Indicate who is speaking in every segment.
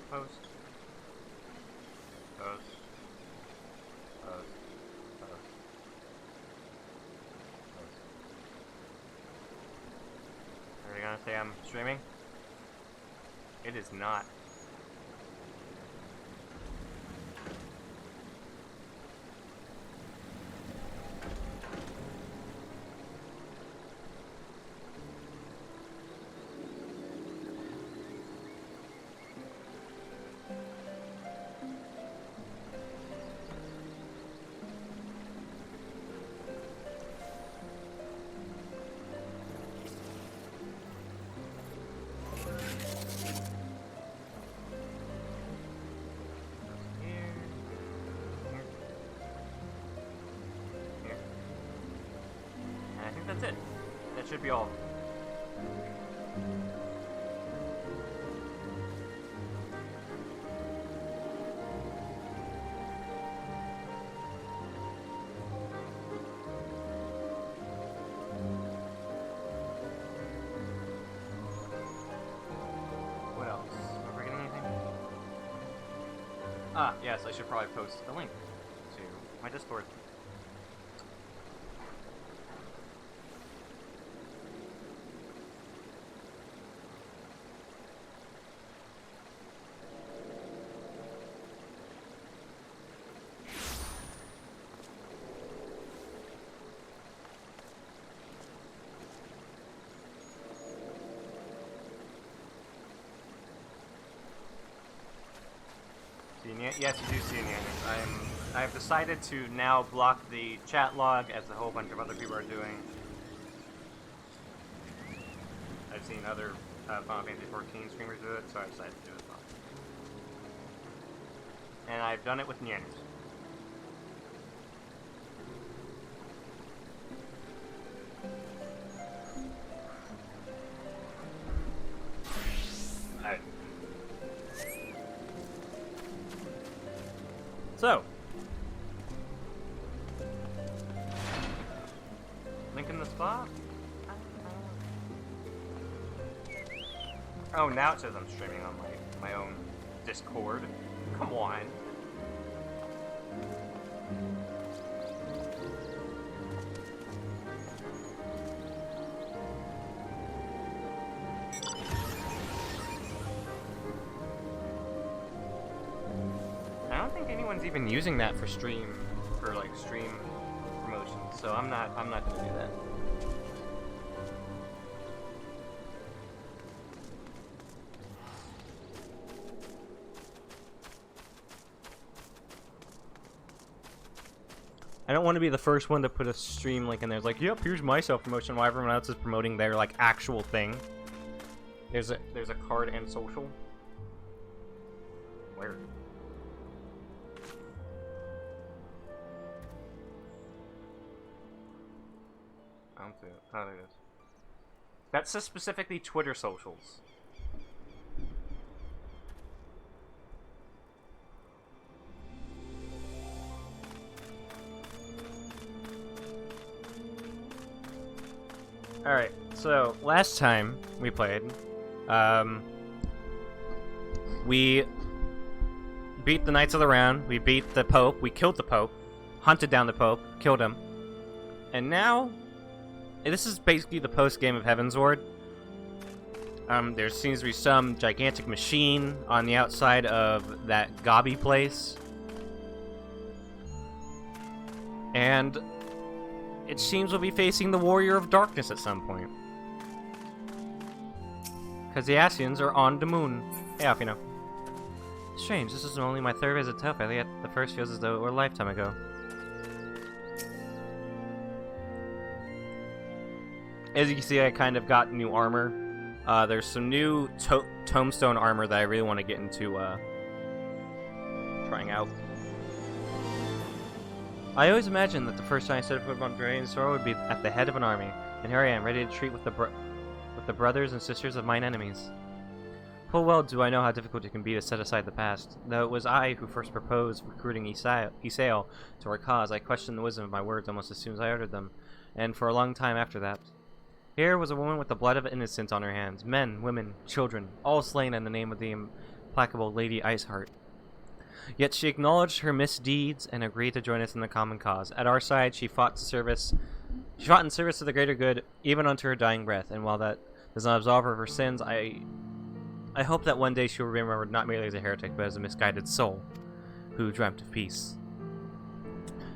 Speaker 1: Post. Post. Post. Post. Post. Are you gonna say I'm streaming? It is not. That's it. That should be all. What else? Am I forgetting anything? Ah, yes, I should probably post a link to my Discord. Yes, you do see an ending. I have decided to now block the chat log, as a whole bunch of other people are doing. I've seen other Final Fantasy XIV streamers do it, so I decided to do it as well. And I've done it with Nyannis. Alright. So, link in the spot? Oh, now it says I'm streaming on my own Discord. Come on. I don't think anyone's even using that for stream promotion, so I'm not gonna do that. I don't want to be the first one to put a stream link in there. It's like, yep, here's my self-promotion while everyone else is promoting their like actual thing. There's a card and social. Where? I don't see it. Oh, there it is. That says specifically Twitter socials. Alright, so last time we played, we beat the Knights of the Round, we beat the Pope, we killed the Pope, hunted down the Pope, killed him, and now, this is basically the post-game of Heavensward. There seems to be some gigantic machine on the outside of that Gabi place, and it seems we'll be facing the Warrior of Darkness at some point. Because the Ascians are on the moon. Hey, Alfino. Strange, this is only my third visit to Telfair, yet the first feels as though it were a lifetime ago. As you can see, I kind of got new armor. There's some new tombstone armor that I really want to get into trying out. I always imagined that the first time I set foot on Dragon's Sword would be at the head of an army, and here I am, ready to treat with the brothers and sisters of mine enemies. Full well do I know how difficult it can be to set aside the past. Though it was I who first proposed recruiting Isael to our cause, I questioned the wisdom of my words almost as soon as I uttered them, and for a long time after that. Here was a woman with the blood of innocence on her hands, men, women, children, all slain in the name of the implacable Lady Iceheart. Yet she acknowledged her misdeeds and agreed to join us in the common cause. At our side, she fought in service of the greater good, even unto her dying breath. And while that does not absolve her of her sins, I hope that one day she will be remembered not merely as a heretic, but as a misguided soul who dreamt of peace.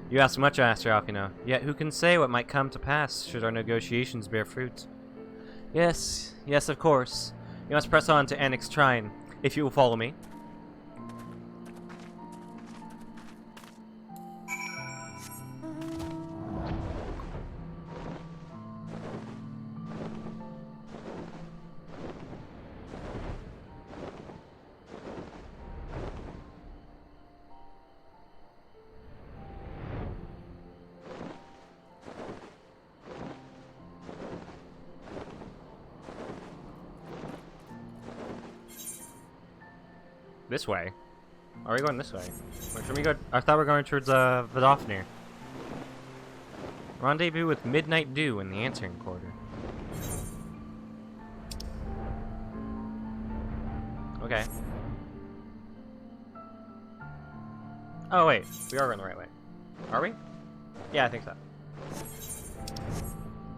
Speaker 1: You ask much, Master Alfino. Yet who can say what might come to pass should our negotiations bear fruit? Yes, of course. You must press on to Annex Trine, if you will follow me. This way? Are we going this way? Where should we go? I thought we were going towards Vidofnir. Rendezvous with Midnight Dew in the answering quarter. Okay. Oh wait, we are going the right way. Are we? Yeah, I think so.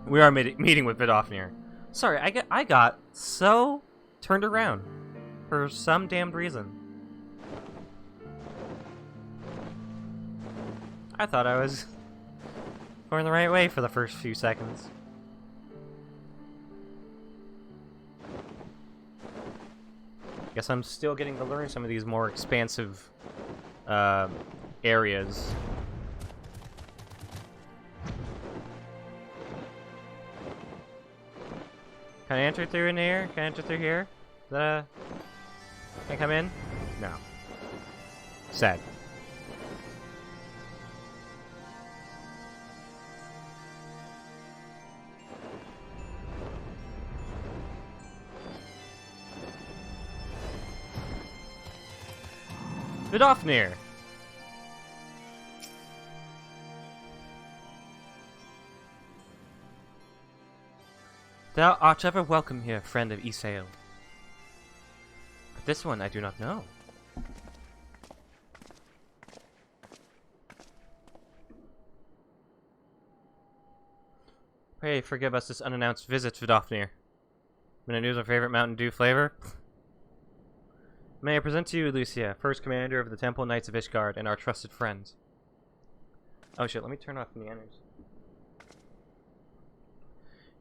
Speaker 1: We are meeting with Vidofnir. Sorry, I got so turned around for some damned reason. I thought I was going the right way for the first few seconds. Guess I'm still getting to learn some of these more expansive areas. Can I enter through in here? Can I enter through here? Can I come in? No. Sad. Vidofnir! Thou art ever welcome here, friend of Isael. But this one I do not know. Pray forgive us this unannounced visit, Vidofnir. Minute News, our favorite Mountain Dew flavor. May I present to you Lucia, first commander of the Temple Knights of Ishgard, and our trusted friend. Oh shit, let me turn off the energy.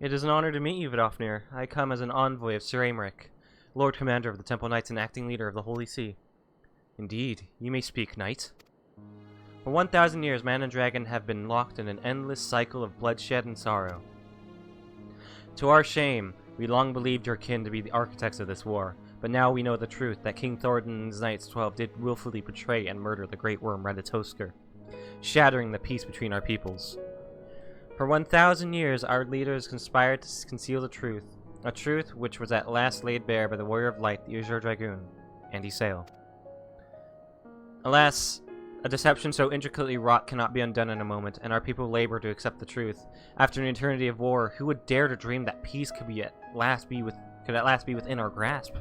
Speaker 1: It is an honor to meet you, Vidofnir. I come as an envoy of Sir Aymeric, Lord Commander of the Temple Knights and acting leader of the Holy See. Indeed, you may speak, knight. For 1,000 years, man and dragon have been locked in an endless cycle of bloodshed and sorrow. To our shame, we long believed your kin to be the architects of this war, but now we know the truth, that King Thorin and his Knights 12 did willfully betray and murder the great worm Ratatoskr, shattering the peace between our peoples. For 1,000 years, our leaders conspired to conceal the truth, a truth which was at last laid bare by the Warrior of Light, the Uzur Dragoon, and Isael. Alas, a deception so intricately wrought cannot be undone in a moment, and our people labor to accept the truth. After an eternity of war, who would dare to dream that peace could at last be within our grasp?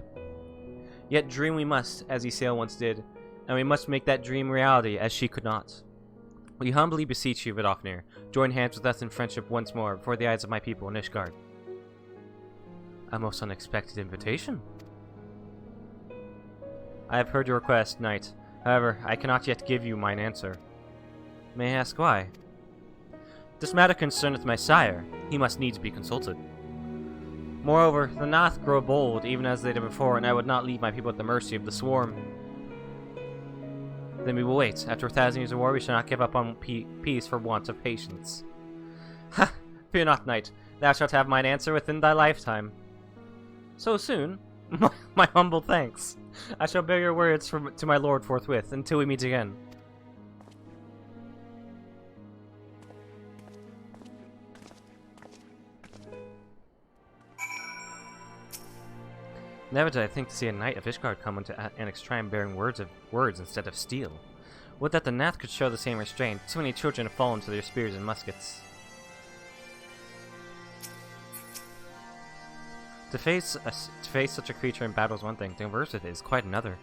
Speaker 1: Yet dream we must, as Isael once did, and we must make that dream reality, as she could not. We humbly beseech you, Vidofnir, join hands with us in friendship once more before the eyes of my people in Ishgard. A most unexpected invitation. I have heard your request, knight. However, I cannot yet give you mine answer. May I ask why? This matter concerneth my sire. He must needs be consulted. Moreover, the Nath grow bold, even as they did before, and I would not leave my people at the mercy of the swarm. Then we will wait. After 1,000 years of war, we shall not give up on peace for want of patience. Ha! Fear not, knight. Thou shalt have mine answer within thy lifetime. So soon? My humble thanks. I shall bear your words to my lord forthwith, until we meet again. Never did I think to see a knight of Ishgard come into Annex Trine bearing words instead of steel. Would that the Nath could show the same restraint. Too many children have fallen to their spears and muskets. To face such a creature in battle is one thing, to converse with it is quite another.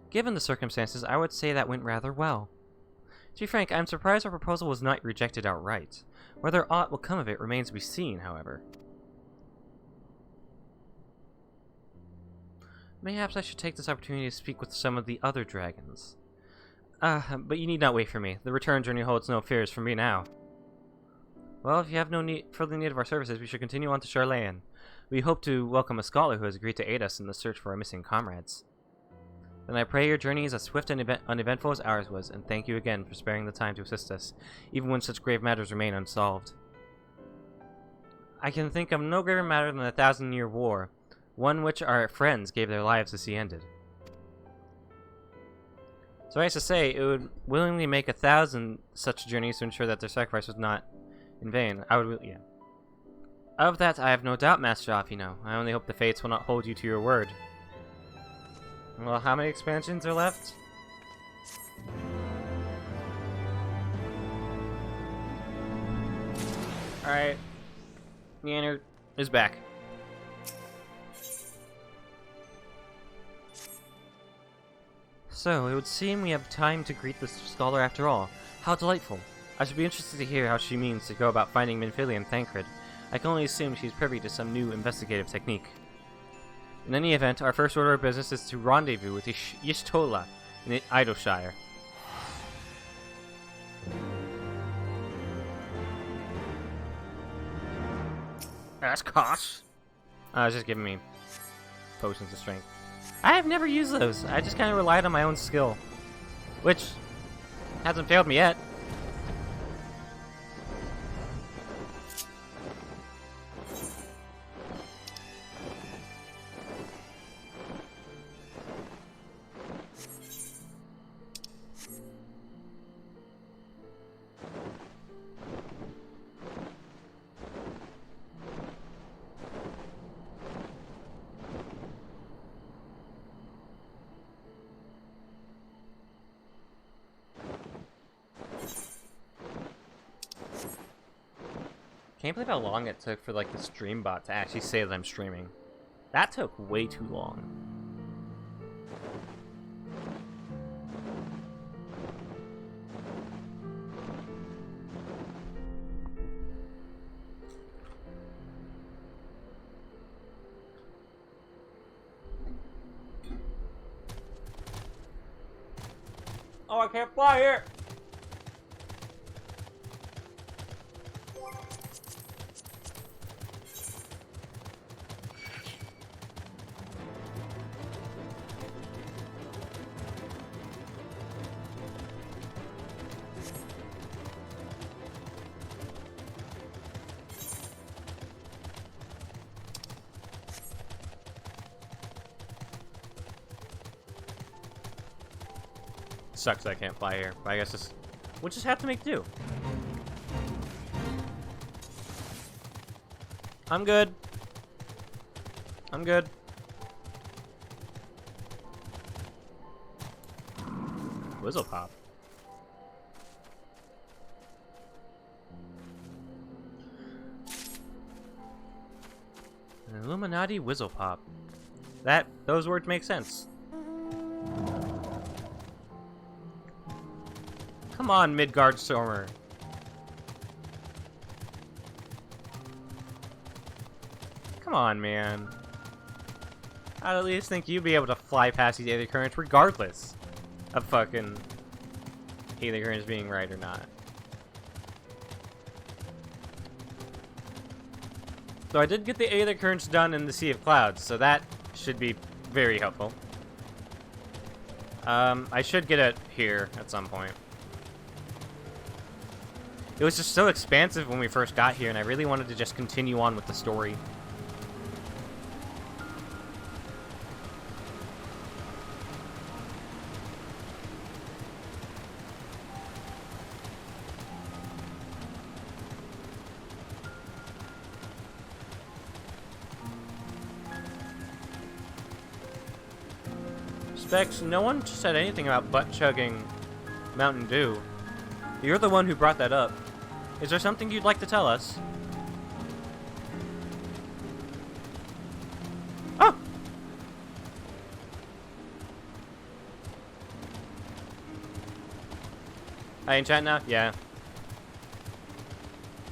Speaker 1: Given the circumstances, I would say that went rather well. To be frank, I am surprised our proposal was not rejected outright. Whether aught will come of it remains to be seen, however. Mayhaps I should take this opportunity to speak with some of the other dragons. But you need not wait for me. The return journey holds no fears for me now. Well, if you have no further need of our services, we should continue on to Charlayan. We hope to welcome a scholar who has agreed to aid us in the search for our missing comrades. Then I pray your journey is as swift and uneventful as ours was, and thank you again for sparing the time to assist us, even when such grave matters remain unsolved. I can think of no graver matter than the 1,000-year war, one which our friends gave their lives to see ended. So I used to say, it would willingly make 1,000 such journeys to ensure that their sacrifice was not in vain. Yeah. Of that I have no doubt, Master Afino. I only hope the fates will not hold you to your word. Well, how many expansions are left? Alright. Yanner is back. So, it would seem we have time to greet this scholar after all. How delightful. I should be interested to hear how she means to go about finding Minfilia and Thancred. I can only assume she's privy to some new investigative technique. In any event, our first order of business is to rendezvous with Y'shtola in Idleshire. That's cost. It's just giving me potions of strength. I have never used those. I just kind of relied on my own skill, which hasn't failed me yet. Can't believe how long it took for like the stream bot to actually say that I'm streaming. That took way too long. Oh, I can't fly here! Sucks that I can't fly here, but I guess we'll just have to make do. I'm good. I'm good. Whizzle pop. An Illuminati whizzle pop. Those words make sense. Come on, Midgard Stormer. Come on, man. I'd at least think you'd be able to fly past these Aether Currents regardless of fucking Aether Currents being right or not. So I did get the Aether Currents done in the Sea of Clouds, so that should be very helpful. I should get it here at some point. It was just so expansive when we first got here, and I really wanted to just continue on with the story. Specs, no one said anything about butt-chugging Mountain Dew. You're the one who brought that up. Is there something you'd like to tell us? Oh! I in chat now? Yeah.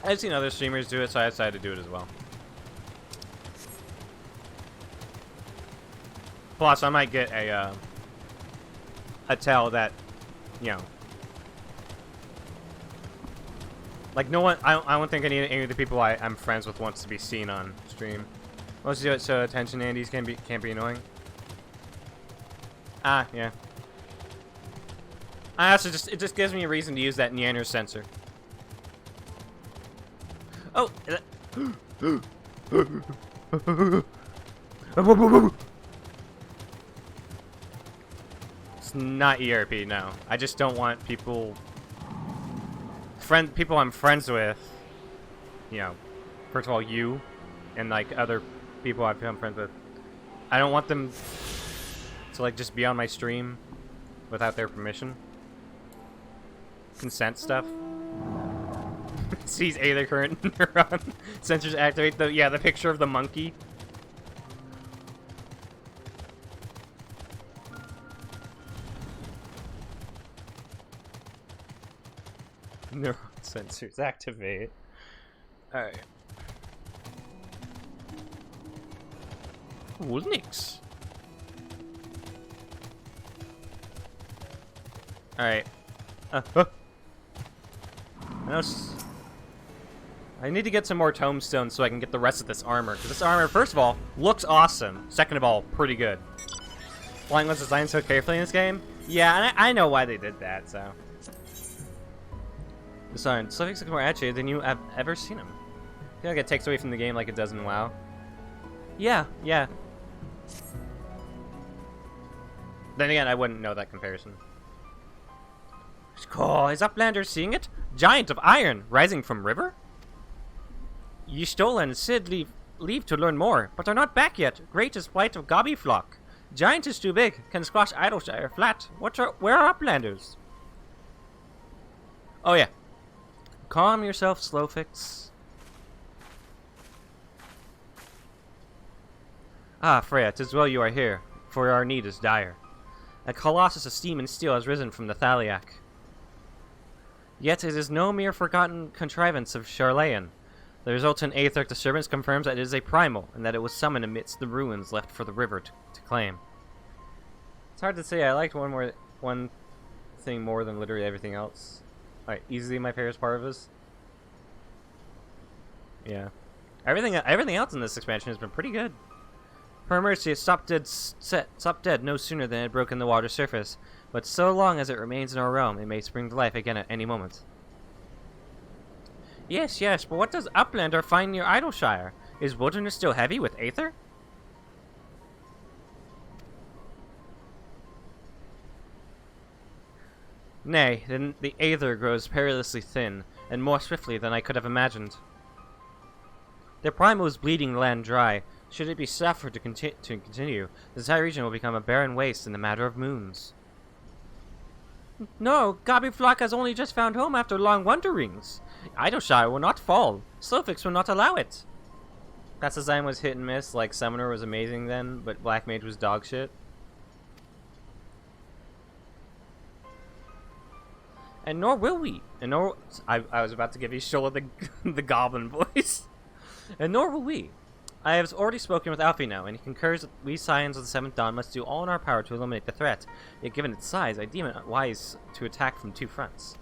Speaker 1: I've seen other streamers do it, so I decided to do it as well. Plus, I might get a tell that, you know, like no one, I don't think any of the people I'm friends with wants to be seen on stream. Let's do it so attention Andes can't be annoying. Ah, yeah. I also it just gives me a reason to use that Neander sensor. Oh. It's not ERP, no. I just don't want people I'm friends with, you know, first of all you and like other people I've become friends with. I don't want them to like just be on my stream without their permission. Consent stuff. Sees Aether current neuron. Sensors activate the picture of the monkey. Neuron sensors activate. Alright. Well, nix. Alright. I need to get some more tombstones so I can get the rest of this armor. Because this armor, first of all, looks awesome. Second of all, pretty good. Flying was designed so carefully in this game? Yeah, and I know why they did that, so. Sorry, Slivik's look more edgy than you have ever seen him. I feel like it takes away from the game like it does in WoW. Yeah. Then again, I wouldn't know that comparison. Cool, is Uplander seeing it? Giant of iron, rising from river? Y'Stola and Sid leave to learn more, but are not back yet. Great is flight of Gobby Flock. Giant is too big, can squash Idleshire flat. Where are Uplanders? Oh yeah. Calm yourself, Slowfix. Ah, Freya, 'tis well you are here, for our need is dire. A colossus of steam and steel has risen from the Thaliak. Yet it is no mere forgotten contrivance of Charlayan. The resultant aetheric disturbance confirms that it is a primal, and that it was summoned amidst the ruins left for the river to claim. It's hard to say. I liked one thing more than literally everything else. Alright, easily my favorite part of this. Yeah. Everything else in this expansion has been pretty good. Her mercy, it stopped dead no sooner than it had broken the water's surface, but so long as it remains in our realm, it may spring to life again at any moment. Yes, but what does Uplander find near Idleshire? Is wilderness still heavy with aether? Nay, then the aether grows perilously thin, and more swiftly than I could have imagined. The primal is bleeding the land dry. Should it be suffered to continue, this entire region will become a barren waste in the matter of moons. No, Gobby Flock has only just found home after long wanderings. Idleshire will not fall. Slowfix will not allow it. That design was hit and miss, like Summoner was amazing then, but Black Mage was dog shit. And nor will we. And nor... I was about to give you Shola the goblin voice. And nor will we. I have already spoken with Alfie now, and he concurs that we Scions of the Seventh Dawn must do all in our power to eliminate the threat. Yet given its size, I deem it wise to attack from two fronts.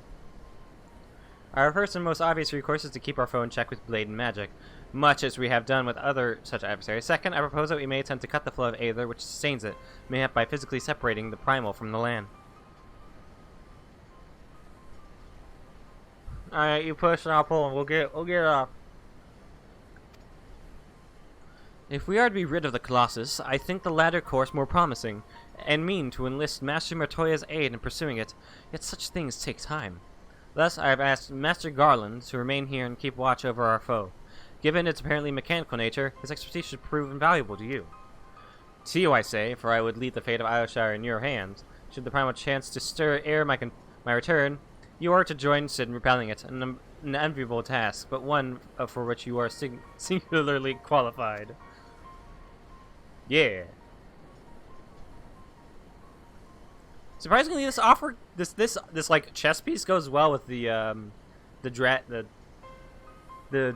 Speaker 1: Our first and most obvious recourse is to keep our foe in check with blade and magic, much as we have done with other such adversaries. Second, I propose that we may attempt to cut the flow of aether which sustains it, mayhap by physically separating the primal from the land. Alright, you push and I'll pull and we'll get it off. If we are to be rid of the Colossus, I think the latter course more promising, and mean to enlist Master Matoya's aid in pursuing it, yet such things take time. Thus, I have asked Master Garland to remain here and keep watch over our foe. Given its apparently mechanical nature, his expertise should prove invaluable to you. To you I say, for I would leave the fate of Idleshire in your hands. Should the primal chance to stir ere my return, you are to join Sid in repelling it, and an enviable task, but one for which you are singularly qualified. Yeah. Surprisingly, this like chess piece goes well with the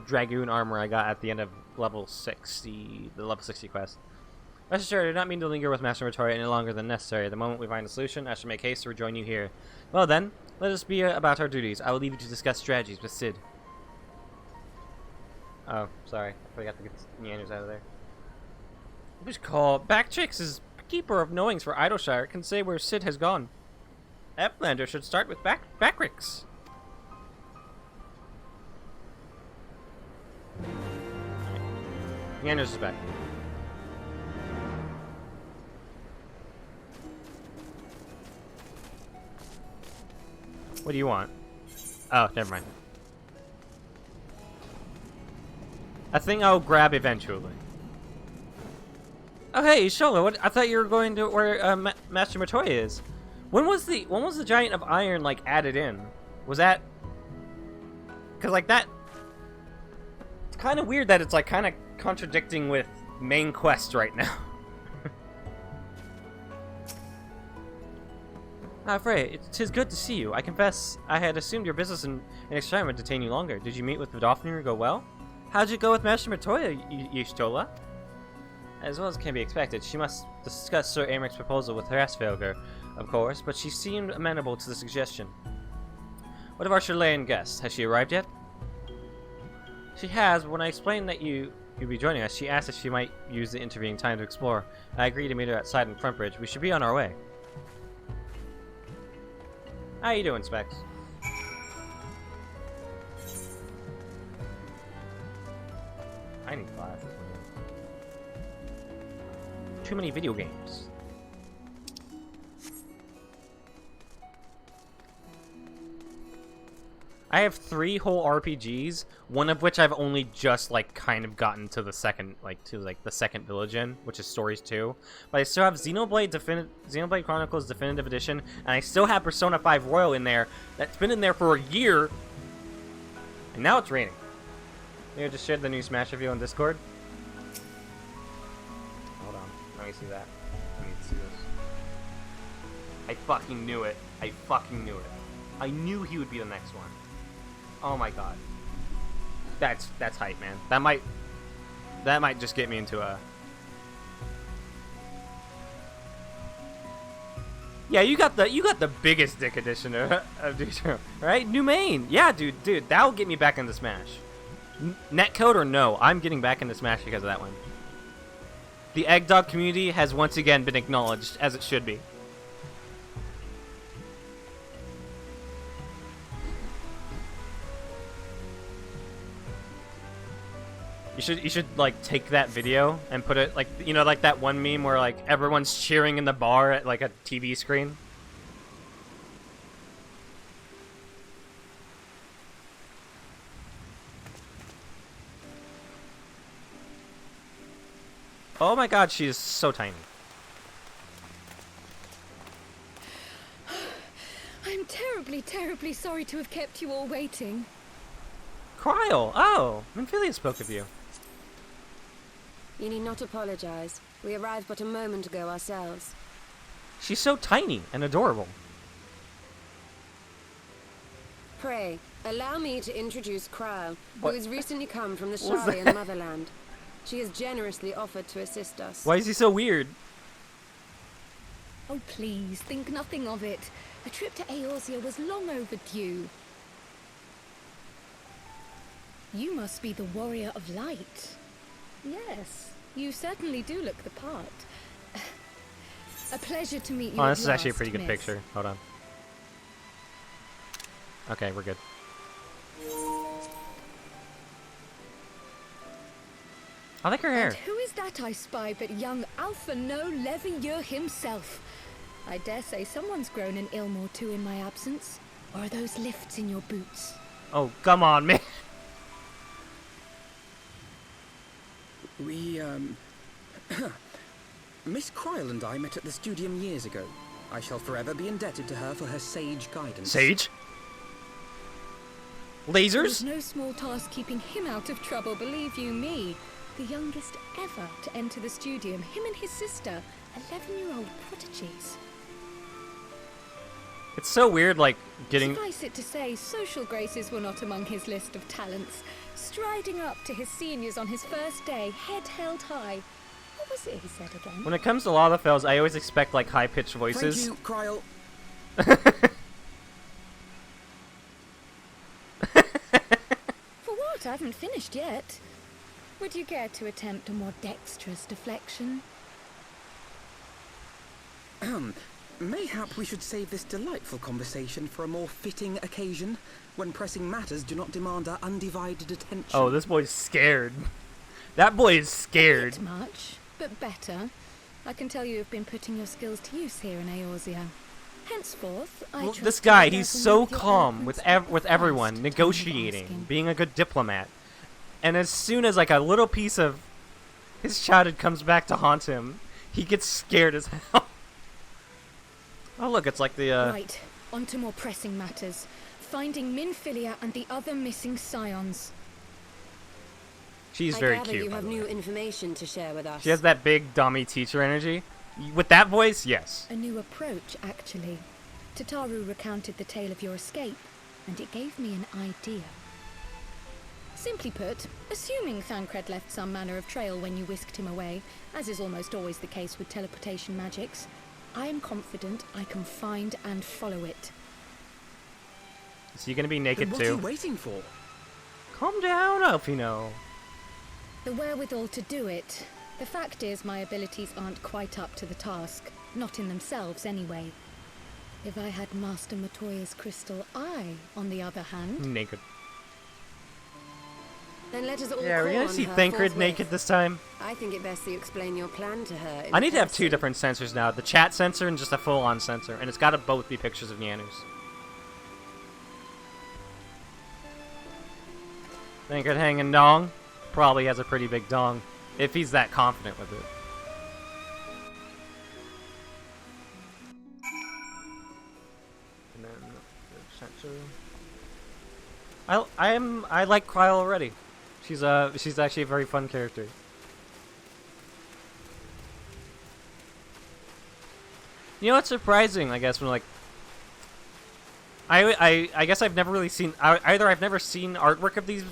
Speaker 1: dragoon armor I got at the end of level 60, the level 60 quest. Rest assured, I do not mean to linger with Master Matoria any longer than necessary. The moment we find a solution, I shall make haste to rejoin you here. Well then, let us be about our duties. I will leave you to discuss strategies with Cid. Oh, sorry. I forgot to get the Neanders out of there. Who's called Backchicks is keeper of knowings for Idleshire. Can say where Cid has gone. Eplander should start with Backricks. Neanders is back. What do you want? Oh, never mind. A thing I'll grab eventually. Oh hey, Shola, what? I thought you were going to where Master Matoya is. When was the Giant of Iron like added in? Was that? Cause like that. It's kind of weird that it's like kind of contradicting with main quest right now. Frey, 'tis good to see you. I confess, I had assumed your business in XIV would detain you longer. Did you meet with Vidofnir go well? How'd you go with Master Matoya, Y'shtola? As well as can be expected, she must discuss Sir Americ's proposal with Hraesvelgr, of course, but she seemed amenable to the suggestion. What of our Chilean guest? Has she arrived yet? She has, but when I explained that you'd be joining us, she asked if she might use the intervening time to explore. I agreed to meet her outside in Front Bridge. We should be on our way. How you doing, Specs? I need glasses. Too many video games. I have 3 whole RPGs, one of which I've only just like kind of gotten to the second, the second village in, which is Stories 2. But I still have Xenoblade Chronicles Definitive Edition, and I still have Persona 5 Royal in there. That's been in there for a year, and now it's raining. Maybe I just shared the new Smash review on Discord. Hold on, let me see that. I need to see this. I fucking knew it. I fucking knew it. I knew he would be the next one. Oh my god. That's hype, man. That might just get me into a... Yeah, you got the biggest dick edition of Dude, right? New main. Yeah, dude, that'll get me back into Smash. Netcode or no, I'm getting back into Smash because of that one. The Eggdog community has once again been acknowledged, as it should be. You should like take that video and put it like, you know, like that one meme where like everyone's cheering in the bar at like a TV screen. Oh my god, she is so tiny.
Speaker 2: I'm terribly, terribly sorry to have kept you all waiting.
Speaker 1: Cryle! Oh, Minfilia spoke of you.
Speaker 3: You need not apologize. We arrived but a moment ago ourselves.
Speaker 1: She's so tiny and adorable.
Speaker 3: Pray, allow me to introduce Cryle, who
Speaker 1: What?
Speaker 3: has recently come from the
Speaker 1: What was
Speaker 3: Sharian
Speaker 1: that?
Speaker 3: motherland. She has generously offered to assist us.
Speaker 1: Why is he so weird?
Speaker 2: Oh, please, think nothing of it. A trip to Eorzea was long overdue. You must be the Warrior of Light. Yes, you certainly do look the part. A pleasure to meet you.
Speaker 1: Oh, this is actually a
Speaker 2: last,
Speaker 1: pretty good
Speaker 2: miss.
Speaker 1: picture. Hold on. Okay, we're good. I like her hair.
Speaker 2: And who is that I spy but young Alphonse Levieux himself? I dare say someone's grown an ilm or two in my absence. Or are those lifts in your boots?
Speaker 1: Oh, come on, man.
Speaker 4: We, Miss Cryle and I met at the Studium years ago. I shall forever be indebted to her for her sage guidance.
Speaker 1: Sage?
Speaker 2: There's
Speaker 1: Lasers?
Speaker 2: no small task keeping him out of trouble, believe you me. The youngest ever to enter the studium, him and his sister, 11-year-old prodigies.
Speaker 1: It's so weird, like, getting...
Speaker 2: Suffice it to say, social graces were not among his list of talents. Striding up to his seniors on his first day, head held high. What was it he said again?
Speaker 1: When it comes to Lalafels, I always expect, like, high-pitched voices.
Speaker 4: Thank you, Kryle.
Speaker 2: For what? I haven't finished yet. Would you care to attempt a more dexterous deflection?
Speaker 4: Mayhap we should save this delightful conversation for a more fitting occasion, when pressing matters do not demand our undivided attention.
Speaker 1: Oh, this boy's scared. That boy is scared.
Speaker 2: Not much, but better. I can tell you have been putting your skills to use here in Eorzea. Henceforth, I
Speaker 1: Well,
Speaker 2: trust
Speaker 1: this
Speaker 2: you
Speaker 1: guy,
Speaker 2: will
Speaker 1: he's
Speaker 2: therefore
Speaker 1: so
Speaker 2: make your
Speaker 1: calm with
Speaker 2: eloquence
Speaker 1: with
Speaker 2: the
Speaker 1: everyone,
Speaker 2: first
Speaker 1: negotiating,
Speaker 2: time of
Speaker 1: being a good diplomat. And as soon as, like, a little piece of his childhood comes back to haunt him, he gets scared as hell. Oh, look, it's like the,
Speaker 2: Right, on to more pressing matters. Finding Minfilia and the other missing scions.
Speaker 1: She's
Speaker 3: I
Speaker 1: very
Speaker 3: gather
Speaker 1: cute,
Speaker 3: you
Speaker 1: by
Speaker 3: have
Speaker 1: the
Speaker 3: new
Speaker 1: way.
Speaker 3: information to share with us.
Speaker 1: She has that big dummy teacher energy. With that voice, yes.
Speaker 2: A new approach, actually. Tataru recounted the tale of your escape, and it gave me an idea. Simply put, assuming Thancred left some manner of trail when you whisked him away, as is almost always the case with teleportation magics, I am confident I can find and follow it.
Speaker 1: Is he gonna be
Speaker 4: Then
Speaker 1: naked
Speaker 4: what are you
Speaker 1: too?
Speaker 4: waiting for?
Speaker 1: Calm down, Alfino.
Speaker 2: The wherewithal to do it. The fact is, my abilities aren't quite up to the task. Not in themselves, anyway. If I had Master Matoya's crystal eye, on the other hand...
Speaker 1: Naked.
Speaker 3: Then let us all
Speaker 1: Yeah, we're
Speaker 3: call
Speaker 1: gonna
Speaker 3: on
Speaker 1: see
Speaker 3: her
Speaker 1: Thancred
Speaker 3: forthwith.
Speaker 1: naked this time.
Speaker 3: I think it best that you explain your plan to her.
Speaker 1: I need to have two
Speaker 3: person.
Speaker 1: different sensors now. The chat sensor and just a full-on sensor. And it's gotta both be pictures of Nyanus. Thancred hanging dong. Probably has a pretty big dong. If he's that confident with it. And then the sensor. I like Kryle already. She's actually a very fun character. You know what's surprising, I guess, when like I guess I've never really seen either I've never seen artwork of these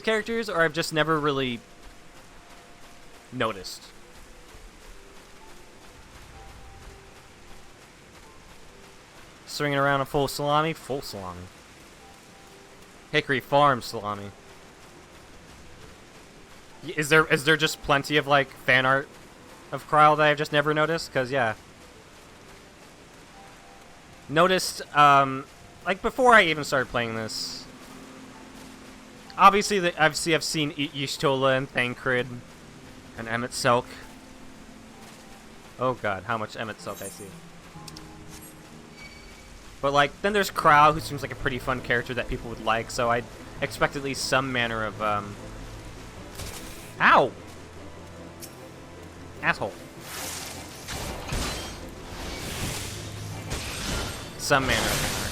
Speaker 1: characters, or I've just never really noticed. Swinging around a full salami. Hickory Farm salami. Is there just plenty of like fan art of Kryle that I've just never noticed? Cause yeah, noticed like before I even started playing this. Obviously, I've seen Y'shtola and Thancred and Emmett Selk. Oh god, how much Emmett Selk I see. But like, then there's Kryle, who seems like a pretty fun character that people would like. So I'd expect at least some manner of Ow! Asshole. Some manner of fan art.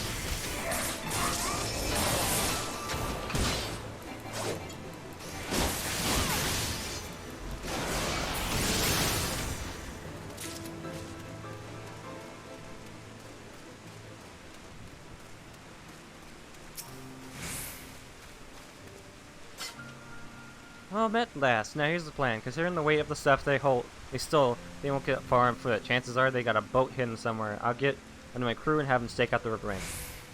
Speaker 1: Well, met last. Now here's the plan. Considering the weight of the stuff they won't get far on foot. Chances are they got a boat hidden somewhere. I'll get into my crew and have them stake out the ring.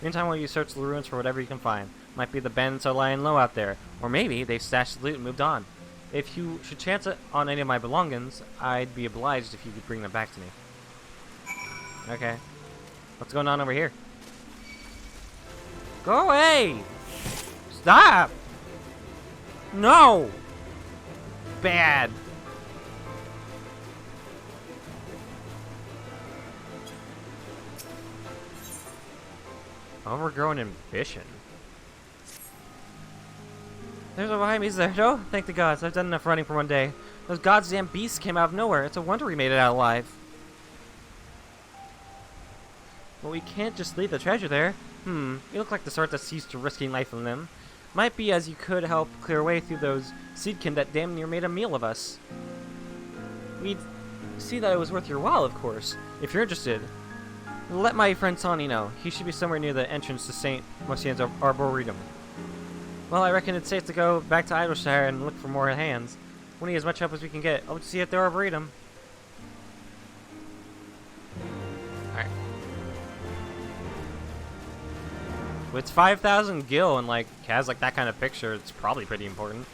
Speaker 1: Meantime, while you search the ruins for whatever you can find. Might be the bandits are lying low out there. Or maybe they've stashed the loot and moved on. If you should chance it on any of my belongings, I'd be obliged if you could bring them back to me. Okay. What's going on over here? Go away! Stop! No! Bad. Overgrown ambition. There's a Rhymes there. Oh, thank the gods. I've done enough running for one day. Those goddamn beasts came out of nowhere. It's a wonder we made it out alive. But we can't just leave the treasure there. You look like the sort that's used to risking life in them. Might be as you could help clear away through those seedkin that damn near made a meal of us. We'd see that it was worth your while, of course, if you're interested. Let my friend Sonny know. He should be somewhere near the entrance to St. Mosian's Arboretum. Well, I reckon it's safe to go back to Idleshire and look for more hands. We need as much help as we can get. I'll see you at the Arboretum. Alright. With 5,000 gil and like has like that kind of picture, it's probably pretty important.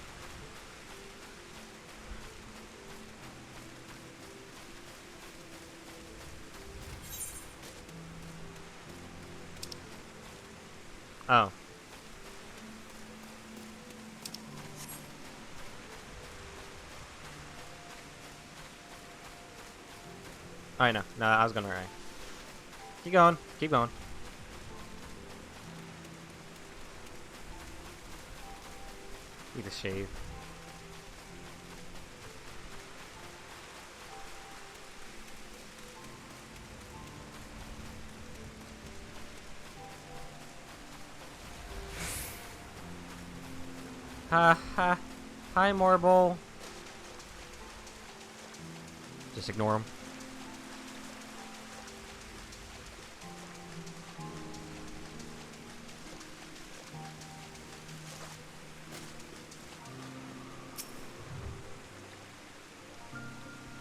Speaker 1: Oh. I know. No, I was gonna right. Keep going. Keep going. Need a shave. Ha ha. Hi, Marble. Just ignore him.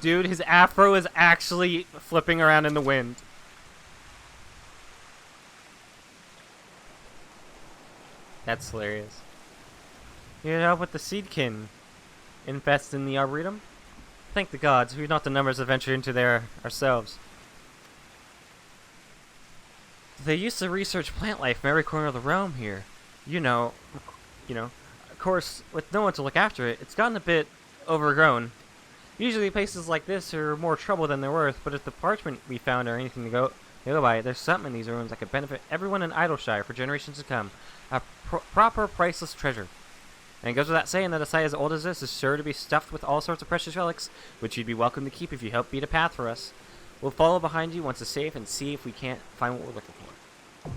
Speaker 1: Dude, his afro is actually flipping around in the wind. That's hilarious. You need help with the seedkin infest in the Arboretum? Thank the gods, we're not the numbers to venture into there ourselves. They used to research plant life from every corner of the realm here. You know, of course, with no one to look after it, it's gotten a bit overgrown. Usually places like this are more trouble than they're worth, but if the parchment we found are anything to go by, there's something in these ruins that could benefit everyone in Idleshire for generations to come. A proper priceless treasure. And it goes without saying that a site as old as this is sure to be stuffed with all sorts of precious relics, which you'd be welcome to keep if you help beat a path for us. We'll follow behind you once it's safe and see if we can't find what we're looking for.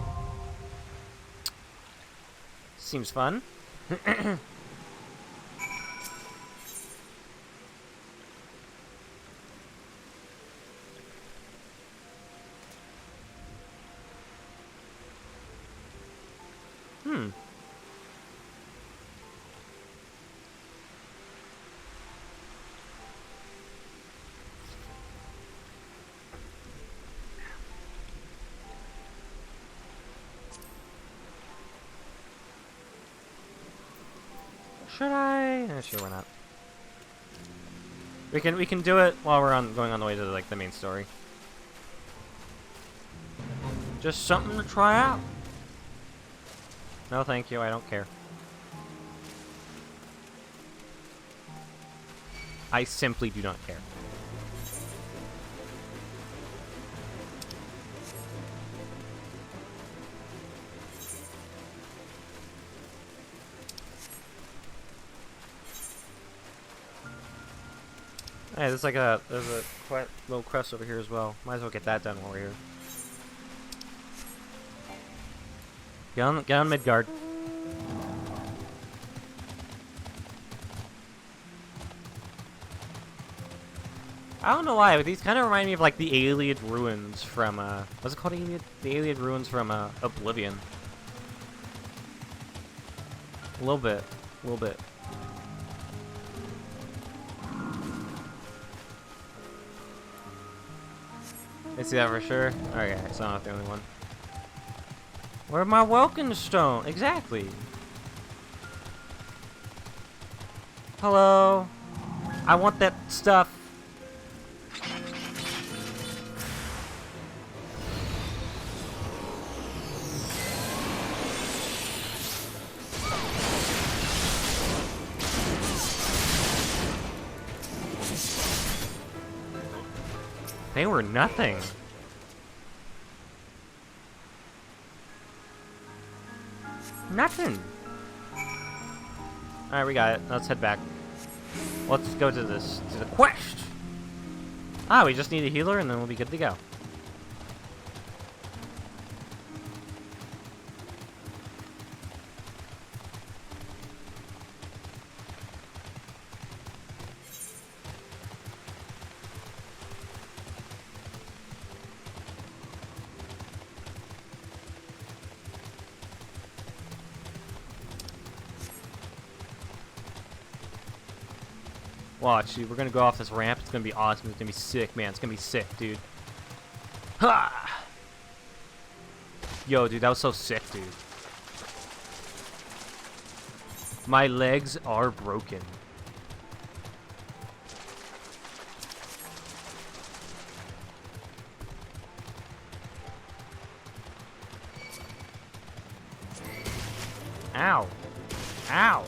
Speaker 1: Seems fun. Should I? Sure, why not? We can do it while we're going on the way to like the main story. Just something to try out. No, thank you. I don't care. I simply do not care. Hey, there's a quite little quest over here as well. Might as well get that done while we're here. Get on Midgard. I don't know why, but these kind of remind me of like the Ayleid ruins from what's it called? Ayleid? The Ayleid ruins from Oblivion. A little bit. I see that for sure. Okay, so I'm not the only one. Where's my welcome stone? Exactly. Hello. I want that stuff. They were nothing. Nothing. Alright, we got it. Let's head back. Let's go to the quest. Ah, we just need a healer and then we'll be good to go. Watch, dude. We're gonna go off this ramp. It's gonna be awesome. It's gonna be sick, man. It's gonna be sick, dude. Ha! Yo, dude, that was so sick, dude. My legs are broken. Ow. Ow.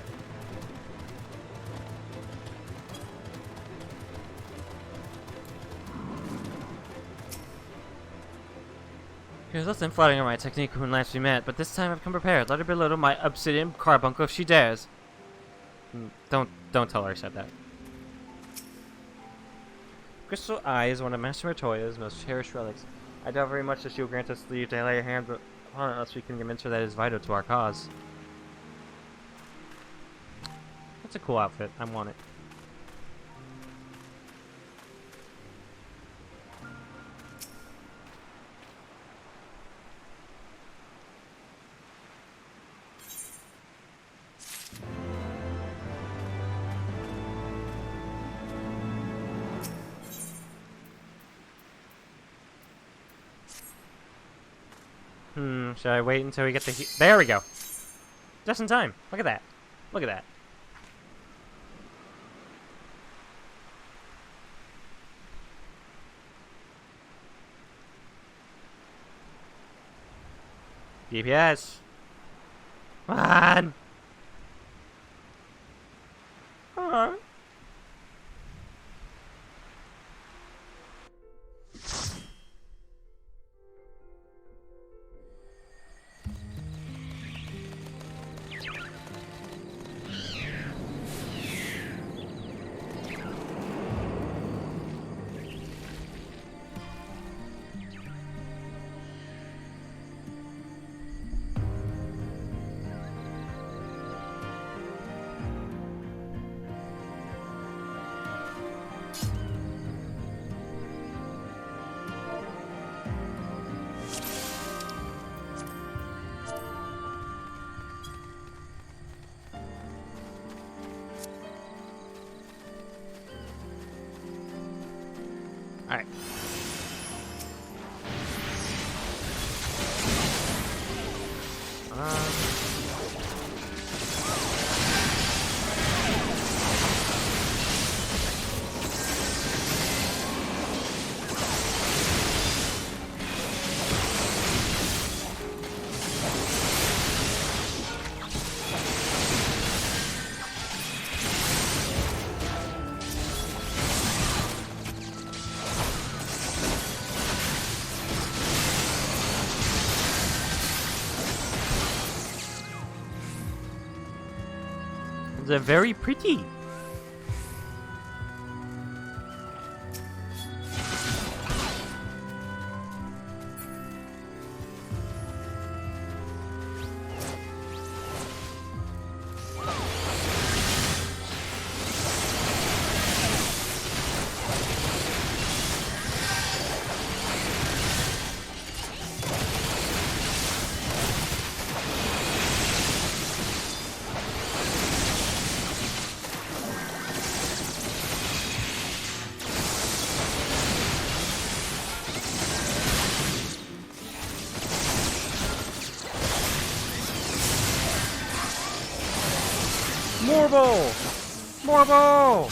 Speaker 1: Here's nothing flattering on my technique when last we met, but this time I've come prepared. Let her belittle my obsidian carbuncle if she dares. Don't tell her I said that. Crystal Eye is one of Master Matoya's most cherished relics. I doubt very much that she will grant us leave to lay a hand upon it unless we can convince her that it is vital to our cause. That's a cool outfit. I want it. Should I wait until we get the there we go. Just in time. Look at that. Look at that. DPS. Come on. Come on. Alright. They're very pretty. Morbo! Morbo!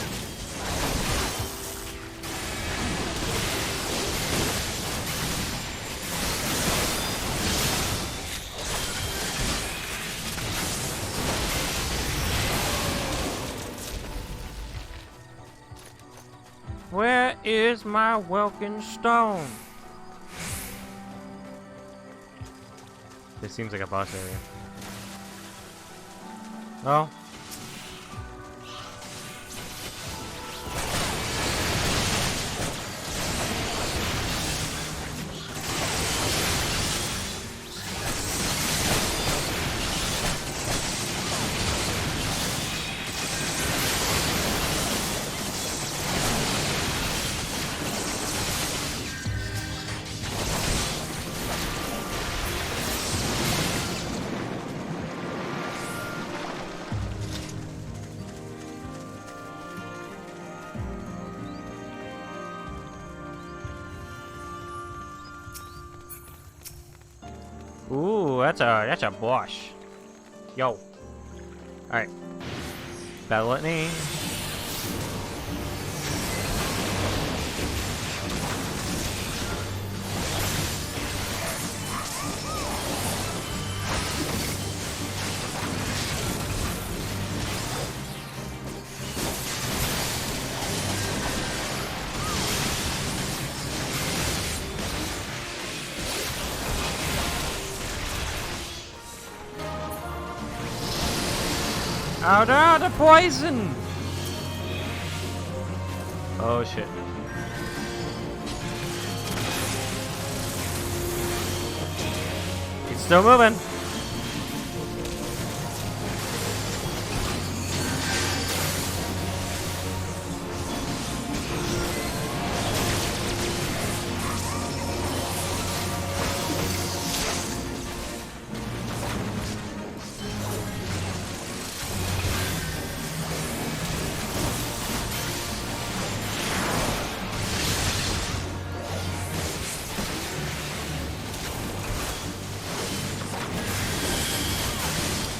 Speaker 1: Where is my Welkin Stone? This seems like a boss area. Oh. Ooh, that's a Bosch. Yo. Alright. Battle at me. Oh no, the poison! Oh shit. It's still moving.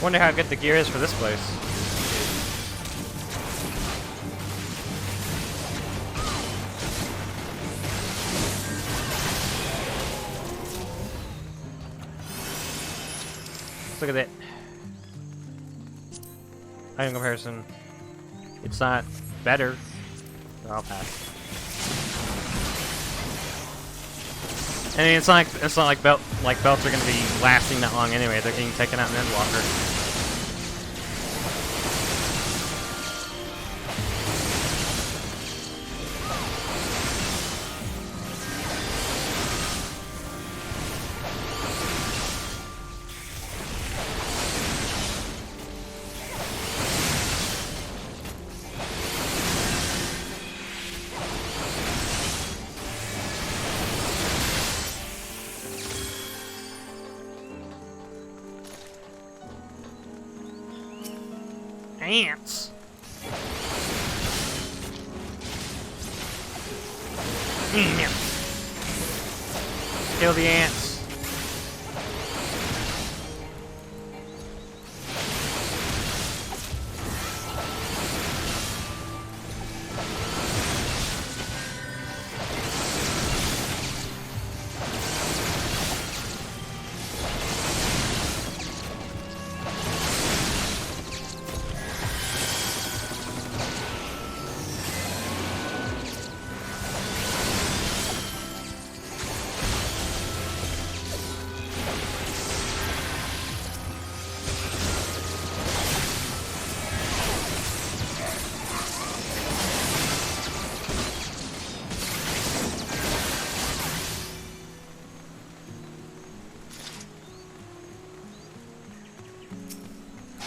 Speaker 1: Wonder how good the gear is for this place. Let's look at it. Item comparison. It's not better. I'll pass. I mean, it's not like belts are gonna be lasting that long anyway. They're getting taken out in Endwalker. Ants. Kill the ants.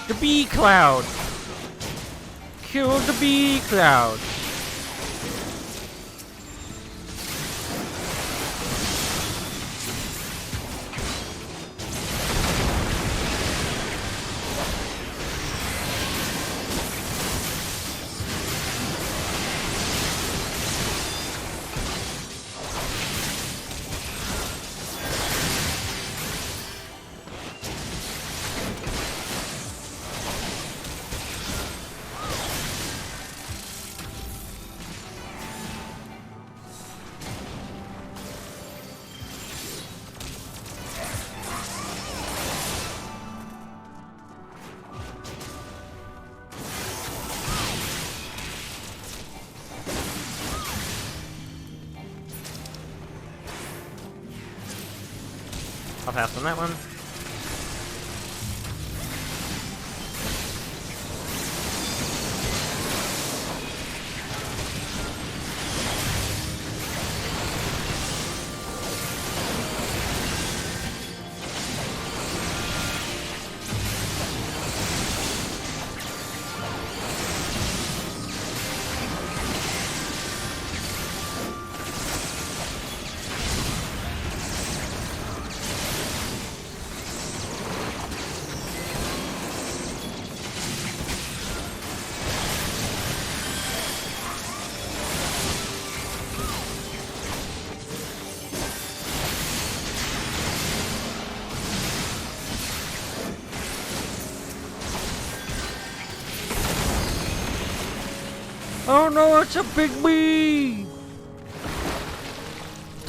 Speaker 1: The bee cloud! Kill the bee cloud! I'll pass on that one. Oh no, it's a big bee!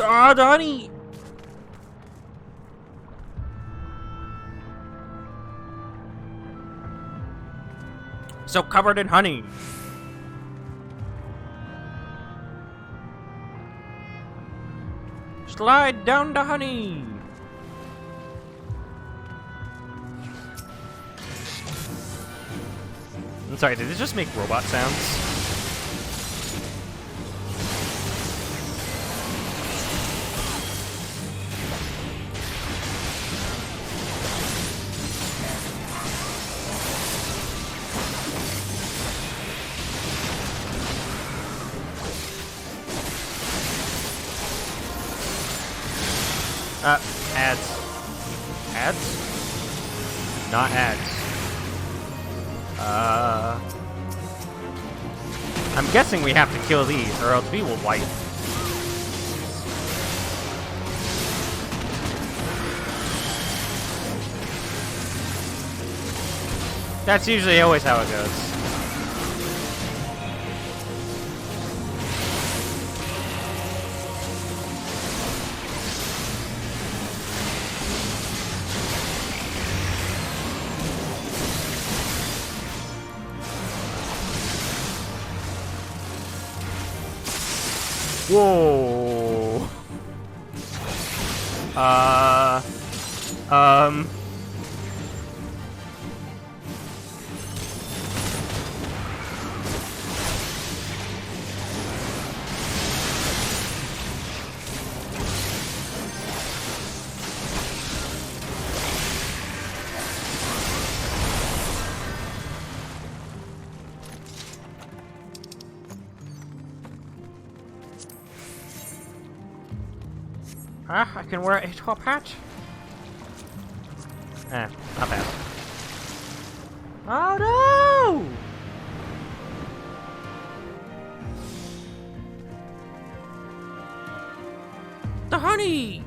Speaker 1: Ah, the honey! So covered in honey. Slide down the honey. I'm sorry, did it just make robot sounds? Ads. Ads? Not ads. I'm guessing we have to kill these, or else we will wipe. That's usually always how it goes. Whoa. I can wear a top hat. Eh, not bad. Oh no! The honey!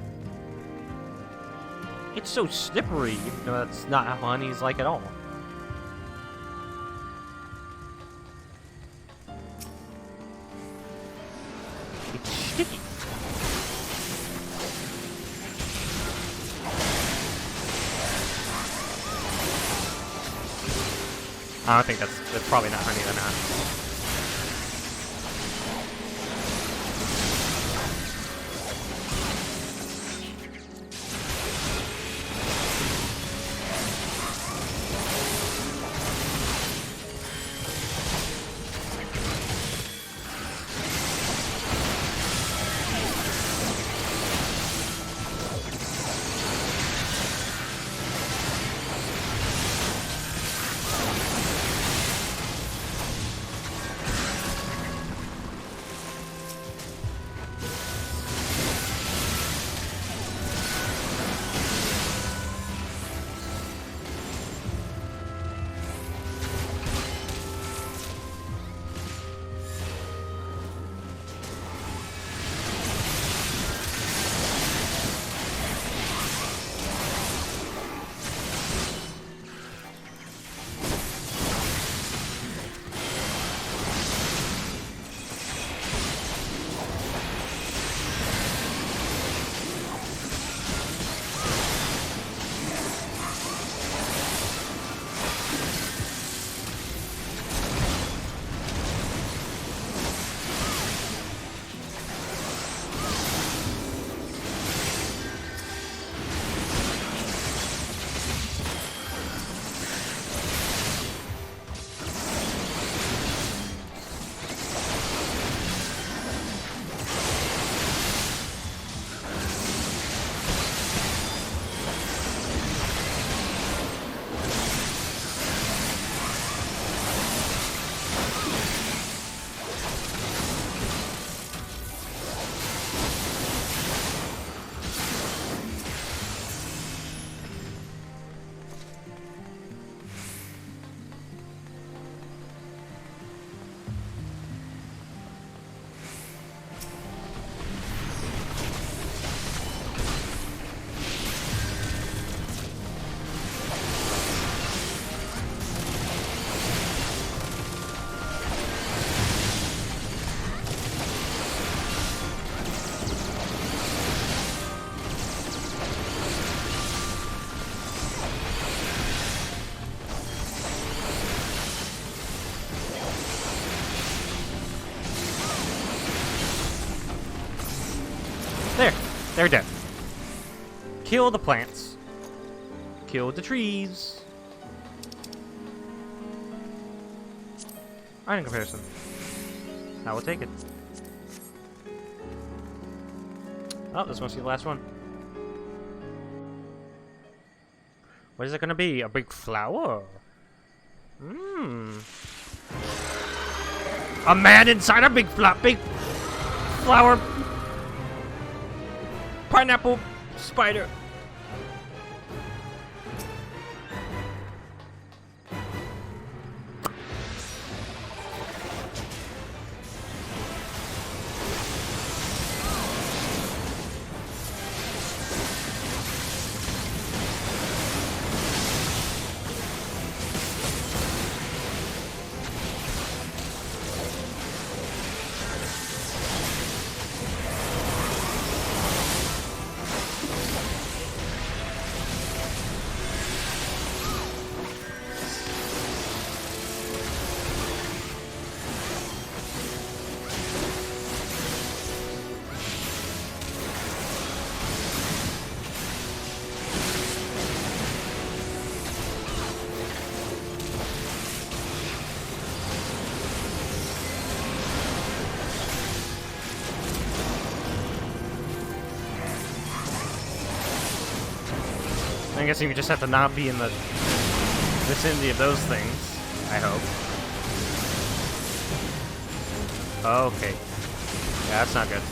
Speaker 1: It's so slippery, even though that's not how honey's like at all. It's sticky. I don't think that's probably not honey then, huh? There. They're dead. Kill the plants. Kill the trees. Item comparison. I will take it. Oh, this must be the last one. What is it gonna be? A big flower? A man inside a big flower. Pineapple spider. I'm guessing you just have to not be in the vicinity of those things, I hope. Okay. Yeah, that's not good.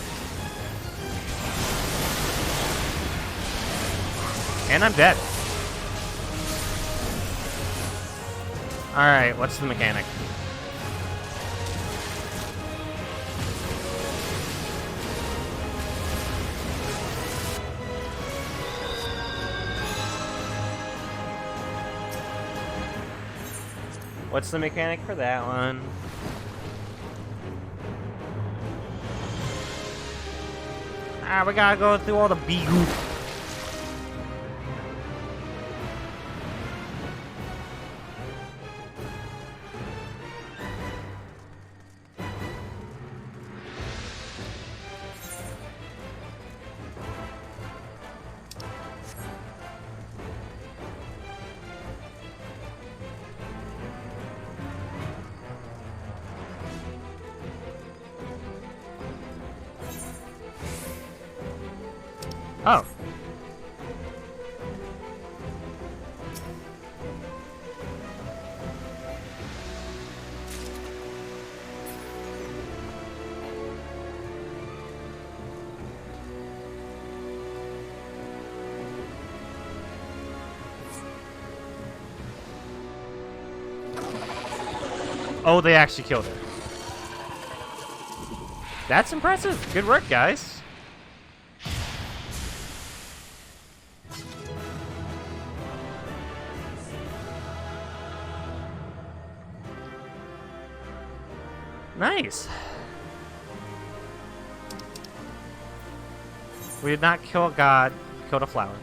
Speaker 1: And I'm dead. Alright, what's the mechanic? What's the mechanic for that one? Ah, we gotta go through all the bee goop. Oh. Oh, they actually killed her. That's impressive. Good work, guys. Nice. We did not kill a god, we killed a flower.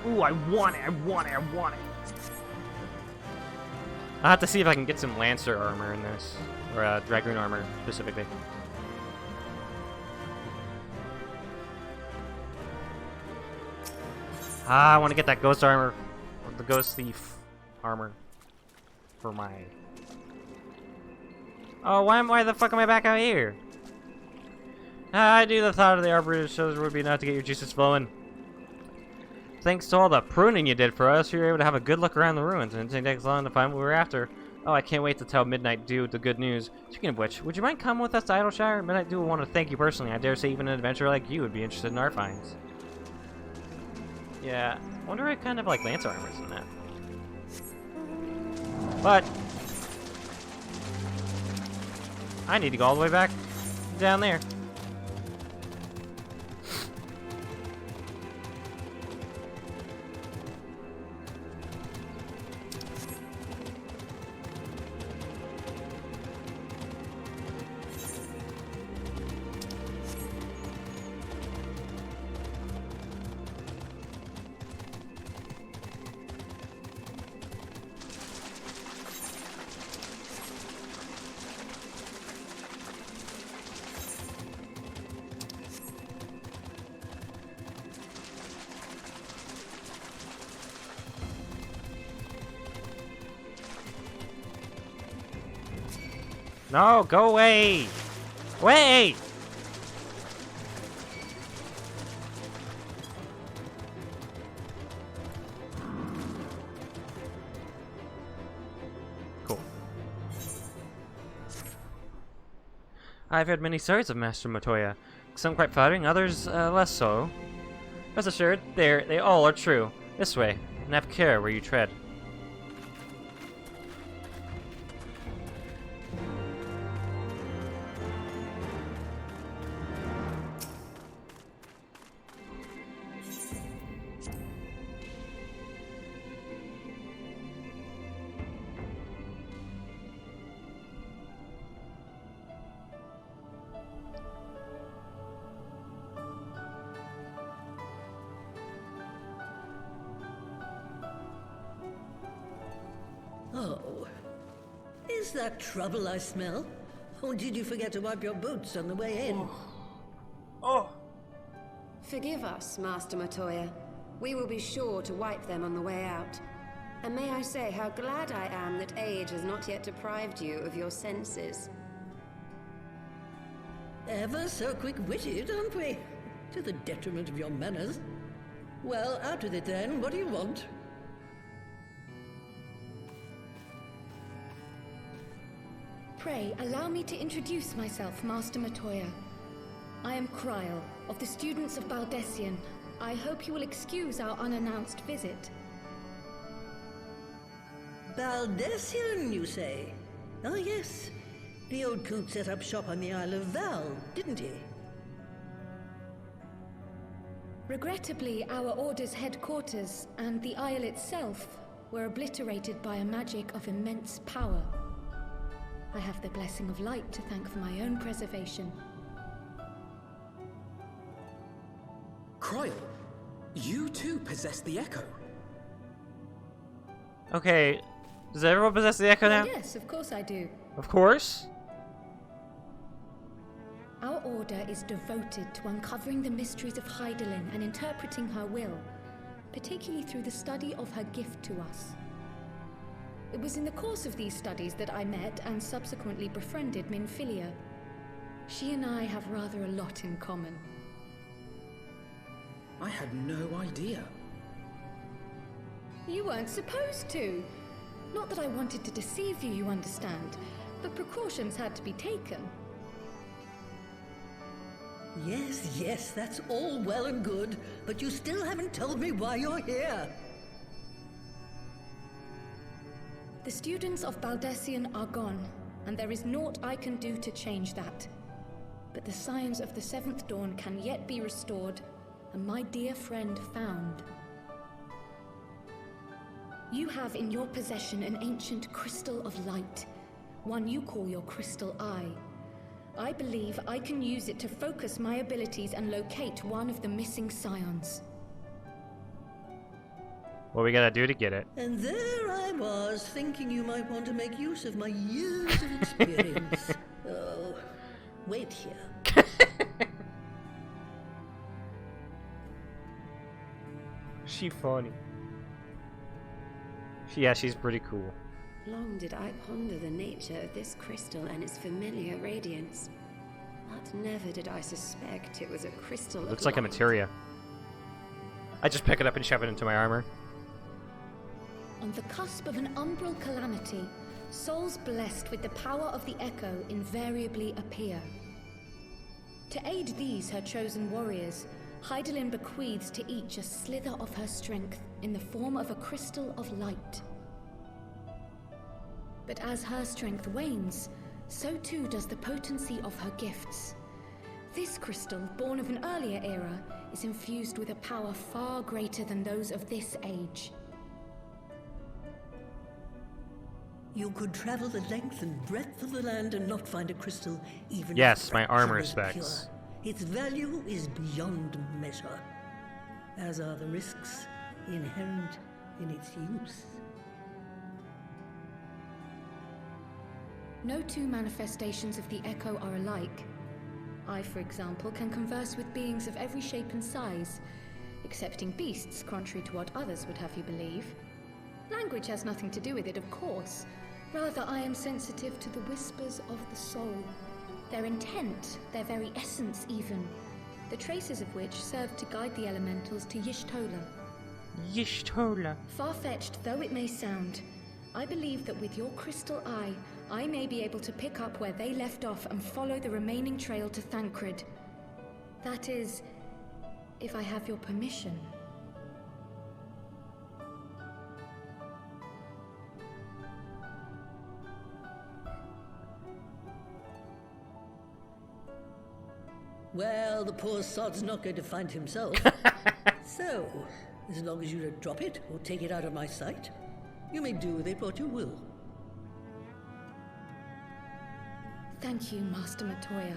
Speaker 1: Ooh, I want it, I want it, I want it. I'll have to see if I can get some Lancer armor in this. Or Dragoon armor, specifically. Ah, I want to get that ghost armor, the ghost thief armor for my. Oh, why the fuck am I back out here? I do the thought of the arborist shows would be enough to get your juices flowing. Thanks to all the pruning you did for us, we were able to have a good look around the ruins, and it didn't take us long to find what we were after. Oh, I can't wait to tell Midnight Dew the good news. Speaking of which, would you mind coming with us to Idleshire? Midnight Dew will want to thank you personally. I dare say even an adventurer like you would be interested in our finds. Yeah, I wonder what kind of like Lancer armor is in that. But I need to go all the way back down there. No, go away! Wait! Cool. I've heard many stories of Master Motoya. Some quite flattering, others less so. Rest assured, they all are true. This way, and have care where you tread.
Speaker 5: Oh. Is that trouble I smell? Or did you forget to wipe your boots on the way in?
Speaker 1: Oh!
Speaker 3: Forgive us, Master Motoya. We will be sure to wipe them on the way out. And may I say how glad I am that age has not yet deprived you of your senses.
Speaker 5: Ever so quick-witted, aren't we? To the detriment of your manners. Well, out with it then. What do you want?
Speaker 2: Pray, allow me to introduce myself, Master Motoya. I am Kryl, of the students of Baldessian. I hope you will excuse our unannounced visit.
Speaker 5: Baldessian, you say? Ah, yes. The old coot set up shop on the Isle of Val, didn't he?
Speaker 2: Regrettably, our order's headquarters and the isle itself were obliterated by a magic of immense power. I have the blessing of light to thank for my own preservation.
Speaker 4: Kryl, you too possess the Echo.
Speaker 1: Okay, does everyone possess the Echo now?
Speaker 2: Yes, of course I do.
Speaker 1: Of course.
Speaker 2: Our order is devoted to uncovering the mysteries of Hydaelyn and interpreting her will, particularly through the study of her gift to us. It was in the course of these studies that I met and subsequently befriended Minfilia. She and I have rather a lot in common.
Speaker 4: I had no idea.
Speaker 2: You weren't supposed to. Not that I wanted to deceive you, you understand, but precautions had to be taken.
Speaker 5: Yes, yes, that's all well and good, but you still haven't told me why you're here.
Speaker 2: The students of Baldessian are gone, and there is naught I can do to change that. But the science of the Seventh Dawn can yet be restored, and my dear friend found. You have in your possession an ancient crystal of light, one you call your crystal eye. I believe I can use it to focus my abilities and locate one of the missing scions.
Speaker 1: What we gotta do to get it?
Speaker 5: And there I was, thinking you might want to make use of my years of experience. Oh, wait here.
Speaker 1: She funny. Yeah, she's pretty cool.
Speaker 3: Long did I ponder the nature of this crystal and its familiar radiance. But never did I suspect it was a crystal of
Speaker 1: Looks like a
Speaker 3: light.
Speaker 1: materia. I just pick it up and shove it into my armor.
Speaker 2: On the cusp of an umbral calamity, souls blessed with the power of the Echo invariably appear. To aid these, her chosen warriors, Hydaelyn bequeaths to each a slither of her strength in the form of a crystal of light. But as her strength wanes, so too does the potency of her gifts. This crystal, born of an earlier era, is infused with a power far greater than those of this age.
Speaker 5: You could travel the length and breadth of the land and not find a crystal even
Speaker 1: Yes,
Speaker 5: if
Speaker 1: my armor
Speaker 5: is
Speaker 1: specs.
Speaker 5: pure. Its value is beyond measure, as are the risks inherent in its use.
Speaker 2: No two manifestations of the Echo are alike. I, for example, can converse with beings of every shape and size, excepting beasts, contrary to what others would have you believe. Language has nothing to do with it, of course, Rather, I am sensitive to the whispers of the soul. Their intent, their very essence even. The traces of which serve to guide the elementals to Y'shtola.
Speaker 1: Y'shtola.
Speaker 2: Far-fetched though it may sound, I believe that with your crystal eye, I may be able to pick up where they left off and follow the remaining trail to Thancred. That is, if I have your permission.
Speaker 5: Well, the poor sod's not going to find himself. So, as long as you don't drop it or take it out of my sight, you may do with it what you will.
Speaker 2: Thank you, Master Matoya.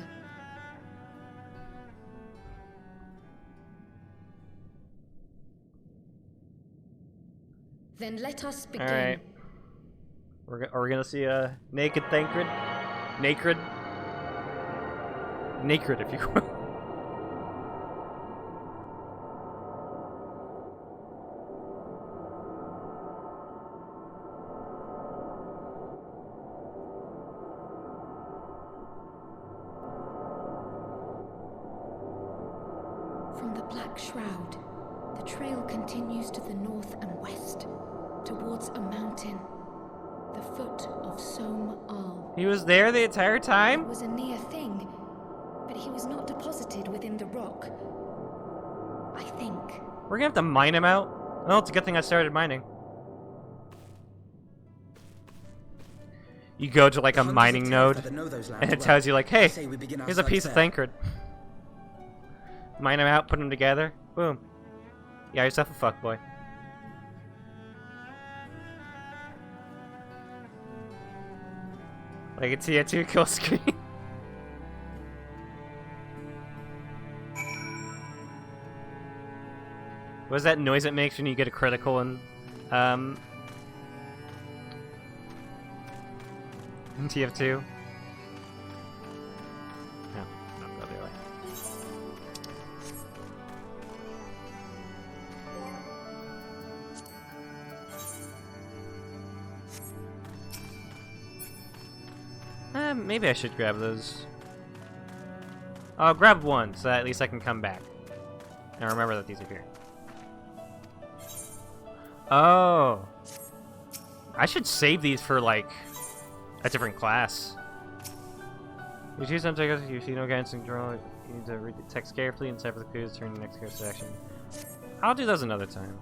Speaker 2: Then let us begin.
Speaker 1: Alright. Are we gonna see a naked Thancred? Naked? Naked, if you will.
Speaker 2: From the Black Shroud, the trail continues to the north and west, towards a mountain, the foot of Som Al.
Speaker 1: He was there the entire
Speaker 2: It
Speaker 1: time?
Speaker 2: was a near thing, but he was not deposited within the rock. I think.
Speaker 1: We're gonna have to mine him out? Well, it's a good thing I started mining. You go to like a mining node, and it tells you like, hey, here's a piece of Thancred. Mine them out, put them together, boom. You got yourself a fuckboy. Like a tier 2 kill screen. What is that noise it makes when you get a critical in TF2? No, not go the other way. Maybe I should grab those. I'll grab one, so that at least I can come back. And remember that these are here. Oh. I should save these for, like, a different class. You choose some tickets, you see no guidance and control. You need to read the text carefully and decipher the clues during the next course section. I'll do those another time.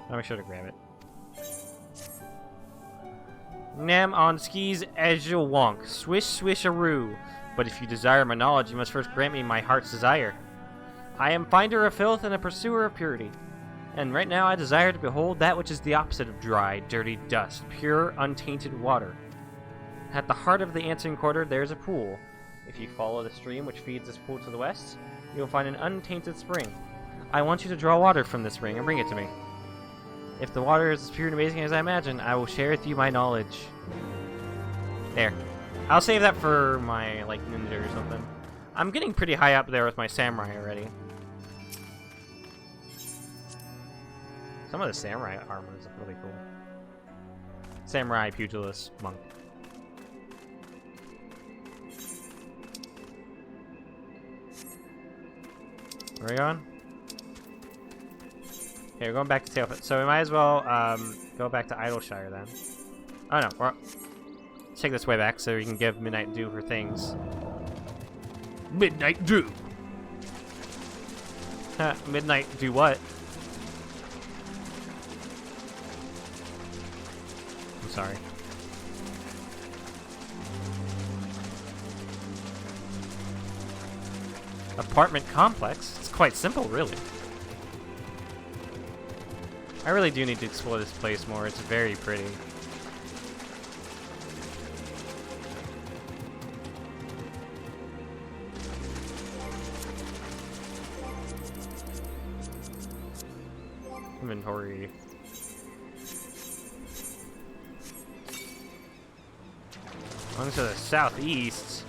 Speaker 1: I'll make sure to grab it. Nam on skis as you wonk. Swish swish-a-roo. But if you desire my knowledge, you must first grant me my heart's desire. I am finder of filth and a pursuer of purity. And right now I desire to behold that which is the opposite of dry, dirty dust, pure, untainted water. At the heart of the answering quarter there is a pool. If you follow the stream which feeds this pool to the west, you will find an untainted spring. I want you to draw water from this spring and bring it to me. If the water is as pure and amazing as I imagine, I will share with you my knowledge. There. I'll save that for my, like, ninja or something. I'm getting pretty high up there with my samurai already. Some of the samurai armor is really cool. Samurai pugilist monk. Where are we going? Okay, we're going back to Tailfit. So we might as well go back to Idleshire then. Oh no, let's take this way back so we can give Midnight Dew her things. Midnight Dew! Midnight do what? I'm sorry. Apartment complex? It's quite simple, really. I really do need to explore this place more. It's very pretty. Inventory. On to the southeast.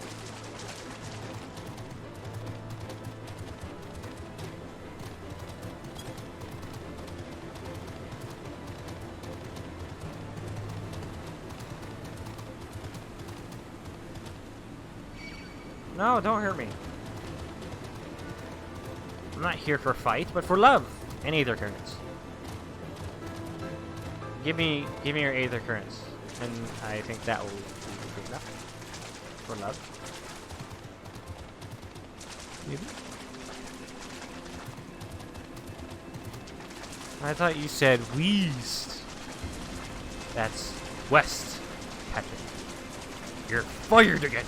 Speaker 1: No, don't hurt me. I'm not here for fight, but for love and Aether Currents. Give me your Aether Currents, and I think that will be enough for love. Maybe. I thought you said west. That's west, Patrick. You're fired again.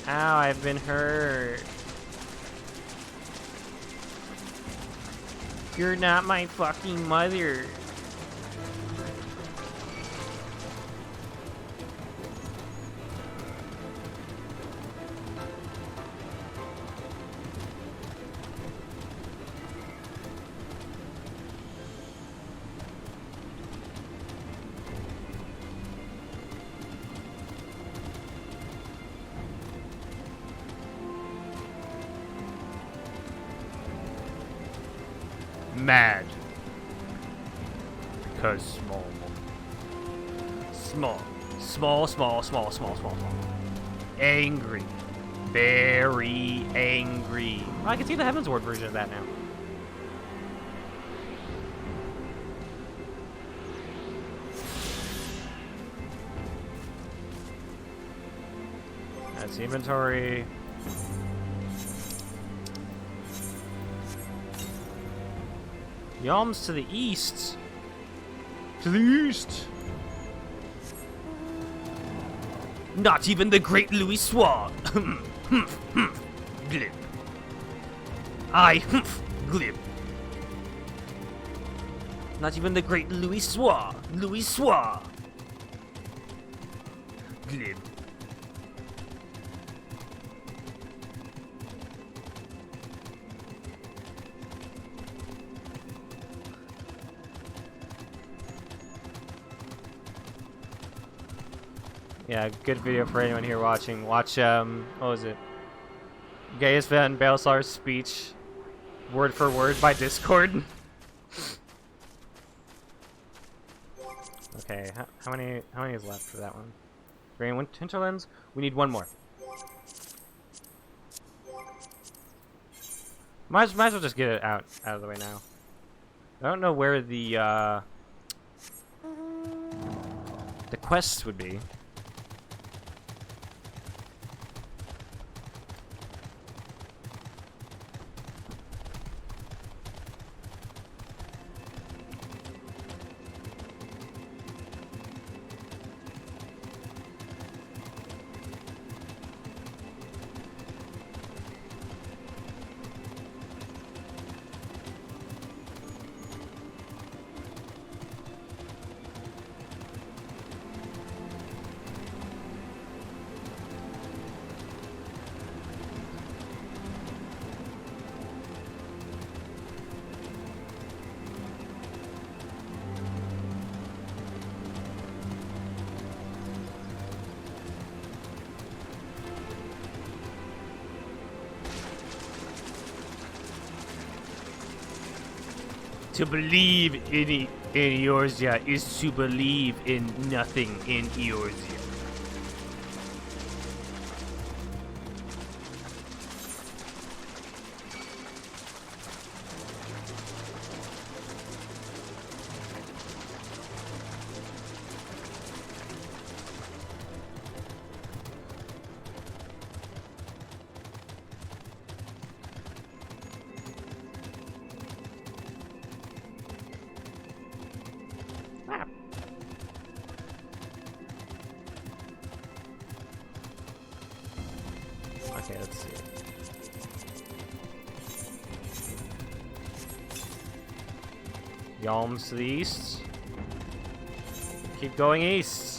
Speaker 1: Ow, I've been hurt. You're not my fucking mother. Mad. Because small. Small. Angry. Very angry. Oh, I can see the Heaven's Ward version of that now. That's the inventory. Yalms to the east. To the east. Not even the great Louis Swan. Glib. Glib. Not even the great Louis Swan. Glib. Yeah, good video for anyone here watching. Watch, what was it? Gaius Van Baelsar's speech, word for word by Discord. Okay, how many is left for that one? Drain Hinterlands? We need one more. Might as well just get it out of the way now. I don't know where the quests would be. To believe in Eorzea is to believe in nothing in Eorzea. Okay, let's see. Yalms to the east. Keep going east.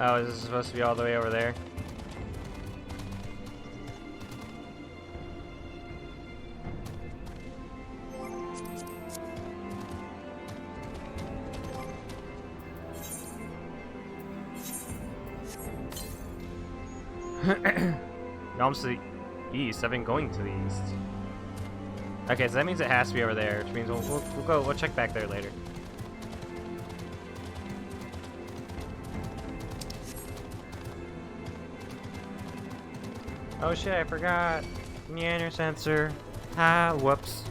Speaker 1: Oh, is this supposed to be all the way over there? No, I'm to the east. I've been going to the east. Okay, so that means it has to be over there, which means we'll check back there later. Oh shit, I forgot. Meander sensor. Ah, whoops.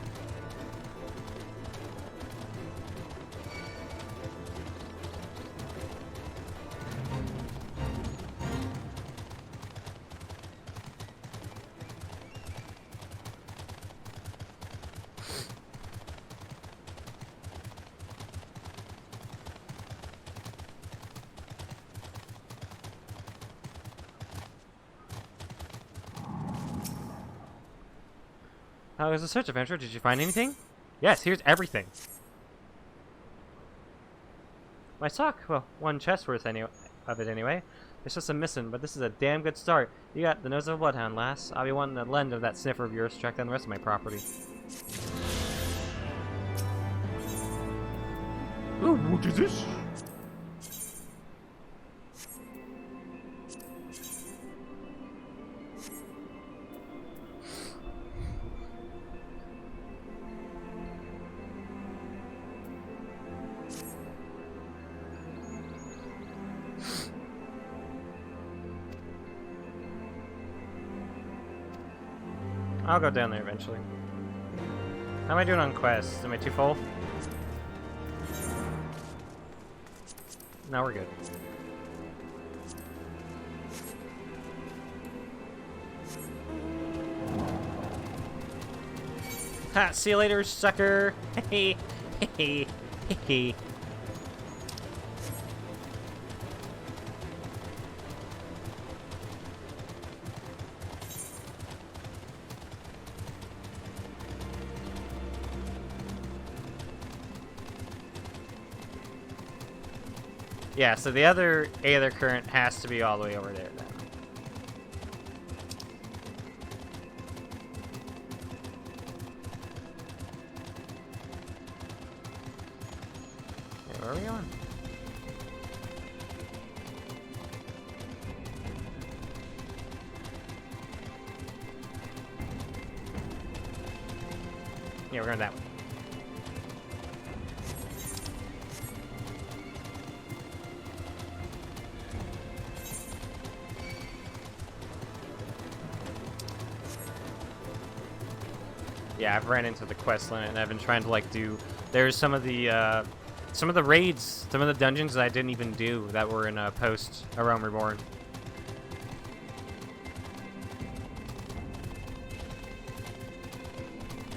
Speaker 1: How was the search adventure? Did you find anything? Yes, here's everything. My sock? Well, one chest worth of it anyway. It's just a missing, but this is a damn good start. You got the nose of a bloodhound, lass. I'll be wanting the lend of that sniffer of yours to track down the rest of my property. Oh, what is this? I'll go down there eventually. How am I doing on quests? Am I too full? No, we're good. Ha! See you later, sucker! Hey, hey, hey. Yeah, so the other Aether current has to be all the way over there then. Okay, where are we going? Yeah, we're going that way. Yeah, I've ran into the quest limit, and I've been trying to like do. There's some of the raids, some of the dungeons that I didn't even do that were in post A Realm Reborn.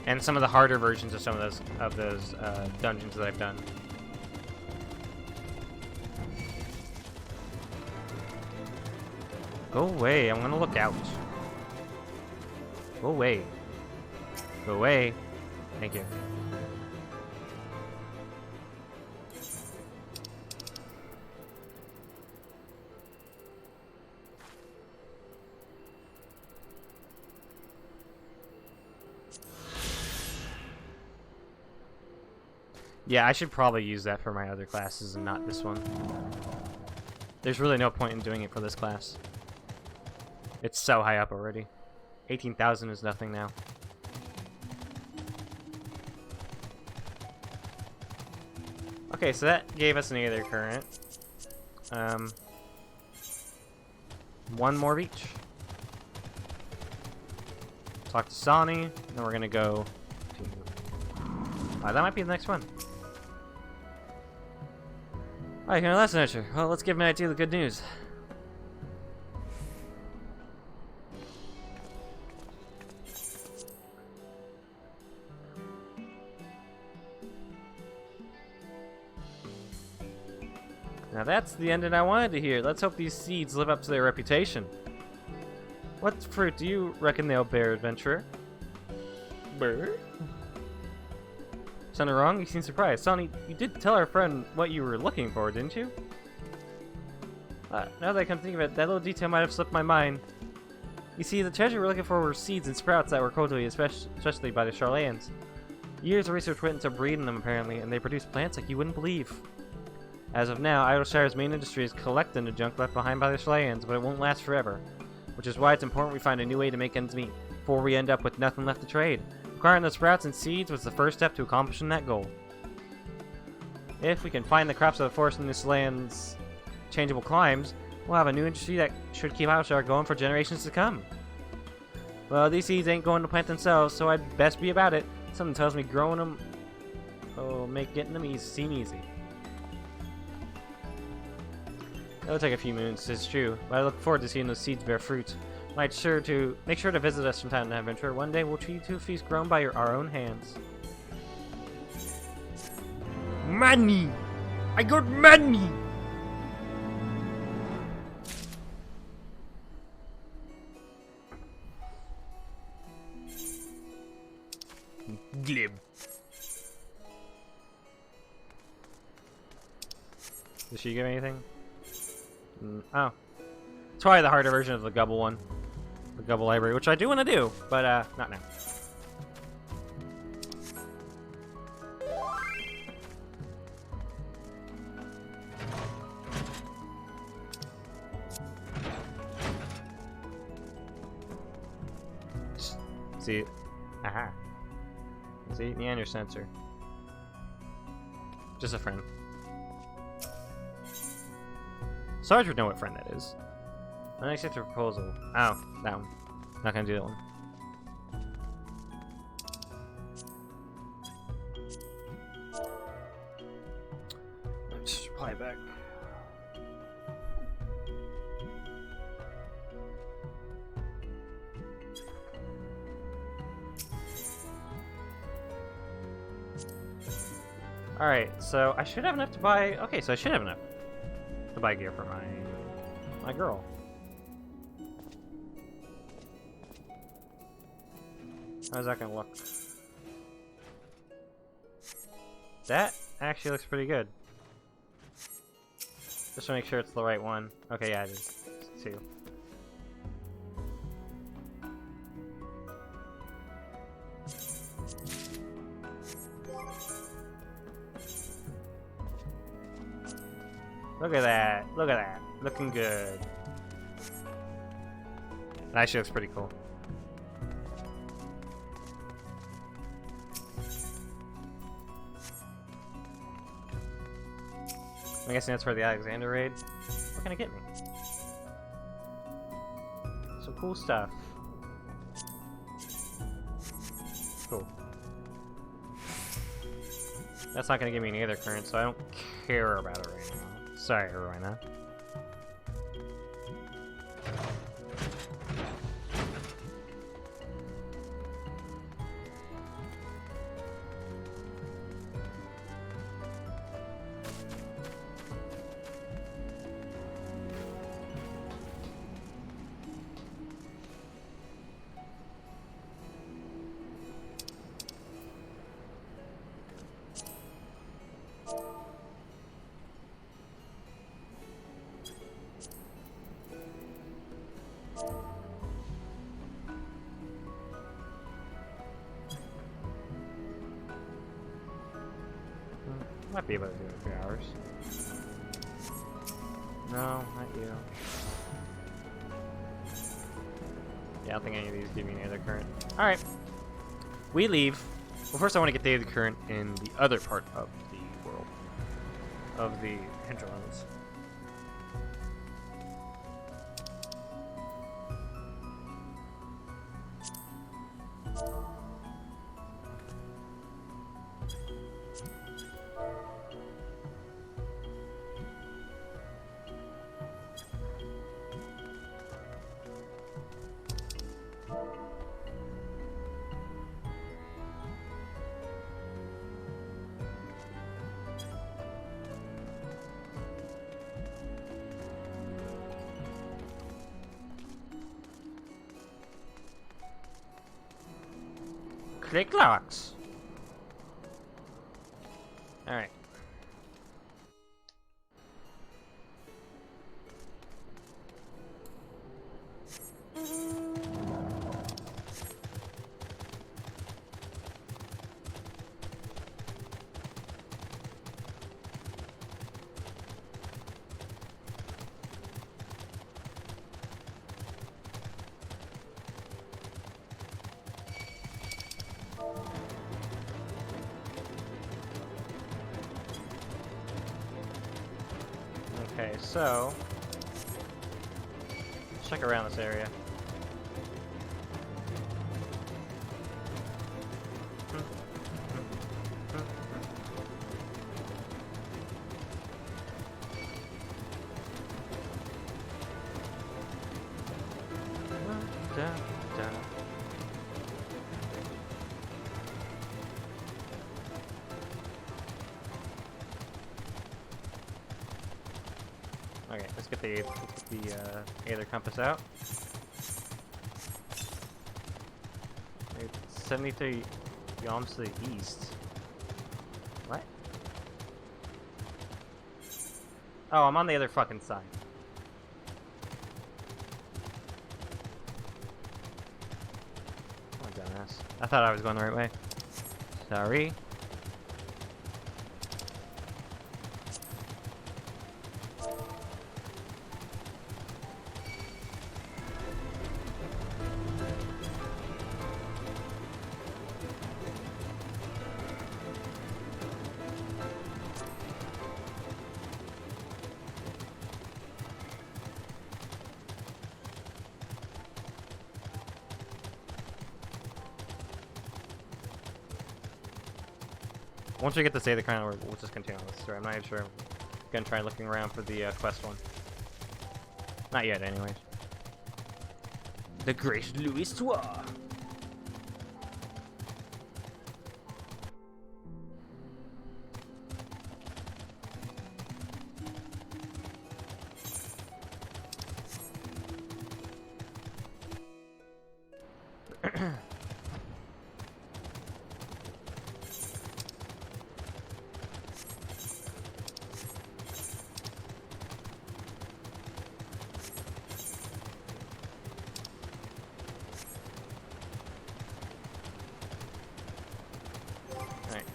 Speaker 1: And some of the harder versions of some of those dungeons that I've done. Go away! I'm gonna look out. Go away. Go away. Thank you. Yeah, I should probably use that for my other classes and not this one. There's really no point in doing it for this class. It's so high up already. 18,000 is nothing now. Okay, so that gave us an Aether current. One more of each. Talk to Sonny, then we're gonna go to... that might be the next one. Alright, here, last adventure. Well, let's give Matty the good news. Now that's the ending I wanted to hear. Let's hope these seeds live up to their reputation. What fruit do you reckon they'll bear, adventurer? Burr? Sounded wrong? You seem surprised. Sonny, you did tell our friend what you were looking for, didn't you? Now that I come to think of it, that little detail might have slipped my mind. You see, the treasure we're looking for were seeds and sprouts that were cultivated especially by the Charlayans. Years of research went into breeding them, apparently, and they produce plants like you wouldn't believe. As of now, Idleshire's main industry is collecting the junk left behind by the Charlayans, but it won't last forever. Which is why it's important we find a new way to make ends meet, before we end up with nothing left to trade. Acquiring the sprouts and seeds was the first step to accomplishing that goal. If we can find the crops of the forest in this land's changeable climes, we'll have a new industry that should keep Idleshire going for generations to come. Well, these seeds ain't going to plant themselves, so I'd best be about it. Something tells me growing them will make getting them seem easy. It'll take a few moons, it's true, but I look forward to seeing those seeds bear fruit. Make sure to visit us from time to adventure. One day we'll treat you to a feast grown by our own hands. Money! I got money! Glib. Did she give anything? Oh. It's probably the harder version of the Gubble one. The Gubble library, which I do want to do, but not now. See? Aha. See? Me and your sensor. Just a friend. Sarge would know what friend that is. Unaccepted proposal. Oh, that one. Not gonna do that one. Let's reply back. Alright, so I should have enough to buy... Okay, so I should have enough to buy gear for my girl. How's that gonna look? That actually looks pretty good. Just to make sure it's the right one. Okay, yeah, it is. It's 2. Look at that. Look at that. Looking good. That actually looks pretty cool. I'm guessing that's for the Alexander raid. What can it get me? Some cool stuff. Cool. That's not gonna give me any other current, so I don't care about it right now. Sorry, Rowena. Might be able to do it in 3 hours. No, not you. Yeah, I don't think any of these give me any other current. Alright. We leave. Well, first I want to get the other current in the other part of the world. Of the hinterlands. Click locks. Alright. Okay, so let's check around this area. Okay, let's get the Aether compass out. It's 73 yalms to the east. What? Oh, I'm on the other fucking side. Oh, dumbass. I thought I was going the right way. Sorry. Once we get to say the crown, we'll just continue on this story. I'm not even sure. I'm gonna try looking around for the quest one. Not yet, anyways. The Great Louis Toi.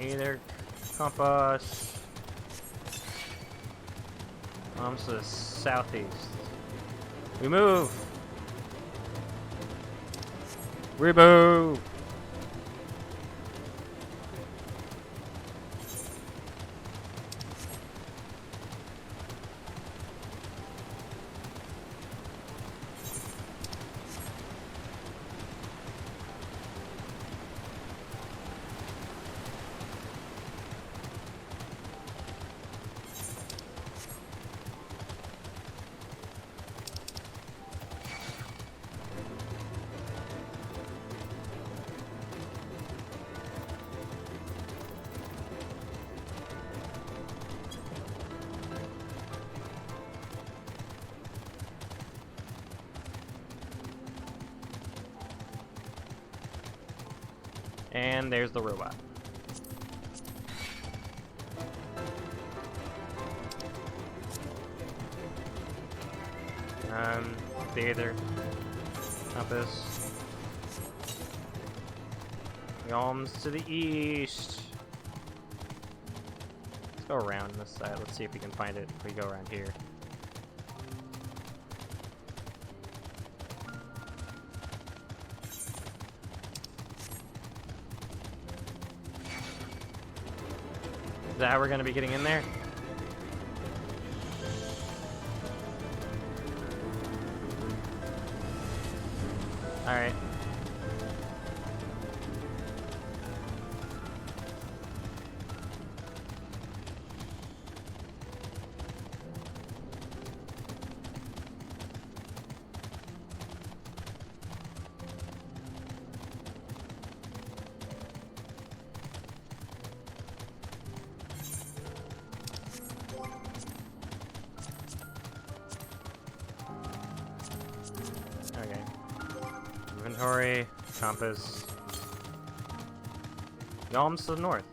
Speaker 1: Either compass. To the southeast. We move. We move. And there's the robot. Theater. Compass. Yalms to the east. Let's go around this side. Let's see if we can find it if we go around here. Is that how we're going to be getting in there? Alright. Okay. Inventory, compass. Yalms to the north.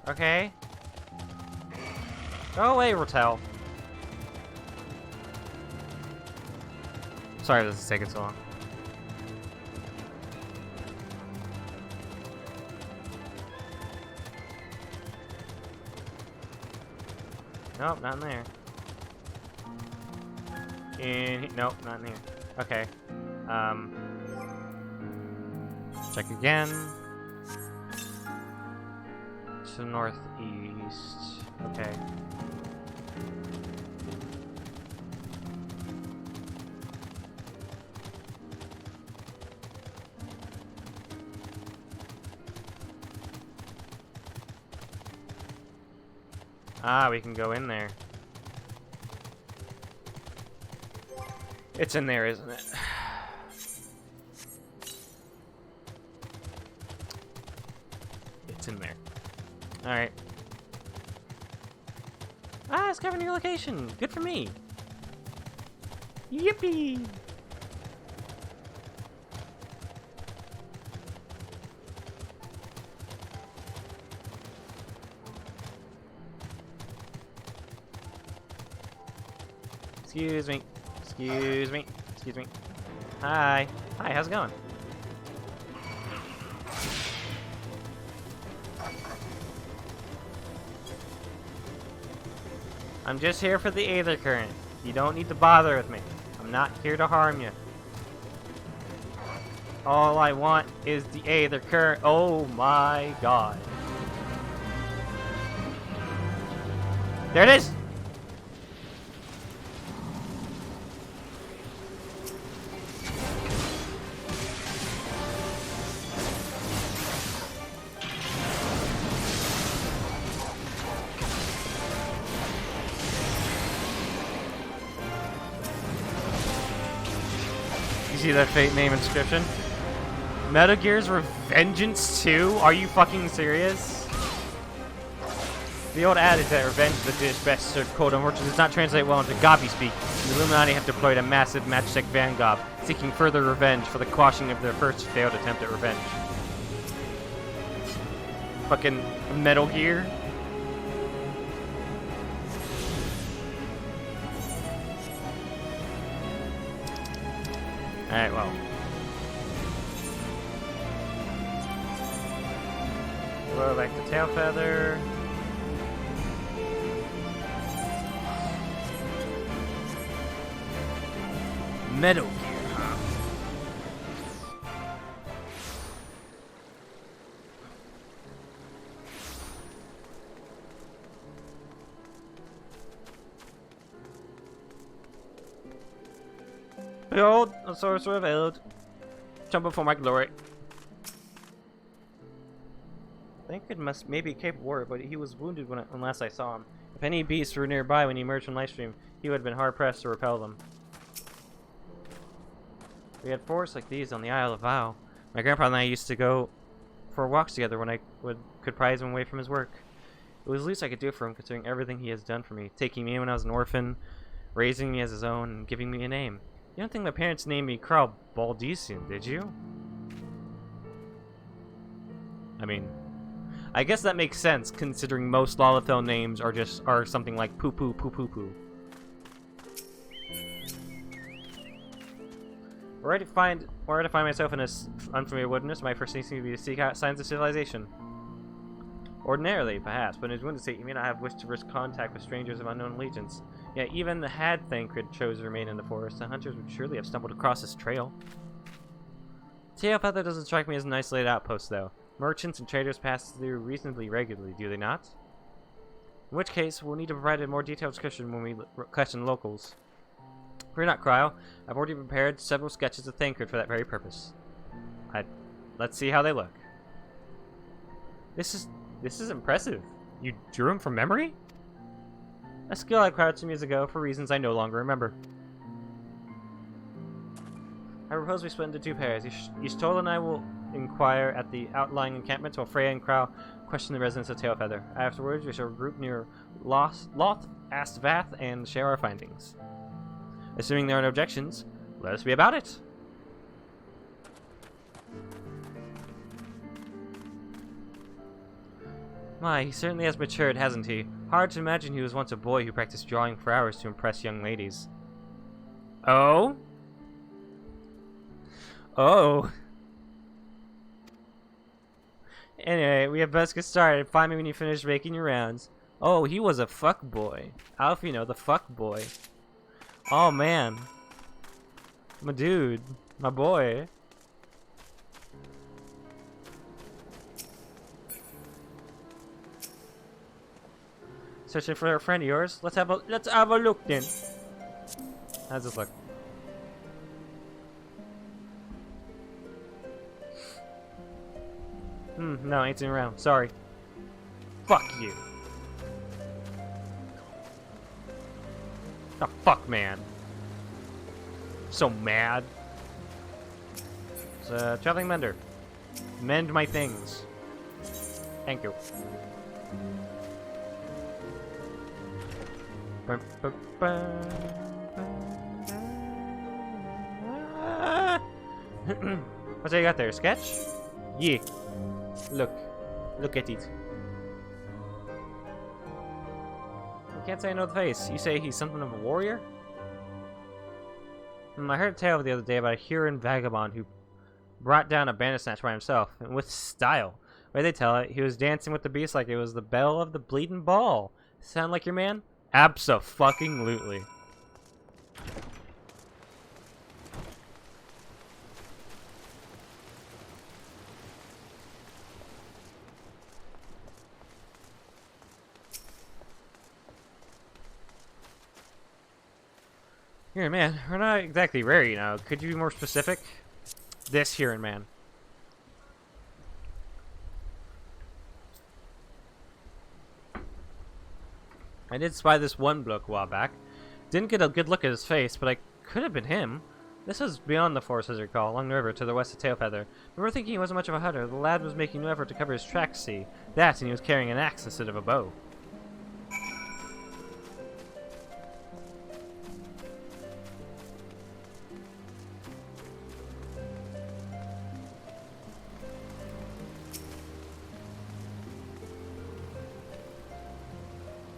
Speaker 1: Okay. Go away, Rotel. Sorry this is taking so long. Nope, not in there. Nope, not in here. Okay. Check again. To the northeast. Okay. Ah, we can go in there. It's in there, isn't it? It's in there. Alright. Ah, it's covering your location. Good for me. Yippee! Excuse me. Excuse me. Excuse me. Hi. Hi, how's it going? I'm just here for the Aether Current. You don't need to bother with me. I'm not here to harm you. All I want is the Aether Current. Oh my god. There it is! You see that fate name inscription? Metal Gear's Revengeance 2? Are you fucking serious? The old adage that revenge is the dish best served cold on fortune does not translate well into Gabi speak. The Illuminati have deployed a massive matchstick vanguard, seeking further revenge for the quashing of their first failed attempt at revenge. Fucking Metal Gear. Alright, well. Go back to Tail Feather. Metal Gear, huh? Behold, a sorcerer of Eld. Jump before my glory. I think it must maybe a capable warrior, but he was wounded when last I saw him. If any beasts were nearby when he emerged from Livestream, he would have been hard-pressed to repel them. We had forests like these on the Isle of Vow. My grandpa and I used to go for walks together when I could prize him away from his work. It was the least I could do for him, considering everything he has done for me, taking me in when I was an orphan, raising me as his own, and giving me a name. You don't think my parents named me Carl Baldesian, did you? I mean, I guess that makes sense, considering most Lalafell names are something like poo poo poo poo poo. Where to find myself in this unfamiliar wilderness, my first instinct would be to seek out signs of civilization. Ordinarily, perhaps, but in his wounded state, you may not have wished to risk contact with strangers of unknown allegiance. Yet even had Thancred chose to remain in the forest, the hunters would surely have stumbled across his trail. Tailfeather doesn't strike me as an isolated outpost, though. Merchants and traders pass through reasonably regularly, do they not? In which case, we'll need to provide a more detailed description when we question locals. Fear not, Cryo. I've already prepared several sketches of Thancred for that very purpose. Let's see how they look. This is impressive. You drew him from memory? A skill I acquired some years ago for reasons I no longer remember. I propose we split into two pairs. Ystola and I will inquire at the outlying encampments while Freya and Crow question the residents of Tailfeather. Afterwards, we shall group near Loth Astvath and share our findings. Assuming there are no objections, let us be about it. My, he certainly has matured, hasn't he? Hard to imagine he was once a boy who practiced drawing for hours to impress young ladies. Oh? Oh. Anyway, we have best get started. Find me when you finish making your rounds. Oh, he was a fuck boy. Alfino, the fuck boy. Oh man. My dude. My boy. Searching for a friend of yours? Let's have a look then. How's this look? No, ain't seen around. Sorry. Fuck you. Oh, fuck, man. So mad. It's a traveling mender. Mend my things. Thank you. What's that you got there? Sketch? Yeah. Look at it. I can't say I know the face. You say he's something of a warrior? I heard a tale the other day about a Huron vagabond who brought down a bandersnatch by himself, and with style. Where they tell it, he was dancing with the beast like it was the belle of the bleeding ball. Sound like your man? Abso-fucking-lutely. Huron man, we're not exactly rare, you know. Could you be more specific? This Huron man. I did spy this one bloke a while back. Didn't get a good look at his face, but I could have been him. This was beyond the forest, as I recall, along the river to the west of Tailfeather. Remember thinking he wasn't much of a hunter. The lad was making no effort to cover his tracks, see. That, and he was carrying an axe instead of a bow.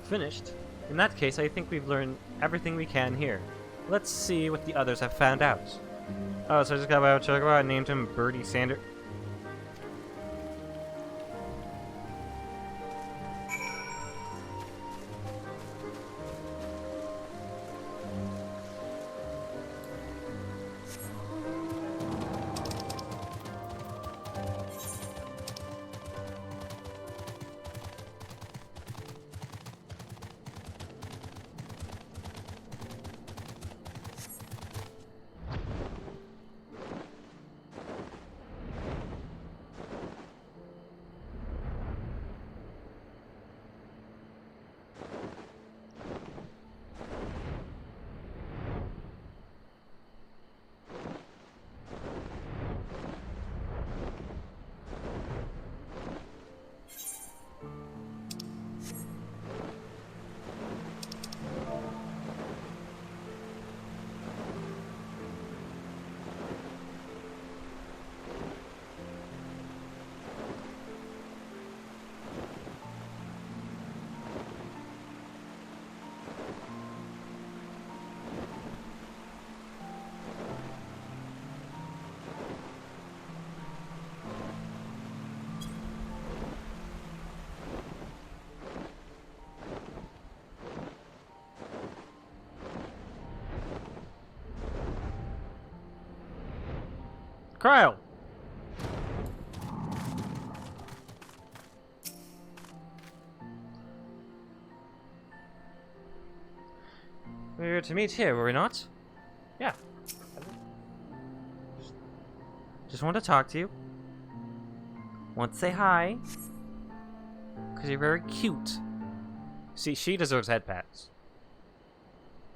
Speaker 1: Finished? In that case, I think we've learned everything we can here. Let's see what the others have found out. Oh, so I just got by Chocobo and named him Birdie Sander. Cryle! We were to meet here, were we not? Yeah. Just want to talk to you. Want to say hi. Because you're very cute. See, she deserves head pats.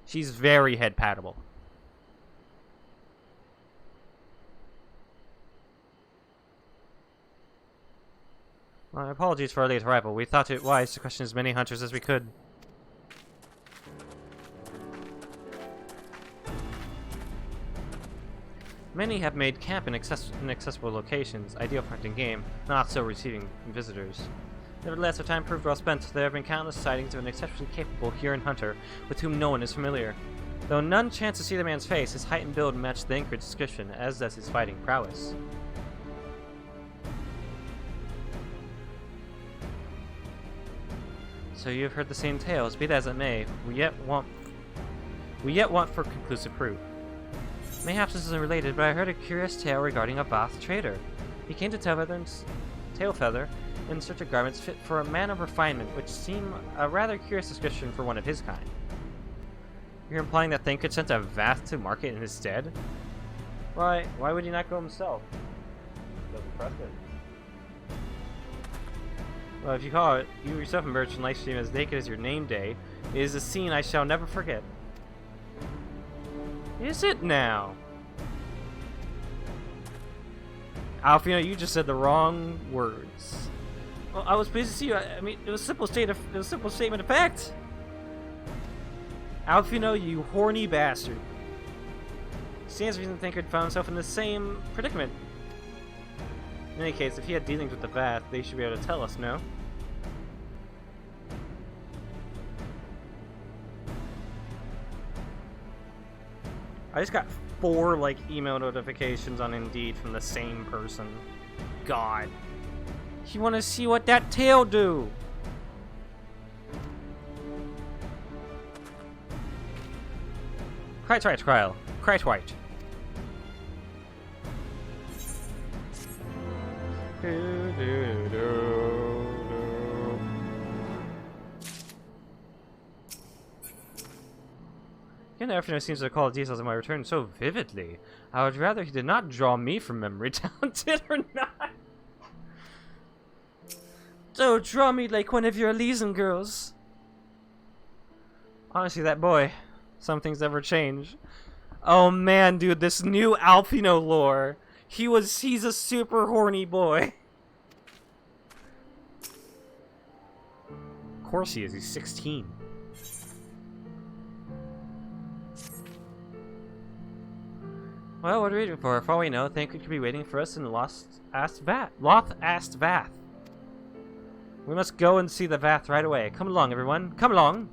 Speaker 1: She's very head patable. My apologies for our late arrival. We thought it wise to question as many hunters as we could. Many have made camp in inaccessible locations, ideal for hunting game, not so receiving visitors. Nevertheless, our time proved well spent. There have been countless sightings of an exceptionally capable Huron hunter with whom no one is familiar. Though none chance to see the man's face, his height and build matched the Anchorage description, as does his fighting prowess. So you have heard the same tales, be that as it may, we yet want for conclusive proof. Mayhaps this isn't related, but I heard a curious tale regarding a Bath trader. He came to Tailfeather in search of garments fit for a man of refinement, which seem a rather curious description for one of his kind. You're implying that Thancred sent a Vath to market in his stead? Why would he not go himself? Doesn't trust it. Well, if you call it, you yourself emerged from live stream as naked as your name day, it is a scene I shall never forget. Is it now? Alfino, you just said the wrong words. Well, I was pleased to see you. I mean, it was a simple statement of fact. Alfino, you horny bastard. Stands reason Thancred found himself in the same predicament. In any case, if he had dealings with the Vath, they should be able to tell us, no? I just got 4, like, email notifications on Indeed from the same person. God. You want to see what that tail do? Quite right, Kyle. Quite right. Ken Afternoon seems to recall the details of my return so vividly. I would rather he did not draw me from memory, talented or not. Don't draw me like one of your Elysian girls. Honestly, that boy, some things never change. Oh man, dude, this new Alfino lore. He's a super horny boy. Of course he is, he's 16. Well, what are we waiting for? For all we know, Thancred could be waiting for us in Loth-Ast Vath. We must go and see the Vath right away. Come along, everyone. Come along.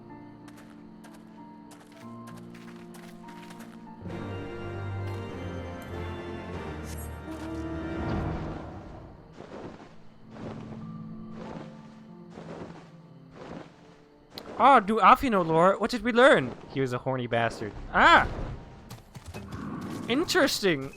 Speaker 1: Oh, do Alfino lore? What did we learn? He was a horny bastard. Ah! Interesting.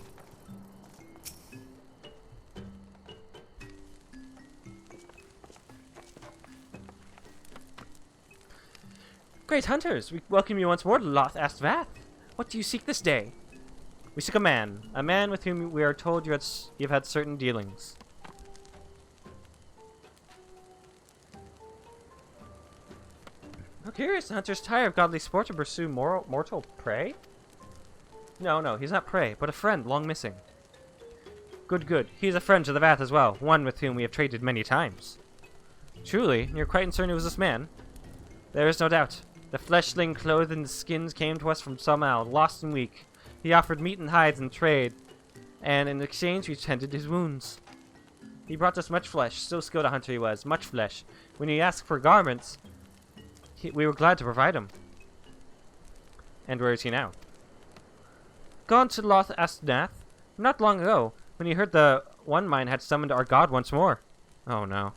Speaker 1: Great hunters, we welcome you once more to Loth-Ast Vath. What do you seek this day? We seek a man with whom we are told you've had certain dealings. How curious, the hunters tire of godly sport to pursue mortal prey? No, he's not prey, but a friend long missing. Good. He's a friend to the Vath as well, one with whom we have traded many times. Truly, you're quite concerned it was this man? There is no doubt. The fleshling clothed in skins came to us from some isle, lost and weak. He offered meat and hides in trade, and in exchange we tended his wounds. He brought us much flesh, so skilled a hunter he was, much flesh. When he asked for garments, we were glad to provide him. And where is he now? Gone to Loth-Ast Vath. Not long ago, when he heard the one mine had summoned our god once more. Oh no.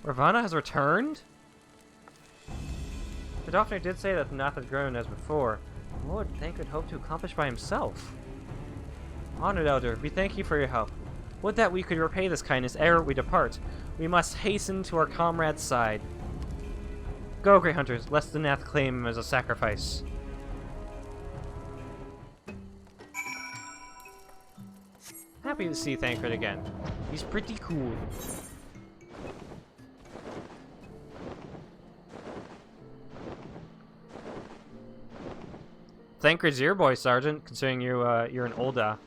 Speaker 1: Ravana has returned? The Dauphin did say that the Nath had grown as before. What would Thancred hope to accomplish by himself? Honored Elder, we thank you for your help. Would that we could repay this kindness ere we depart. We must hasten to our comrade's side. Go, great hunters, lest the Nath claim him as a sacrifice. Happy to see Thancred again. He's pretty cool. Thancred's your boy, Sergeant, considering you're an Olda,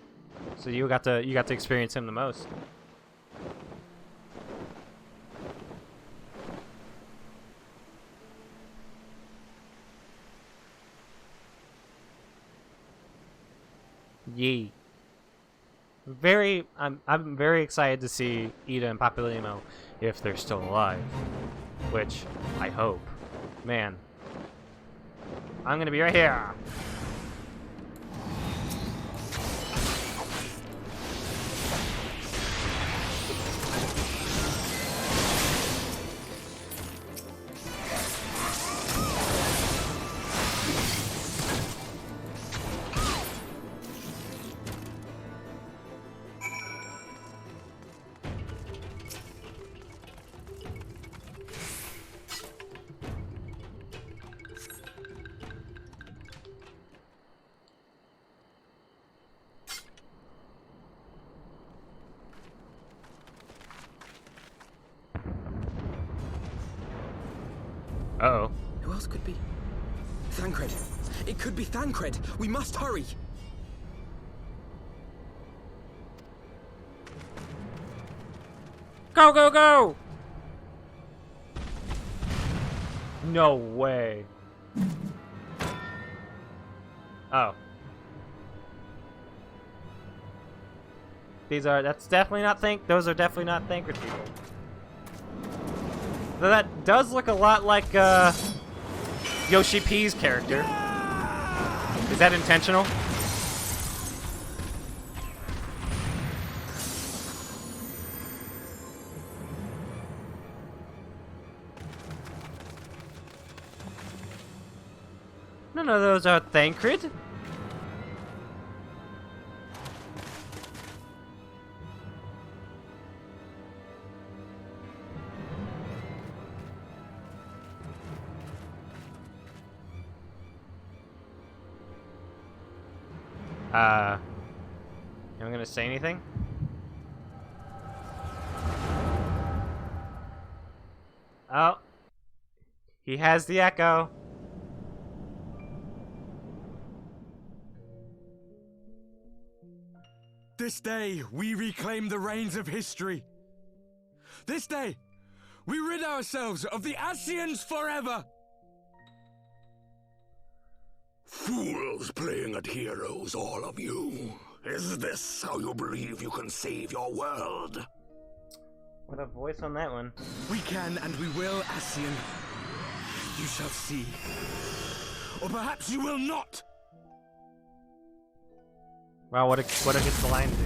Speaker 1: so you got to experience him the most. Yee. I'm very excited to see Ida and Papilimo if they're still alive, which I hope. Man, I'm gonna be right here. Uh-oh.
Speaker 4: Who else could be? Thancred. It could be Thancred. We must hurry.
Speaker 1: Go, go, go! No way. Oh. That's definitely not those are definitely not Thancred people. Though that does look a lot like, Yoshi P's character. Is that intentional? None of those are Thancred. Am I gonna say anything? Oh. He has the echo.
Speaker 6: This day, we reclaim the reins of history. This day, we rid ourselves of the Ascians forever.
Speaker 7: Fools playing at heroes, all of you. Is this how you believe you can save your world?
Speaker 1: What a voice on that one.
Speaker 6: We can and we will, Ascian. You shall see. Or perhaps you will not.
Speaker 1: Wow, what a good line, dude.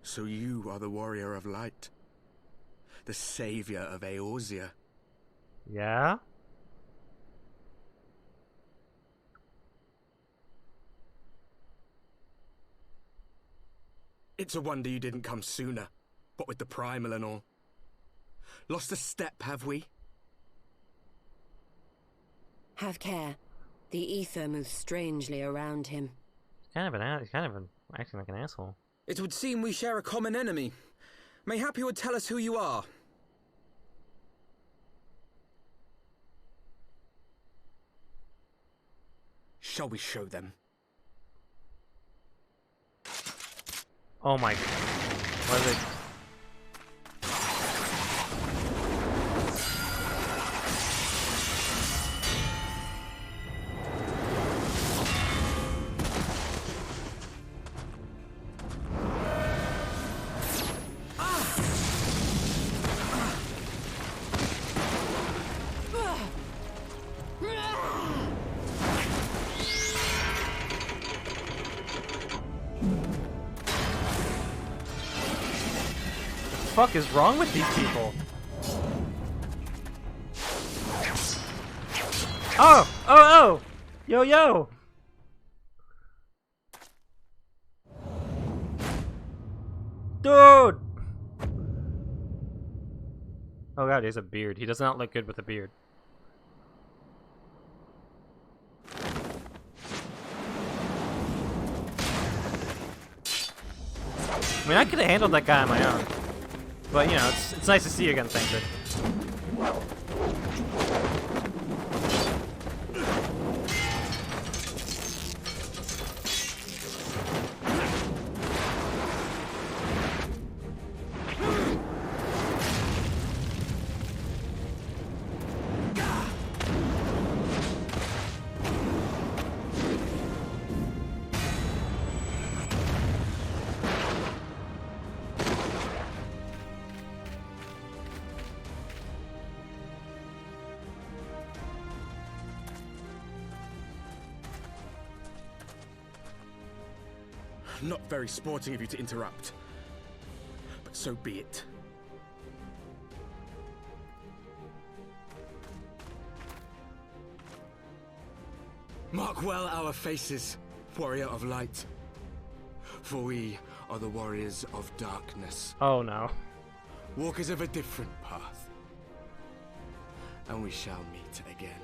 Speaker 6: So you are the warrior of light. The savior of Eorzea.
Speaker 1: Yeah?
Speaker 6: It's a wonder you didn't come sooner. What with the primal and all. Lost a step, have we?
Speaker 3: Have care. The ether moves strangely around him.
Speaker 1: He's kind of acting like an asshole.
Speaker 4: It would seem we share a common enemy. Mayhap you would tell us who you are.
Speaker 6: Shall we show them?
Speaker 1: Oh my god. What is it? What the fuck is wrong with these people? Oh! Oh, oh! Yo, yo! Dude! Oh god, he has a beard. He does not look good with a beard. I mean, I could have handled that guy on my own. But, you know, it's nice to see you again, Thancred.
Speaker 6: Not very sporting of you to interrupt. But so be it. Mark well our faces, warrior of light. For we are the warriors of darkness.
Speaker 1: Oh no.
Speaker 6: Walkers of a different path. And we shall meet again.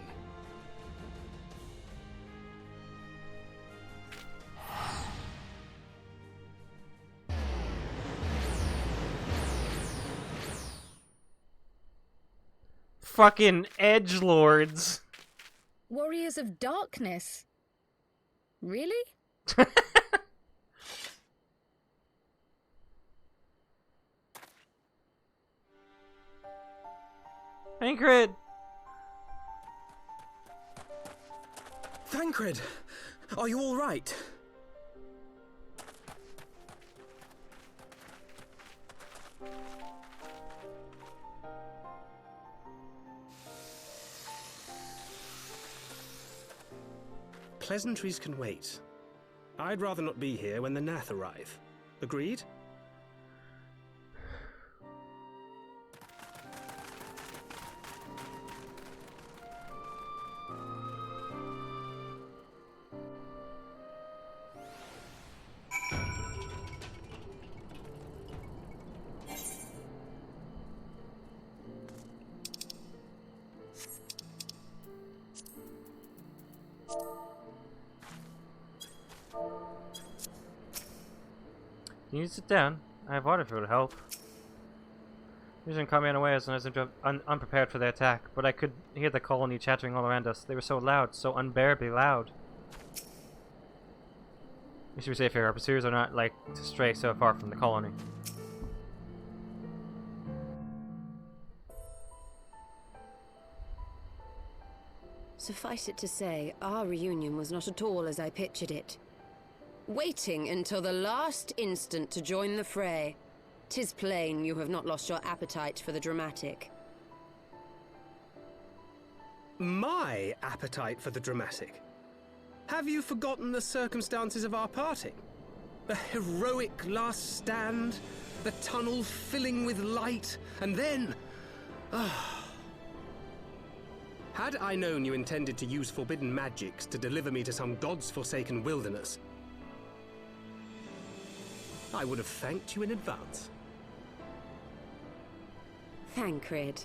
Speaker 1: fucking edgelords.
Speaker 2: Warriors of Darkness. Really?
Speaker 1: Thancred!
Speaker 4: Thancred! Are you all right?
Speaker 8: Pleasantries can wait. I'd rather not be here when the Nath arrive. Agreed?
Speaker 1: Can you sit down? I have water if it would help. Vision caught me unawares and I was unprepared for the attack, but I could hear the colony chattering all around us. They were so loud, so unbearably loud. We should be safe here. Our pursuers are not like to stray so far from the colony.
Speaker 3: Suffice it to say, our reunion was not at all as I pictured it. Waiting until the last instant to join the fray. 'Tis plain you have not lost your appetite for the dramatic.
Speaker 8: My appetite for the dramatic? Have you forgotten the circumstances of our parting? The heroic last stand, the tunnel filling with light, and then... Had I known you intended to use forbidden magics to deliver me to some god's forsaken wilderness, I would have thanked you in advance.
Speaker 3: Thancred.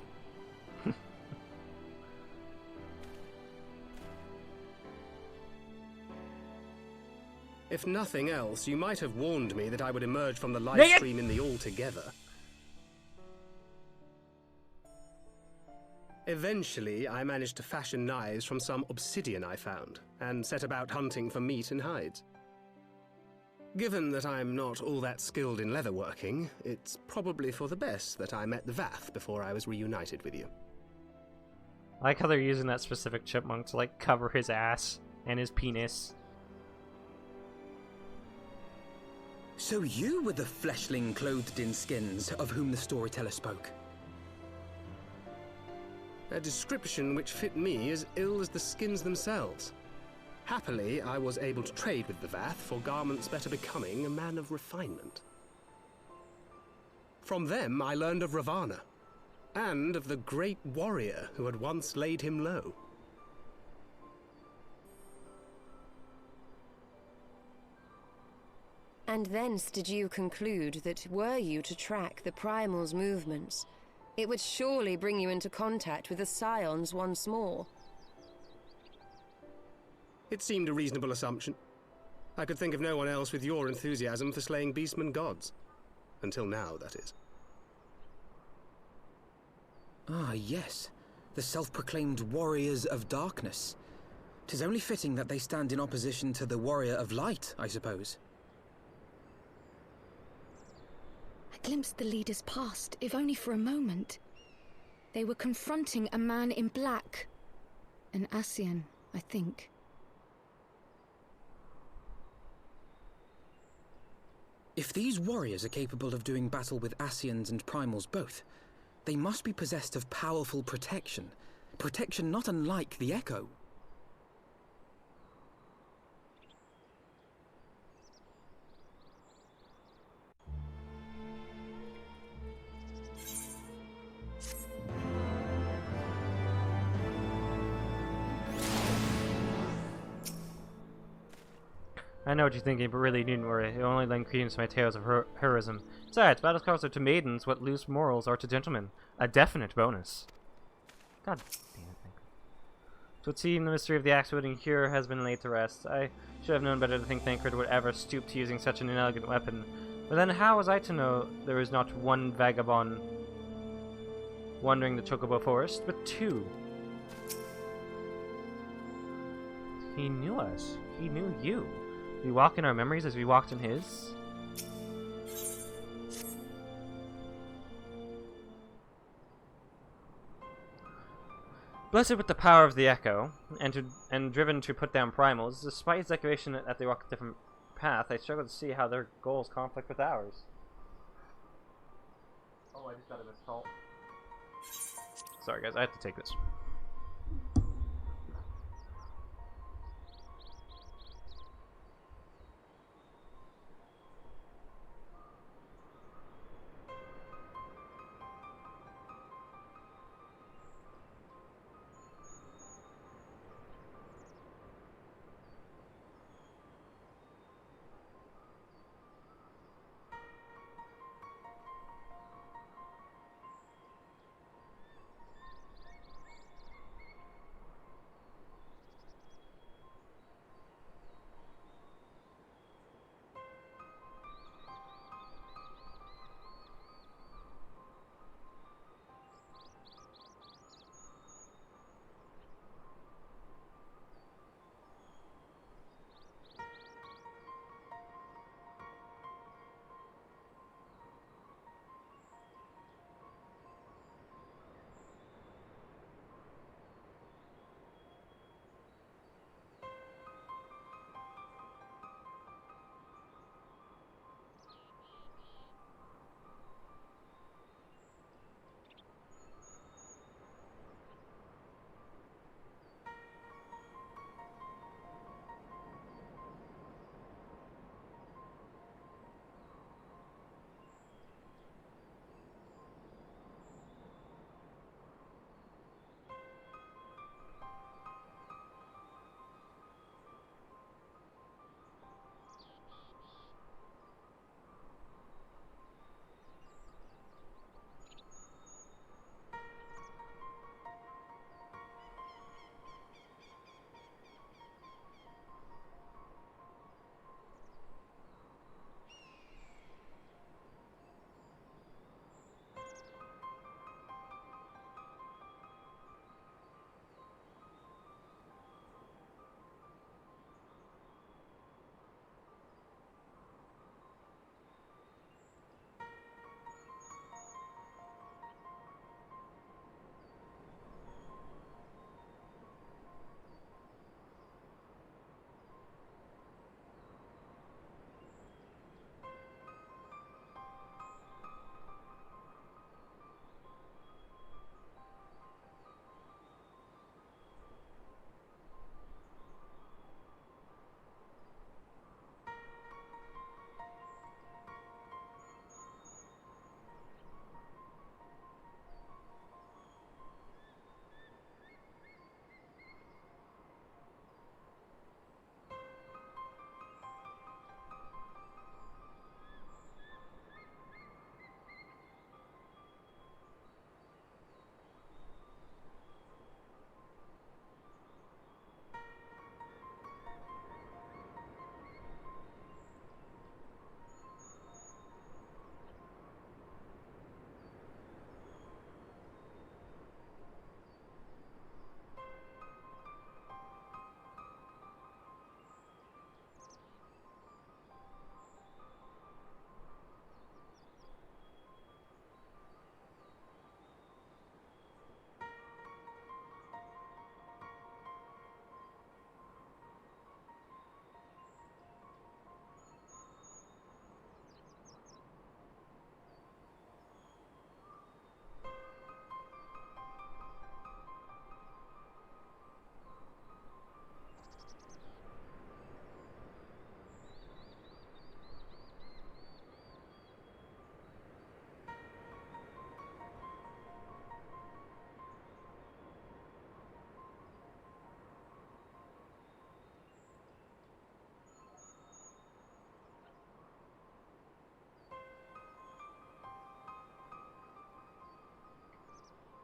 Speaker 8: If nothing else, you might have warned me that I would emerge from the live stream in the Altogether. Eventually, I managed to fashion knives from some obsidian I found, and set about hunting for meat and hides. Given that I'm not all that skilled in leatherworking, it's probably for the best that I met the Vath before I was reunited with you.
Speaker 1: I like how they're using that specific chipmunk to like cover his ass and his penis.
Speaker 4: So you were the fleshling clothed in skins of whom the storyteller spoke?
Speaker 8: A description which fit me as ill as the skins themselves. Happily, I was able to trade with the Vath for garments better becoming a man of refinement. From them, I learned of Ravana, and of the great warrior who had once laid him low.
Speaker 3: And thence did you conclude that were you to track the Primal's movements, it would surely bring you into contact with the Scions once more.
Speaker 8: It seemed a reasonable assumption. I could think of no one else with your enthusiasm for slaying beastmen gods. Until now, that is.
Speaker 4: Ah, yes. The self-proclaimed Warriors of Darkness. 'Tis only fitting that they stand in opposition to the Warrior of Light, I suppose.
Speaker 2: I glimpsed the leaders past, if only for a moment. They were confronting a man in black. An Ascian, I think.
Speaker 4: If these warriors are capable of doing battle with Ascians and Primals both, they must be possessed of powerful protection. Protection not unlike the Echo.
Speaker 1: I know what you're thinking, but really you needn't worry. It only lend credence to my tales of heroism. Besides, battle scars are to maidens what loose morals are to gentlemen. A definite bonus. God damn it. So it seems the mystery of the axe-wielding hero has been laid to rest. I should have known better to think Thancred would ever stoop to using such an inelegant weapon. But then how was I to know there was not one vagabond wandering the Chocobo Forest, but 2. He knew us. He knew you. We walk in our memories as we walked in his. Blessed with the power of the Echo, and driven to put down primals, despite its declaration that they walk a different path, I struggle to see how their goals conflict with ours. Oh, I just got a missed call. Sorry guys, I have to take this.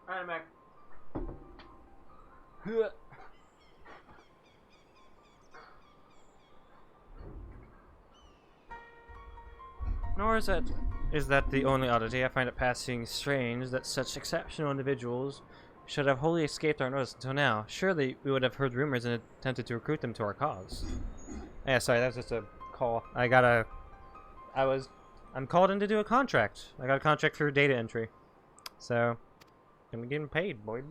Speaker 1: Alright, I'm back. Nor is Is that the only oddity? I find it passing strange that such exceptional individuals should have wholly escaped our notice until now. Surely we would have heard rumors and attempted to recruit them to our cause. Yeah, sorry, that was just a call. I'm called in to do a contract. I got a contract for data entry. So, I'm getting paid, boy.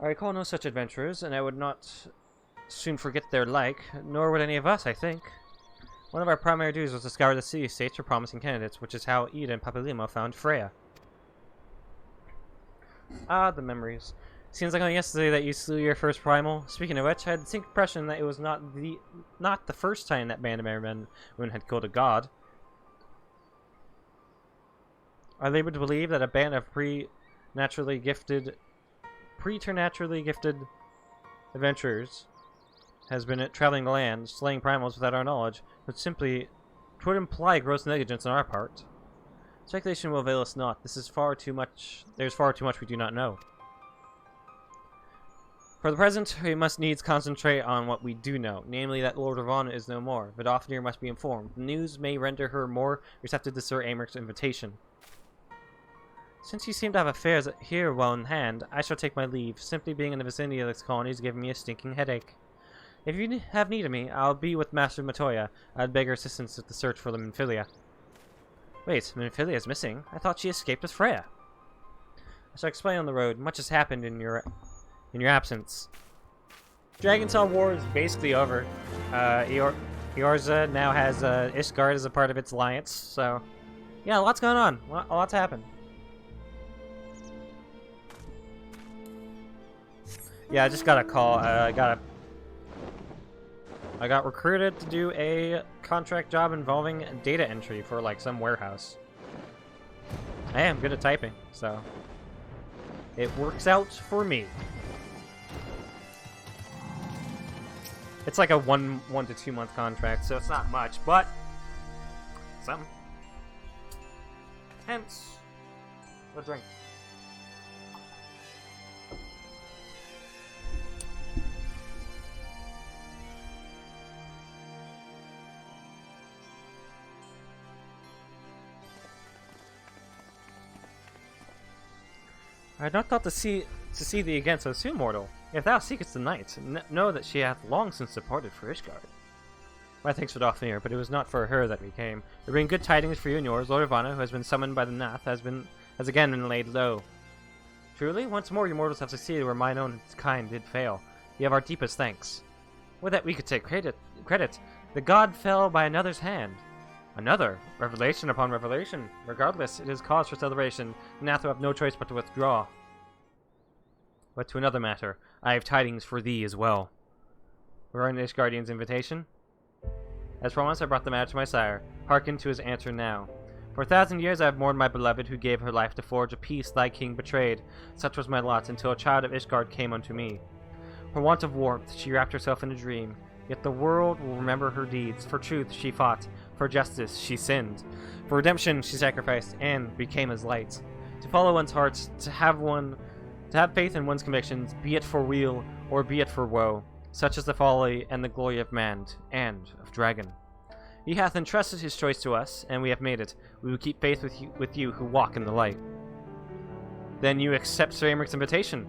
Speaker 1: I recall no such adventurers, and I would not soon forget their like, nor would any of us, I think. One of our primary duties was to scour the city-states for promising candidates, which is how Ida and Papalimo found Freya. Ah, the memories. Seems like only yesterday that you slew your first primal. Speaking of which, I had the distinct impression that it was not the first time that band of merry women had killed a god. I labor to believe that a band of preternaturally gifted adventurers has been traveling the land, slaying primals without our knowledge, but simply would imply gross negligence on our part. Speculation will avail us not. There's far too much we do not know. For the present, we must needs concentrate on what we do know, namely that Lord Ravana is no more. Vidofnir must be informed. The news may render her more receptive to Sir Americ's invitation. Since you seem to have affairs here well in hand, I shall take my leave. Simply being in the vicinity of this colony is giving me a stinking headache. If you have need of me, I'll be with Master Matoya. I'd beg her assistance with the search for the Minfilia. Wait, Minfilia is missing? I thought she escaped with Freya. I shall explain on the road. Much has happened in your absence. Dragonsaw War is basically over. Eorza now has Ishgard as a part of its alliance, so yeah, lots going on. A lot's happened. Yeah, I just got a call. I got recruited to do a contract job involving data entry for like some warehouse. I am good at typing, so it works out for me. It's like a one to 2 month contract, so it's not much, but something. Hence, a drink. I had not thought to see thee again so soon, mortal. If thou seekest the night, know that she hath long since departed for Ishgard. My thanks for Dothnir, but it was not for her that we came. We bring good tidings for you and yours. Lord Ivana, who has been summoned by the Nath, has again been laid low. Truly, once more you mortals have succeeded where mine own kind did fail. You have our deepest thanks. Would that we could take credit. The god fell by another's hand. Another? Revelation upon revelation. Regardless, it is cause for celebration. The Nath will have no choice but to withdraw. But to another matter, I have tidings for thee as well. Regarding the Ishgardian's invitation? As promised, I brought the matter to my sire. Hearken to his answer now. For 1,000 years I have mourned my beloved, who gave her life to forge a peace thy king betrayed. Such was my lot, until a child of Ishgard came unto me. For want of warmth, she wrapped herself in a dream. Yet the world will remember her deeds. For truth she fought. For justice she sinned. For redemption she sacrificed, and became as light. To follow one's heart, to have faith in one's convictions, be it for weal or be it for woe. Such is the folly and the glory of man and of dragon. He hath entrusted his choice to us, and we have made it. We will keep faith with you who walk in the light. Then you accept Sir Americ's invitation.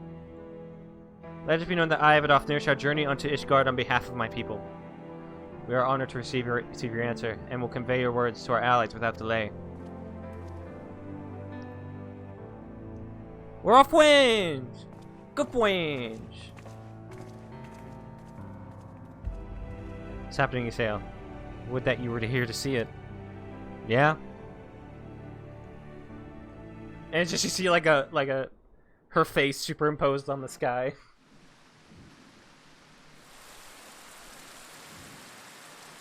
Speaker 1: Let it be known that I, Vidofnir, shall journey unto Ishgard on behalf of my people. We are honored to receive your answer, and will convey your words to our allies without delay. We're off winch! Good winch! What's happening, Ysael? Would that you were here to see it. Yeah? And it's just you see like a her face superimposed on the sky.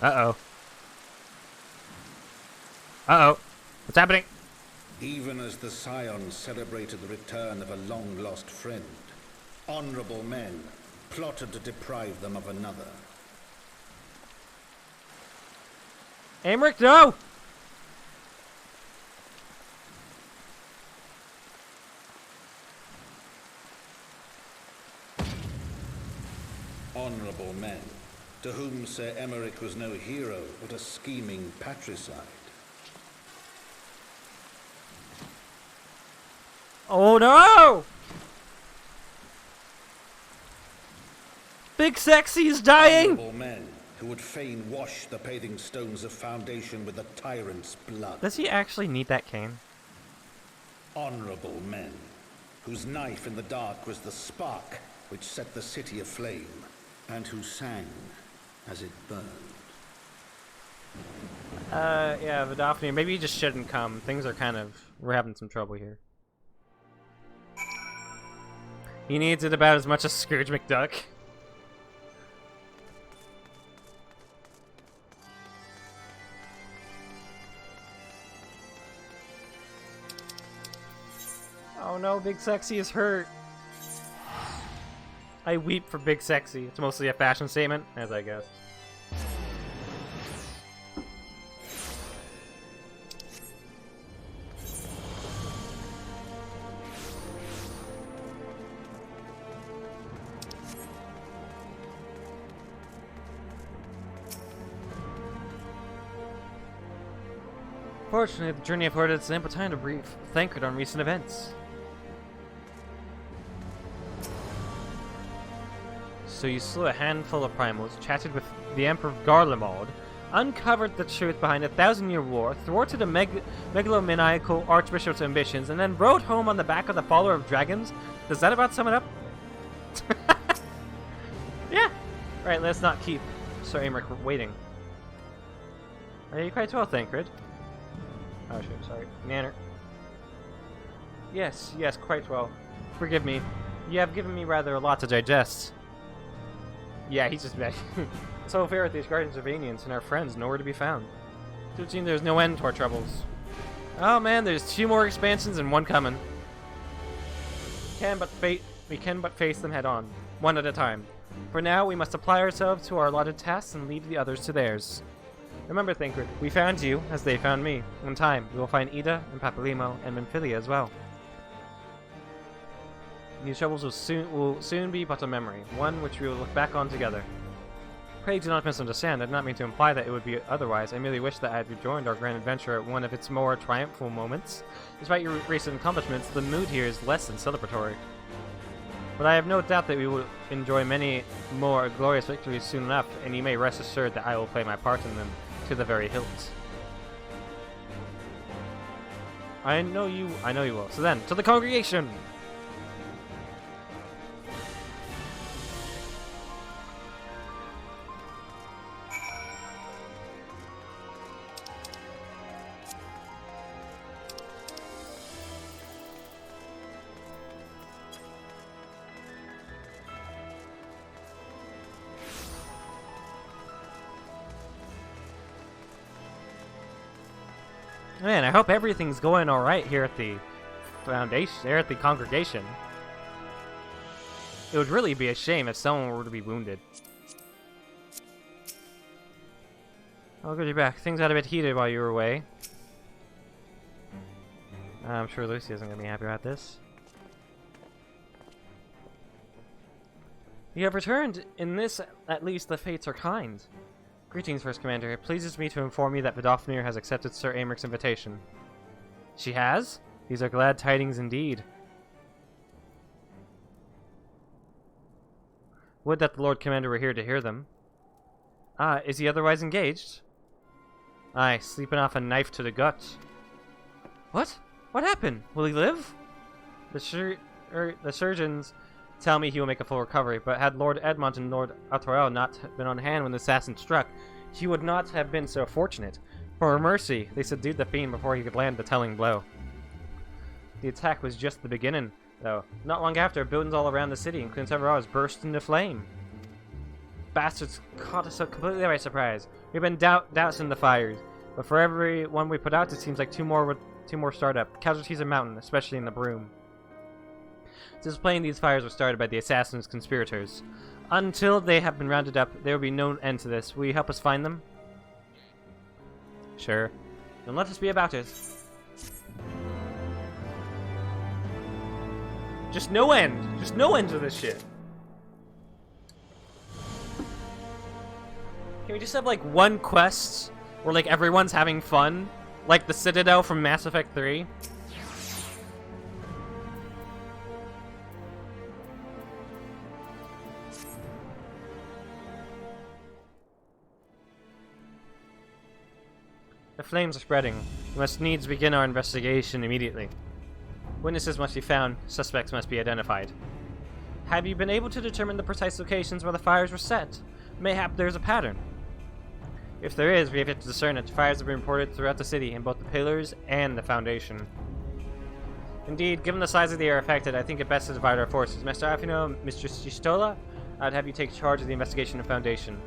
Speaker 1: Uh-oh. Uh-oh. What's happening?
Speaker 9: Even as the Scions celebrated the return of a long-lost friend, honorable men plotted to deprive them of another.
Speaker 1: Aymeric, no!
Speaker 9: Honorable men, to whom Sir Aymeric was no hero, but a scheming patricide.
Speaker 1: Oh no! Big Sexy is dying!
Speaker 9: Honorable men who would fain wash the paving stones of foundation with the tyrant's blood.
Speaker 1: Does he actually need that cane?
Speaker 9: Honorable men whose knife in the dark was the spark which set the city aflame, and who sang as it burned.
Speaker 1: Yeah, Vidofnir, maybe you just shouldn't come. Things are we're having some trouble here. He needs it about as much as Scrooge McDuck. Oh no, Big Sexy is hurt. I weep for Big Sexy. It's mostly a fashion statement, as I guess. Fortunately, the journey afforded us ample time to brief Thancred on recent events. So you slew a handful of primals, chatted with the Emperor Garlemald, uncovered the truth behind a 1,000-year war, thwarted a megalomaniacal archbishop's ambitions, and then rode home on the back of the follower of dragons? Does that about sum it up? Yeah! Right, let's not keep Sir Aymeric waiting. Are you quite well, Thancred? Oh shit, sorry. Nanner. Yes, quite well. Forgive me. You have given me rather a lot to digest. Yeah, he's just mad. So fair with these Guardians of Vanians and our friends nowhere to be found. It seems there's no end to our troubles. Oh man, there's 2 more expansions and 1 coming. We can but face them head on, one at a time. For now, we must apply ourselves to our allotted tasks and leave the others to theirs. Remember, Thancred, we found you as they found me. In time, we will find Ida and Papalimo and Memphilia as well. These troubles will soon be but a memory, one which we will look back on together. Pray do not misunderstand. I did not mean to imply that it would be otherwise. I merely wish that I had rejoined our grand adventure at one of its more triumphal moments. Despite your recent accomplishments, the mood here is less than celebratory. But I have no doubt that we will enjoy many more glorious victories soon enough, and you may rest assured that I will play my part in them to the very hilt. I know you will. So then, to the congregation! Man, I hope everything's going alright here at the foundation, there at the congregation. It would really be a shame if someone were to be wounded. Oh, good, you're back. Things got a bit heated while you were away. I'm sure Lucy isn't going to be happy about this. You have returned. In this, at least, the fates are kind. Greetings, First Commander. It pleases me to inform you that Vidofnir has accepted Sir Aymeric's invitation. She has? These are glad tidings indeed. Would that the Lord Commander were here to hear them. Ah, is he otherwise engaged? Aye, sleeping off a knife to the gut. What? What happened? Will he live? The surgeons tell me he will make a full recovery, but had Lord Edmont and Lord Autorel not been on hand when the assassin struck, he would not have been so fortunate. For mercy, they subdued the fiend before he could land the telling blow. The attack was just the beginning, though. Not long after, buildings all around the city, including several ours, burst into flame. Bastards caught us so completely by surprise. We've been dousing the fires, but for every one we put out, it seems like two more start up. Casualties are mounting, especially in the Broom. It is plain these fires were started by the assassin's conspirators. Until they have been rounded up, there will be no end to this. Will you help us find them? Sure. Then let us be about it. Just no end. Just no end to this shit. Can we just have like one quest where like everyone's having fun? Like the Citadel from Mass Effect 3? flames are spreading. We must needs begin our investigation immediately. Witnesses must be found. Suspects must be identified. Have you been able to determine the precise locations where the fires were set? Mayhap there's a pattern. If there is, we have yet to discern it. Fires have been reported throughout the city, in both the pillars and the foundation. Indeed, given the size of the area affected, I think it best to divide our forces. Master Afino, Mr. Shistola, I'd have you take charge of the investigation and foundation.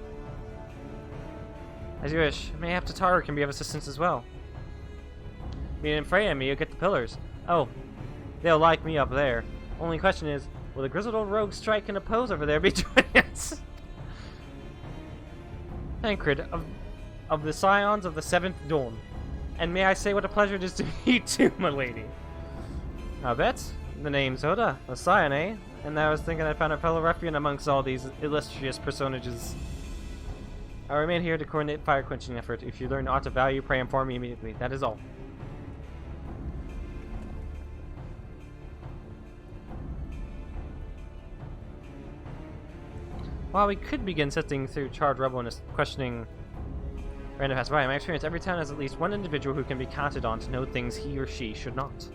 Speaker 1: As you wish. Mayhap Tataru can be of assistance as well. Me and Freya and me will get the pillars. Oh, they'll like me up there. Only question is, will the grizzled old rogue strike and oppose over there be joining us? Tancred, of the Scions of the Seventh Dawn. And may I say what a pleasure it is to meet you, my lady. I bet. The name's Oda, a Scion, eh? And I was thinking I found a fellow ruffian amongst all these illustrious personages. I remain here to coordinate fire quenching effort. If you learn aught of value, pray inform me immediately. That is all. While we could begin sifting through charred rubble and questioning random passerby, in my experience, every town has at least one individual who can be counted on to know things he or she should not.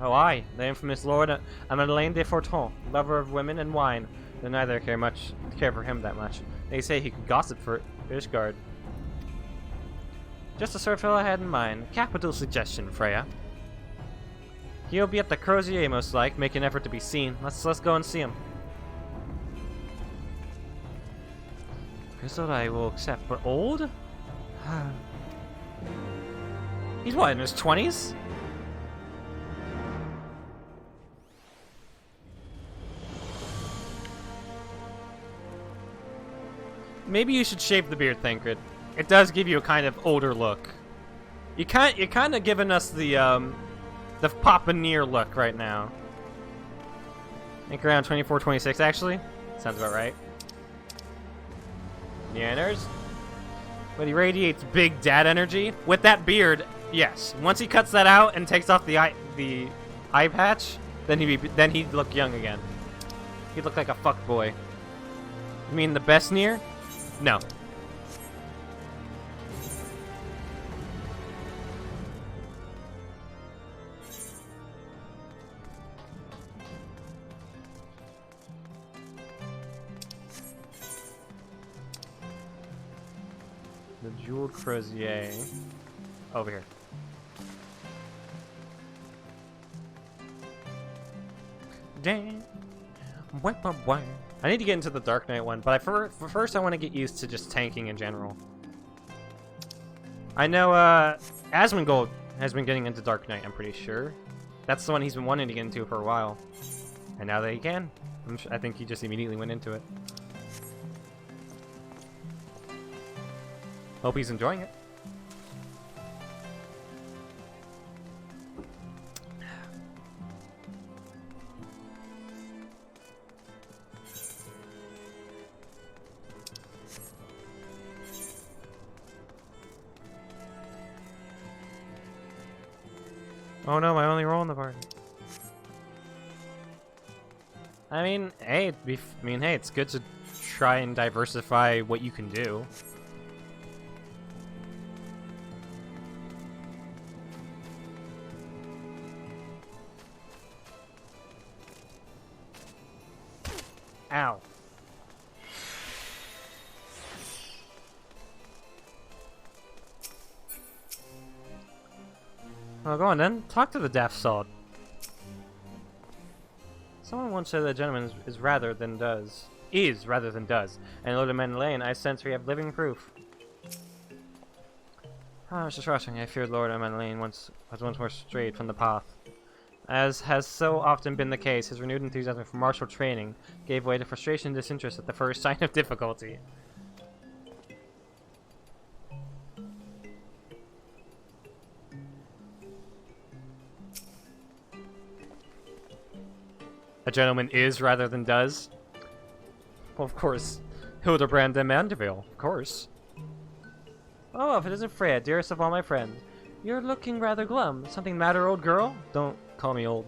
Speaker 1: Oh, I, the infamous Lord Amadelaine de Forton, lover of women and wine, though neither care for him that much. They say he could gossip for Ishgard. Just the sort of fellow I had in mind. Capital suggestion, Freya. He'll be at the Crozier most like, make an effort to be seen. Let's go and see him. Grizzled I will accept, but old? He's what, in his 20s? Maybe you should shave the beard, Thancred. It does give you a kind of older look. You're kind of giving us the Papaneer look right now. I think around 24, 26 actually. Sounds about right. Yeah, there's... But he radiates big dad energy. With that beard, yes. Once he cuts that out and takes off the eye patch, then he'd look young again. He'd look like a fuckboy. You mean the best Nier? No. The jeweled Crozier. Over here. Dang. I need to get into the Dark Knight one, but first I want to get used to just tanking in general. I know Asmongold has been getting into Dark Knight, I'm pretty sure. That's the one he's been wanting to get into for a while. And now that he can, I think he just immediately went into it. Hope he's enjoying it. Oh no, my only role in the party. I mean, hey, it's good to try and diversify what you can do. Ow. Oh, go on then. Talk to the daft sod. Someone once said that a gentleman is rather than does. And Lord of Mandalane, I sense we have living proof. Ah, Mr. Crossing, I feared Lord of Mandalane was once more strayed from the path. As has so often been the case, his renewed enthusiasm for martial training gave way to frustration and disinterest at the first sign of difficulty. A gentleman is rather than does? Well, of course. Hildebrand de Mandeville, of course. Oh, if it isn't Freya, dearest of all my friends. You're looking rather glum. Something matter, old girl? Don't call me old.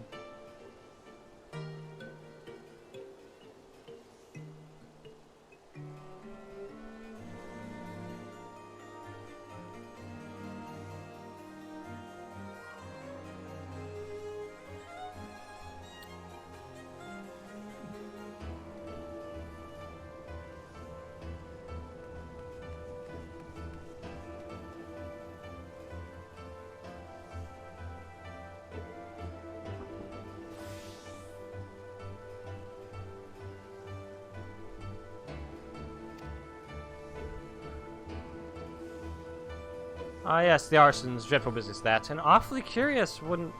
Speaker 1: Ah yes, the arson's dreadful business that, and awfully curious, wouldn't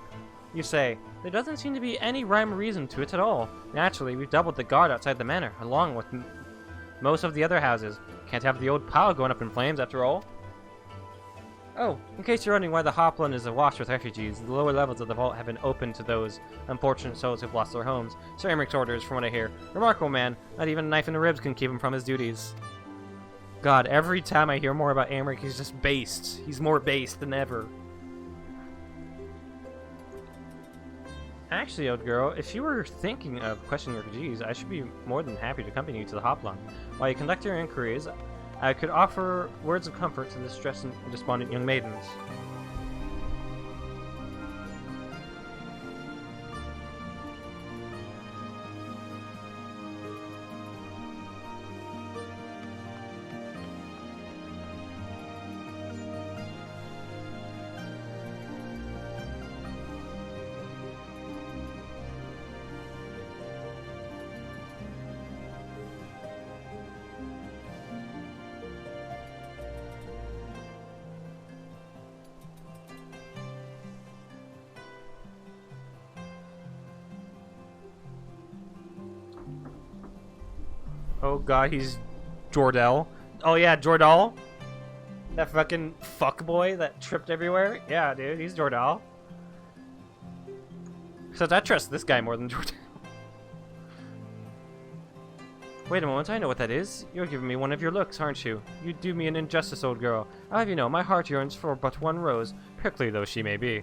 Speaker 1: you say? There doesn't seem to be any rhyme or reason to it at all. Naturally, we've doubled the guard outside the manor, along with most of the other houses. Can't have the old pile going up in flames after all. Oh, in case you're wondering why the Hopland is awash with refugees, the lower levels of the vault have been opened to those unfortunate souls who've lost their homes. Sir Emmerich orders, from what I hear. Remarkable man, not even a knife in the ribs can keep him from his duties. God, every time I hear more about Emmerich, he's just based. He's more based than ever. Actually, old girl, if you were thinking of questioning refugees, I should be more than happy to accompany you to the Hopland. While you conduct your inquiries, I could offer words of comfort to the distressed and despondent young maidens. Oh god, he's Jordell. Oh yeah, Jordal. That fucking fuckboy that tripped everywhere. Yeah, dude, he's Jordal. Except I trust this guy more than Jordal. Wait a moment, I know what that is. You're giving me one of your looks, aren't you? You do me an injustice, old girl. I'll have you know, my heart yearns for but one rose, prickly though she may be.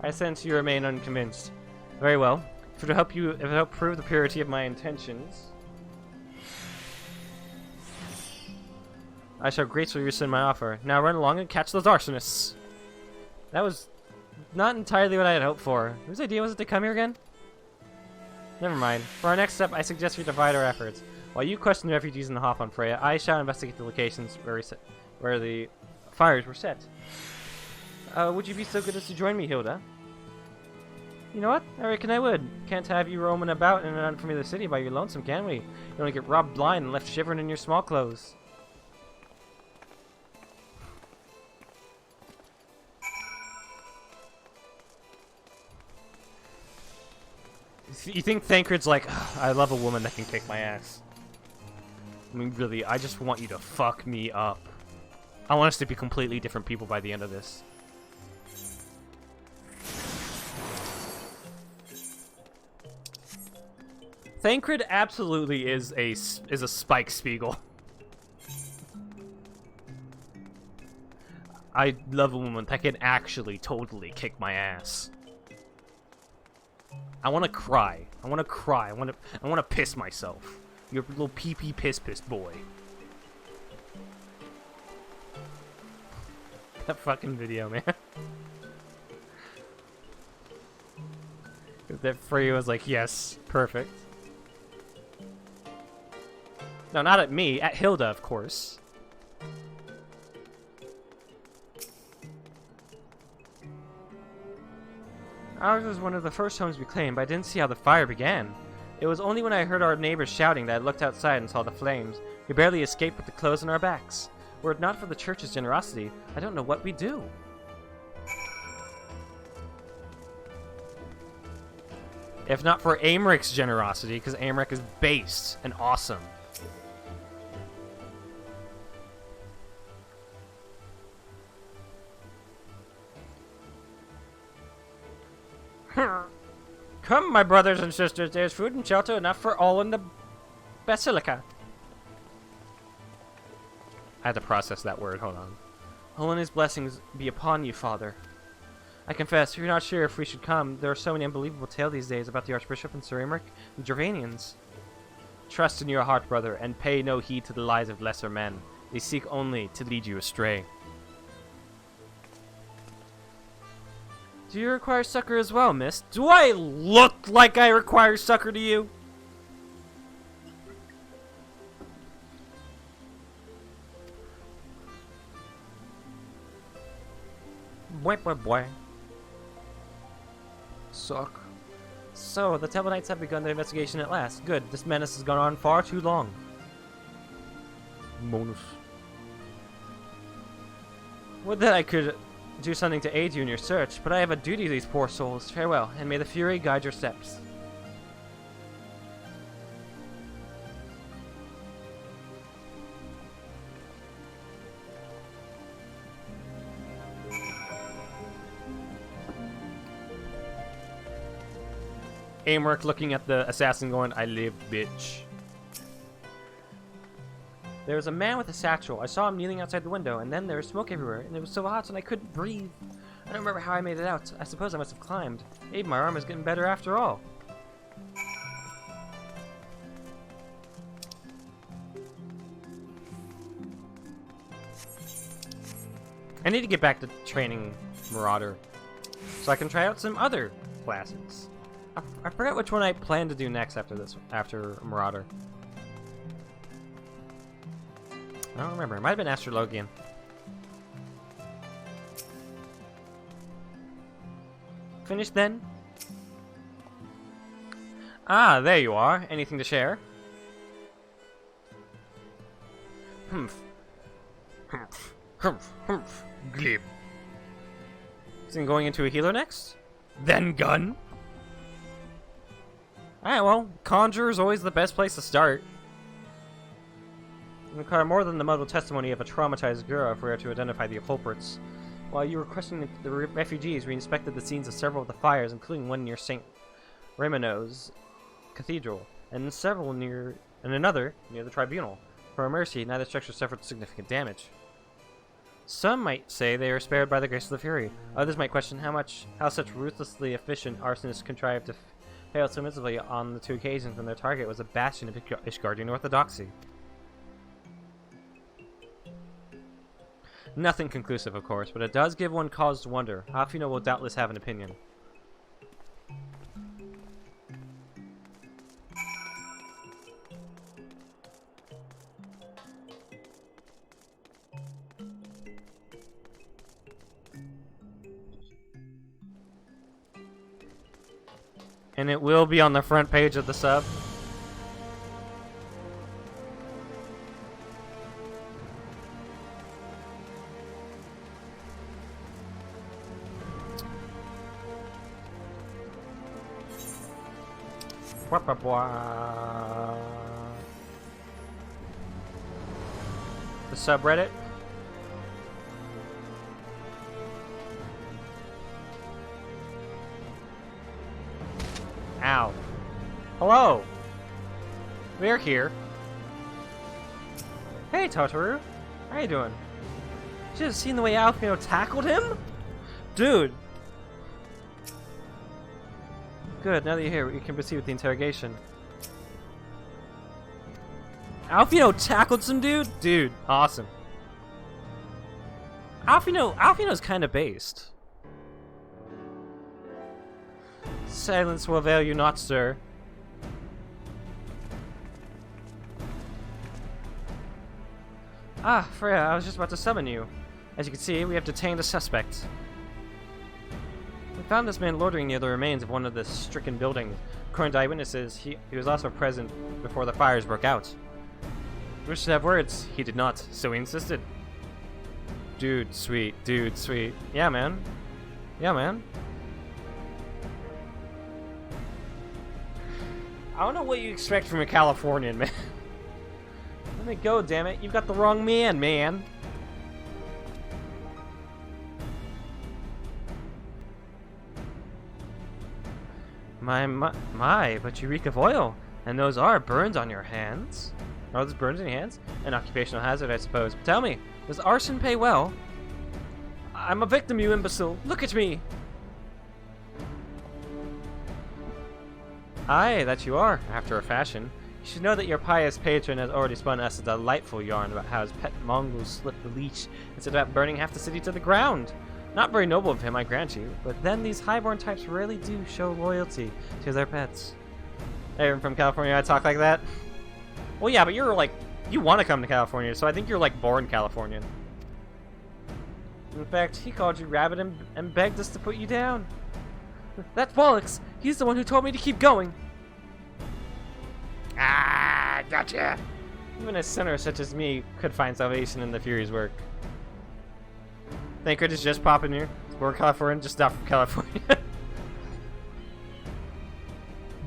Speaker 1: I sense you remain unconvinced. Very well. If it will help prove the purity of my intentions, I shall gracefully rescind my offer. Now run along and catch those arsonists. That was not entirely what I had hoped for. Whose idea was it to come here again? Never mind. For our next step, I suggest we divide our efforts. While you question the refugees in the Hop on Freya, I shall investigate the locations where the fires were set. Would you be so good as to join me, Hilda? You know what? I reckon I would. Can't have you roaming about in an unfamiliar city by your lonesome, can we? You only get robbed blind and left shivering in your small clothes. You think Thancred's like, I love a woman that can kick my ass. I mean, really, I just want you to fuck me up. I want us to be completely different people by the end of this. Thancred absolutely is a Spike Spiegel. I love a woman that can actually totally kick my ass. I want to cry. I want to cry. I want to piss myself. You're a little pee-pee piss boy. That fucking video, man. That Freya was like, yes, perfect. No, not at me. At Hilda, of course. Ours was one of the first homes we claimed, but I didn't see how the fire began. It was only when I heard our neighbors shouting that I looked outside and saw the flames. We barely escaped with the clothes on our backs. Were it not for the church's generosity, I don't know what we'd do. If not for Amrich's generosity, because Amrich is based and awesome. Come, my brothers and sisters, there's food and shelter enough for all in the basilica. I had to process that word, hold on. Holiness blessings be upon you, Father. I confess, we're not sure if we should come. There are so many unbelievable tales these days about the Archbishop and Sir Emmerich and Gervanians. Trust in your heart, brother, and pay no heed to the lies of lesser men. They seek only to lead you astray. Do you require succor as well, miss? Do I look like I require succor to you? Boy, boy, boy. Suck. So, the Temple Knights have begun their investigation at last. Good. This menace has gone on far too long. Bonus. Would that I could do something to aid you in your search, but I have a duty to these poor souls. Farewell, and may the Fury guide your steps. Aimwork looking at the assassin going, I live, bitch. There was a man with a satchel. I saw him kneeling outside the window, and then there was smoke everywhere, and it was so hot and I couldn't breathe. I don't remember how I made it out. I suppose I must have climbed. Maybe my arm is getting better after all. I need to get back to training Marauder, so I can try out some other classes. I forgot which one I plan to do next after Marauder. I don't remember. It might have been Astrologian. Finished then? Ah, there you are. Anything to share? Humph. Humph. Humph. Humph. Glib. Isn't going into a healer next? Then gun? Alright, well, Conjurer is always the best place to start. It would require more than the muddled testimony of a traumatized girl if we are to identify the culprits. While you were questioning the refugees, we inspected the scenes of several of the fires, including one near St. Remino's Cathedral, and another near the Tribunal. For our mercy, neither structure suffered significant damage. Some might say they are spared by the grace of the Fury. Others might question how such ruthlessly efficient arsonists contrived to fail so miserably on the two occasions when their target was a bastion of Ishgardian orthodoxy. Nothing conclusive, of course, but it does give one cause to wonder. Alfino will doubtless have an opinion. And it will be on the front page of the sub. The subreddit. Ow. Hello. We're here. Hey, Totoro. How you doing? Should have seen the way Alfino tackled him? Dude. Good, now that you're here, we can proceed with the interrogation. Alfino tackled some dude? Dude, awesome. Alfino's kind of based. Silence will avail you not, sir. Ah, Freya, I was just about to summon you. As you can see, we have detained a suspect. We found this man loitering near the remains of one of the stricken buildings. According to eyewitnesses, he was also present before the fires broke out. We wished to have words. He did not, so we insisted. Dude, sweet. Dude, sweet. Yeah, man. Yeah, man. I don't know what you expect from a Californian, man. Let me go, damn it. You've got the wrong man, man. My, but you reek of oil. And those are burns on your hands. Are those burns on your hands? An occupational hazard, I suppose. But tell me, does arson pay well? I'm a victim, you imbecile. Look at me. Aye, that you are, after a fashion. You should know that your pious patron has already spun us a delightful yarn about how his pet mongoose slipped the leash and set about burning half the city to the ground. Not very noble of him, I grant you, but then these highborn types really do show loyalty to their pets. Everyone from California, I talk like that? Well, yeah, but you're like, you want to come to California, so I think you're like born Californian. In fact, he called you rabbit and begged us to put you down. That's bollocks! He's the one who told me to keep going! Ah, gotcha! Even a sinner such as me could find salvation in the Fury's work. Thancred is just popping here. We're Californian, just not from California.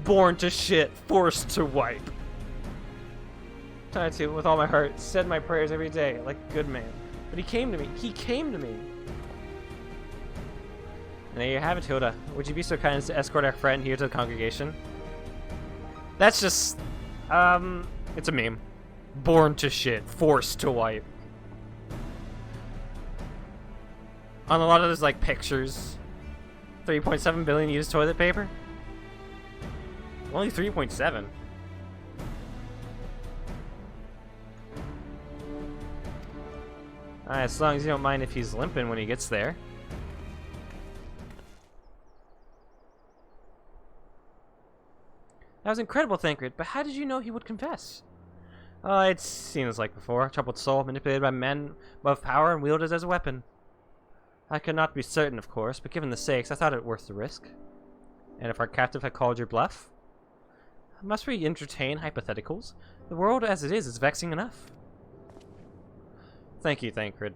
Speaker 1: Born to shit, forced to wipe. Tried to, with all my heart, said my prayers every day, like a good man. But he came to me. He came to me. And there you have it, Hilda. Would you be so kind as to escort our friend here to the congregation? That's just, it's a meme. Born to shit, forced to wipe. On a lot of those, like, pictures. 3.7 billion used toilet paper? Only 3.7. Alright, as long as you don't mind if he's limping when he gets there. That was incredible, Thancred, but how did you know he would confess? It's seen as like before. Troubled soul, manipulated by men above power and wielded as a weapon. I could not be certain, of course, but given the stakes, I thought it worth the risk. And if our captive had called your bluff? Must we entertain hypotheticals? The world as it is vexing enough. Thank you, Thancred.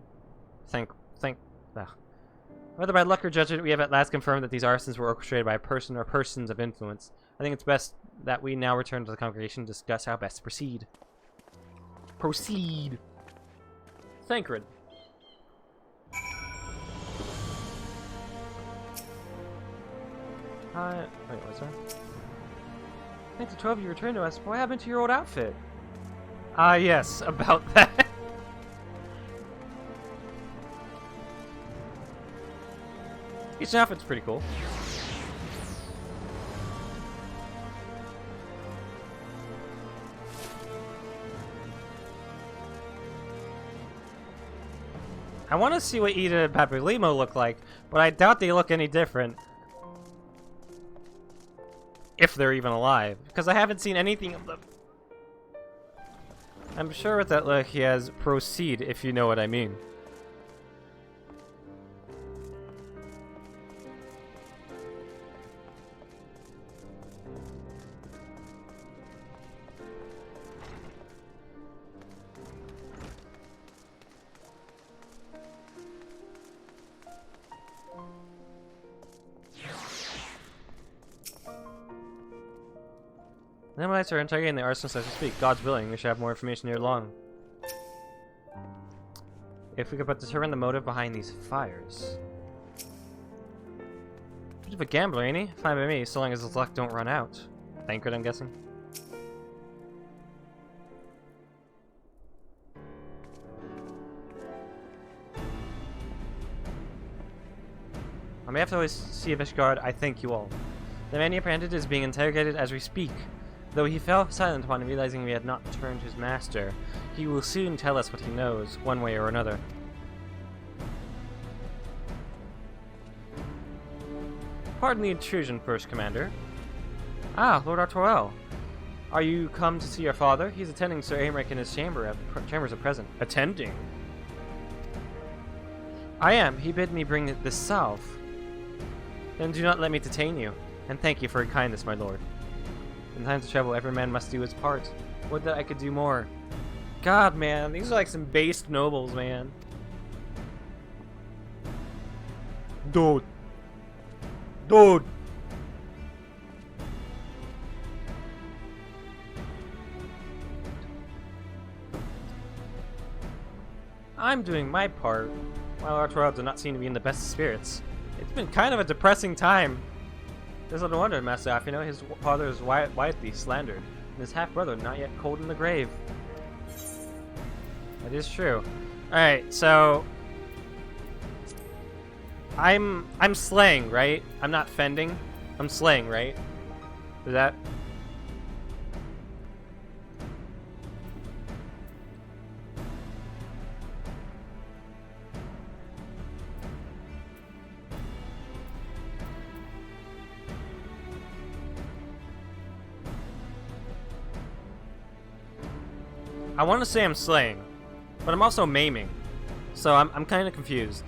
Speaker 1: Whether by luck or judgment, we have at last confirmed that these arsons were orchestrated by a person or persons of influence. I think it's best that we now return to the congregation and discuss how best to proceed. Proceed! Thancred. Wait, what's that? Thanks to 12 you returned to us. What happened to your old outfit? Yes, about that. Each outfit's pretty cool. I want to see what Ida and Papalimo look like, but I doubt they look any different. If they're even alive, because I haven't seen anything of them. I'm sure with that look he has proceed, if you know what I mean. The Nemalites are interrogating the arsonists as we speak. God's willing, we should have more information here long. If we could but determine the motive behind these fires. Bit of a gambler, ain't he? Fine by me, so long as his luck don't run out. Thancred, I'm guessing. On behalf of the Sea of Ishgard, I thank you all. The man he apprehended is being interrogated as we speak. Though he fell silent upon realizing we had not returned his master, he will soon tell us what he knows, one way or another. Pardon the intrusion, First Commander. Ah, Lord Artoel. Are you come to see your father? He's attending Sir Aymeric in his chambers at present. Attending? I am. He bid me bring this salve. Then do not let me detain you, and thank you for your kindness, my lord. In times of trouble, every man must do his part. Would that I could do more. God, man, these are like some based nobles, man. Dude. Dude. I'm doing my part, while Artoel does not seem to be in the best of spirits. It's been kind of a depressing time. There's little wonder, Master Afino, his father is widely slandered, and his half-brother not yet cold in the grave. That is true. Alright, so... I'm slaying, right? I'm not fending. I'm slaying, right? Is that... I want to say I'm slaying, but I'm also maiming, so I'm kind of confused.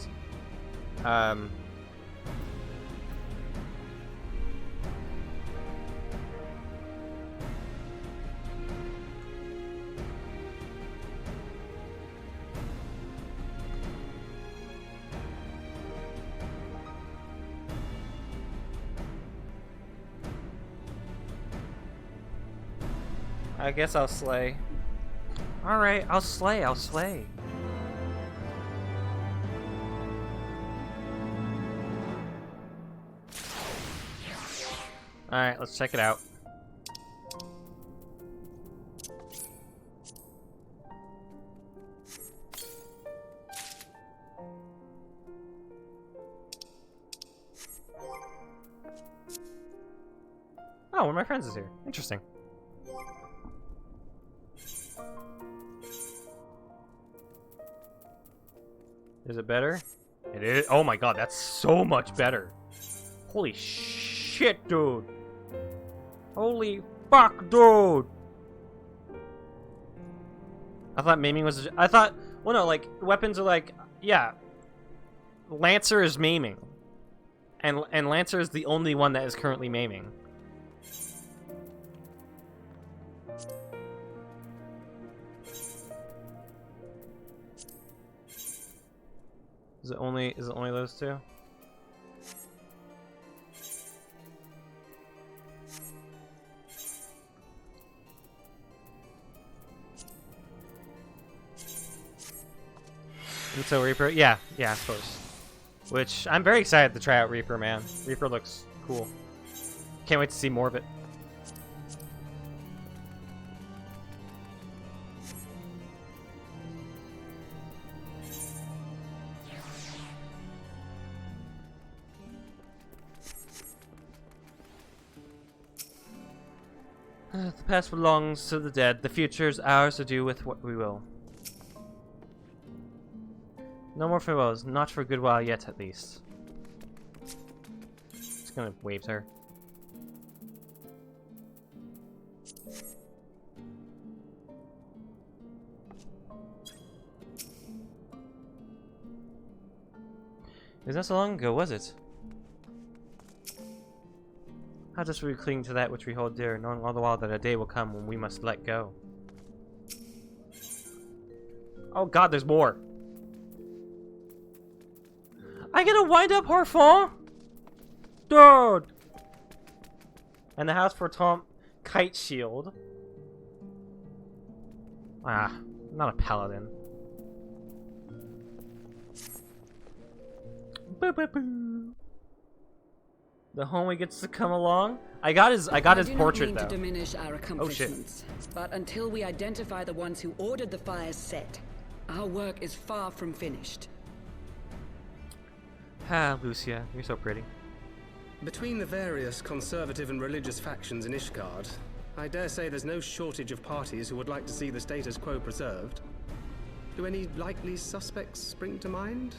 Speaker 1: I guess I'll slay. Alright, I'll slay, I'll slay. Alright, let's check it out. Oh, one of my friends is here. Interesting. Is it better? It is. Oh my god, that's so much better. Holy shit, dude. Holy fuck, dude. I thought maiming was. I thought. Well, no, like, weapons are like. Yeah. Lancer is maiming. And Lancer is the only one that is currently maiming. Is it only those two? And so Reaper, yeah, of course. Which I'm very excited to try out Reaper, man. Reaper looks cool. Can't wait to see more of it. The past belongs to the dead. The future is ours to do with what we will. No more farewells. Not for a good while yet, at least. Just gonna wave to her. It was not so long ago, was it? How does we cling to that which we hold dear, knowing all the while that a day will come when we must let go? Oh god, there's more! I get a wind-up Horfon? Dude! And the house for Tom Kite Shield. Ah, I'm not a paladin. Boo boo boo. The homie gets to come along. I got his portrait though.
Speaker 3: To diminish our accomplishments, but until we identify the ones who ordered the fires set, our work is far from finished.
Speaker 1: Ah, Lucia, you're so pretty.
Speaker 8: Between the various conservative and religious factions in Ishgard, I dare say there's no shortage of parties who would like to see the status quo preserved. Do any likely suspects spring to mind?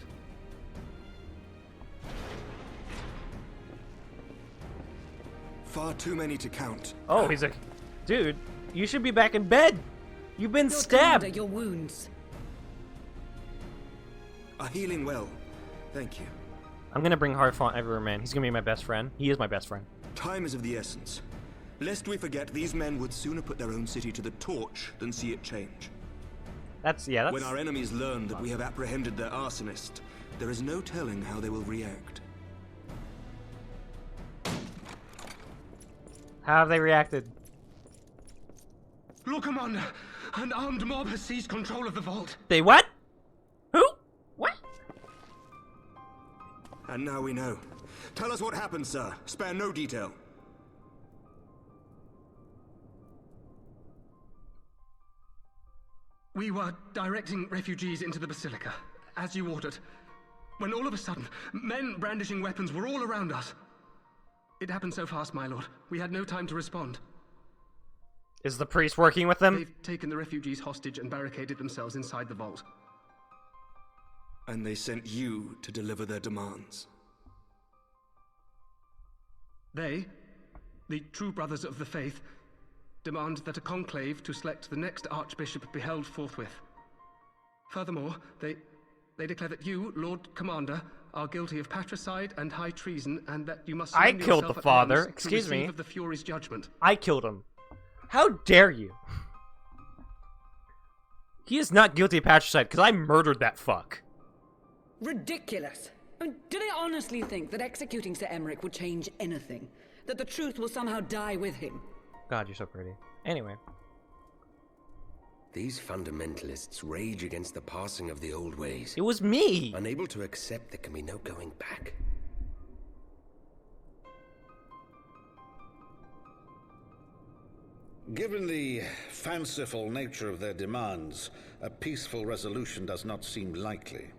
Speaker 7: Far too many to count.
Speaker 1: Oh, he's like, dude, you should be back in bed. You've been stabbed.
Speaker 3: Your wounds
Speaker 7: are healing well. Thank you.
Speaker 1: I'm gonna bring Harfont everywhere, man. He's gonna be my best friend. He is my best friend.
Speaker 7: Time is of the essence. Lest we forget, these men would sooner put their own city to the torch than see it change.
Speaker 1: That's.
Speaker 7: When our enemies learn that we have apprehended their arsonist, there is no telling how they will react.
Speaker 1: How have they reacted?
Speaker 6: Lord Commander, an armed mob has seized control of the vault.
Speaker 1: They what? Who? What?
Speaker 7: And now we know. Tell us what happened, sir. Spare no detail.
Speaker 6: We were directing refugees into the Basilica, as you ordered, when all of a sudden, men brandishing weapons were all around us. It happened so fast, my lord. We had no time to respond.
Speaker 1: Is the priest working with them?
Speaker 6: They've taken the refugees hostage and barricaded themselves inside the vault.
Speaker 7: And they sent you to deliver their demands.
Speaker 6: They, the true brothers of the faith, demand that a conclave to select the next archbishop be held forthwith. Furthermore, they declare that you, Lord Commander, are guilty of patricide and high treason, and that you must
Speaker 1: I
Speaker 6: surrender
Speaker 1: killed
Speaker 6: yourself
Speaker 1: the
Speaker 6: at
Speaker 1: father.
Speaker 6: once to
Speaker 1: Excuse me.
Speaker 6: receive of the Fury's judgment.
Speaker 1: I killed him. How dare you? He is not guilty of patricide because I murdered that fuck.
Speaker 3: ridiculous. I mean, do they honestly think that executing Sir Emmerich would change anything? That the truth will somehow die with him?
Speaker 1: God, you're so pretty. Anyway.
Speaker 10: These fundamentalists rage against the passing of the old ways.
Speaker 1: It was me!
Speaker 10: Unable to accept there can be no going back.
Speaker 9: Given the fanciful nature of their demands, a peaceful resolution does not seem likely.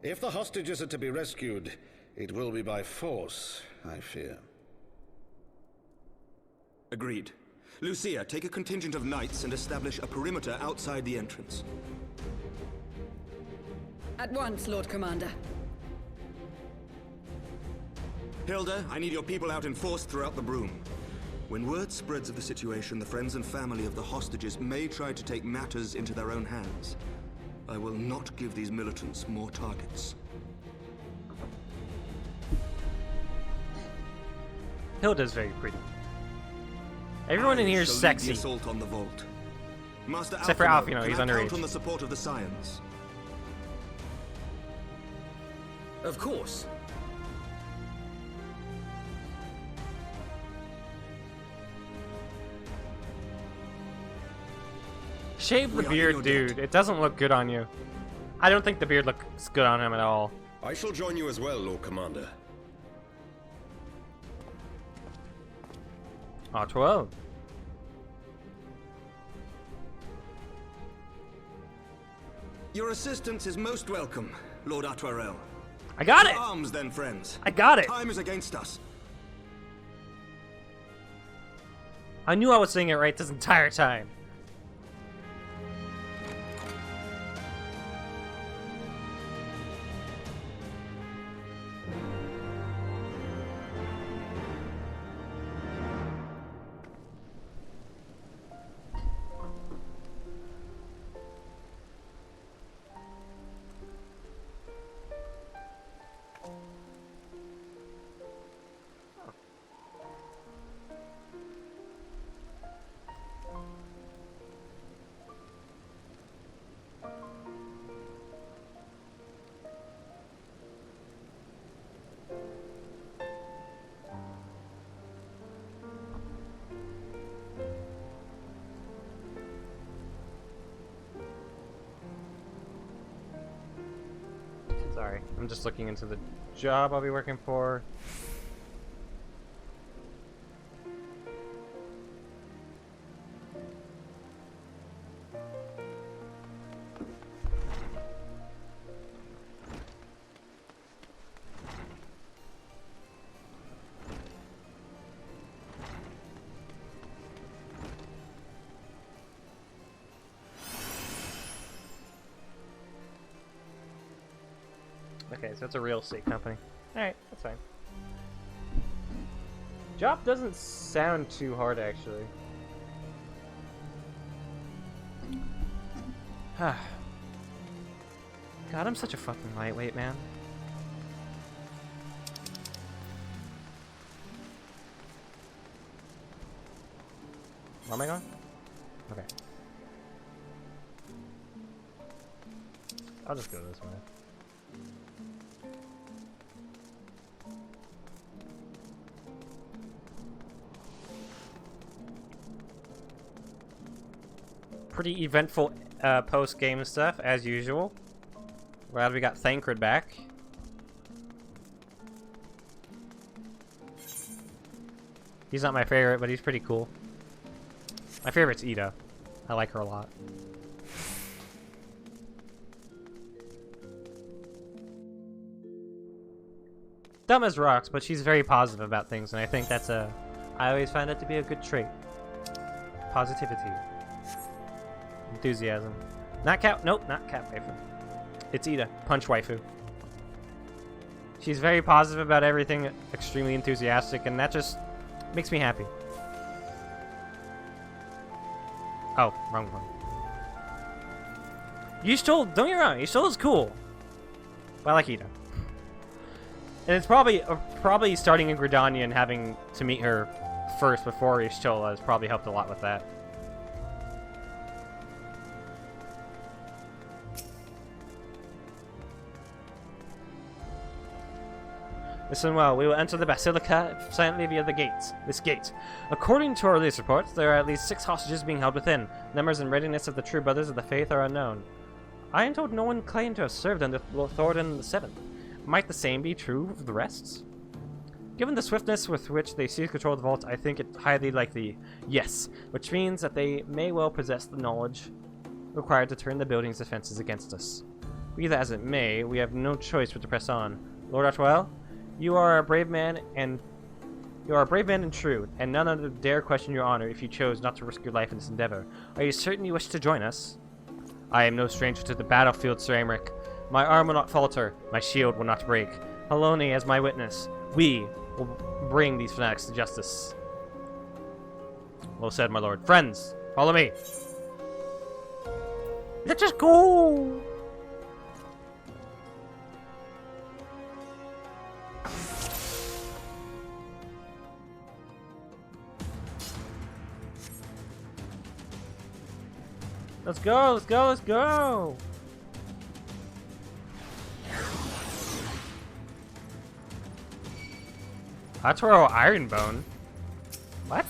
Speaker 9: If the hostages are to be rescued, it will be by force, I fear.
Speaker 11: Agreed. Lucia, take a contingent of knights and establish a perimeter outside the entrance.
Speaker 3: At once, Lord Commander.
Speaker 11: Hilda, I need your people out in force throughout the Broom. When word spreads of the situation, the friends and family of the hostages may try to take matters into their own hands. I will not give these militants more targets.
Speaker 1: Hilda's very pretty. Everyone in here is sexy.
Speaker 11: The assault on the vault. Master
Speaker 1: Except for Alfino, he's
Speaker 11: can I
Speaker 1: underage.
Speaker 11: count on the support of the Scions?
Speaker 4: Of course.
Speaker 1: Shave the beard, dude. It doesn't look good on you. I don't think the beard looks good on him at all.
Speaker 10: I shall join you as well, Lord Commander.
Speaker 1: R12.
Speaker 11: Your assistance is most welcome, Lord Atwarel.
Speaker 1: I got
Speaker 11: To
Speaker 1: it!
Speaker 11: arms then, friends.
Speaker 1: I got it!
Speaker 11: Time is against us.
Speaker 1: I knew I was saying it right this entire time. Sorry, I'm just looking into the job I'll be working for. Okay, so it's a real estate company. Alright, that's fine. Job doesn't sound too hard, actually. God, I'm such a fucking lightweight, man. Where am I going? Okay. I'll just go this way. Pretty eventful post-game stuff, as usual. Glad we got Thancred back. He's not my favorite, but he's pretty cool. My favorite's Ida. I like her a lot. Dumb as rocks, but she's very positive about things, and I think that's a... I always find that to be a good trait. Positivity. Enthusiasm. Not cat. Nope, not cat waifu. It's Ida, punch waifu. She's very positive about everything, extremely enthusiastic, and that just makes me happy. Oh, wrong one. Yushtold, don't get me wrong, Yushtold is cool. But I like Ida. And it's probably starting in Gridania and having to meet her first before Yushtold has probably helped a lot with that. Listen well, we will enter the Basilica silently via this gate. According to our release reports, there are at least 6 hostages being held within. Numbers and readiness of the true brothers of the faith are unknown. I am told no one claimed to have served under Thoradin VII. Might the same be true of the rest? Given the swiftness with which they seized control of the vault, I think it highly likely, yes, which means that they may well possess the knowledge required to turn the building's defenses against us. Be that as it may, we have no choice but to press on. Lord Archwell, you are a brave man and true, and none other dare question your honor if you chose not to risk your life in this endeavor. Are you certain you wish to join us? I am no stranger to the battlefield, Sir Aymeric. My arm will not falter, my shield will not break. Haloni as my witness. We will bring these fanatics to justice. Well said, my lord. Friends, follow me. Let us go! Let's go, let's go, let's go! That's where Ironbone. What?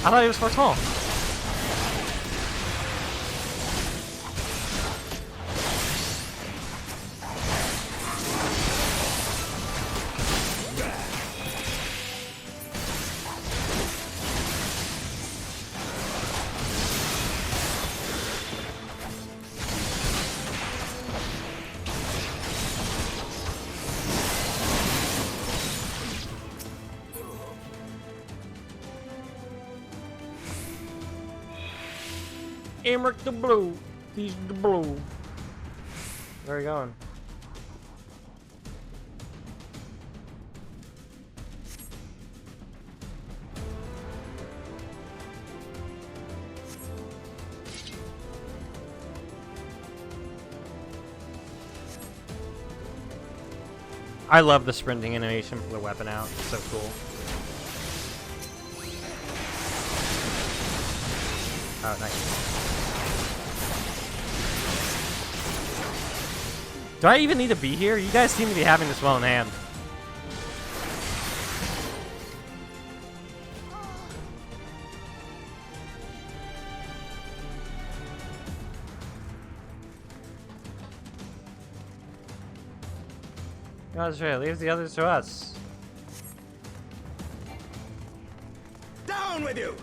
Speaker 1: I thought he was for tall. Aymeric the Blue. He's the blue. Where are you going? I love the sprinting animation for the weapon out. It's so cool. Oh, nice. Do I even need to be here? You guys seem to be having this well in hand. That's right. Leave the others to us.
Speaker 11: Down with you!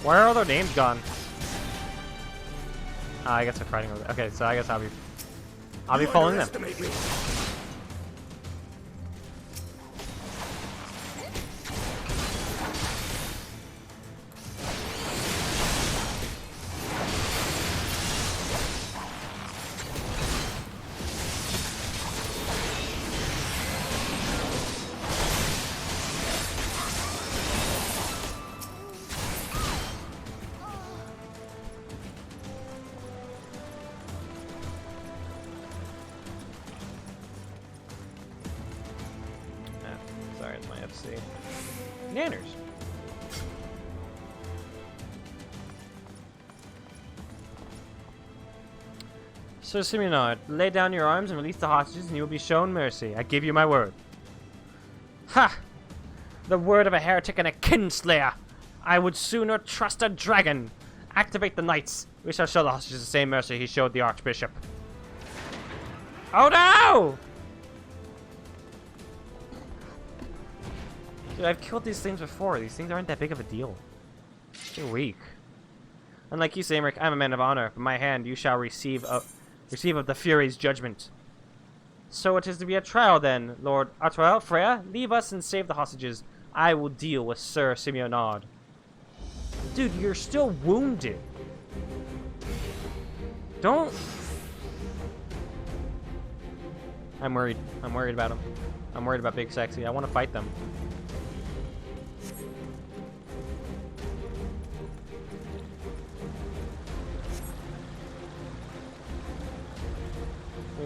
Speaker 1: Where are all their names gone? I guess they're fighting over there. Okay, so I guess I'll be following them. Sorry, it's my FC. Nanners. Sir Simeonard, lay down your arms and release the hostages, and you will be shown mercy. I give you my word. Ha! The word of a heretic and a kinslayer. I would sooner trust a dragon. Activate the knights. We shall show the hostages the same mercy he showed the archbishop. Oh no! Dude, I've killed these things before. These things aren't that big of a deal. They're weak. Unlike you, Samric, I'm a man of honor. From my hand you shall receive of the Fury's judgment. So it is to be a trial then, Lord Artois. Freya, leave us and save the hostages. I will deal with Sir Simeonard. Dude, you're still wounded. Don't... I'm worried. I'm worried about him. I'm worried about Big Sexy. I want to fight them.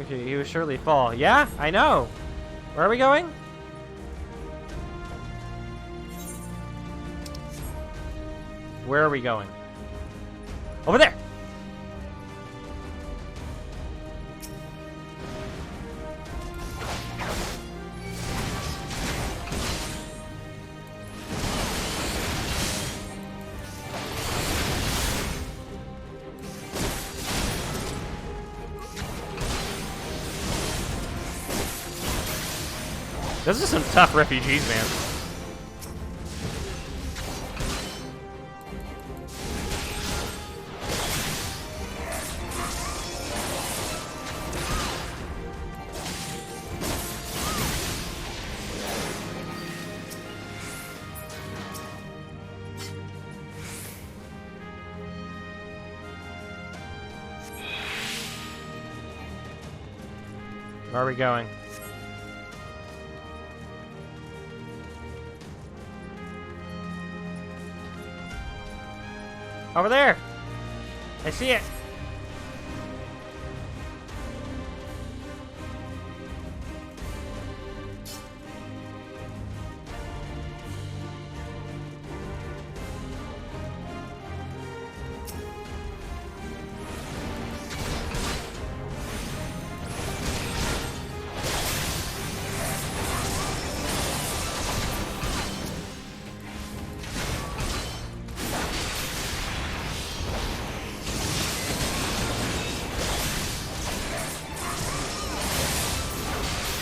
Speaker 1: Okay, he will surely fall. Yeah, I know. Where are we going? Where are we going? Over there! Those are some tough refugees, man. Where are we going? Over there! I see it!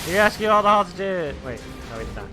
Speaker 1: You rescue all the hostages! Wait, no, he's not.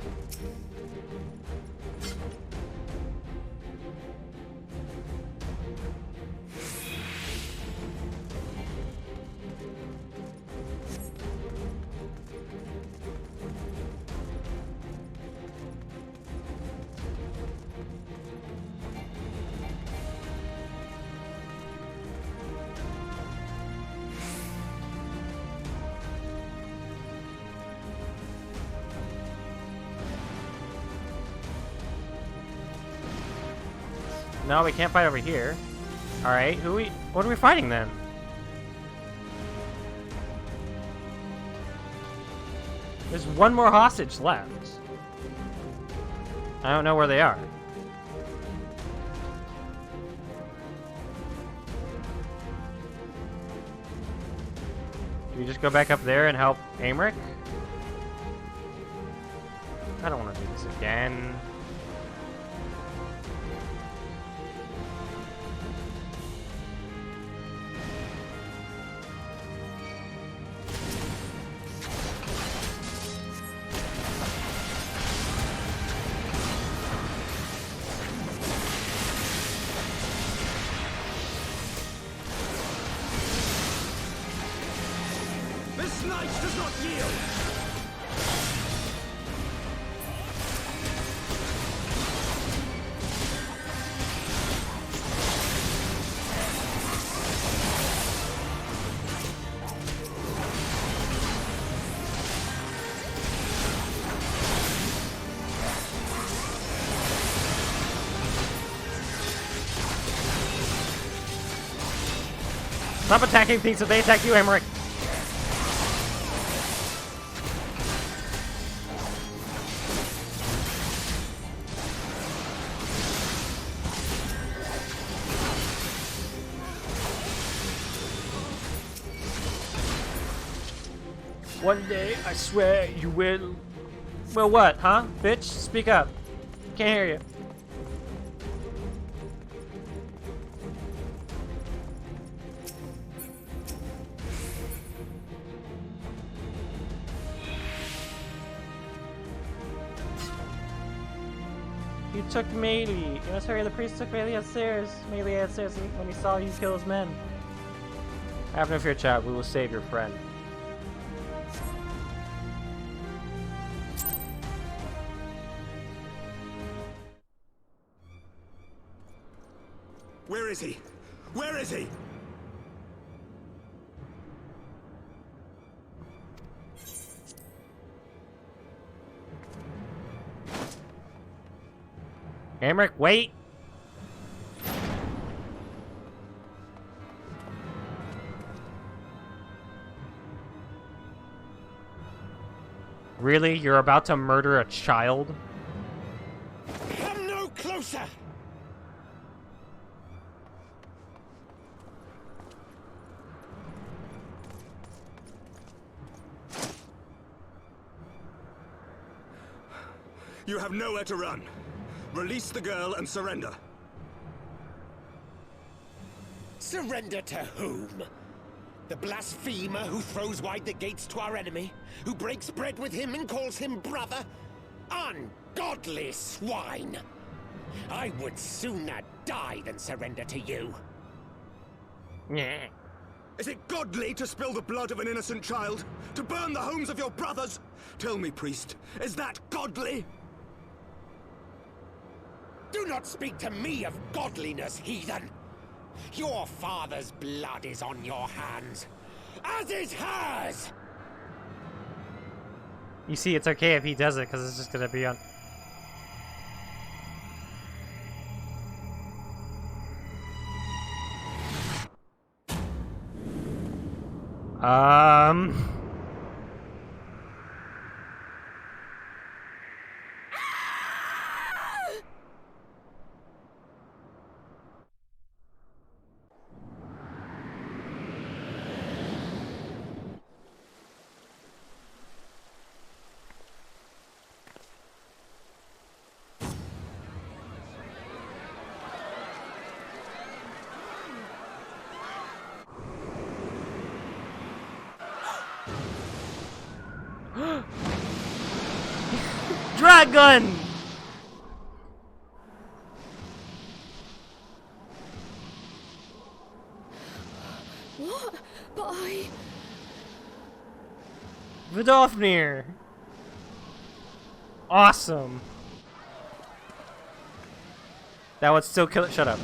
Speaker 1: No, we can't fight over here. Alright, what are we fighting then? There's one more hostage left. I don't know where they are. Do we just go back up there and help Aymeric? I don't want to do this again.
Speaker 11: This knight does not yield!
Speaker 1: Stop attacking things so they attack you, Aymeric. One day, I swear you will. Well, what, huh? Bitch, speak up. Can't hear you. You took Melee. You must hurry. The priest took Melee upstairs. Melee upstairs when he saw you kill his men. Have no fear, child. We will save your friend.
Speaker 11: Where is he? Where is he?
Speaker 1: Emmerich, wait! Really? You're about to murder a child?
Speaker 10: Come no closer!
Speaker 11: You have nowhere to run. Release the girl and surrender.
Speaker 10: Surrender to whom? The blasphemer who throws wide the gates to our enemy? Who breaks bread with him and calls him brother? Ungodly swine! I would sooner die than surrender to you.
Speaker 1: Yeah.
Speaker 11: Is it godly to spill the blood of an innocent child? To burn the homes of your brothers? Tell me, priest, is that godly?
Speaker 10: Do not speak to me of godliness, heathen! Your father's blood is on your hands, as is hers!
Speaker 1: You see, it's okay if he does it, because it's just gonna be on... Dragon!
Speaker 2: What? But I...
Speaker 1: Vidofnir! Awesome! That would still kill it. Shut up.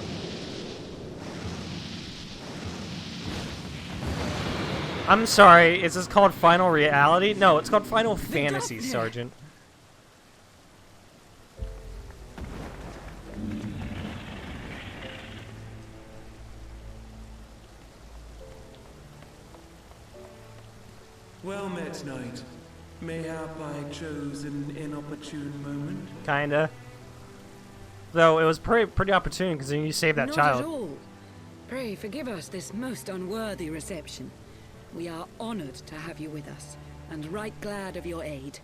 Speaker 1: I'm sorry, is this called Final Reality? No, it's called Final Fantasy, Sergeant.
Speaker 12: Well met, knight. Mayhap I chose an inopportune moment.
Speaker 1: Kinda. Though it was pretty opportune because you saved that child.
Speaker 3: Not at all. Pray forgive us this most unworthy reception. We are honored to have you with us, and right glad of your aid.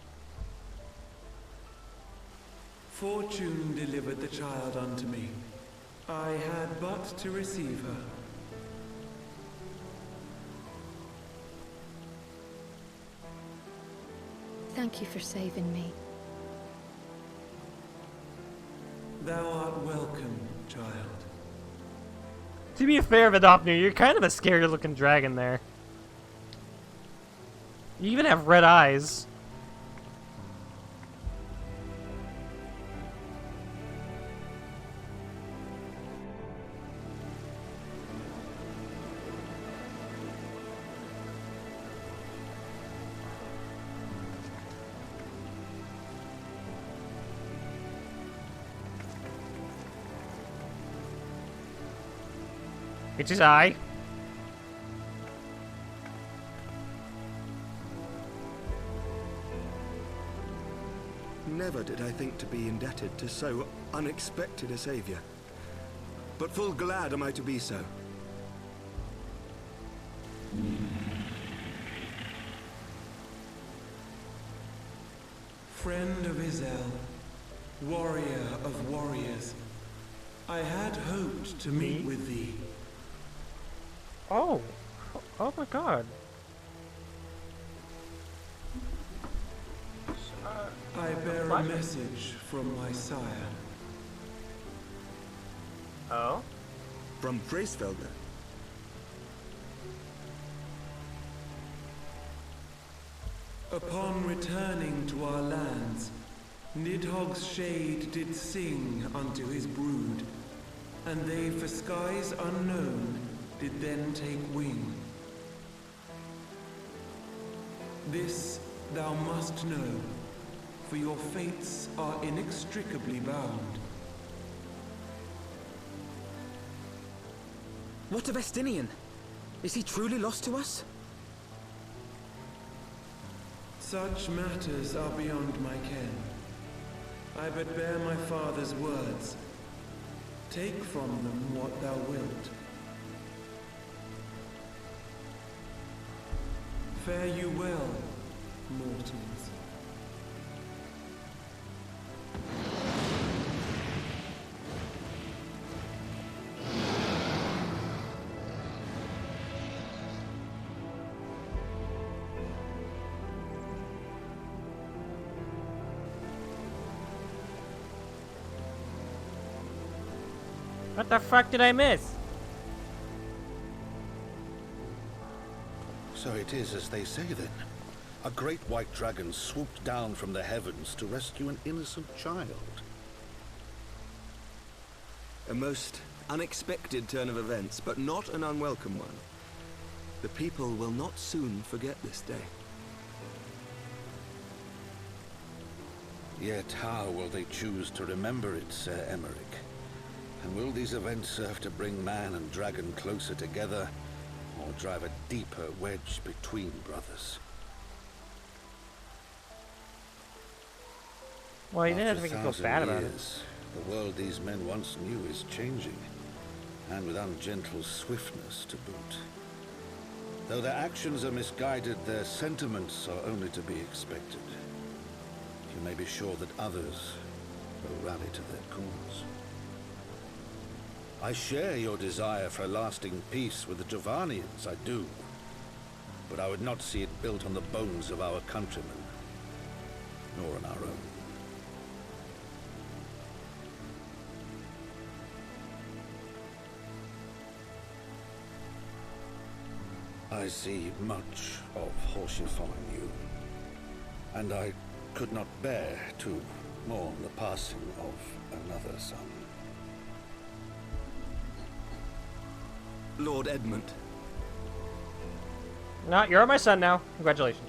Speaker 12: Fortune delivered the child unto me. I had but to receive her.
Speaker 2: Thank you for saving me.
Speaker 12: Thou art welcome, child.
Speaker 1: To be fair, Vidofnir, you're kind of a scary looking dragon there. You even have red eyes. It's his eye.
Speaker 11: Never did I think to be indebted to so unexpected a savior. But full glad am I to be so.
Speaker 12: Friend of Izel, warrior of warriors, I had hoped to meet with thee.
Speaker 1: Oh! Oh my god.
Speaker 12: I bear a message from my sire.
Speaker 1: Oh?
Speaker 11: From Bracefelder.
Speaker 12: Upon returning to our lands, Nidhogg's shade did sing unto his brood, and they for skies unknown did then take wing. This thou must know, for your fates are inextricably bound.
Speaker 4: What of Estinian? Is he truly lost to us?
Speaker 12: Such matters are beyond my ken. I but bear my father's words. Take from them what thou wilt. Fare you well, mortals.
Speaker 1: What the fuck did I miss?
Speaker 9: So it is as they say then. A great white dragon swooped down from the heavens to rescue an innocent child.
Speaker 11: A most unexpected turn of events, but not an unwelcome one. The people will not soon forget this day.
Speaker 9: Yet how will they choose to remember it, Sir Emmerich? And will these events serve to bring man and dragon closer together, or drive a deeper wedge between brothers?
Speaker 1: Well, you didn't have to make it feel bad about it.
Speaker 9: The world these men once knew is changing, and with ungentle swiftness to boot. Though their actions are misguided, their sentiments are only to be expected. You may be sure that others will rally to their cause. I share your desire for a lasting peace with the Javanians, I do. But I would not see it built on the bones of our countrymen, nor on our own. I see much of Horsefon in you, and I could not bear to mourn the passing of another son.
Speaker 11: Lord Edmund.
Speaker 1: No, you're my son now. Congratulations.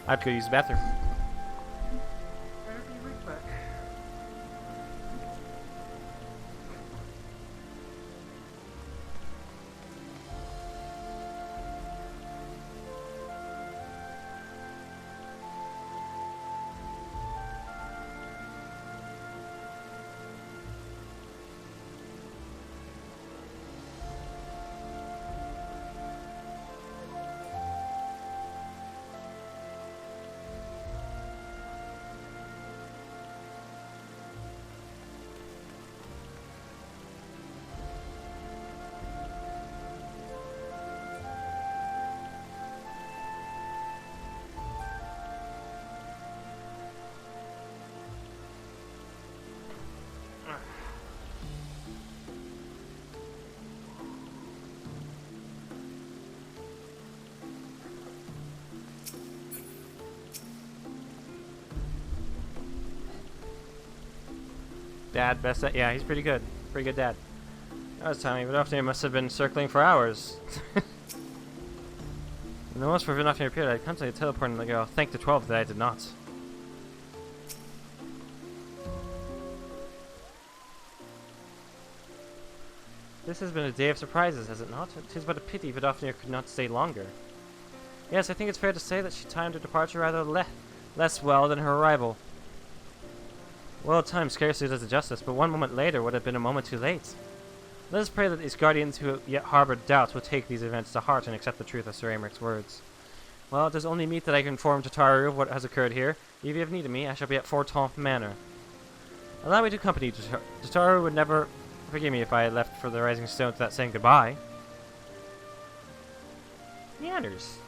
Speaker 1: I have to go use the bathroom. Dad, best at, yeah, he's pretty good. Pretty good dad. I was telling you, but often he must have been circling for hours. the most for enough period, I'd constantly teleporting the girl. Thank the 12 that I did not. This has been a day of surprises, has it not? 'Tis but a pity Vidofnir could not stay longer. Yes, I think it's fair to say that she timed her departure rather less well than her arrival. Well, time scarcely does it justice, but one moment later would have been a moment too late. Let us pray that these guardians who yet harbored doubts will take these events to heart and accept the truth of Sir Americ's words. Well, it is only meet that I can inform Tataru of what has occurred here. If you have need of me, I shall be at Fortemps Manor. Allow me to accompany you. Tataru would never forgive me if I left for the Rising Stone without saying goodbye. Meanders.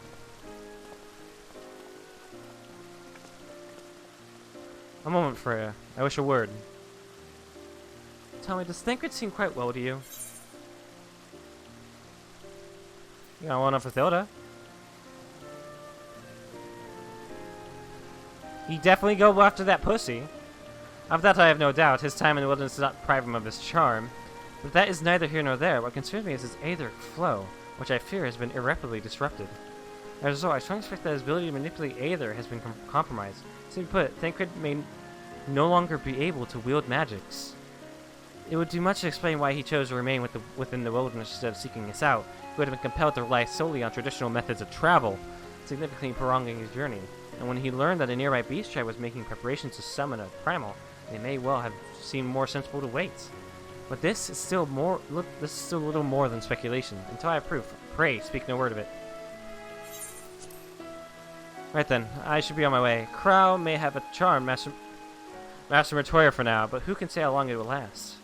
Speaker 1: A moment, Freya. I wish a word. Tell me, does Thancred seem quite well to you? You got one off with Hilda. He definitely go after that pussy. Of that I have no doubt. His time in the wilderness does not deprive him of his charm. But that is neither here nor there. What concerns me is his aetheric flow, which I fear has been irreparably disrupted. As a result, I strongly suspect that his ability to manipulate aether has been compromised. Simply put, Thancred may no longer be able to wield magics. It would do much to explain why he chose to remain within the wilderness instead of seeking us out. He would have been compelled to rely solely on traditional methods of travel, significantly prolonging his journey. And when he learned that a nearby beast tribe was making preparations to summon a primal, it may well have seemed more sensible to wait. But this is still a little more than speculation. Until I have proof, pray speak no word of it. Right then, I should be on my way. Crow may have a charm, Master Matoya for now, but who can say how long it will last?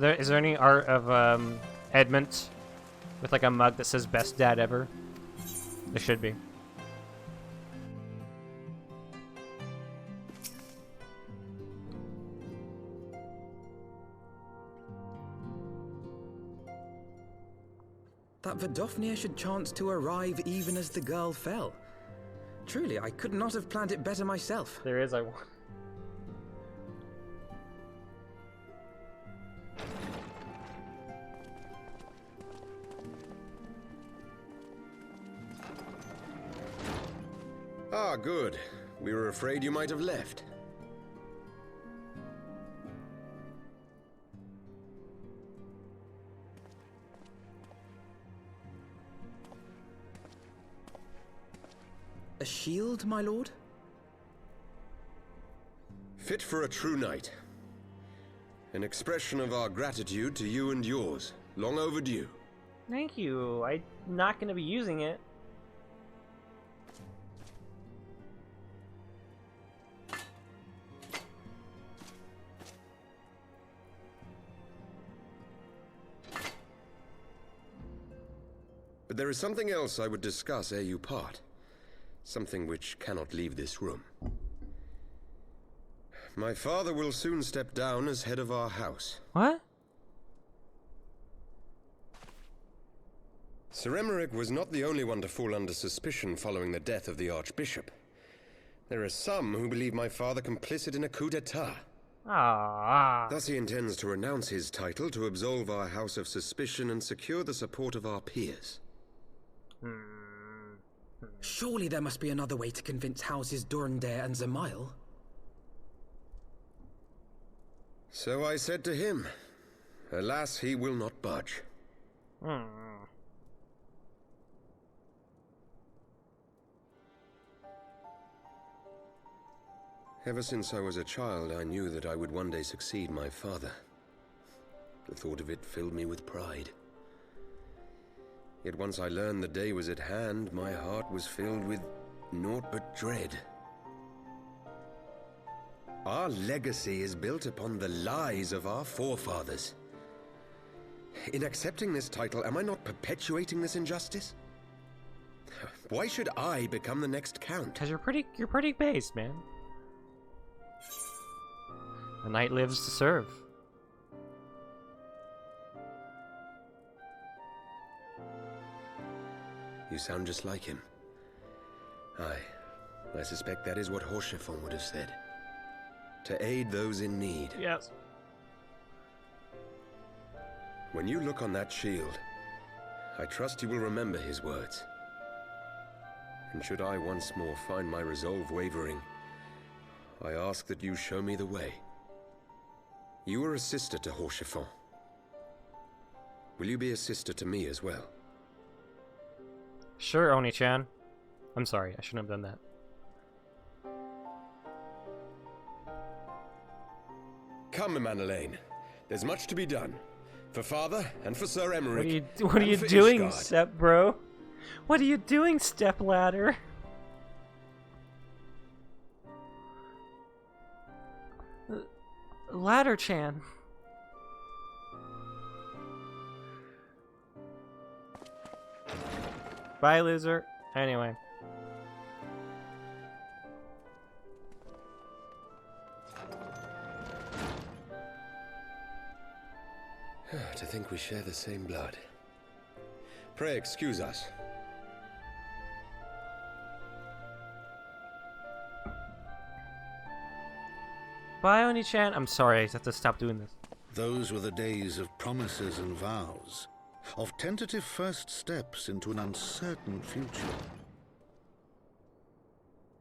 Speaker 1: Is there any art of Edmund with like a mug that says "Best Dad Ever"? There should be.
Speaker 4: That Vidofnir should chance to arrive even as the girl fell. Truly, I could not have planned it better myself.
Speaker 1: There is,
Speaker 13: Ah, good. We were afraid you might have left.
Speaker 4: A shield, my lord?
Speaker 13: Fit for a true knight. An expression of our gratitude to you and yours. Long overdue.
Speaker 1: Thank you. I'm not going to be using it.
Speaker 13: But there is something else I would discuss ere you part. Something which cannot leave this room. My father will soon step down as head of our house.
Speaker 1: What?
Speaker 13: Sir Emeric was not the only one to fall under suspicion following the death of the Archbishop. There are some who believe my father complicit in a coup d'etat.
Speaker 1: Ah.
Speaker 13: Thus he intends to renounce his title to absolve our house of suspicion and secure the support of our peers.
Speaker 4: Surely there must be another way to convince houses Durandare and Zemail.
Speaker 13: So I said to him. Alas, he will not budge. Ever since I was a child, I knew that I would one day succeed my father. The thought of it filled me with pride. Yet once I learned the day was at hand, my heart was filled with naught but dread. Our legacy is built upon the lies of our forefathers. In accepting this title, am I not perpetuating this injustice? Why should I become the next count?
Speaker 1: Because you're pretty based, man. A knight lives to serve.
Speaker 13: sound just like him. Aye, I suspect that is what Horchefon would have said. To aid those in need.
Speaker 1: Yes.
Speaker 13: When you look on that shield, I trust you will remember his words. And should I once more find my resolve wavering, I ask that you show me the way. You are a sister to Horchefon. Will you be a sister to me as well?
Speaker 1: Sure, Oni-chan. I'm sorry, I shouldn't have done that.
Speaker 13: Come, Manalaine. There's much to be done. For Father, and for Sir Emmerich.
Speaker 1: What are you doing, Step Bro? What are you doing, Step Ladder? Ladder-chan. Bye, loser. Anyway.
Speaker 13: To think we share the same blood. Pray excuse us.
Speaker 1: Bye, Oni-chan. I'm sorry, I have to stop doing this.
Speaker 9: Those were the days of promises and vows, of tentative first steps into an uncertain future.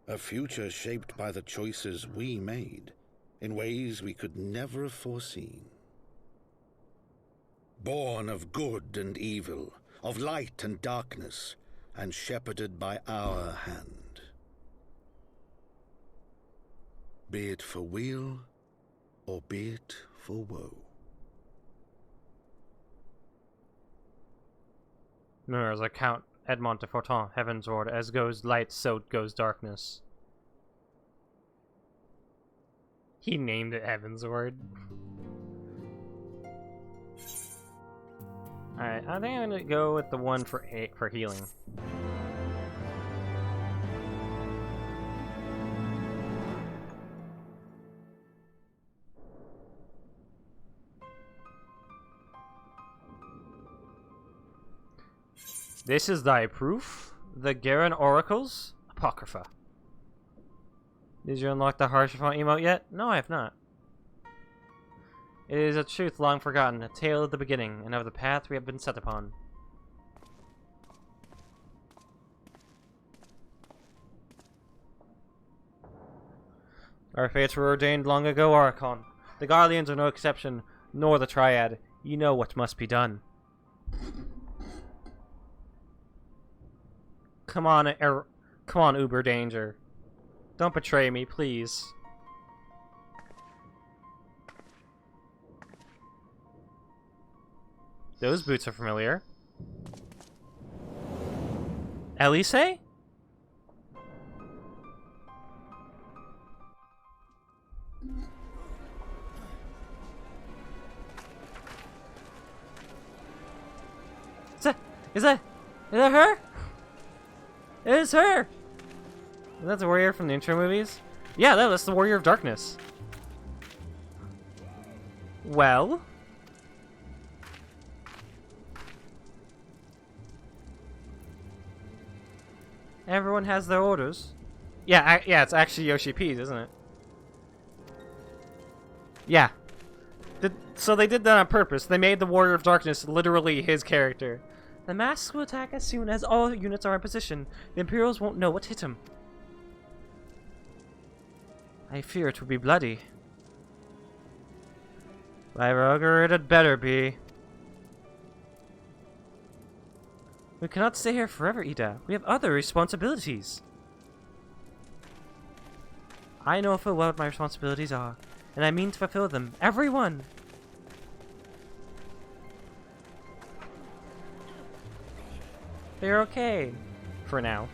Speaker 9: A future shaped by the choices we made, in ways we could never have foreseen. Born of good and evil, of light and darkness, and shepherded by our hand. Be it for weal, or be it for woe.
Speaker 1: Mirrors like Count Edmond de Fortin, Heaven's Ward, as goes light, so goes darkness. He named it Heaven's Ward. Alright, I think I'm gonna go with the one for healing. This is thy proof? The Garen Oracles? Apocrypha. Did you unlock the Horchefon emote yet? No, I have not. It is a truth long forgotten, a tale of the beginning, and of the path we have been set upon. Our fates were ordained long ago, Archon. The Guardians are no exception, nor the Triad. You know what must be done. Come on, Uber Danger. Don't betray me, please. Those boots are familiar. Elise? Is that her? It is her! Is that the warrior from the intro movies? Yeah, that's the Warrior of Darkness. Well? Everyone has their orders. Yeah, yeah, it's actually Yoshi P's, isn't it? Yeah. So they did that on purpose. They made the Warrior of Darkness literally his character. The masks will attack as soon as all units are in position. The Imperials won't know what hit him. I fear it will be bloody. By Roger, it had better be. We cannot stay here forever, Ida. We have other responsibilities. I know full well what my responsibilities are, and I mean to fulfill them. Everyone! They're okay. For now.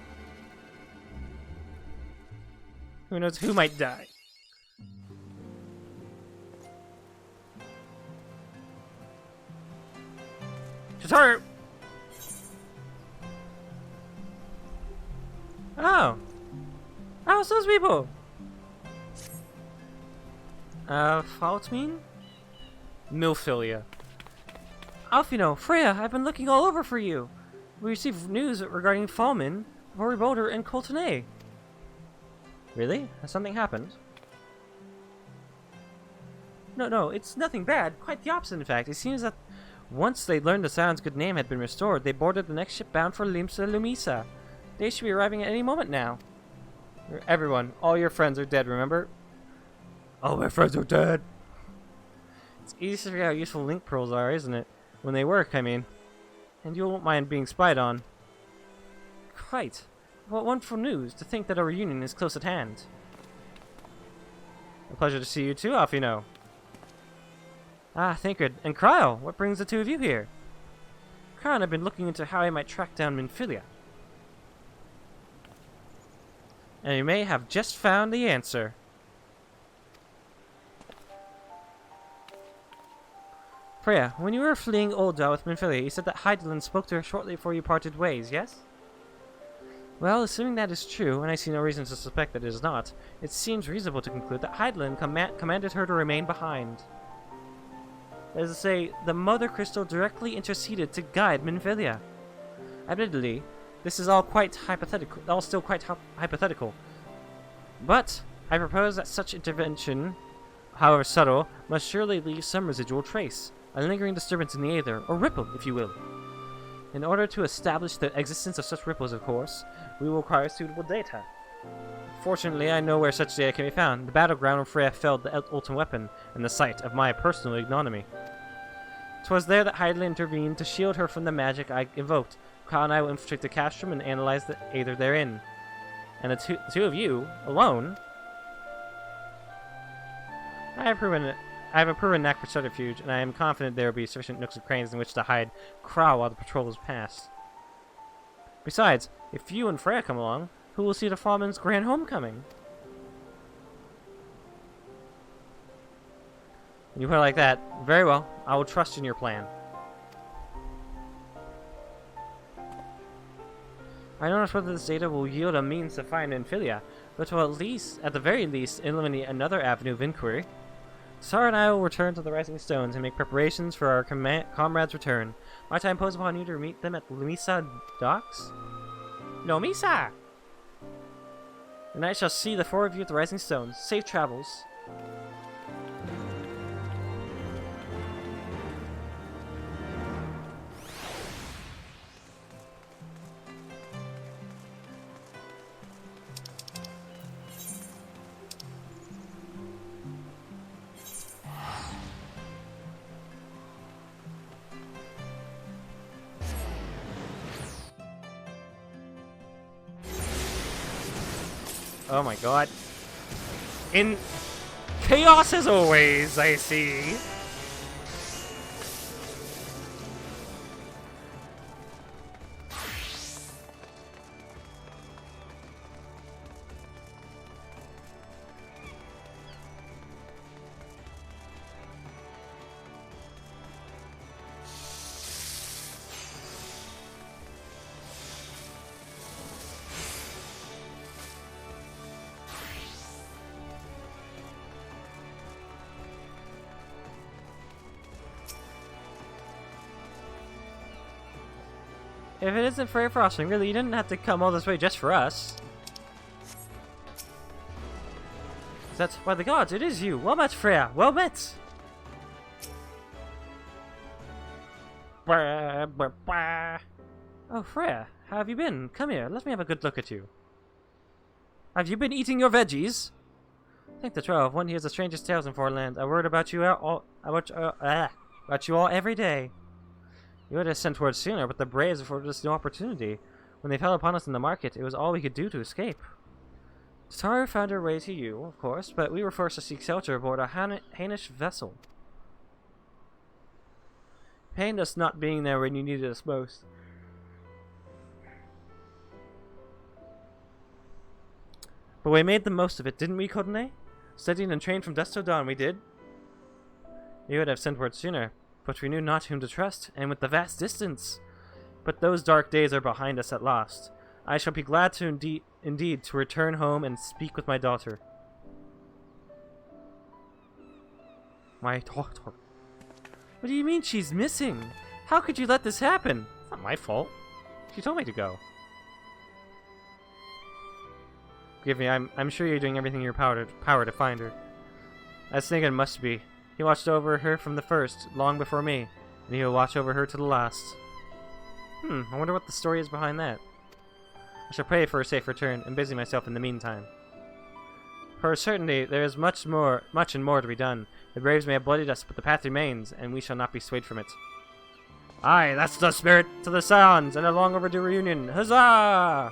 Speaker 1: Who knows who might die? Shitaru! Oh! Oh, it's those people! Fault mean? Milphilia. Alfino, Freya, I've been looking all over for you. We received news regarding Fallman, Rory Boulder, and Coltonay. Really? Has something happened? No, it's nothing bad. Quite the opposite, in fact. It seems that once they learned the Scion's good name had been restored, they boarded the next ship bound for Limsa Lumisa. They should be arriving at any moment now. Everyone, all your friends are dead, remember? All my friends are dead. It's easy to figure out how useful link pearls are, isn't it? When they work, I mean. And you won't mind being spied on. Quite. What wonderful news to think that a reunion is close at hand. A pleasure to see you too, Alfino. Ah, Thancred. And Cryo, what brings the two of you here? Cryo and I have been looking into how I might track down Minfilia. And you may have just found the answer. Freya, when you were fleeing Ul'dah with Minfilia, you said that Hydaelyn spoke to her shortly before you parted ways, yes? Well, assuming that is true, and I see no reason to suspect that it is not, it seems reasonable to conclude that Hydaelyn commanded her to remain behind. That is to say, the Mother Crystal directly interceded to guide Minfilia. Admittedly, this is all still quite hypothetical. But I propose that such intervention, however subtle, must surely leave some residual trace, a lingering disturbance in the aether, or ripple, if you will. In order to establish the existence of such ripples, of course, we will require suitable data. Fortunately, I know where such data can be found, the battleground where Freya felled the ultimate weapon, and the site of my personal ignominy. 'Twas there that Hydaelyn intervened to shield her from the magic I invoked. Kyle and I will infiltrate the castrum and analyze the aether therein. And the two of you, alone... I have a proven knack for subterfuge, and I am confident there will be sufficient nooks and crannies in which to hide Crow while the patrol is past. Besides, if you and Freya come along, who will see the Fallman's grand homecoming? You put it like that. Very well. I will trust in your plan. I don't know whether this data will yield a means to find Minfilia, but will at the very least, eliminate another avenue of inquiry. Sar and I will return to the Rising Stones and make preparations for our comrades' return. My time impose upon you to meet them at the Lumisa docks? No, Misa! And I shall see the four of you at the Rising Stones. Safe travels. Oh my god. In chaos as always, I see. If it isn't for frosting, really, you didn't have to come all this way just for us. That's by the gods, it is you. Well met, Freya. Well met. Oh, Freya, how have you been? Come here, let me have a good look at you. Have you been eating your veggies? Thank the 12. One hears the strangest tales in Forland. A word about you about you all every day. You would have sent word sooner, but the Braves afforded us no opportunity. When they fell upon us in the market, it was all we could do to escape. Taru found her way to you, of course, but we were forced to seek shelter aboard a Hainish vessel. Pained us not being there when you needed us most. But we made the most of it, didn't we, Codenay? Studied and trained from dusk till dawn, we did. You would have sent word sooner, but we knew not whom to trust, and with the vast distance. But those dark days are behind us at last. I shall be glad to indeed to return home and speak with my daughter. My daughter? What do you mean she's missing? How could you let this happen? It's not my fault. She told me to go. Forgive me, I'm sure you're doing everything in your power to find her. As Snegan must be. He watched over her from the first, long before me, and he will watch over her to the last. I wonder what the story is behind that. I shall pray for a safe return, and busy myself in the meantime. For a certainty, there is much and more to be done. The braves may have bloodied us, but the path remains, and we shall not be swayed from it. Aye, that's the spirit! To the Scions, and a long overdue reunion! Huzzah!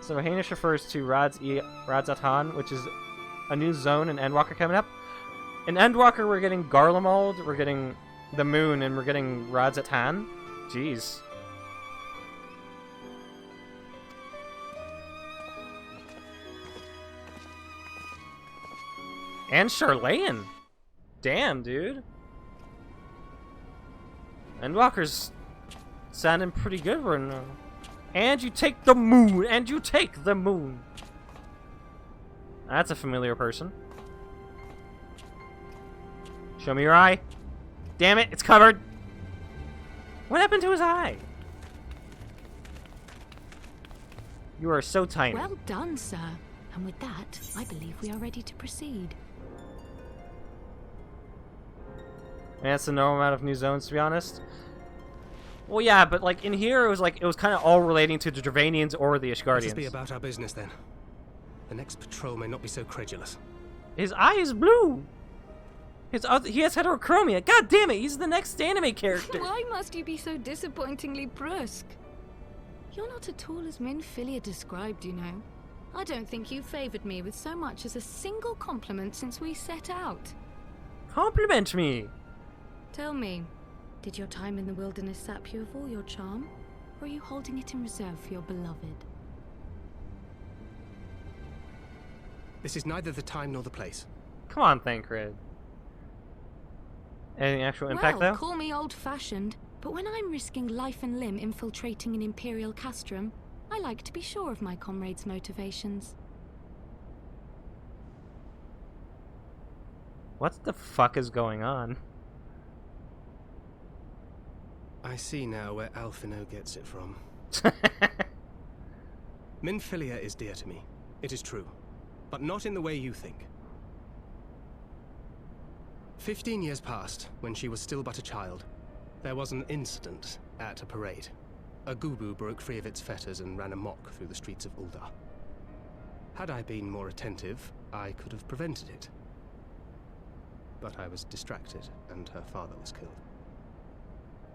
Speaker 1: So Hainish refers to Radzatan, which is a new zone in Endwalker coming up. In Endwalker, we're getting Garlemald, we're getting the Moon, and we're getting Radzatan. Jeez. And Charlayan. Damn, dude. Endwalker's sounding pretty good right now. And you take the moon! And you take the moon! That's a familiar person. Show me your eye. Damn it, it's covered! What happened to his eye? You are so tiny.
Speaker 2: Well done, sir. And with that, I believe we are ready to proceed.
Speaker 1: And that's the normal amount of new zones, to be honest. Well, yeah, but like in here, it was kind of all relating to the Dravanians or the Ishgardians.
Speaker 8: Let us be about our business then. The next patrol may not be so credulous.
Speaker 1: His eye is blue. He has heterochromia. God damn it, he's the next anime character.
Speaker 2: Why must you be so disappointingly brusque? You're not at all as Minfilia described, you know. I don't think you favored me with so much as a single compliment since we set out.
Speaker 1: Compliment me.
Speaker 2: Tell me, did your time in the wilderness sap you of all your charm? Or are you holding it in reserve for your beloved?
Speaker 8: This is neither the time nor the place.
Speaker 1: Come on, Thancred. Any actual impact, though?
Speaker 2: Call me old-fashioned, but when I'm risking life and limb infiltrating an Imperial castrum, I like to be sure of my comrades' motivations.
Speaker 1: What the fuck is going on?
Speaker 8: I see now where Alphino gets it from. Minfilia is dear to me. It is true. But not in the way you think. 15 years passed, when she was still but a child. There was an incident at a parade. A Gubu broke free of its fetters and ran amok through the streets of Uldar. Had I been more attentive, I could have prevented it. But I was distracted, and her father was killed.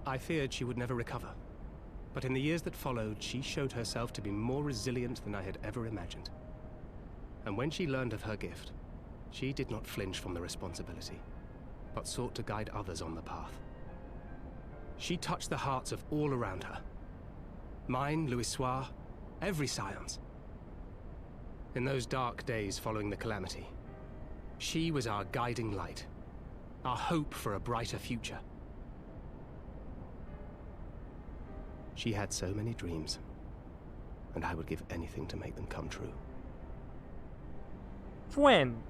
Speaker 8: I feared she would never recover. But in the years that followed, she showed herself to be more resilient than I had ever imagined. And when she learned of her gift, she did not flinch from the responsibility, but sought to guide others on the path. She touched the hearts of all around her. Mine, Louisoix, every Scion's. In those dark days following the calamity, she was our guiding light, our hope for a brighter future. She had so many dreams, and I would give anything to make them come true.
Speaker 1: When?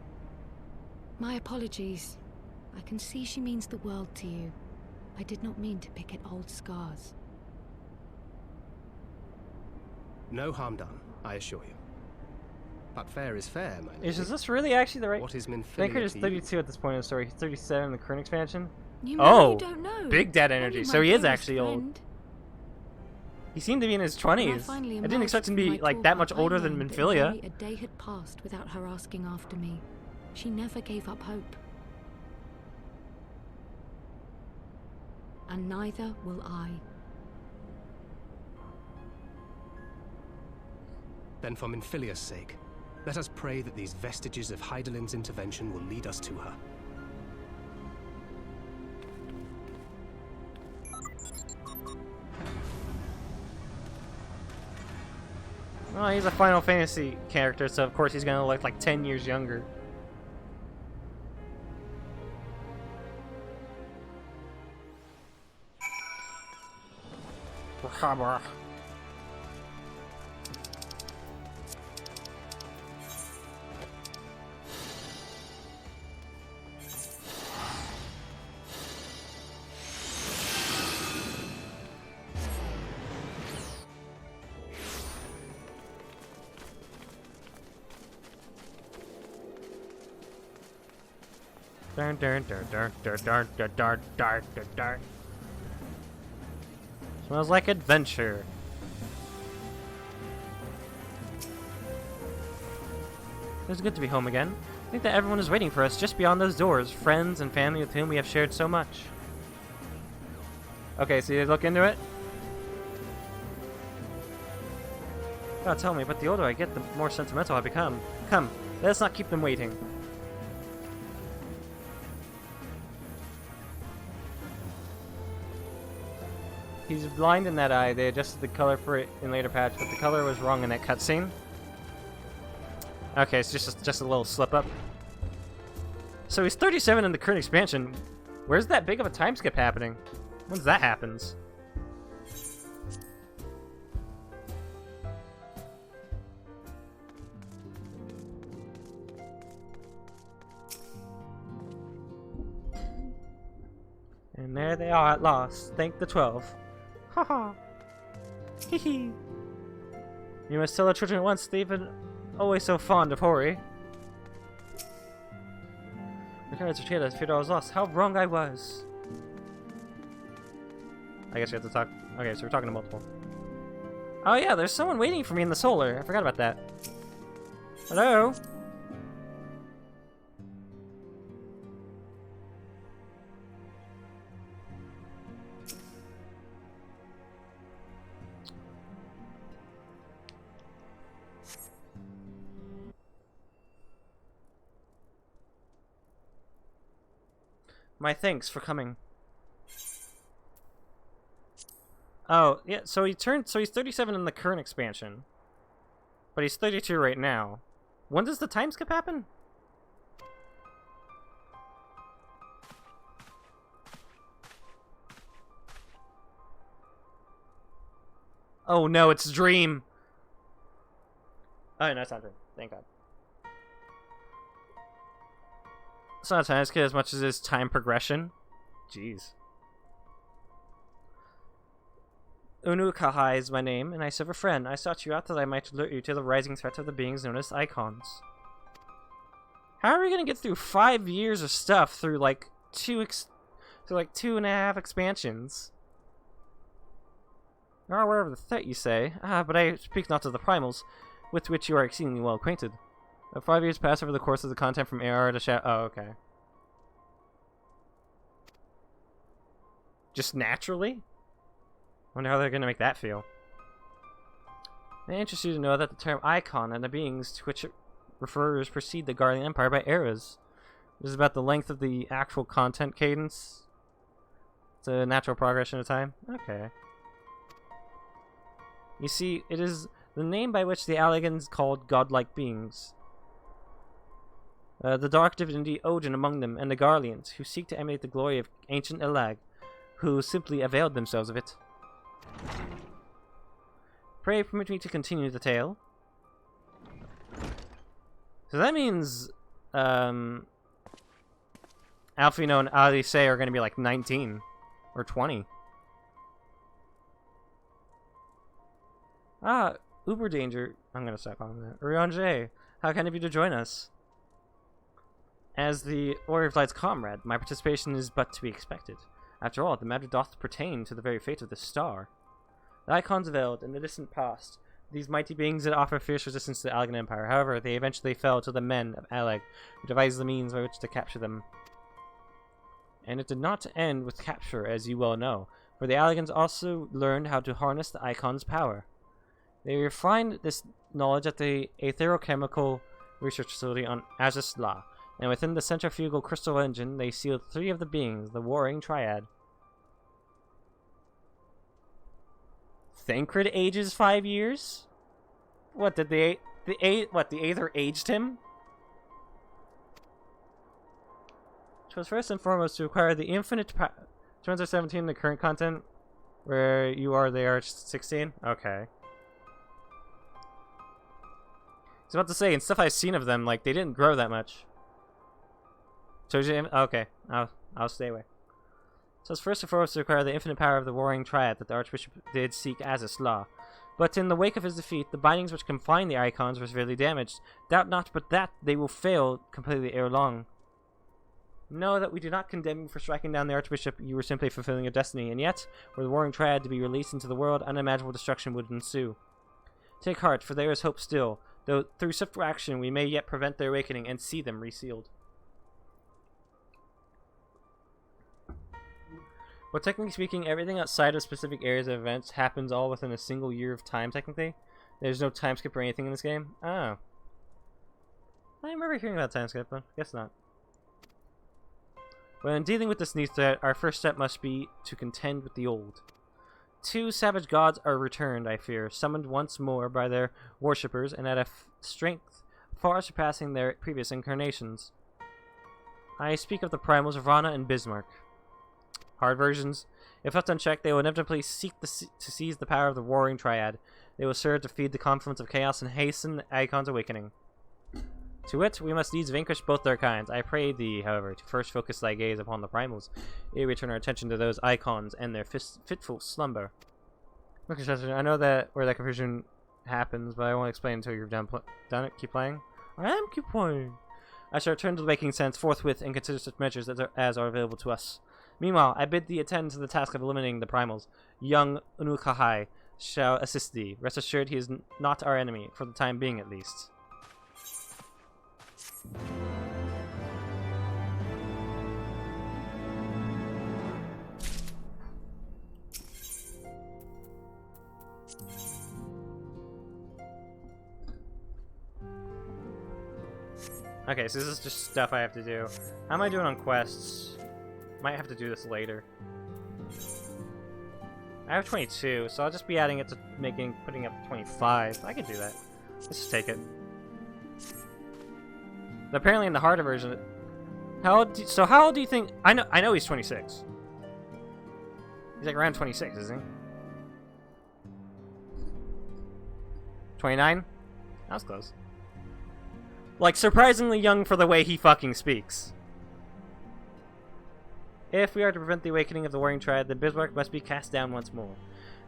Speaker 2: My apologies. I can see she means the world to you. I did not mean to pick at old scars.
Speaker 8: No harm done, I assure you. But fair is fair, my lady.
Speaker 1: Is this really actually the right?
Speaker 8: What is Minfilia?
Speaker 1: Thancred is 32 at this point in the story. He's 37 in the current expansion.
Speaker 2: You know you don't know.
Speaker 1: Big dad energy.
Speaker 2: Only
Speaker 1: So
Speaker 2: my
Speaker 1: he is
Speaker 2: dearest
Speaker 1: actually old.
Speaker 2: friend.
Speaker 1: He seemed to be in his
Speaker 2: When
Speaker 1: 20s.
Speaker 2: finally
Speaker 1: I didn't expect him to be
Speaker 2: emerged from
Speaker 1: like
Speaker 2: my
Speaker 1: that
Speaker 2: tour,
Speaker 1: much
Speaker 2: I
Speaker 1: older than
Speaker 2: learned that
Speaker 1: Minfilia.
Speaker 2: barely a day had passed without her asking after me. She never gave up hope. And neither will I.
Speaker 8: Then for Minfilia's sake, let us pray that these vestiges of Hydaelyn's intervention will lead us to her.
Speaker 1: Well, he's a Final Fantasy character, so of course he's gonna look like 10 years younger. Dun, dun, dun, dun, dun, dun, dun, dun, dun, dun, dun. Smells like adventure. It's good to be home again. I think that everyone is waiting for us just beyond those doors. Friends and family with whom we have shared so much. Okay, so you look into it? God, tell me, but the older I get, the more sentimental I become. Come, let's not keep them waiting. He's blind in that eye. They adjusted the color for it in later patch, but the color was wrong in that cutscene. Okay, it's just a little slip up. So he's 37 in the current expansion. Where's that big of a time skip happening? When's that happens? And there they are at last. Thank the 12. Haha. Hee hee. You must tell the children at once, Stephen. Always so fond of Hori. The cards are cheated. I feared I was lost. How wrong I was. I guess we have to talk. Okay, so we're talking to multiple. Oh yeah, there's someone waiting for me in the solar. I forgot about that. Hello? My thanks for coming. Oh, yeah, so he's 37 in the current expansion. But he's 32 right now. When does the time skip happen? Oh no, it's Dream. Oh no, it's not Dream. Thank God. It's not a time skip as much as it is time progression. Jeez. Unukahai is my name, and I serve a friend. I sought you out that I might alert you to the rising threat of the beings known as Icons. How are we gonna get through 5 years of stuff through like 2.5 expansions? You are aware of the threat, you say. Ah, but I speak not of the primals, with which you are exceedingly well acquainted. 5 years pass over the course of the content from AR to Shadow. Oh, okay. Just naturally? Wonder how they're gonna make that feel. I'm interested you to know that the term icon and the beings to which it refers precede the Guardian Empire by eras. This is about the length of the actual content cadence. It's a natural progression of time. Okay. You see, it is the name by which the Alligans called godlike beings. The dark divinity Odin among them, and the Garleans, who seek to emulate the glory of ancient Elag, who simply availed themselves of it. Pray permit me to continue the tale. So that means, Alfino and Alice are going to be like 19 or 20. Ah, Uber Danger. I'm going to stop calling that. Uriange, how kind of you to join us? As the Warrior of Light's comrade, my participation is but to be expected. After all, the matter doth pertain to the very fate of this star. The icons veiled in the distant past, these mighty beings that offer fierce resistance to the Allegan Empire. However, they eventually fell to the men of Alleg, who devised the means by which to capture them. And it did not end with capture, as you well know, for the Allegans also learned how to harness the icons' power. They refined this knowledge at the Aetherochemical Research Facility on Azus La, and within the centrifugal crystal engine, they sealed 3 of the beings, the Warring Triad. Thancred ages 5 years? What, did the Aether aged him? Which was first and foremost to acquire the infinite power. 217 the current content, where you are, they are 16? Okay. I was about to say, in stuff I've seen of them, like, they didn't grow that much. Okay, I'll stay away. So it's first and foremost to acquire the infinite power of the Warring Triad that the Archbishop did seek Azus La. But in the wake of his defeat, the bindings which confine the icons were severely damaged. Doubt not but that they will fail completely ere long. Know that we do not condemn you for striking down the Archbishop. You were simply fulfilling your destiny, and yet, were the Warring Triad to be released into the world, unimaginable destruction would ensue. Take heart, for there is hope still, though through swift action we may yet prevent their awakening and see them resealed. But technically speaking, everything outside of specific areas of events happens all within a single year of time, technically. There's no time skip or anything in this game. Oh. I remember hearing about time skip, but guess not. When dealing with this new threat, our first step must be to contend with the old. 2 savage gods are returned, I fear, summoned once more by their worshippers, and at a strength far surpassing their previous incarnations. I speak of the primals Ravana and Bismarck. Hard versions. If left unchecked, they will inevitably seek to seize the power of the Warring Triad. They will serve to feed the confluence of chaos and hasten the Icon's awakening. To wit, we must needs vanquish both their kinds. I pray thee, however, to first focus thy gaze upon the primals, ere we turn our attention to those icons and their fitful slumber. Okay, I know that where that confusion happens, but I won't explain until you've done it. Keep playing. I am keep playing. I shall return to the making sense forthwith and consider such measures as are available to us. Meanwhile, I bid thee attend to the task of eliminating the primals. Young Unukahai shall assist thee. Rest assured he is not our enemy, for the time being at least. Okay, so this is just stuff I have to do. How am I doing on quests? Might have to do this later. I have 22, so I'll just be adding it to putting up 25. I can do that. Let's just take it. But apparently in the harder version, how old do you think? I know he's 26. He's like around 26, isn't he? 29? That was close. Like, surprisingly young for the way he fucking speaks. If we are to prevent the awakening of the Warring Triad, then Bismarck must be cast down once more.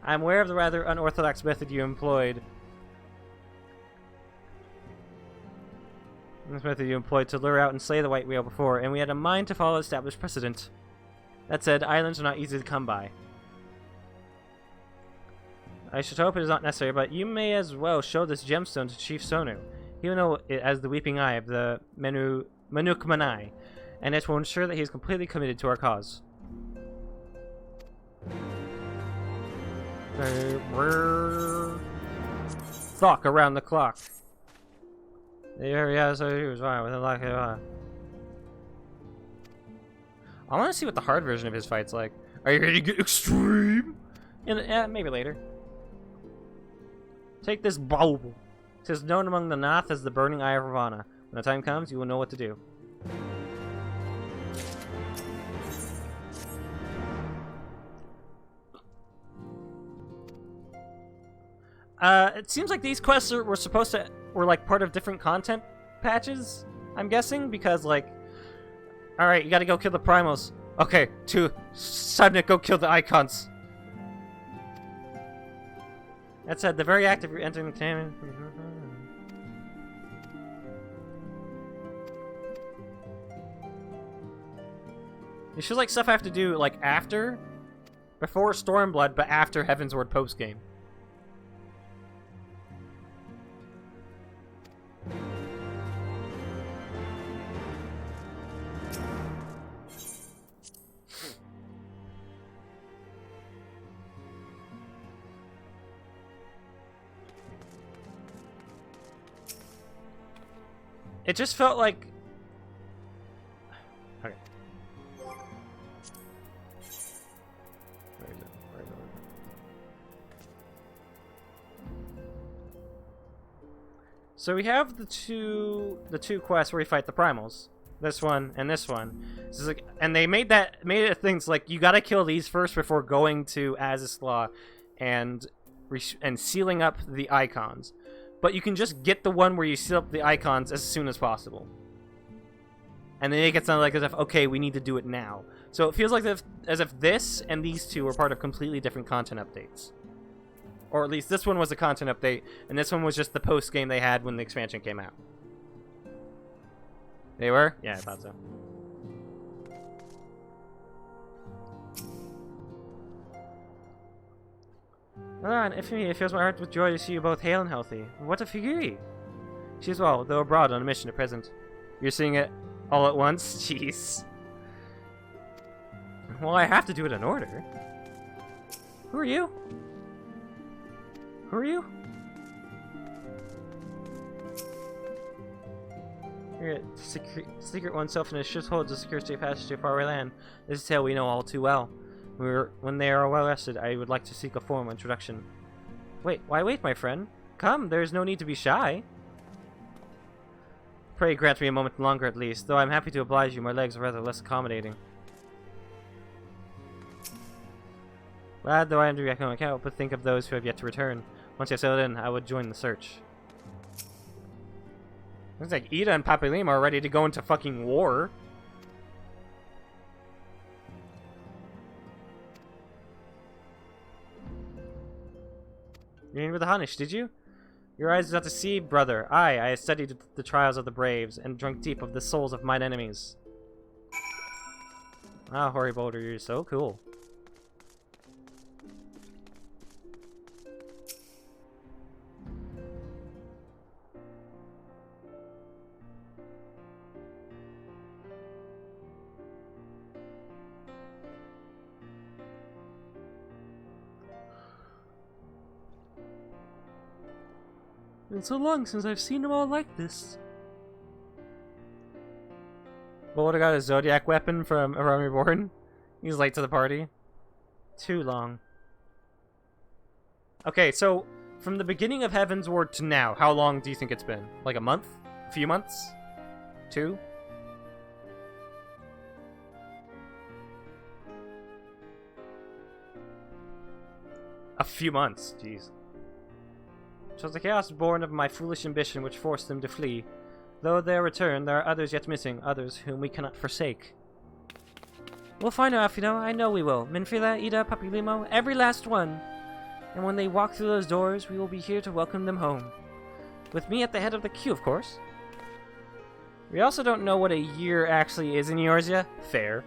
Speaker 1: I am aware of the rather unorthodox method you employed. This method you employed to lure out and slay the White Whale before, and we had a mind to follow established precedent. That said, islands are not easy to come by. I should hope it is not necessary, but you may as well show this gemstone to Chief Sonu. He will know it as the Weeping Eye of the Manuk Manai, and it will ensure that he is completely committed to our cause. Thok around the clock. Yeah, so he was fine with it. I want to see what the hard version of his fight's like. Are you ready to get extreme? Maybe later. Take this bulb. It is known among the Nath as the Burning Eye of Ravana. When the time comes, you will know what to do. It seems like these quests were like part of different content patches, I'm guessing, because like, alright, you gotta go kill the primals. Okay, Subnik, go kill the icons. That said, the very act of entering the cannon. This feels like stuff I have to do like before Stormblood, but after Heavensward post game. It just felt like... Okay. Where is it? So we have the two quests where we fight the primals. This one and this one. This is like, and they made it things like you gotta kill these first before going to Azislaw and sealing up the icons. But you can just get the one where you seal up the icons as soon as possible. And then it gets sounded like as if, okay, we need to do it now. So it feels like as if this and these two were part of completely different content updates. Or at least this one was a content update, and this one was just the post-game they had when the expansion came out. They were? Yeah, I thought so. Alan, if it fills my heart with joy to see you both hale and healthy. What a figure! She is well, though abroad on a mission at present. You're seeing it all at once? Jeez. Well, I have to do it in order. Who are you? Who are you? Here, secret oneself in a ship holds a secure safe passage to faraway land. This is a tale we know all too well. When they are well rested, I would like to seek a formal introduction. Wait, why wait, my friend? Come, there is no need to be shy. Pray grant me a moment longer at least, though I'm happy to oblige you, my legs are rather less accommodating. Glad though I am to be back home, I can't help but think of those who have yet to return. Once I've settled in, I would join the search. Looks like Ida and Papilima are ready to go into fucking war. You with the Hunnish, did you? Your eyes did not deceive, brother. I have studied the trials of the braves, and drunk deep of the souls of mine enemies. Ah, Hoary Boulder, you're so cool. It's so long since I've seen them all like this. Boulder got a Zodiac weapon from Around Reborn. He's late to the party. Too long. Okay, so from the beginning of Heaven's Ward to now, how long do you think it's been? Like a month? A few months? 2? A few months, jeez. 'Twas the chaos born of my foolish ambition which forced them to flee. Though their return, there are others yet missing, others whom we cannot forsake. We'll find out, Alfino. I know we will. Minfila, Ida, Papilimo, every last one. And when they walk through those doors, we will be here to welcome them home. With me at the head of the queue, of course. We also don't know what a year actually is in Eorzea. Fair.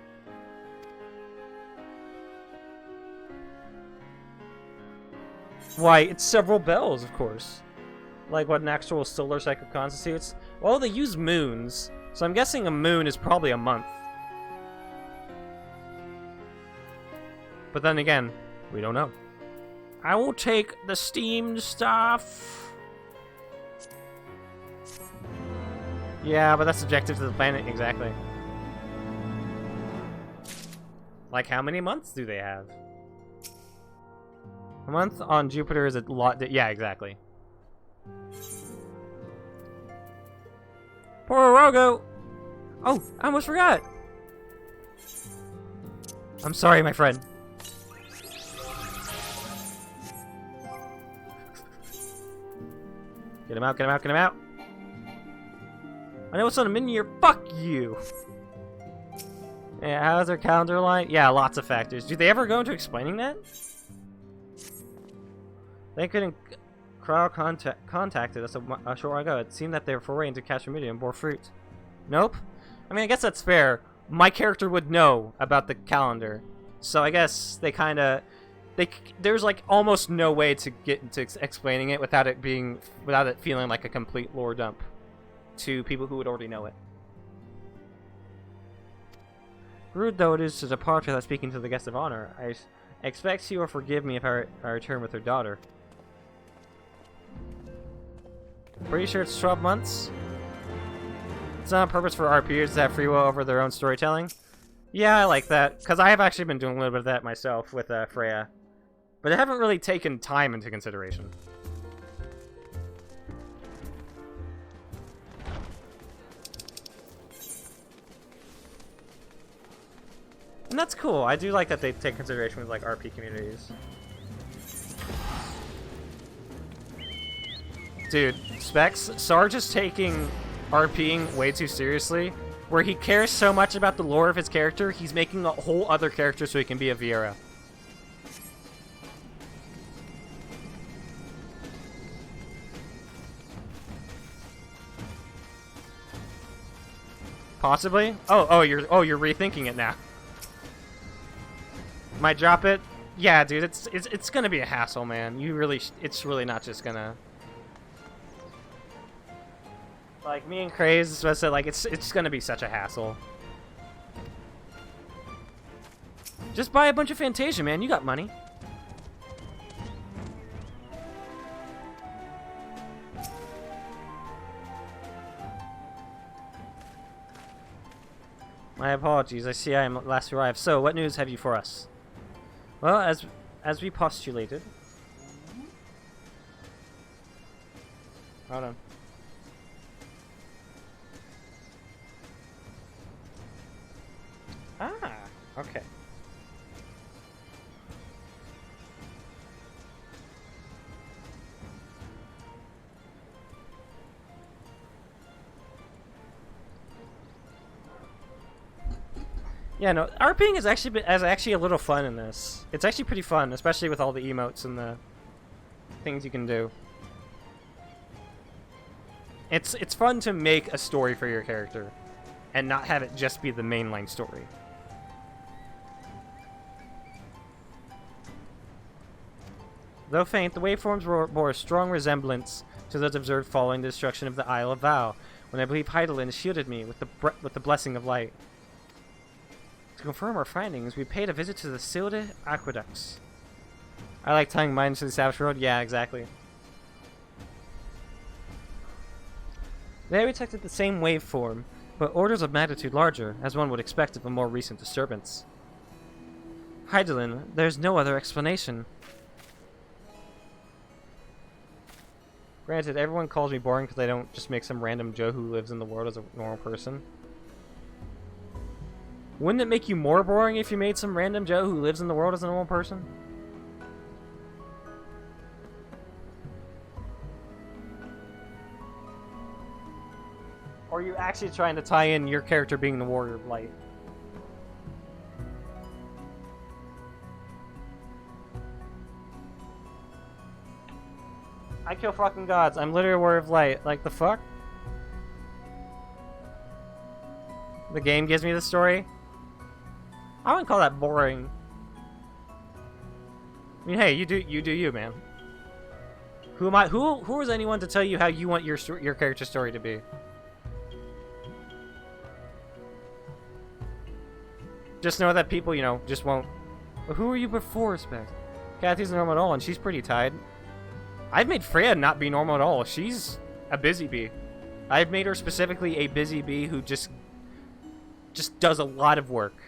Speaker 1: Why, it's several bells, of course. Like what an actual solar cycle constitutes. Well, they use moons, so I'm guessing a moon is probably a month. But then again, we don't know. I will take the steamed stuff. Yeah, but that's subjective to the planet, exactly. Like, how many months do they have? A month on Jupiter is a lot. Yeah, exactly. Poor Orogo! Oh, I almost forgot! I'm sorry, my friend. Get him out, get him out, get him out! I know what's on a mini here. Fuck you! Yeah, how's their calendar like? Yeah, lots of factors. Do they ever go into explaining that? They couldn't. Crow contacted us a short while ago. It seemed that their foray into Cashmedia bore fruit. Nope. I mean, I guess that's fair. My character would know about the calendar, so I guess they kind of. There's like almost no way to get into explaining it without it feeling like a complete lore dump to people who would already know it. Rude though it is to depart without speaking to the guest of honor, I expect she will forgive me if I return with her daughter. Pretty sure it's 12 months? It's not on purpose for RPers to have free will over their own storytelling. Yeah, I like that, because I have actually been doing a little bit of that myself with Freya. But I haven't really taken time into consideration. And that's cool. I do like that they take consideration with like RP communities. Dude, Specs, Sarge is taking RPing way too seriously. Where he cares so much about the lore of his character, he's making a whole other character so he can be a Viera. Possibly? Oh, you're rethinking it now. Might drop it. Yeah, dude, it's gonna be a hassle, man. It's really not just gonna. Like me and Craze said, like it's gonna be such a hassle. Just buy a bunch of Fantasia, man. You got money. My apologies. I see I am last arrived. So, what news have you for us? Well, as we postulated. Hold on. Ah, okay. Yeah, no, RPing is actually a little fun in this. It's actually pretty fun, especially with all the emotes and the things you can do. It's fun to make a story for your character and not have it just be the mainline story. Though faint, the waveforms bore a strong resemblance to those observed following the destruction of the Isle of Vow, when I believe Hydaelyn shielded me with the blessing of light. To confirm our findings, we paid a visit to the Silde aqueducts. I like tying mines to the Savage Road. Yeah, exactly. They detected the same waveform, but orders of magnitude larger, as one would expect of a more recent disturbance. Hydaelyn, there's no other explanation. Granted, everyone calls me boring because I don't just make some random Joe who lives in the world as a normal person. Wouldn't it make you more boring if you made some random Joe who lives in the world as a normal person? Or are you actually trying to tie in your character being the Warrior of Light? I kill fucking gods. I'm literally a Warrior of Light. Like, the fuck? The game gives me the story? I wouldn't call that boring. I mean, hey, you do you, man. Who am I? Who is anyone to tell you how you want your character story to be? Just know that people, you know, just won't. But who were you before, Spec? Kathy's normal at all, and she's pretty tied. I've made Freya not be normal at all. She's a busy bee. I've made her specifically a busy bee who just does a lot of work.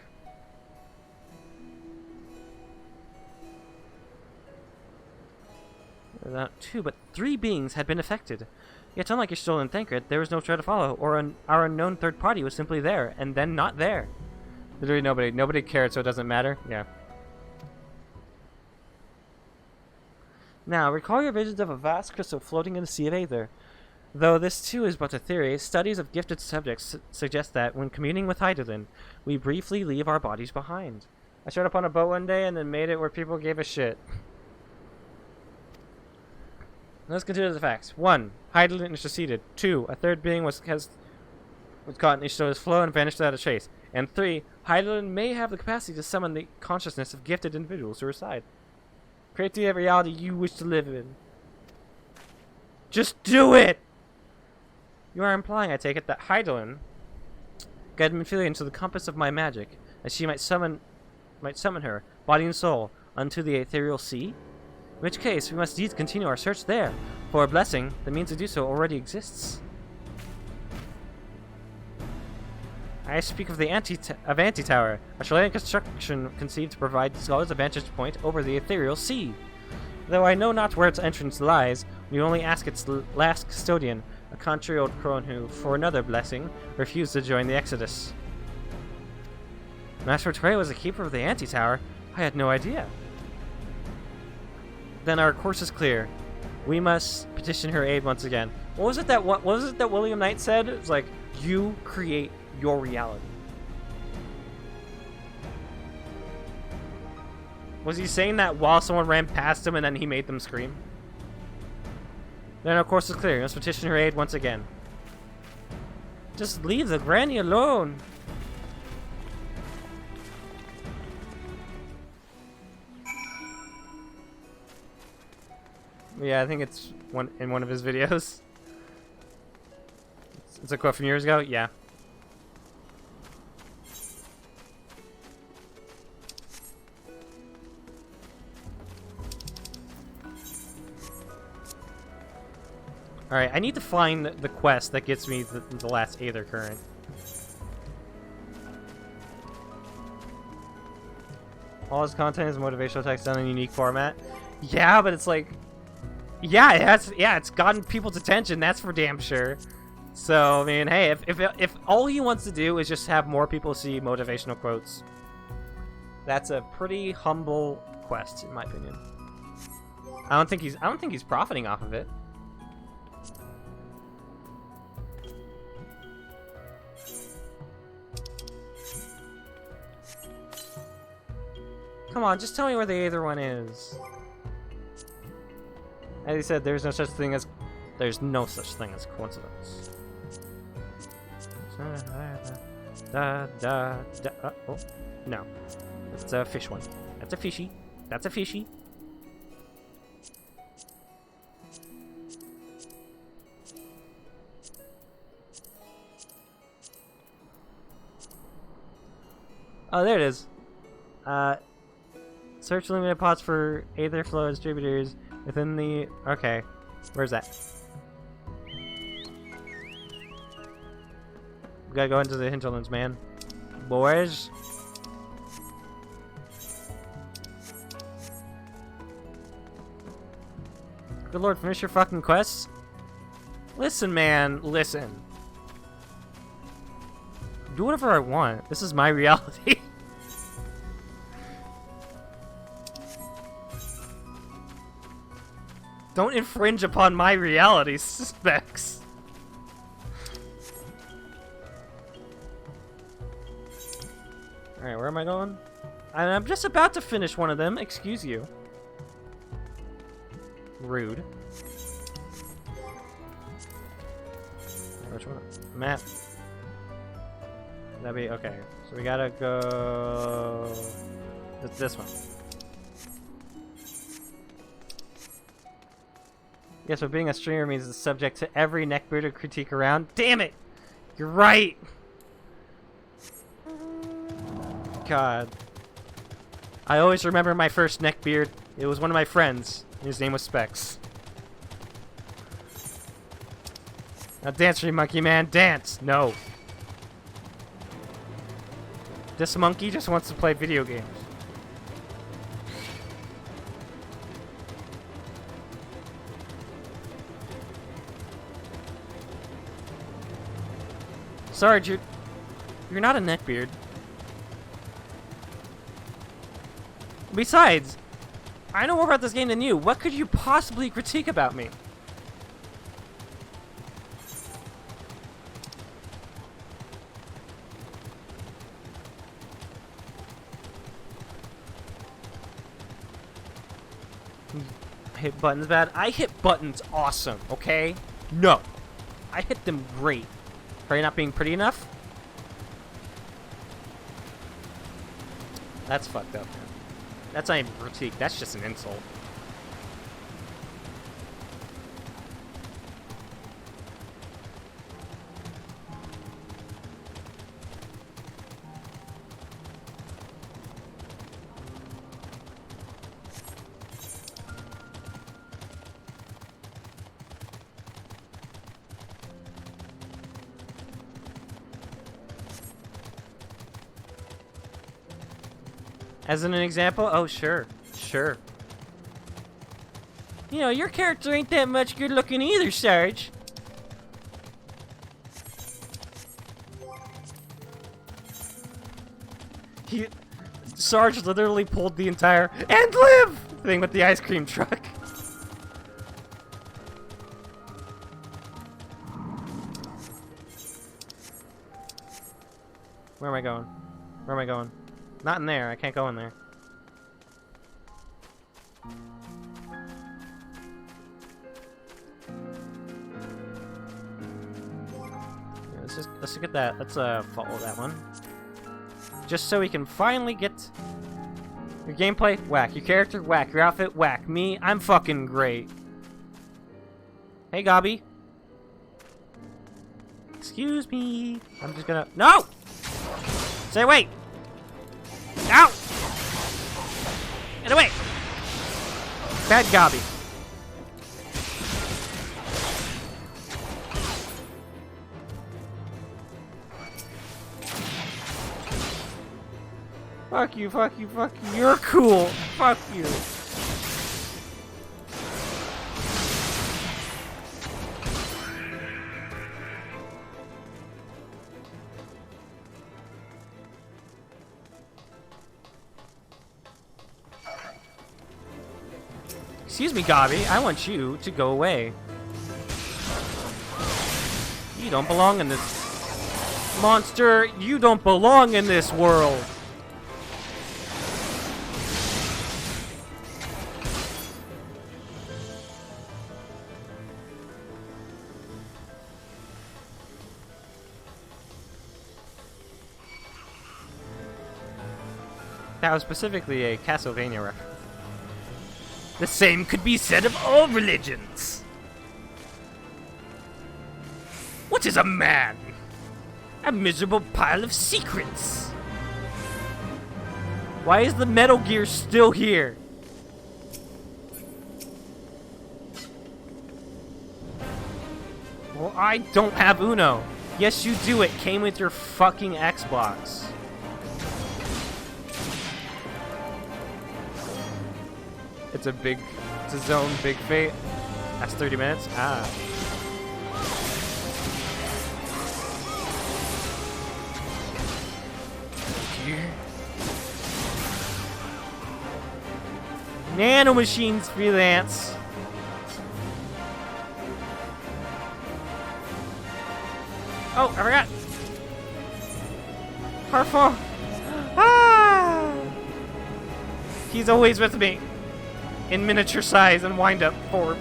Speaker 1: Not 2, but 3 beings had been affected. Yet unlike your stolen Thancred, there was no trail to follow, or our unknown third party was simply there, and then not there. Literally nobody cared, so it doesn't matter? Yeah. Now, recall your visions of a vast crystal floating in the sea of Aether. Though this too is but a theory, studies of gifted subjects suggest that, when communing with Hydaelyn, we briefly leave our bodies behind. I showed up on a boat one day and then made it where people gave a shit. Let's consider the facts. 1. Hydaelyn interceded. 2. A third being was caught in Ishto's flow and vanished without a trace. And 3. Hydaelyn may have the capacity to summon the consciousness of gifted individuals to her side. Create the reality you wish to live in. Just do it! You are implying, I take it, that Hydaelyn guided Minfilia into the compass of my magic, as she might summon her, body and soul, unto the ethereal sea? In which case, we must needs continue our search there. For a blessing, the means to do so already exists. I speak of the Anti-Tower, a Chilean construction conceived to provide scholars a vantage point over the ethereal sea. Though I know not where its entrance lies, we only ask its last custodian, a country old crone who, for another blessing, refused to join the Exodus. Master Torre was the keeper of the Anti-Tower. I had no idea. Then our course is clear. We must petition her aid once again. What was it that William Knight said? It was like, you create your reality. Was he saying that while someone ran past him and then he made them scream? Then our course is clear. We must petition her aid once again. Just leave the granny alone. Yeah, I think it's in one of his videos. It's a quote from years ago. Yeah. Alright, I need to find the quest that gets me the last Aether Current. All his content is motivational text done in a unique format. Yeah, but it's like... Yeah, it's gotten people's attention, that's for damn sure. So, I mean, hey, if all he wants to do is just have more people see motivational quotes, that's a pretty humble quest, in my opinion. I don't think he's profiting off of it. Come on, just tell me where the Aether one is. As he said, there's no such thing as coincidence. Oh, no. That's a fish one. That's a fishy. That's a fishy. Oh, there it is. Search limited pots for Aether flow distributors within the... Okay. Where's that? We gotta go into the hinterlands, man. Boys. Good lord, finish your fucking quests? Listen, man. Listen. Do whatever I want. This is my reality. Don't infringe upon my reality, Specs. Alright, where am I going? I'm just about to finish one of them. Excuse you. Rude. Which one? Map. That'd be okay. So we gotta go. It's this one. Yes, but being a streamer means it's subject to every neckbearder critique around. Damn it! You're right! God. I always remember my first neckbeard. It was one of my friends. His name was Specs. Now dance for me, monkey man. Dance! No. This monkey just wants to play video games. Sarge, you're not a neckbeard. Besides, I know more about this game than you. What could you possibly critique about me? Hit buttons bad? I hit buttons awesome, okay? No. I hit them great. Probably not being pretty enough? That's fucked up, man. That's not even critique, that's just an insult. As an example? Oh, sure. Sure. You know, your character ain't that much good looking either, Sarge. Sarge literally pulled the entire "and live" thing with the ice cream truck. Where am I going? Where am I going? Not in there. I can't go in there. Yeah, let's get that. Let's follow that one. Just so we can finally get your gameplay. Whack. Your character. Whack. Your outfit. Whack. Me. I'm fucking great. Hey, Gobby. Excuse me. I'm just gonna... No! Say wait! Ow! Get away! Bad Gobby. Fuck you, fuck you, fuck you. You're cool. Fuck you. Excuse me, Gobby. I want you to go away. You don't belong in this... Monster, you don't belong in this world. That was specifically a Castlevania reference. The same could be said of all religions. What is a man? A miserable pile of secrets. Why is the Metal Gear still here? Well, I don't have Uno. Yes, you do. It came with your fucking Xbox. It's a zone, big fate. That's 30 minutes? Ah. Here. Nanomachines freelance. Oh, I forgot. Harfo. Ah! He's always with me. In miniature size and wind up form.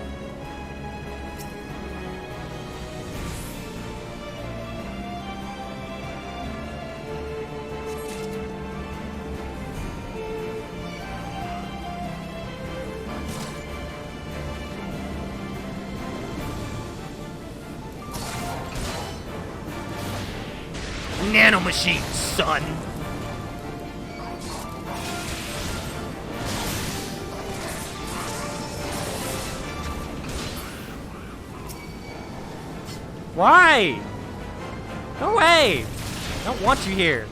Speaker 1: Nanomachine, son! Why? Go away! I don't want you here.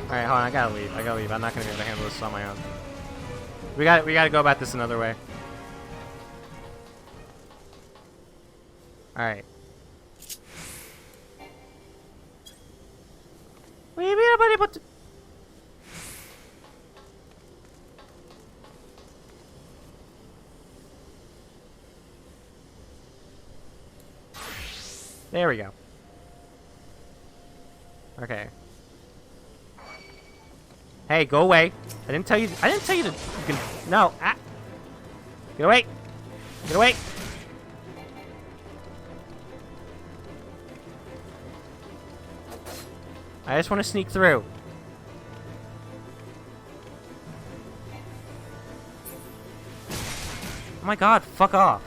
Speaker 1: Alright, hold on, I gotta leave. I'm not gonna be able to handle this on my own. We gotta go about this another way. Alright. There we go. Okay. Hey, go away. I didn't tell you to, you can, no. Ah. Get away. Get away. I just want to sneak through. Oh my god, fuck off.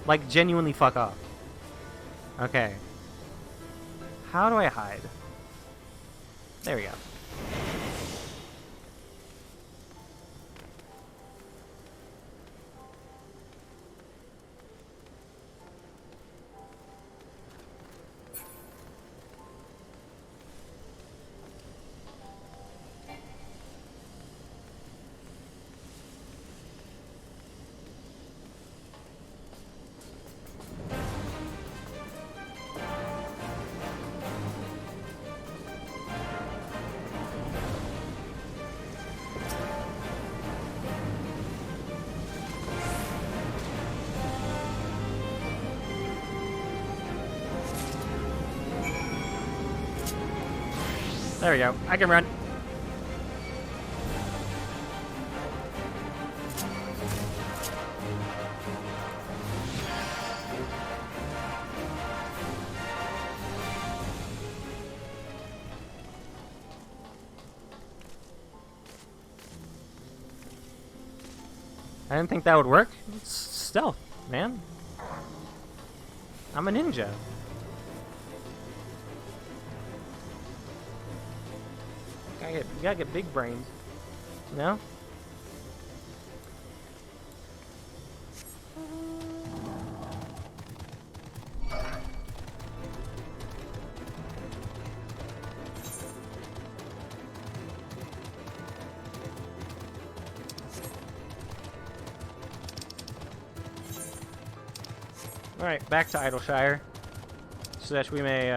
Speaker 1: Like, genuinely fuck off. Okay. How do I hide? There we go. There we go. I can run. I didn't think that would work. It's stealth, man. I'm a ninja. You gotta get big brains. You know? Alright, back to Idleshire, so that we may,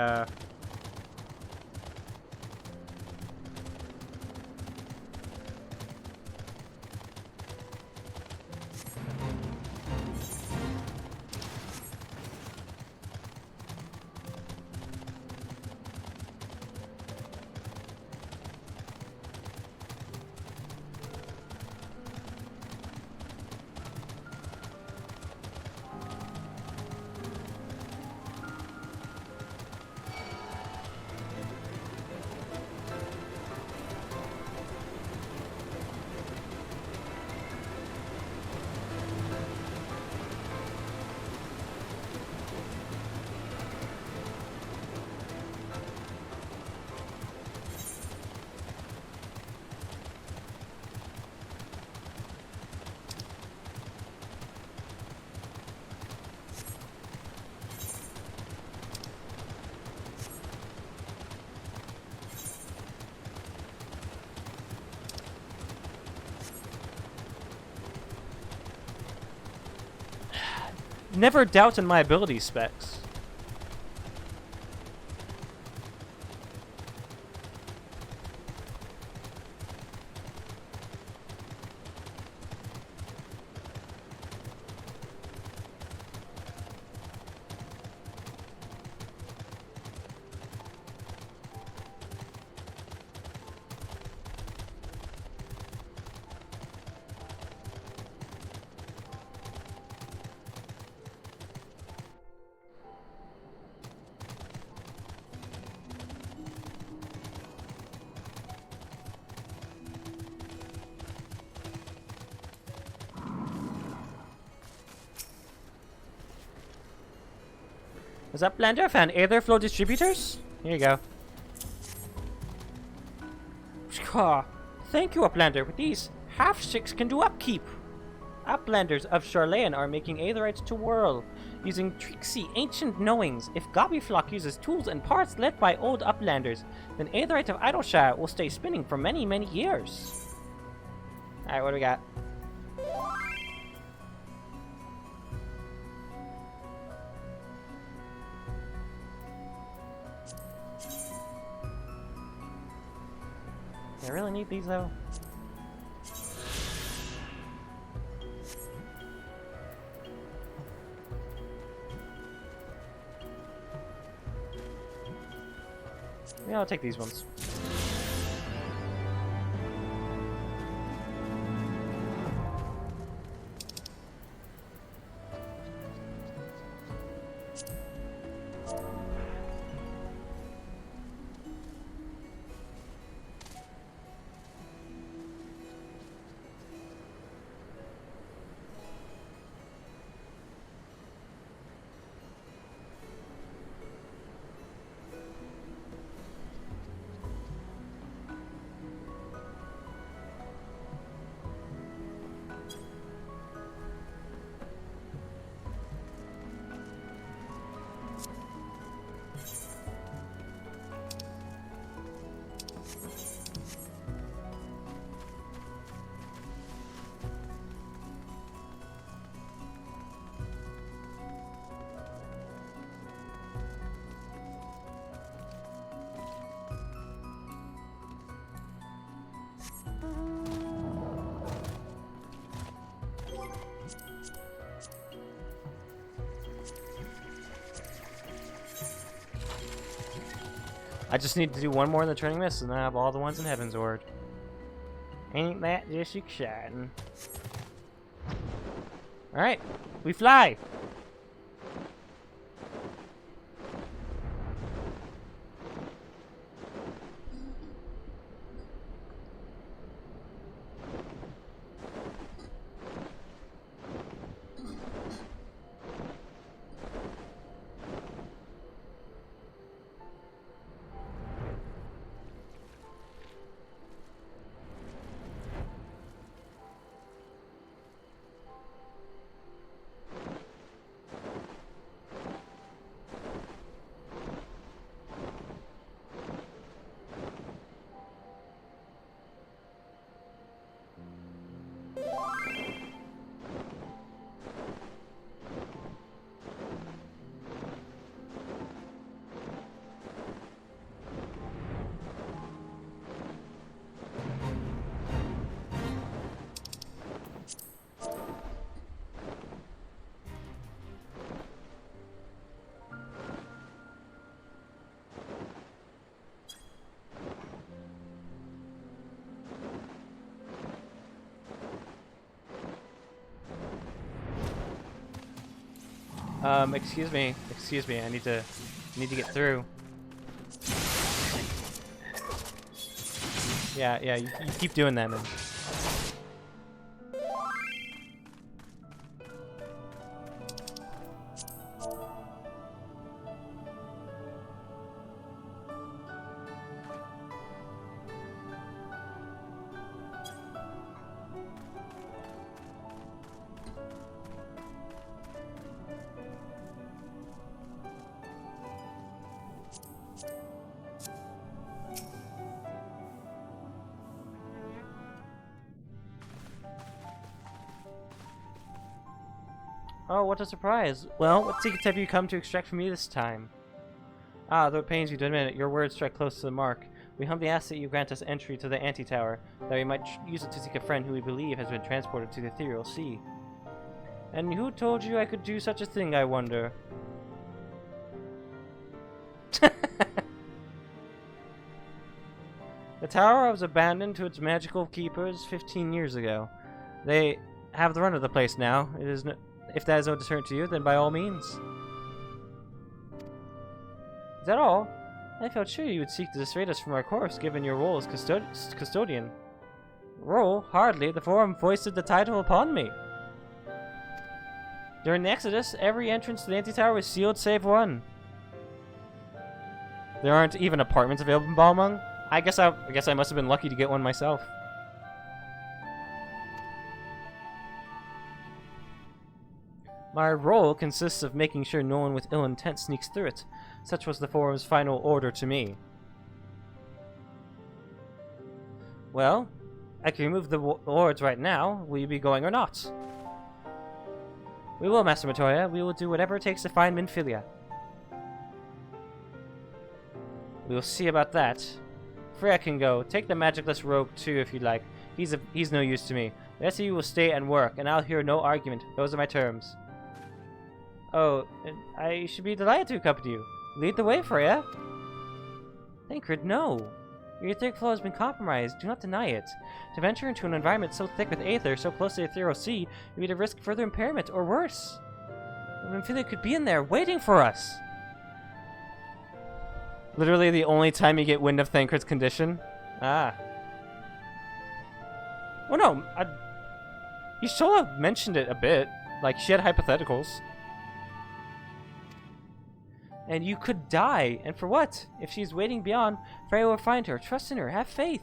Speaker 1: never doubt in my ability specs. Is that Blender fan? Aether flow distributors? Here you go. Thank you, Uplander. With these, half-six can do upkeep. Uplanders of Charlayan are making Aetherites to whirl, using tricksy ancient knowings. If Gobbyflock uses tools and parts led by old Uplanders, then Aetherite of Idleshire will stay spinning for many, many years. Alright, what do we got? I really need these though. Yeah, I'll take these ones. I just need to do one more in the Turning Mist, and then I have all the ones in Heaven's Ward. Ain't that just exciting? Alright, we fly! Excuse me, I need to get through. Yeah, you keep doing that, man. Oh, what a surprise. Well, what secrets have you come to extract from me this time? Ah, though it pains you to admit it, your words strike close to the mark. We humbly ask that you grant us entry to the Anti-Tower, that we might use it to seek a friend who we believe has been transported to the Ethereal Sea. And who told you I could do such a thing, I wonder? The tower was abandoned to its magical keepers 15 years ago. They have the run of the place now. If that is no deterrent to you, then by all means. Is that all? I felt sure you would seek to dissuade us from our course, given your role as custodian. Role? Hardly. The Forum foisted the title upon me. During the Exodus, every entrance to the Anti-Tower was sealed save one. There aren't even apartments available in Balmung? I guess I must have been lucky to get one myself. My role consists of making sure no one with ill intent sneaks through it. Such was the Forum's final order to me. Well, I can remove the wards right now. Will you be going or not? We will, Master Matoya. We will do whatever it takes to find Minfilia. We will see about that. Freya can go. Take the magicless rogue too if you'd like. He's no use to me. The rest of you will stay and work, and I'll hear no argument. Those are my terms. Oh, I should be delighted to accompany you. Lead the way, Freya. Thancred, no. Your etheric flow has been compromised. Do not deny it. To venture into an environment so thick with aether, so close to the ethereal sea, would be to risk further impairment, or worse. Minfilia could be in there, waiting for us. Literally the only time you get wind of Thancred's condition. Ah. Well, no. You sort of mentioned it a bit. Like, she had hypotheticals. And you could die. And for what? If she's waiting beyond, Freya will find her. Trust in her. Have faith.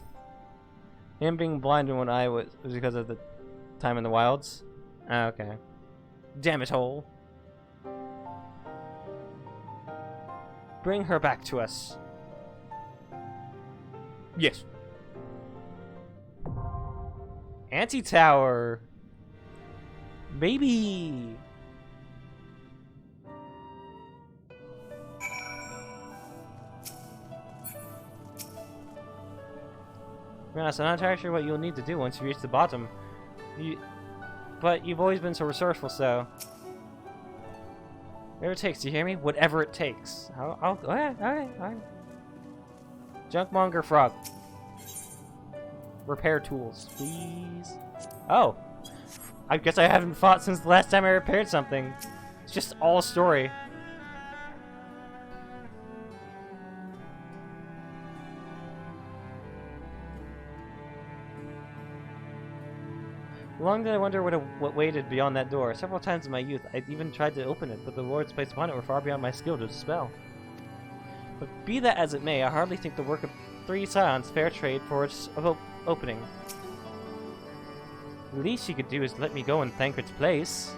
Speaker 1: Him being blind in one eye was because of the time in the wilds? Ah, okay. Damn it, hole. Bring her back to us. Yes. Anti-Tower. Baby. To be honest, I'm not entirely sure what you'll need to do once you reach the bottom. But you've always been so resourceful, so... Whatever it takes, do you hear me? Whatever it takes. Alright. Junkmonger Frog. Repair tools, please. Oh. I guess I haven't fought since the last time I repaired something. It's just all story. Long did I wonder what waited beyond that door. Several times in my youth, I even tried to open it, but the wards placed upon it were far beyond my skill to dispel. But be that as it may, I hardly think the work of 3 Scions fair trade for its opening. The least you could do is let me go in Thancred's place.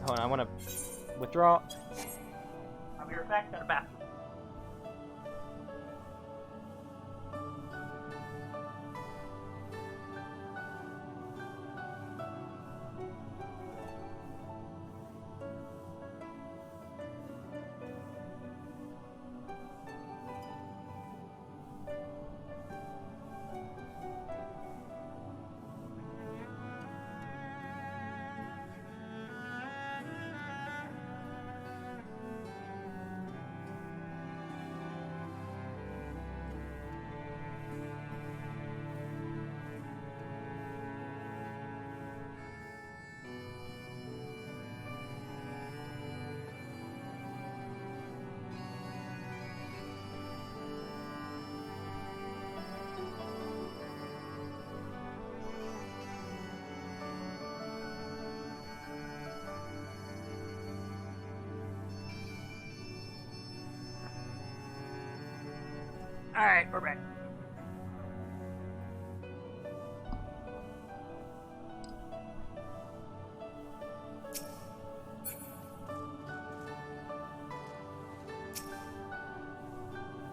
Speaker 1: Hold on, I want to withdraw. I'll be right back. Got a bathroom. Alright, we're back.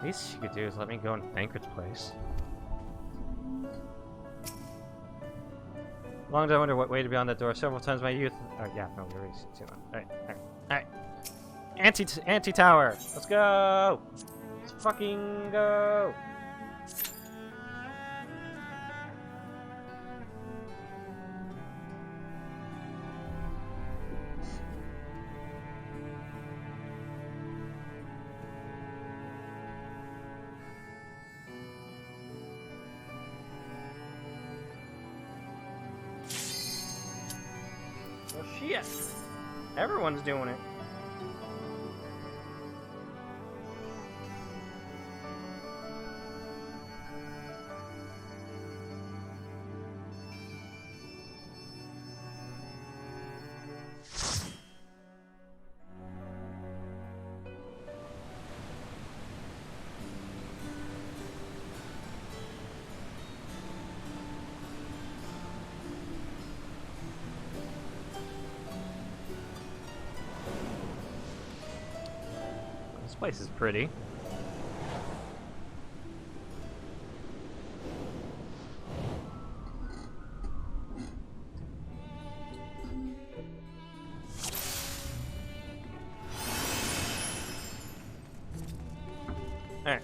Speaker 1: Least she could do is let me go in Thancred's place. Long time I wonder what way to beyond that door. Several times in my youth. Oh yeah, no, we're already too long. Alright. Anti-tower! Let's go! Let's fucking go! Oh shit! Everyone's doing it. This place is pretty. Alright.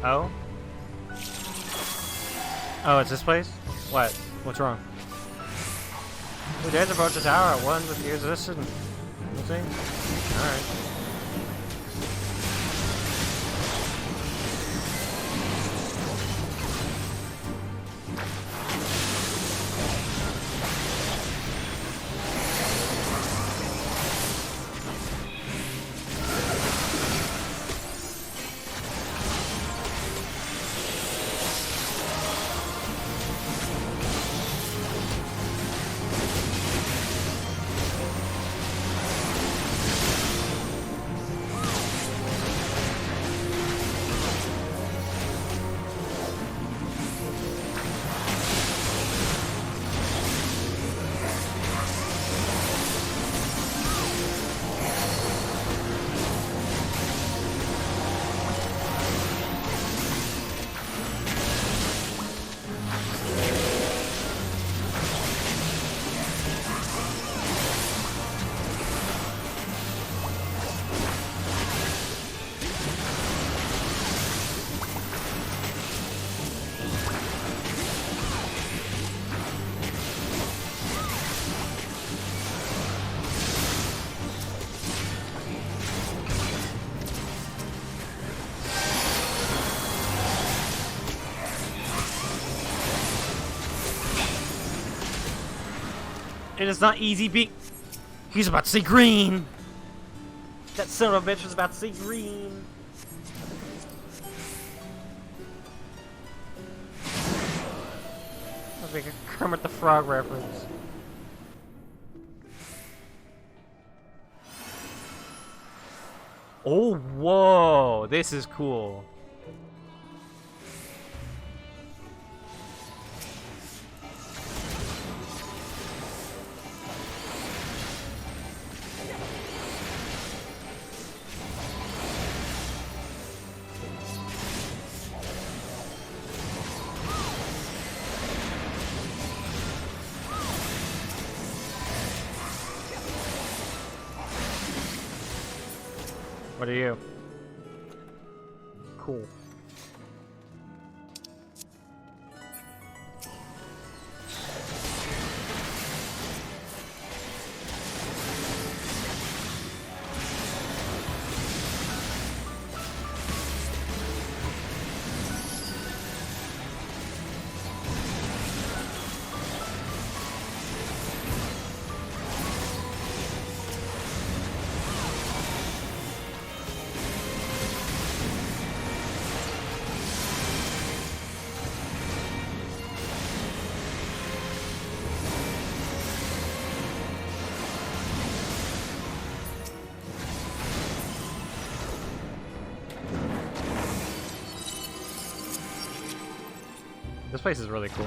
Speaker 1: Oh? Oh, it's this place? What? What's wrong? Who dares approach the tower at one with ears listening? Alright. It is not easy being... He's about to say green! That son of a bitch was about to say green! That's like a Kermit the Frog reference. Oh, whoa! This is cool. What are you? Cool. This place is really cool.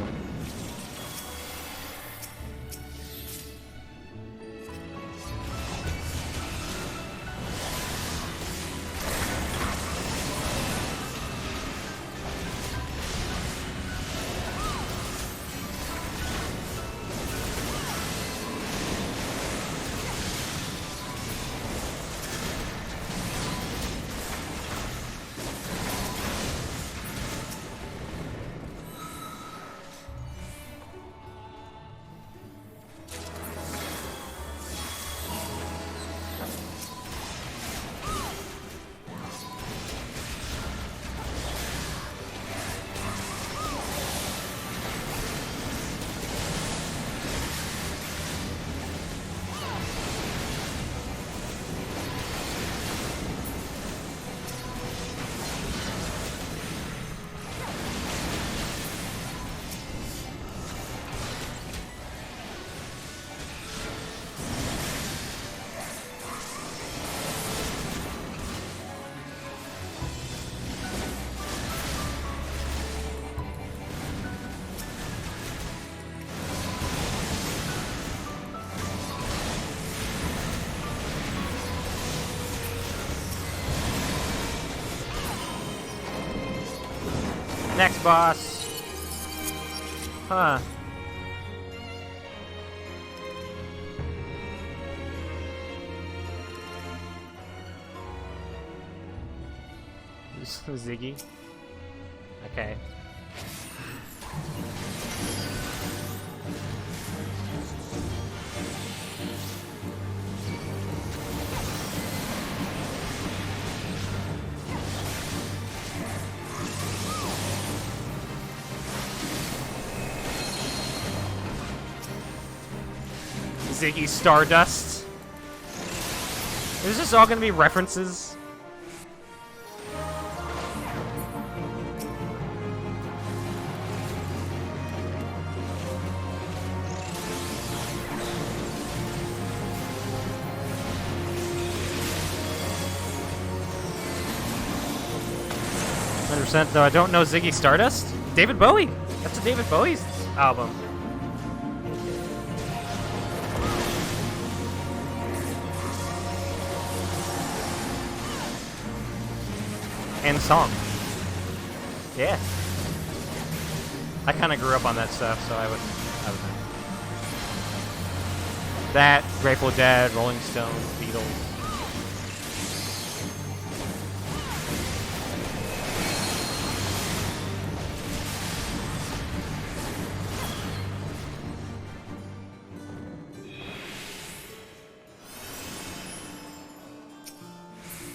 Speaker 1: Next boss. Huh. Ziggy. Okay. Ziggy Stardust. Is this all gonna be references? Though I don't know Ziggy Stardust. David Bowie. That's a David Bowie's album. And song. Yeah. I kind of grew up on that stuff, so I would know. That, Grateful Dead, Rolling Stones, Beatles.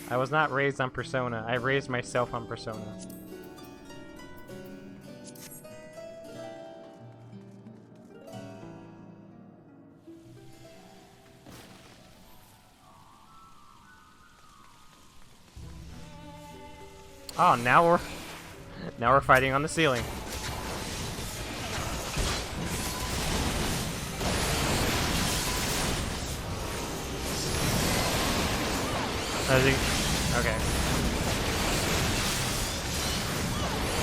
Speaker 1: I was not raised on Persona. I raised myself on Persona. Oh, now we're fighting on the ceiling. Okay.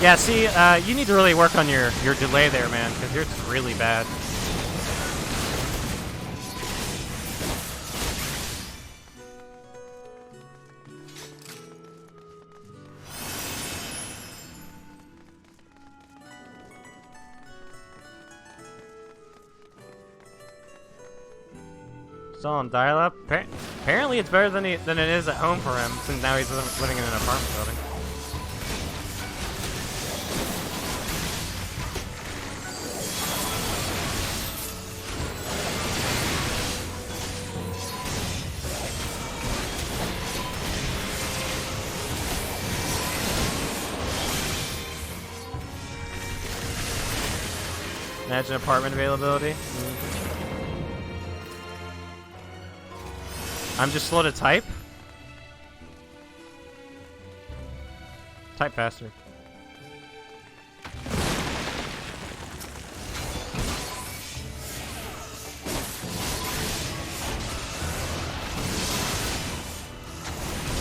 Speaker 1: Yeah, see, you need to really work on your delay there, man, because yours is really bad. Still on dial-up? Apparently it's better than it is at home for him, since now he's living in an apartment building. Imagine apartment availability. I'm just slow to type? Type faster.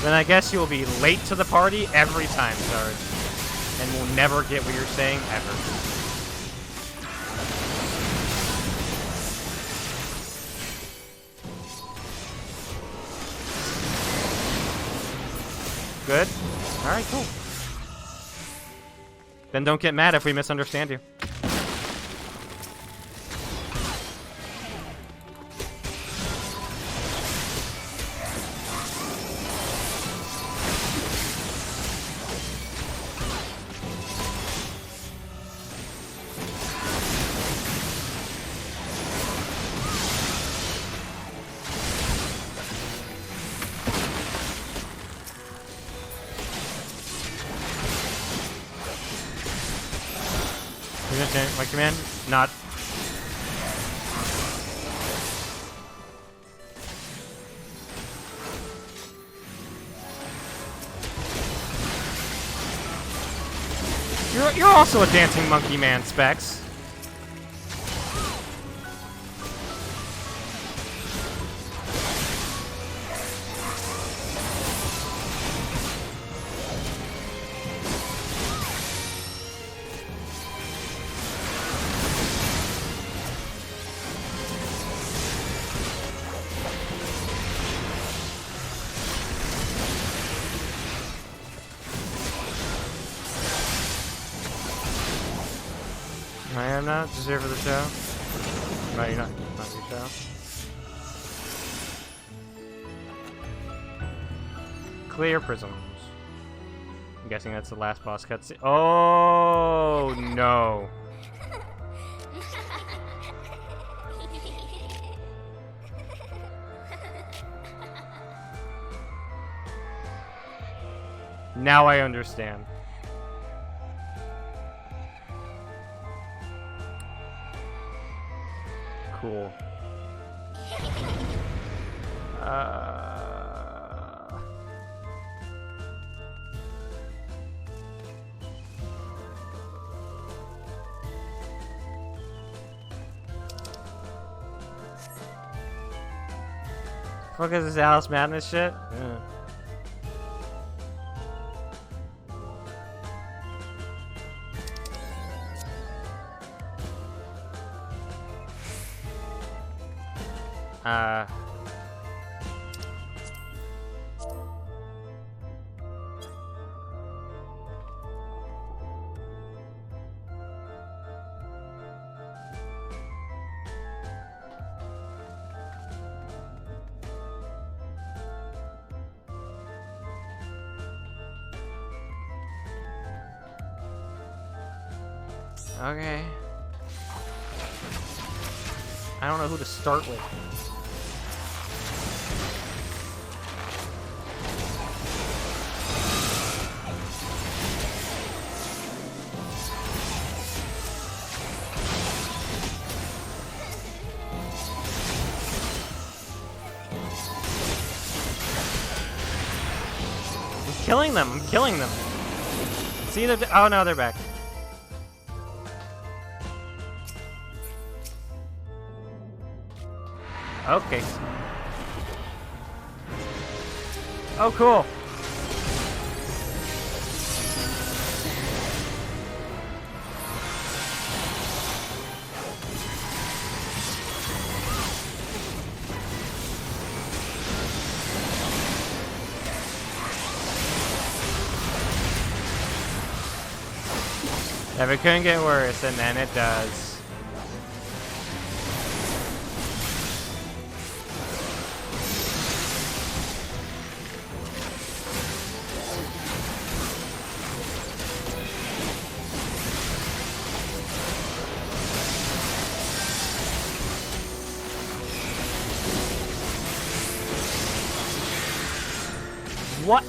Speaker 1: Then I guess you'll be late to the party every time, Sarge. And we'll never get what you're saying, ever. Good? Alright, cool. Then don't get mad if we misunderstand you. My command, not. You're also a dancing monkey man, Specs. I am not just here for the show. No, you're not. Not your show. Clear prisms. I'm guessing that's the last boss cutscene. Oh no! Now I understand. Cool. Fuck is this Alice Madness shit? Yeah. Okay. I don't know who to start with. I'm killing them. See the. Oh no, they're back. Okay. Oh, cool. If it couldn't get worse, and then it does. What?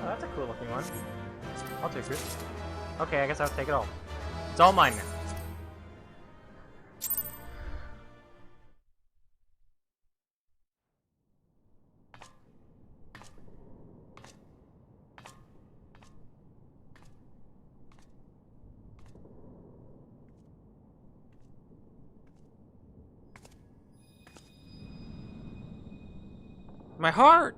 Speaker 1: Oh, that's a cool looking one. I'll take it. Okay, I guess I'll take it all. It's all mine now. My heart!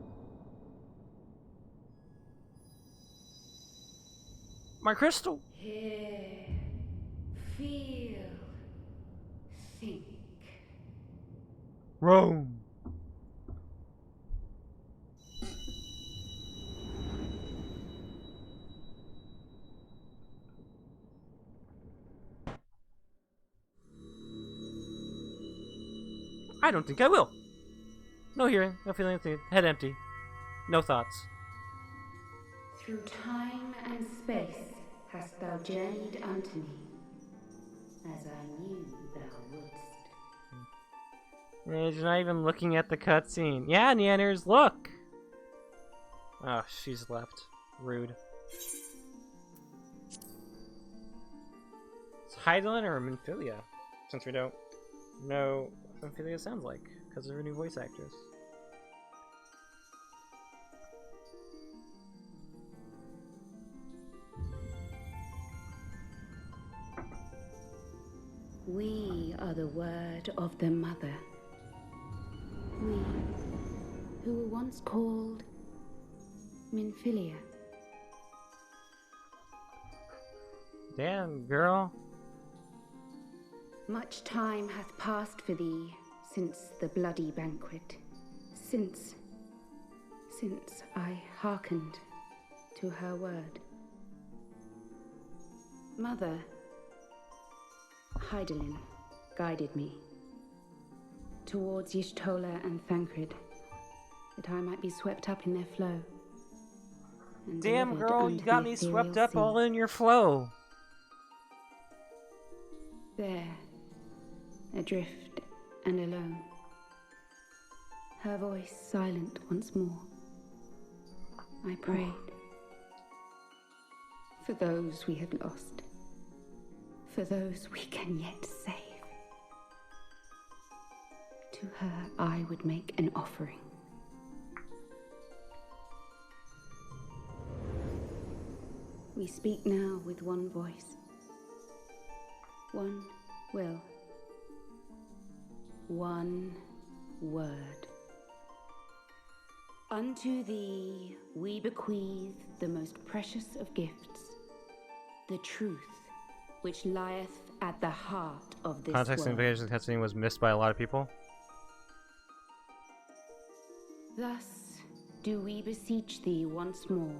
Speaker 1: My crystal!
Speaker 3: Hear, feel, think.
Speaker 1: Rome! I don't think I will. No hearing, no feeling, head empty. No thoughts.
Speaker 14: Through time and space hast thou journeyed unto me, as I knew thou wouldst.
Speaker 1: She's not even looking at the cutscene. Yeah, Neanders, look! Oh, she's left. Rude. It's Hydaelyn or Minfilia, since we don't know what Minfilia sounds like, because of her new voice actress.
Speaker 14: We are the word of the mother. We, who were once called Minfilia.
Speaker 1: Damn, girl.
Speaker 14: Much time hath passed for thee since the bloody banquet, since I hearkened to her word. Mother, Hydaelyn guided me towards Y'shtola and Thancred, that I might be swept up in their flow. And
Speaker 1: damn,
Speaker 14: delivered
Speaker 1: girl,
Speaker 14: unto
Speaker 1: you got
Speaker 14: the
Speaker 1: me
Speaker 14: ethereal
Speaker 1: swept up
Speaker 14: sea.
Speaker 1: all in your flow.
Speaker 14: There, adrift and alone, her voice silent once more, I prayed for those we had lost, for those we can yet save. To her I would make an offering. We speak now with one voice, one will, one word. Unto thee we bequeath the most precious of gifts, the truth which lieth at the heart of this
Speaker 1: Context
Speaker 14: world.
Speaker 1: invasion cutscene was missed by a lot of people.
Speaker 14: Thus do we beseech thee once more.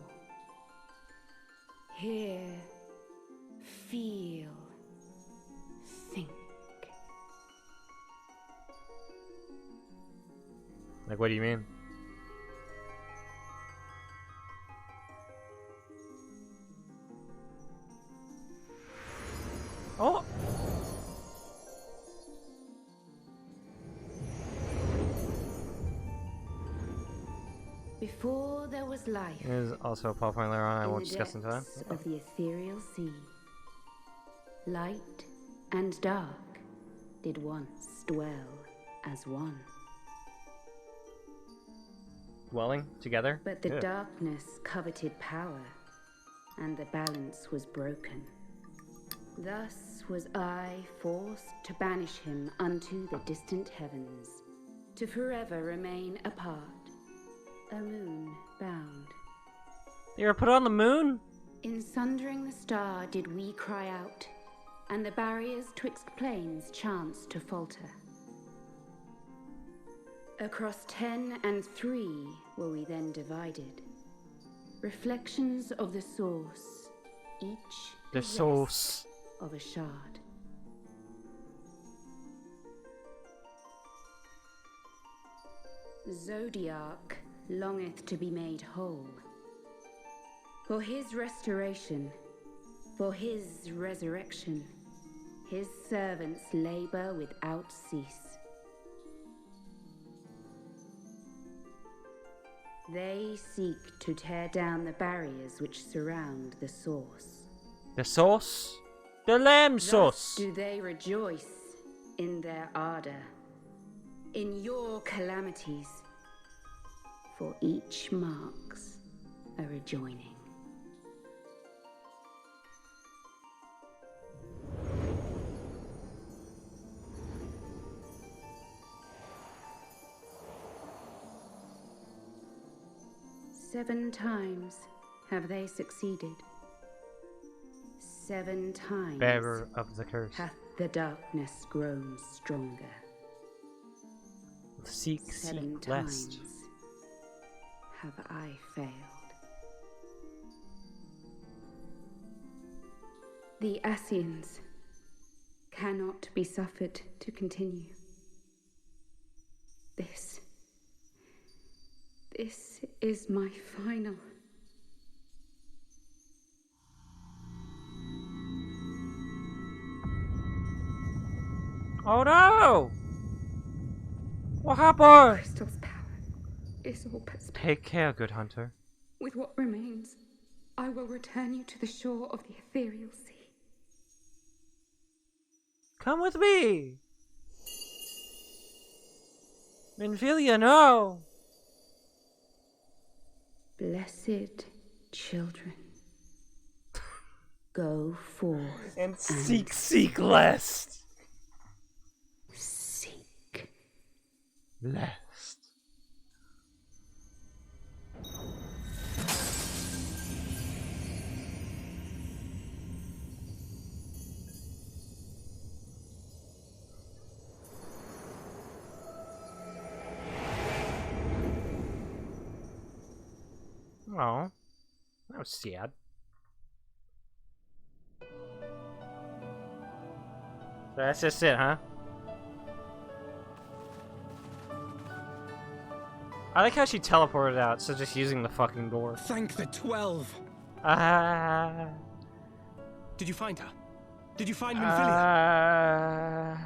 Speaker 14: Hear, feel, think.
Speaker 1: Like, what do you mean? Oh!
Speaker 14: Before there was life,
Speaker 1: It is also a plot point later on I won't discuss in time.
Speaker 14: depths of the ethereal sea, light and dark did once dwell as one.
Speaker 1: Dwelling together?
Speaker 14: But the
Speaker 1: Good.
Speaker 14: darkness coveted power, and the balance was broken. Thus was I forced to banish him unto the distant heavens, to forever remain apart, a moon bound.
Speaker 1: You were put on the moon?
Speaker 14: In sundering the star did we cry out, and the barriers twixt planes chanced to falter. Across 10 and 3 were we then divided, reflections of the source, each
Speaker 1: The source
Speaker 14: of a shard. Zodiac longeth to be made whole. For his restoration, for his resurrection, his servants labor without cease. They seek to tear down the barriers which surround the source.
Speaker 1: The sauce? The lamb sauce!
Speaker 14: Thus do they rejoice in their ardor, in your calamities, for each marks a rejoining. Seven times have they succeeded. 7 times
Speaker 1: Bearer of the curse.
Speaker 14: hath the darkness grown stronger.
Speaker 1: Seek,
Speaker 14: 7
Speaker 1: seek, lest.
Speaker 14: times have I failed. The Ascians cannot be suffered to continue. This is my final.
Speaker 1: Oh no! What happened?
Speaker 14: Crystal's power is all but spent.
Speaker 1: Take care, good hunter.
Speaker 14: With what remains, I will return you to the shore of the ethereal sea.
Speaker 1: Come with me! Minfilia, no!
Speaker 14: Blessed children, go forth
Speaker 1: and seek lest.
Speaker 14: Seek
Speaker 1: lest. Oh, that was sad. So that's just it, huh? I like how she teleported out, so just using the fucking door.
Speaker 8: Thank the 12! Did you find her? Did you find Minfilia?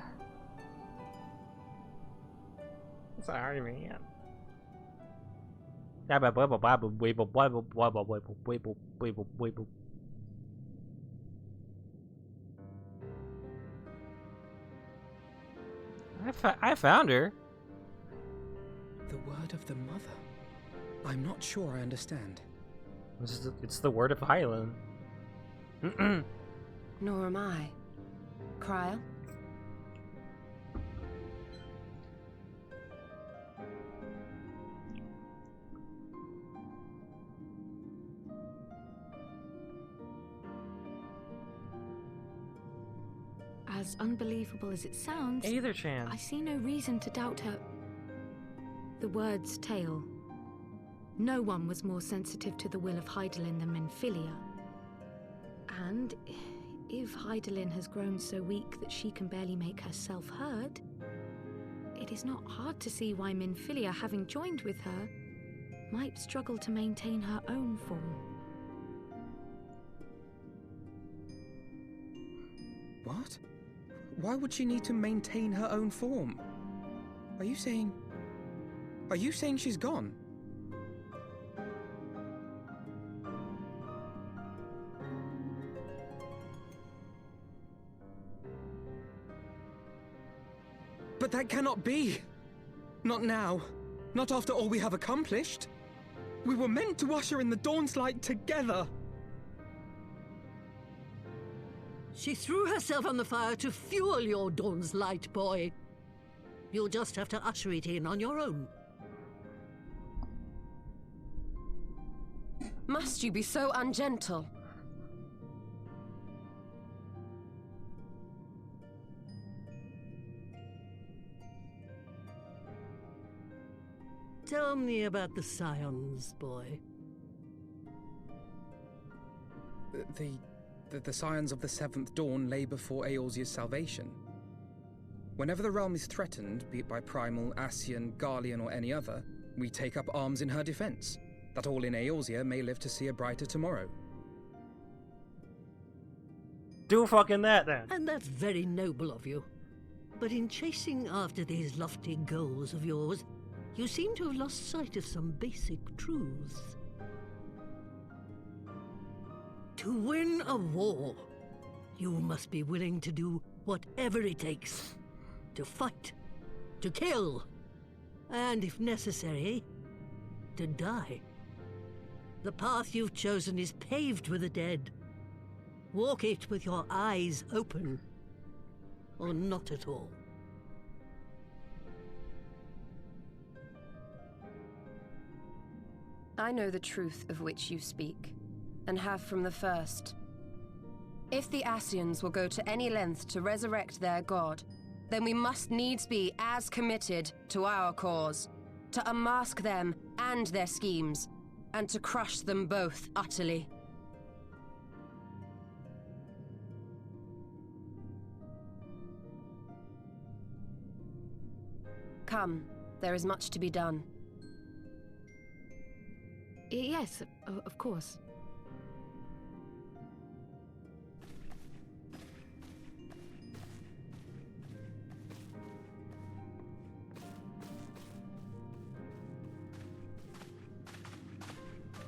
Speaker 1: Sorry, man. I found her.
Speaker 4: The word of the mother? I'm not sure I understand.
Speaker 1: It's the word of Hylan.
Speaker 3: Nor am I. Cryle?
Speaker 2: As unbelievable as it sounds,
Speaker 1: Either chance.
Speaker 2: I see no reason to doubt her. The word's tale. No one was more sensitive to the will of Hydaelyn than Minfilia. And if Hydaelyn has grown so weak that she can barely make herself heard, it is not hard to see why Minfilia, having joined with her, might struggle to maintain her own form.
Speaker 4: What? Why would she need to maintain her own form? Are you saying she's gone? But that cannot be! Not now. Not after all we have accomplished. We were meant to usher in the dawn's light together.
Speaker 5: She threw herself on the fire to fuel your dawn's light, boy. You'll just have to usher it in on your own.
Speaker 3: Must you be so ungentle?
Speaker 5: Tell me about the Scions, boy.
Speaker 4: The Scions of the Seventh Dawn lay before Eorzea's salvation. Whenever the realm is threatened, be it by Primal, Ascian, Garlean, or any other, we take up arms in her defense, that all in Eorzea may live to see a brighter tomorrow.
Speaker 1: Do fucking that, then.
Speaker 5: And that's very noble of you. But in chasing after these lofty goals of yours, you seem to have lost sight of some basic truths. To win a war, you must be willing to do whatever it takes. To fight, to kill, and if necessary, to die. The path you've chosen is paved with the dead. Walk it with your eyes open, or not at all.
Speaker 3: I know the truth of which you speak, and have from the first. If the Ascians will go to any length to resurrect their god, then we must needs be as committed to our cause, to unmask them and their schemes, and to crush them both utterly. Come, there is much to be done.
Speaker 2: Yes, of course.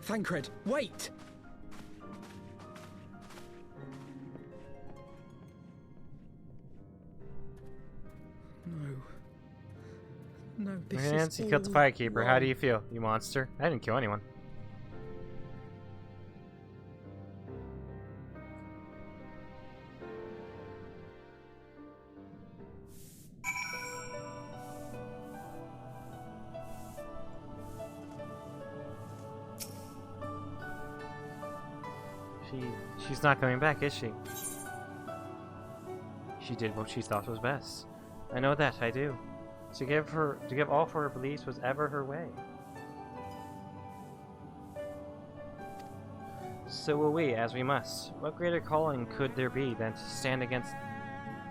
Speaker 4: Thancred, wait! No, this
Speaker 1: Nancy
Speaker 4: is
Speaker 1: killed the
Speaker 4: all
Speaker 1: Firekeeper.
Speaker 4: wrong.
Speaker 1: How do you feel, you monster? I didn't kill anyone. She's not coming back, is she? She did what she thought was best. I know that, I do. To give all for her beliefs was ever her way. So will we, as we must. What greater calling could there be than to stand against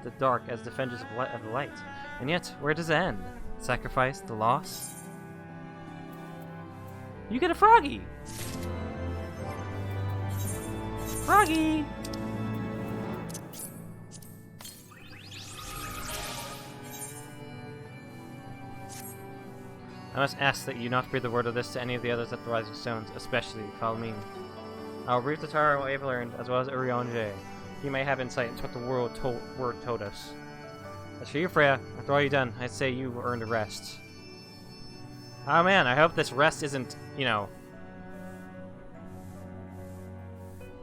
Speaker 1: the dark as defenders of the light? And yet, where does it end? Sacrifice? The loss? You get a froggy! Froggy! I must ask that you not breathe the word of this to any of the others at the Rising Stones, especially Falmin. I will brief the Taro what I have learned, as well as Urionje. He may have insight into what the word told us. As for you, Freya, after all you've done, I'd say you earned a rest. Oh man, I hope this rest isn't, you know...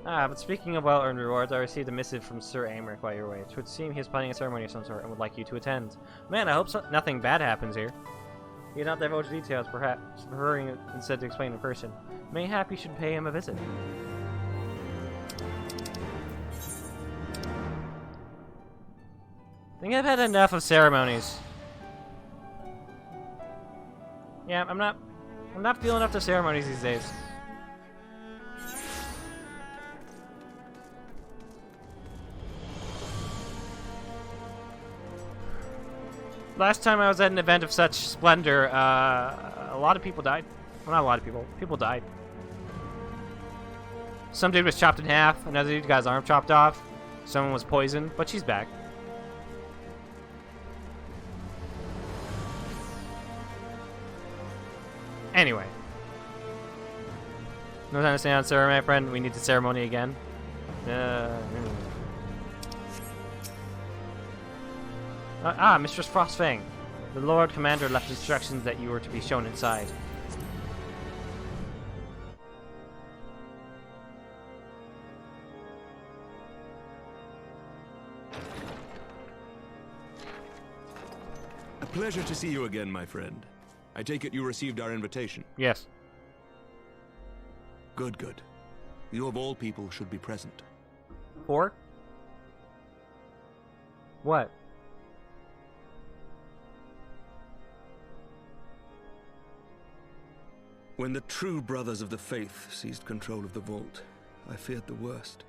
Speaker 1: but speaking of well-earned rewards, I received a missive from Sir Amric while you were away. It would seem he is planning a ceremony of some sort and would like you to attend. Man, I hope nothing bad happens here. He did not divulge details, perhaps preferring instead to explain in person. Mayhap you should pay him a visit. I think I've had enough of ceremonies. Yeah, I'm not feeling up to ceremonies these days. Last time I was at an event of such splendor, a lot of people died. Well, not a lot of people. People died. Some dude was chopped in half. Another dude got his arm chopped off. Someone was poisoned, but she's back. Anyway. No time to stay on, sir, my friend. We need the ceremony again. Mistress Frostfang. The Lord Commander left instructions that you were to be shown inside.
Speaker 11: A pleasure to see you again, my friend. I take it you received our invitation?
Speaker 1: Yes.
Speaker 11: Good, good. You of all people should be present.
Speaker 1: For? What?
Speaker 11: When the true brothers of the faith seized control of the vault, I feared the worst.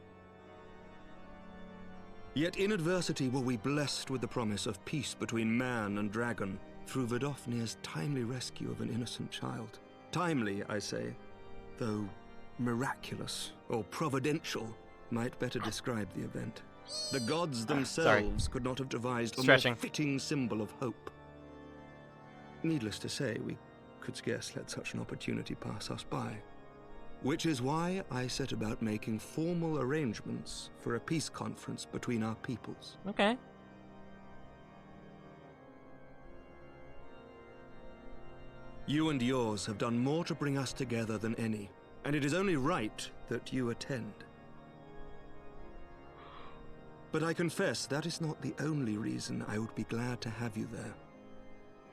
Speaker 11: Yet in adversity were we blessed with the promise of peace between man and dragon through Vidofnir's timely rescue of an innocent child. Timely, I say, though miraculous or providential might better describe the event. The gods themselves could not have devised a more fitting symbol of hope. Needless to say, we could scarce let such an opportunity pass us by. Which is why I set about making formal arrangements for a peace conference between our peoples.
Speaker 1: Okay.
Speaker 11: You and yours have done more to bring us together than any, and it is only right that you attend. But I confess that is not the only reason I would be glad to have you there.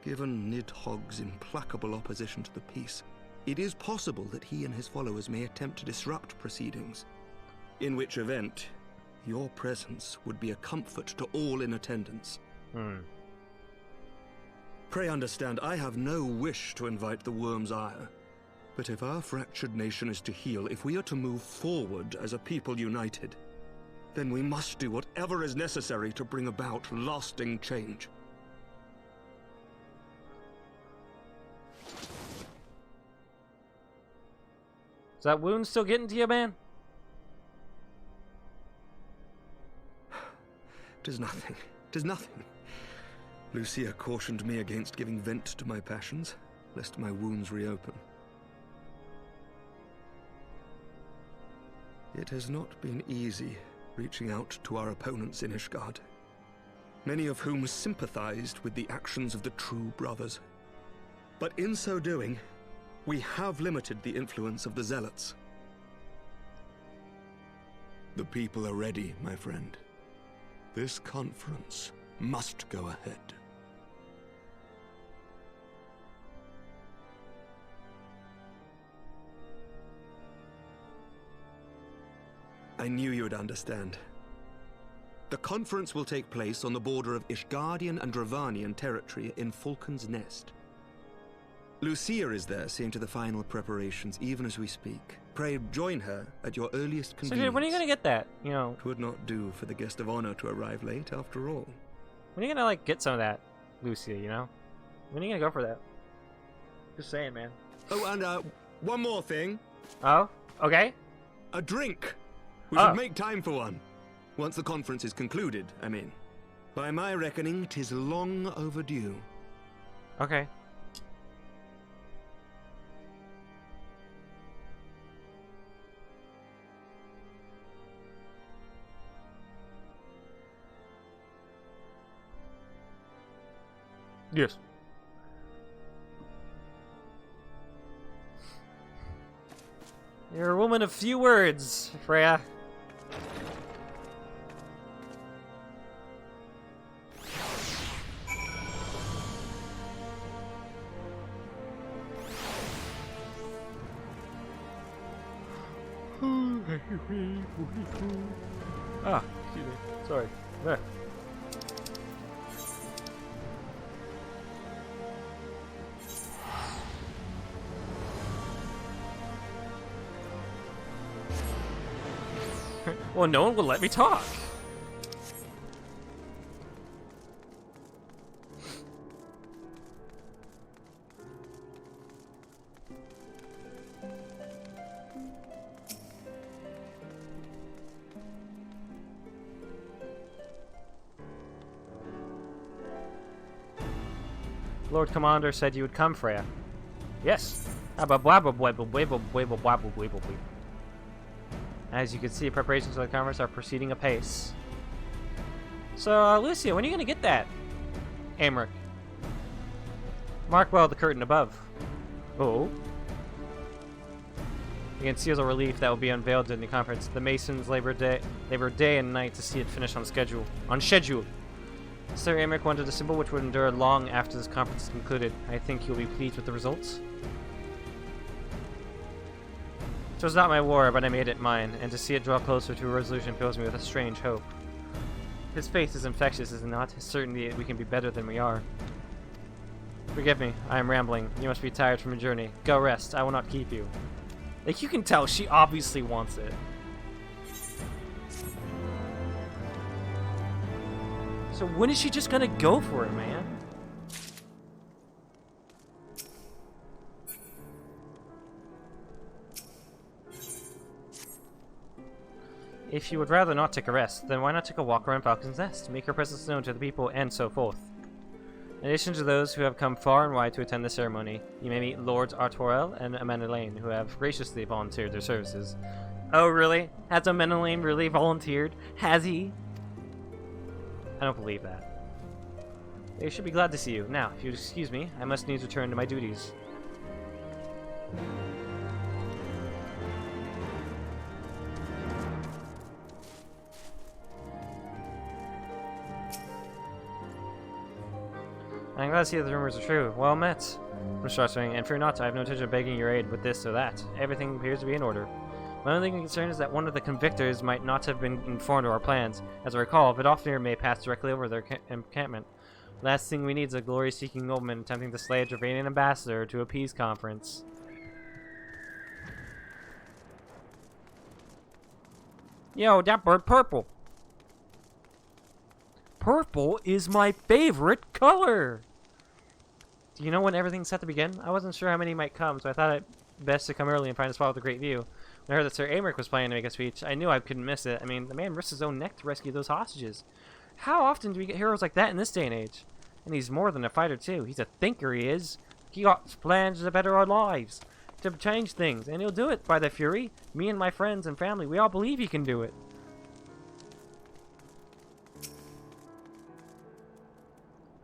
Speaker 11: Given Nidhogg's implacable opposition to the peace, it is possible that he and his followers may attempt to disrupt proceedings, in which event your presence would be a comfort to all in attendance. Pray understand, I have no wish to invite the Worm's ire. But if our fractured nation is to heal, if we are to move forward as a people united, then we must do whatever is necessary to bring about lasting change.
Speaker 1: Is that wound still getting to you, man?
Speaker 11: Tis nothing. Tis nothing. Lucia cautioned me against giving vent to my passions, lest my wounds reopen. It has not been easy reaching out to our opponents in Ishgard, many of whom sympathized with the actions of the true brothers. But in so doing, we have limited the influence of the zealots. The people are ready, my friend. This conference must go ahead. I knew you would understand. The conference will take place on the border of Ishgardian and Dravanian territory in Falcon's Nest. Lucia is there, seeing to the final preparations, even as we speak. Pray join her at your earliest convenience.
Speaker 1: So, when are you gonna get that? You know,
Speaker 11: it would not do for the guest of honor to arrive late, after all.
Speaker 1: When are you gonna like get some of that, Lucia? You know, when are you gonna go for that? Just saying, man.
Speaker 11: Oh, and one more thing.
Speaker 1: Oh, okay.
Speaker 11: A drink. We should make time for one. Once the conference is concluded, I mean. By my reckoning, 'tis long overdue.
Speaker 1: Okay. Yes. You're a woman of few words, Freya. Ah, excuse me. Sorry. There. Well, no one will let me talk. Lord Commander said you would come, Freya. Yes. As you can see, preparations for the conference are proceeding apace. So, Lucia, when are you going to get that? Amric. Mark well the curtain above. Oh. You can see as a relief that will be unveiled during the conference. The Masons labor day and night to see it finished on schedule. Sir Amric wanted a symbol which would endure long after this conference is concluded. I think you'll be pleased with the results. It was not my war, but I made it mine, and to see it draw closer to a resolution fills me with a strange hope. His faith is infectious, is it not? His certainty that we can be better than we are. Forgive me, I am rambling. You must be tired from your journey. Go rest, I will not keep you. Like, you can tell, she obviously wants it. So when is she just gonna go for it, man? If you would rather not take a rest, then why not take a walk around Falcon's Nest, make her presence known to the people, and so forth. In addition to those who have come far and wide to attend the ceremony, you may meet Lords Artorel and Amenelaine, who have graciously volunteered their services. Oh, really? Has Amenelaine really volunteered? Has he? I don't believe that. They should be glad to see you. Now, if you'd excuse me, I must needs return to my duties. I'm glad to see that the rumors are true. Well met, Mr. Armstrong, and fear not, I have no intention of begging your aid with this or that. Everything appears to be in order. My only concern is that one of the convictors might not have been informed of our plans. As I recall, Vidofnir may pass directly over their encampment. Last thing we need is a glory-seeking nobleman attempting to slay a Dravanian ambassador to a peace conference. Yo, that bird purple. Purple is my favorite color! Do you know when everything's set to begin? I wasn't sure how many might come, so I thought it best to come early and find a spot with a great view. When I heard that Sir Amric was planning to make a speech, I knew I couldn't miss it. I mean, the man risked his own neck to rescue those hostages. How often do we get heroes like that in this day and age? And he's more than a fighter, too. He's a thinker, he is. He got plans to better our lives, to change things, and he'll do it by the Fury. Me and my friends and family, we all believe he can do it.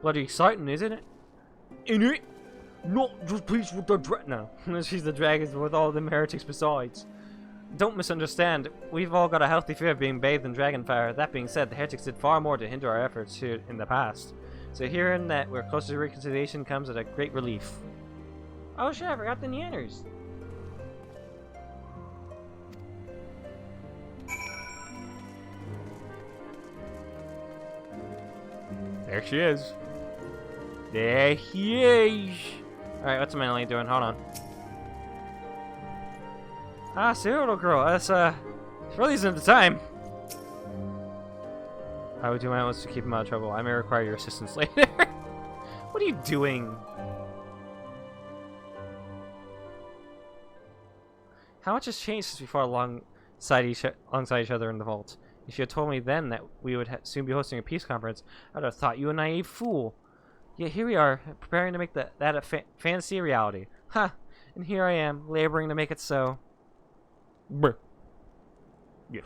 Speaker 1: Bloody exciting, isn't it? In it? Not just peace with the no. She's the dragons with all the heretics besides. Don't misunderstand. We've all got a healthy fear of being bathed in dragon fire. That being said, the heretics did far more to hinder our efforts here in the past. So hearing that we're closer to reconciliation comes at a great relief. Oh shit, I forgot the Neanners. There she is. There he is. Alright, what's Amenelaine doing? Hold on. Ah, see, little girl. That's, really isn't the time. I would do my utmost to keep him out of trouble. I may require your assistance later. What are you doing? How much has changed since we fought alongside each other in the vault? If you had told me then that we would soon be hosting a peace conference, I would have thought you a naive fool. Yet here we are, preparing to make that a fantasy a reality. Ha! And here I am, laboring to make it so. Brr. Yeah.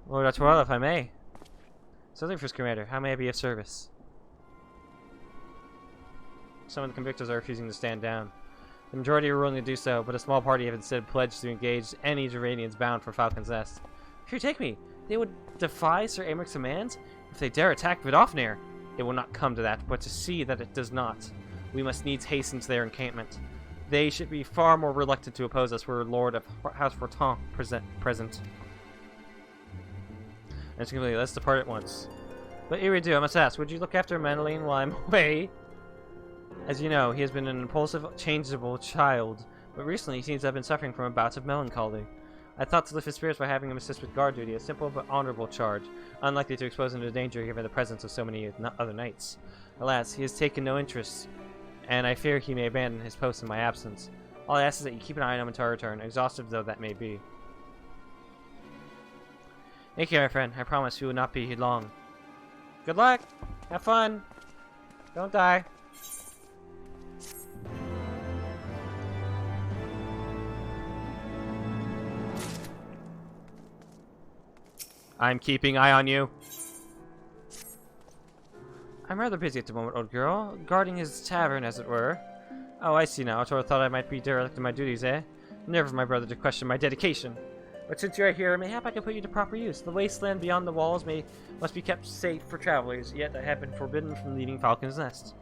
Speaker 1: Lord Artorel, if I may. Something for Commander. How may I be of service? Some of the convictors are refusing to stand down. The majority are willing to do so, but a small party have instead pledged to engage any Duranians bound for Falcon's Nest. Here, take me. They would defy Sir Americ's commands if they dare attack Vidofnir. It will not come to that, but to see that it does not, we must needs hasten to their encampment. They should be far more reluctant to oppose us were Lord of House Fortin present. And completely, let's depart at once. But Iridu, I must ask, would you look after Madeline while I'm away? As you know, he has been an impulsive, changeable child, but recently he seems to have been suffering from a bout of melancholy. I thought to lift his spirits by having him assist with guard duty, a simple but honorable charge, unlikely to expose him to danger given the presence of so many other knights. Alas, he has taken no interest, and I fear he may abandon his post in my absence. All I ask is that you keep an eye on him until I return, exhaustive though that may be. Thank you, my friend. I promise we will not be here long. Good luck! Have fun! Don't die! I'm keeping eye on you. I'm rather busy at the moment, old girl. Guarding his tavern, as it were. Oh, I see now. Tor thought I might be derelict in my duties, eh? Never, my brother, to question my dedication. But since you are here, mayhap I can put you to proper use. The wasteland beyond the walls must be kept safe for travelers, yet I have been forbidden from leaving Falcon's Nest.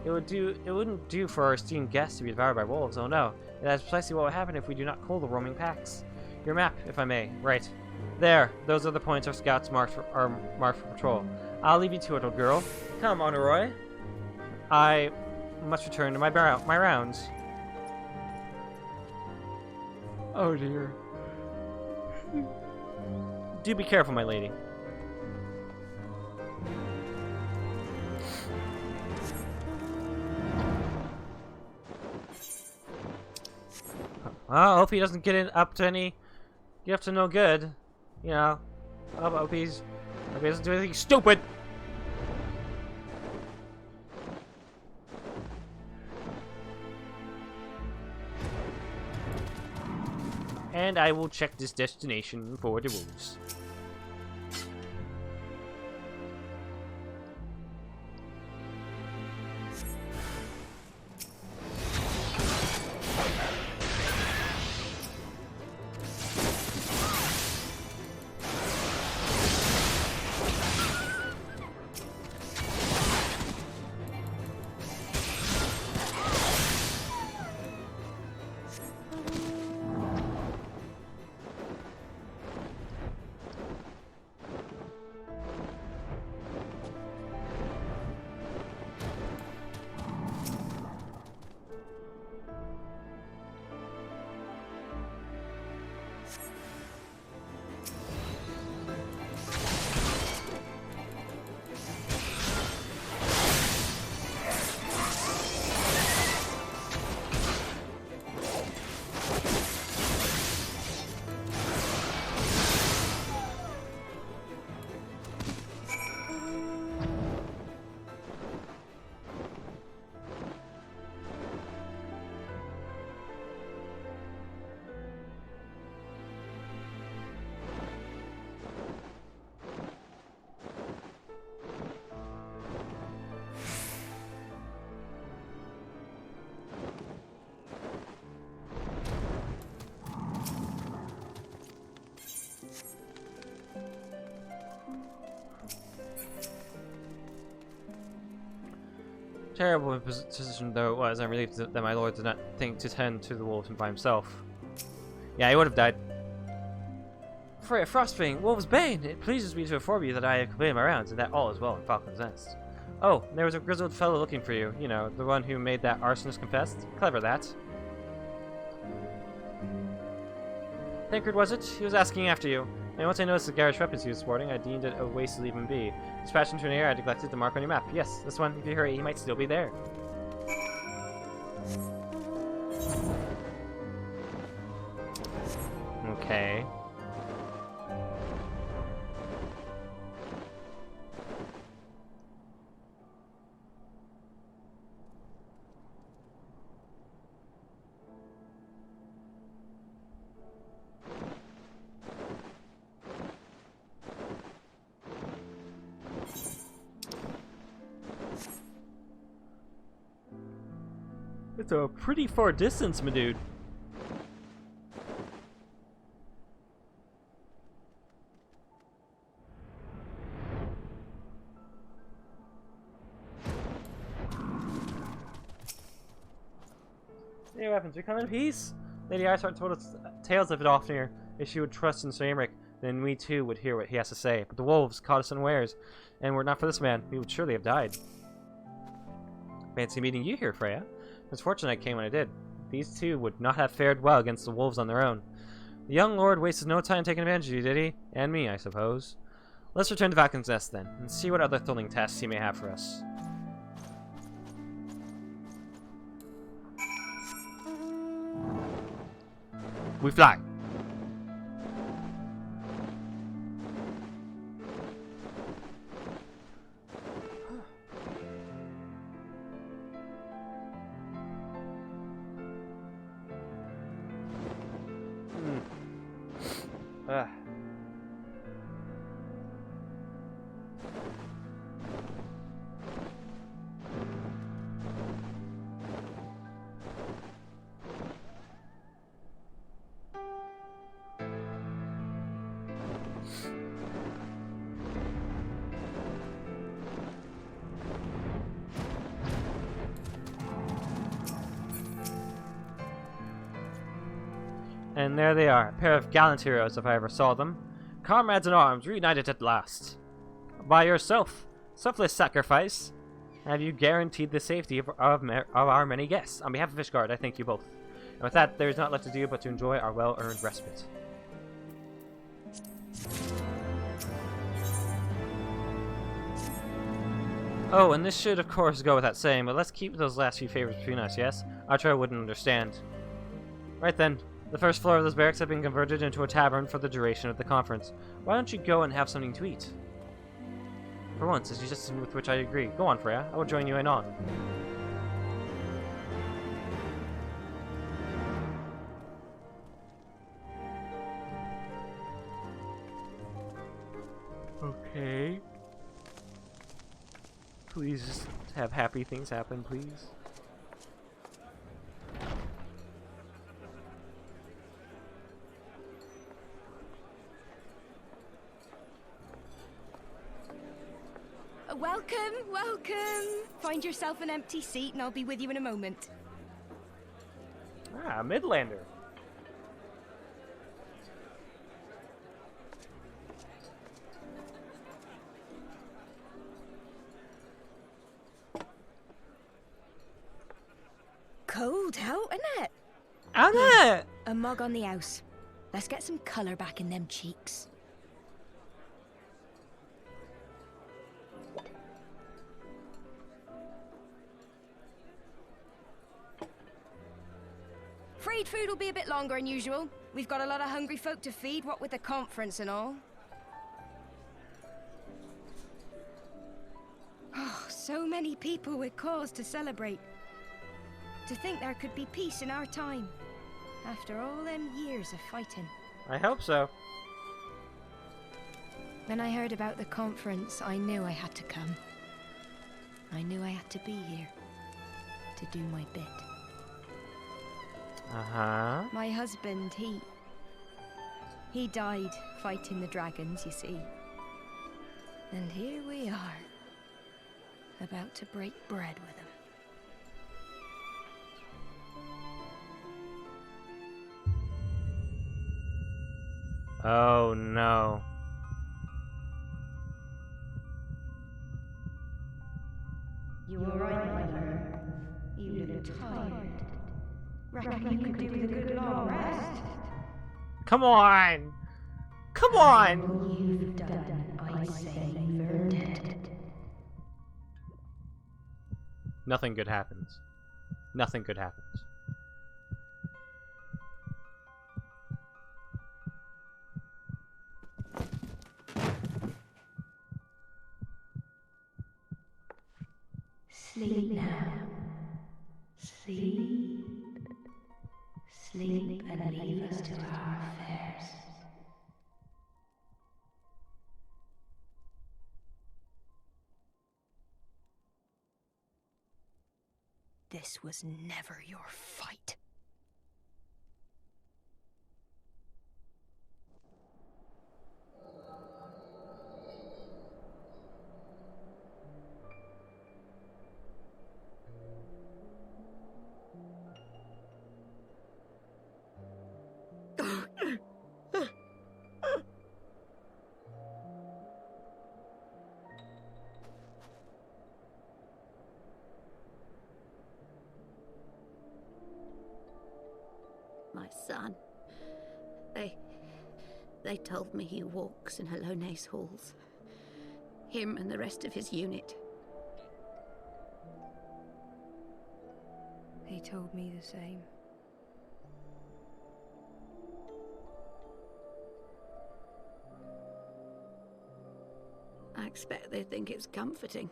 Speaker 1: It wouldn't do for our esteemed guests to be devoured by wolves, oh no. That is precisely what will happen if we do not cull the roaming packs. Your map, if I may. Right. There, those are the points our scouts marked for patrol. I'll leave you to it, old girl. Come, Honoroi. I must return to my rounds. Oh dear. Do be careful, my lady. Well, I hope he doesn't get up to no good. You know, I hope he doesn't do anything stupid. And I will check this destination for the wolves. Terrible position though it was, I'm relieved that my lord did not think to tend to the wolves by himself. Yeah, he would have died. Freya Frostbane, Wolf's Bane! It pleases me to inform you that I have completed my rounds, and that all is well in Falcon's Nest. Oh, there was a grizzled fellow looking for you. You know, the one who made that arsonist confess. Clever, that. Tancred, was it? He was asking after you. And once I noticed the garish weapons he was sporting, I deemed it a waste to leave him be. Dispatched into an area I neglected to mark on your map. Yes, this one, if you hurry, he might still be there. Okay. It's a pretty far distance, my dude. See what happens. We come in peace. Lady Icehart told us tales of it oftener. If she would trust in Sir Aymeric, then we too would hear what he has to say. But the wolves caught us unawares, and were it not for this man, we would surely have died. Fancy meeting you here, Freya. It's fortunate I came when I did. These two would not have fared well against the wolves on their own. The young lord wasted no time taking advantage of you, did he? And me, I suppose. Let's return to Valken's Nest, then, and see what other thrilling tasks he may have for us. We fly. And there they are, a pair of gallant heroes if I ever saw them. Comrades in arms, reunited at last. By yourself, selfless sacrifice, have you guaranteed the safety of our many guests. On behalf of Fishguard, I thank you both. And with that, there is not left to do but to enjoy our well-earned respite. Oh, and this should of course go without saying, but let's keep those last few favors between us, yes? Archer wouldn't understand. Right then. The first floor of those barracks have been converted into a tavern for the duration of the conference. Why don't you go and have something to eat? For once, a suggestion with which I agree. Go on, Freya. I will join you in on. Okay. Please just have happy things happen, please.
Speaker 15: Welcome, welcome! Find yourself an empty seat and I'll be with you in a moment.
Speaker 1: Ah, Midlander.
Speaker 15: Cold out, isn't it?
Speaker 1: Isn't it?
Speaker 15: A mug on the house. Let's get some colour back in them cheeks. Afraid food will be a bit longer than usual. We've got a lot of hungry folk to feed, what with the conference and all. Oh, so many people with cause to celebrate. To think there could be peace in our time, after all them years of fighting.
Speaker 1: I hope so.
Speaker 15: When I heard about the conference, I knew I had to come. I knew I had to be here, to do my bit.
Speaker 1: Uh-huh.
Speaker 15: My husband, he died fighting the dragons, you see. And here we are, about to break bread with him.
Speaker 1: Oh no.
Speaker 16: You were right, my lord. You look tired. Reckon you could do with a good long rest?
Speaker 1: Come on! Come on!
Speaker 16: All you've done, I say you've earned it.
Speaker 1: Nothing good happens. Nothing good happens.
Speaker 16: Sleep now. Sleep. Sleep and leave us to our affairs.
Speaker 15: This was never your fight.
Speaker 17: My son. They told me he walks in Halone's halls. Him and the rest of his unit.
Speaker 15: He told me the same.
Speaker 17: I expect they think it's comforting.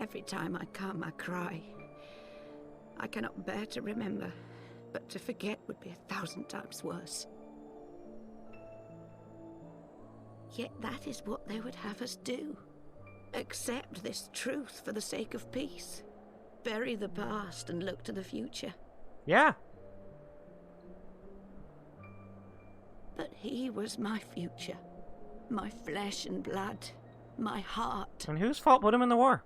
Speaker 17: Every time I come, I cry. I cannot bear to remember, but to forget would be 1,000 times worse. Yet that is what they would have us do. Accept this truth for the sake of peace. Bury the past and look to the future.
Speaker 1: Yeah.
Speaker 17: But he was my future. My flesh and blood. My heart.
Speaker 1: And whose fault put him in the war?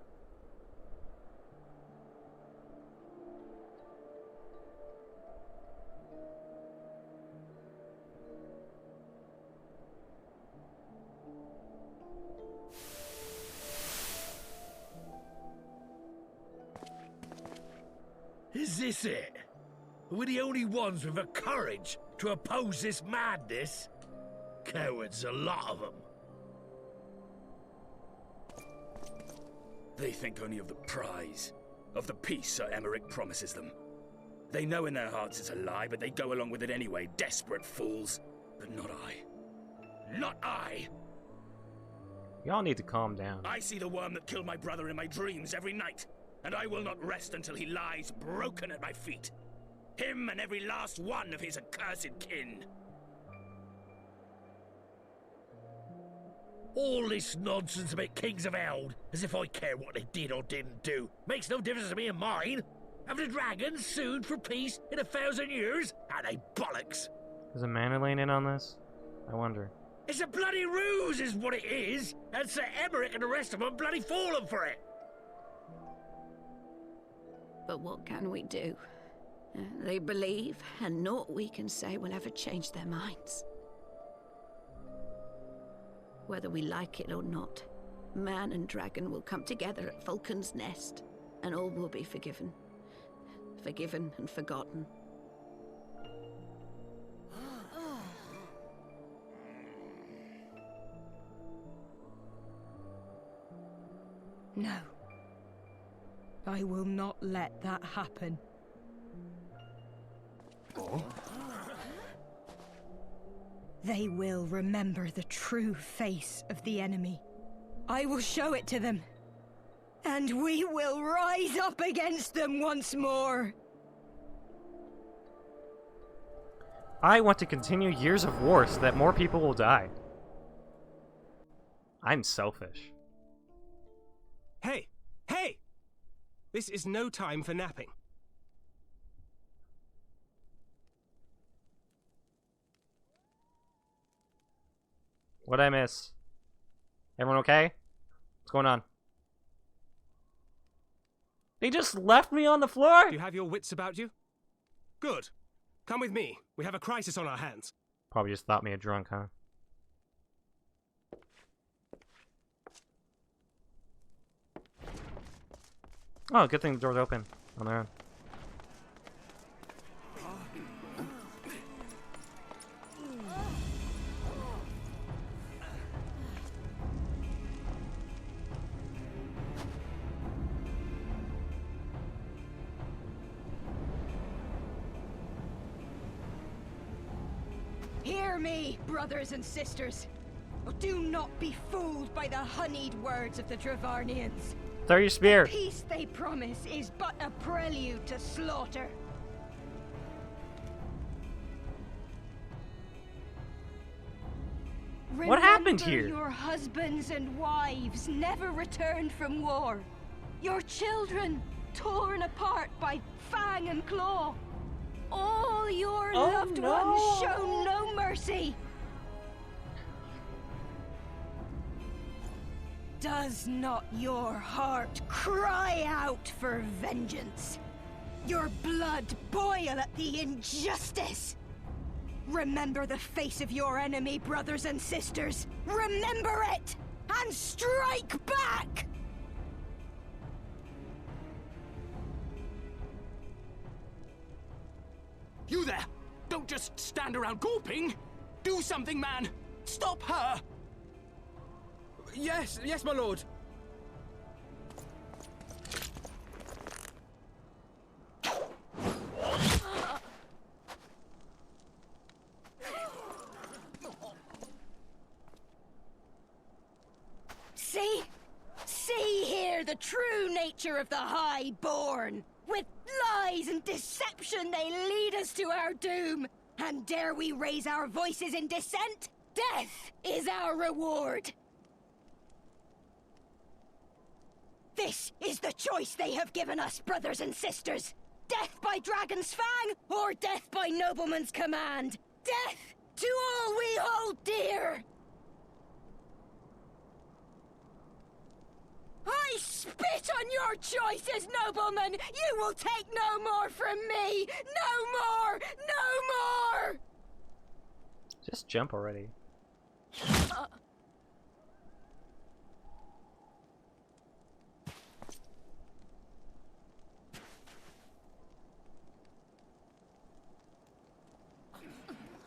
Speaker 18: Is this it? We're the only ones with the courage to oppose this madness? Cowards, a lot of them. They think only of the prize, of the peace Sir Emmerich promises them. They know in their hearts it's a lie, but they go along with it anyway, desperate fools. But not I. Not I!
Speaker 1: Y'all need to calm down.
Speaker 18: I see the worm that killed my brother in my dreams every night, and I will not rest until he lies broken at my feet. Him and every last one of his accursed kin. All this nonsense about Kings of Eld, as if I care what they did or didn't do, makes no difference to me and mine. Have the dragons sued for peace in 1,000 years? Are they bollocks?
Speaker 1: Is a Mannerlane in on this? I wonder.
Speaker 18: It's a bloody ruse is what it is, and Sir Emmerich and the rest of them bloody fallen for it.
Speaker 17: But what can we do? They believe, and naught we can say will ever change their minds. Whether we like it or not, man and dragon will come together at Vulcan's Nest, and all will be forgiven. Forgiven and forgotten.
Speaker 15: No. I will not let that happen. They will remember the true face of the enemy. I will show it to them. And we will rise up against them once more.
Speaker 1: I want to continue years of war so that more people will die. I'm selfish.
Speaker 8: Hey! Hey! This is no time for napping.
Speaker 1: What'd I miss? Everyone okay? What's going on? They just left me on the floor?
Speaker 8: Do you have your wits about you? Good. Come with me. We have a crisis on our hands.
Speaker 1: Probably just thought me a drunk, huh? Oh, good thing the door's open on their own.
Speaker 15: Hear me, brothers and sisters. Do not be fooled by the honeyed words of the Dravarnians.
Speaker 1: Throw your spear.
Speaker 15: The peace they promise is but a prelude to slaughter.
Speaker 1: What happened here?
Speaker 15: Your husbands and wives never returned from war. Your children, torn apart by fang and claw. All your loved ones shown no mercy. Does not your heart cry out for vengeance? Your blood boil at the injustice? Remember the face of your enemy, brothers and sisters. Remember it, and strike back!
Speaker 18: You there! Don't just stand around gawping! Do something, man! Stop her!
Speaker 4: Yes, my lord.
Speaker 15: See here the true nature of the Highborn. With lies and deception they lead us to our doom. And dare we raise our voices in dissent? Death is our reward. This is the choice they have given us, brothers and sisters. Death by dragon's fang, or death by nobleman's command. Death to all we hold dear. I spit on your choices, noblemen! You will take no more from me! No more! No more!
Speaker 1: Just jump already.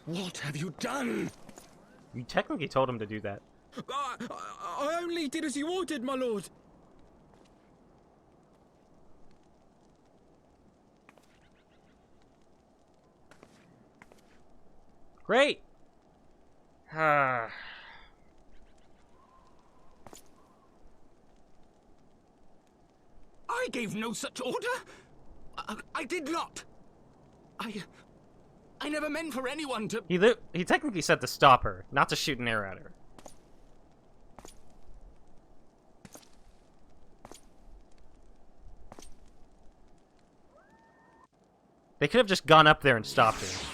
Speaker 11: What have you done?
Speaker 1: You technically told him to do that.
Speaker 4: I only did as you ordered, my lord.
Speaker 1: Great!
Speaker 11: I gave no such order. I did not. I never meant for anyone to...
Speaker 1: He technically said to stop her, not to shoot an arrow at her. They could have just gone up there and stopped her.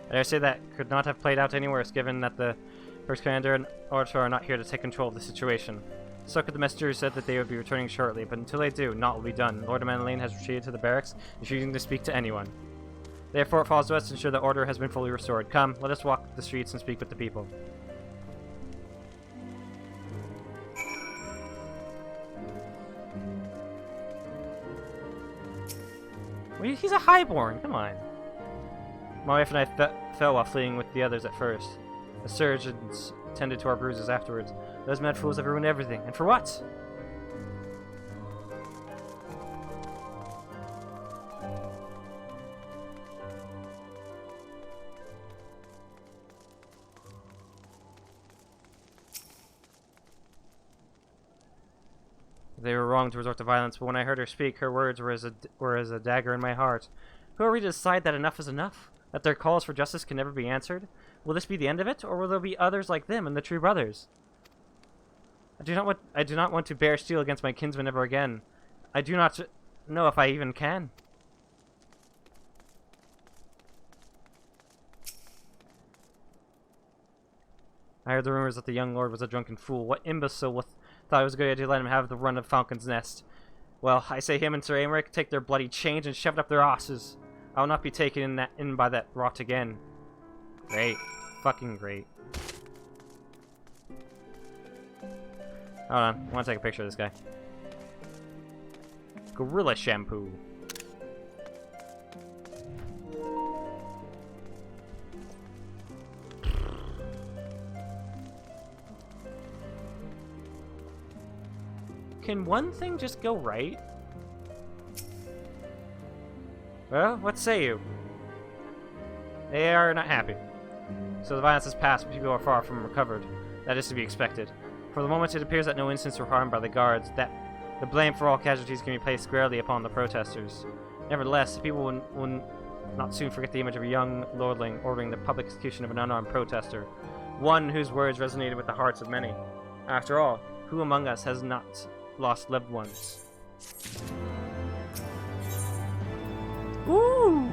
Speaker 1: I dare say that could not have played out any worse, given that the First Commander and Orator are not here to take control of the situation. So could the messenger who said that they would be returning shortly, but until they do, naught will be done. Lord of Manolane has retreated to the barracks, refusing to speak to anyone. Therefore it falls to us to ensure that order has been fully restored. Come, let us walk the streets and speak with the people. Well, he's a highborn, come on. My wife and I fell while fleeing with the others at first. The surgeons tended to our bruises afterwards. Those mad fools have ruined everything. And for what? They were wrong to resort to violence, but when I heard her speak, her words were as a dagger in my heart. Who are we to decide that enough is enough? That their calls for justice can never be answered? Will this be the end of it, or will there be others like them and the true brothers? I do not want to bear steel against my kinsmen ever again. I do not know if I even can. I heard the rumors that the young lord was a drunken fool. What imbecile thought it was a good idea to let him have the run of Falcon's Nest? Well, I say him and Sir Aymeric take their bloody chains and shove it up their asses. I will not be taken in by that rot again. Great. Fucking great. Hold on. I want to take a picture of this guy. Gorilla shampoo. Can one thing just go right? Well, what say you? They are not happy. So the violence has passed, but people are far from recovered. That is to be expected. For the moment, it appears that no incidents were harmed by the guards, that the blame for all casualties can be placed squarely upon the protesters. Nevertheless, people not soon forget the image of a young lordling ordering the public execution of an unarmed protester, one whose words resonated with the hearts of many. After all, who among us has not lost loved ones? Ooh!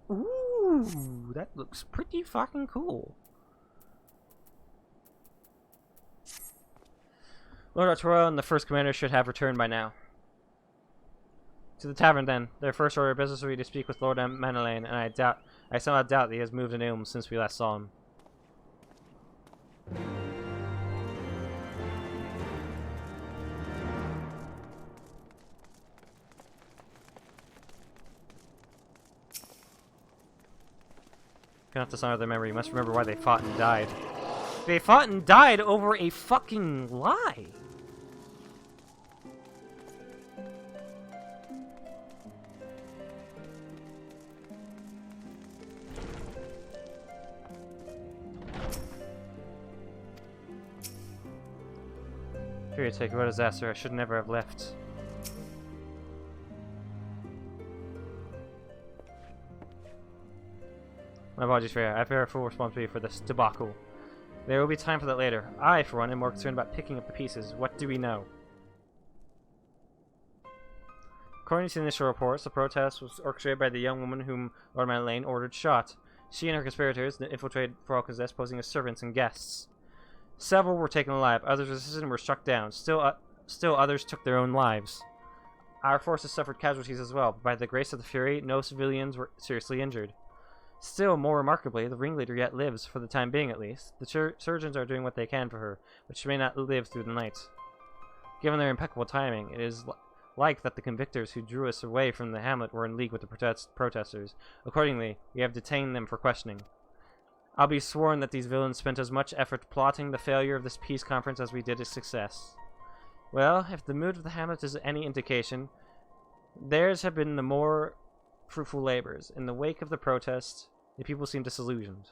Speaker 1: Ooh, that looks pretty fucking cool. Lord Arturo and the first commander should have returned by now. To the tavern, then. Their first order of business will be to speak with Lord Manelaine, and I somehow doubt that he has moved an Ulm since we last saw him. Cannot dishonor their memory. You must remember why they fought and died. They fought and died over a fucking lie. Here you take what is that, sir? I should never have left. My apologies, Freya. I bear full responsibility for this debacle. There will be time for that later. I, for one, am more concerned about picking up the pieces. What do we know? According to the initial reports, the protest was orchestrated by the young woman whom Lord Manelaine ordered shot. She and her conspirators infiltrated Falcon's, posing as servants and guests. Several were taken alive, others resisted and were struck down. Still others took their own lives. Our forces suffered casualties as well, but by the grace of the Fury, no civilians were seriously injured. Still, more remarkably, the ringleader yet lives, for the time being at least. The surgeons are doing what they can for her, but she may not live through the night. Given their impeccable timing, it is like that the convictors who drew us away from the hamlet were in league with the protesters. Accordingly, we have detained them for questioning. I'll be sworn that these villains spent as much effort plotting the failure of this peace conference as we did its success. Well, if the mood of the hamlet is any indication, theirs have been the more fruitful labors. In the wake of the protest, the people seem disillusioned.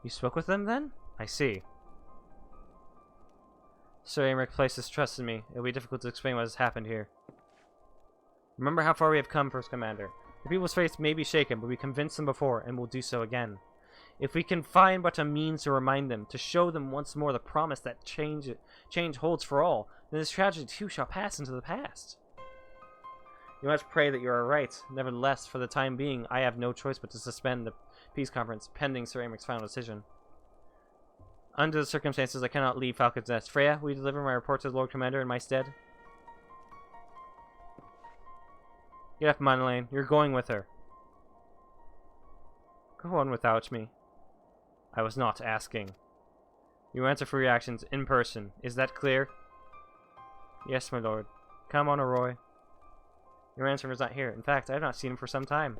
Speaker 1: You spoke with them, then? I see. Sir Aymeric placed his trust in me. It will be difficult to explain what has happened here. Remember how far we have come, First Commander. The people's faith may be shaken, but we convinced them before, and will do so again. If we can find but a means to remind them, to show them once more the promise that change holds for all, then this tragedy too shall pass into the past. You must pray that you are right. Nevertheless, for the time being, I have no choice but to suspend the peace conference, pending Sir Aymric's final decision. Under the circumstances, I cannot leave Falcon's Nest. Freya, will you deliver my report to the Lord Commander in my stead? Get up, Manelaine. You're going with her. Go on without me. I was not asking. You answer for your actions in person. Is that clear? Yes, my lord. Come on, Arroy. Your answer is not here. In fact, I have not seen him for some time.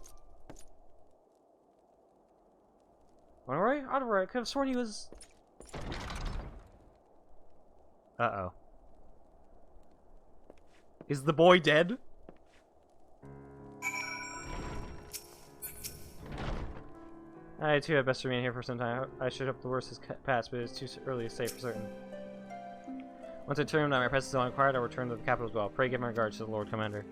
Speaker 1: Arroy? I could have sworn he was... Uh-oh. Is the boy dead? I too had best remain here for some time. I should hope the worst has passed, but it is too early to say for certain. Once I determine that my presence is unrequired, I will return to the capital as well. Pray give my regards to the Lord Commander.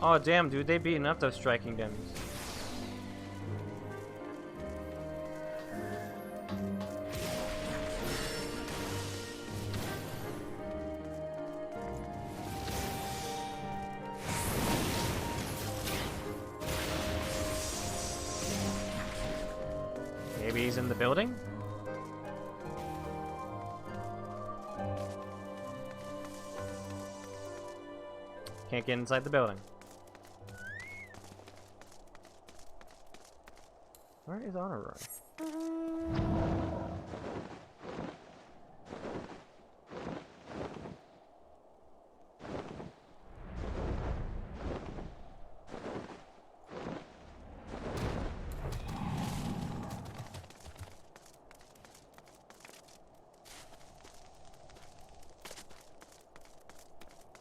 Speaker 1: Oh damn, dude, they beating up those striking dens. Maybe he's in the building? Can't get inside the building. Where is Honorary?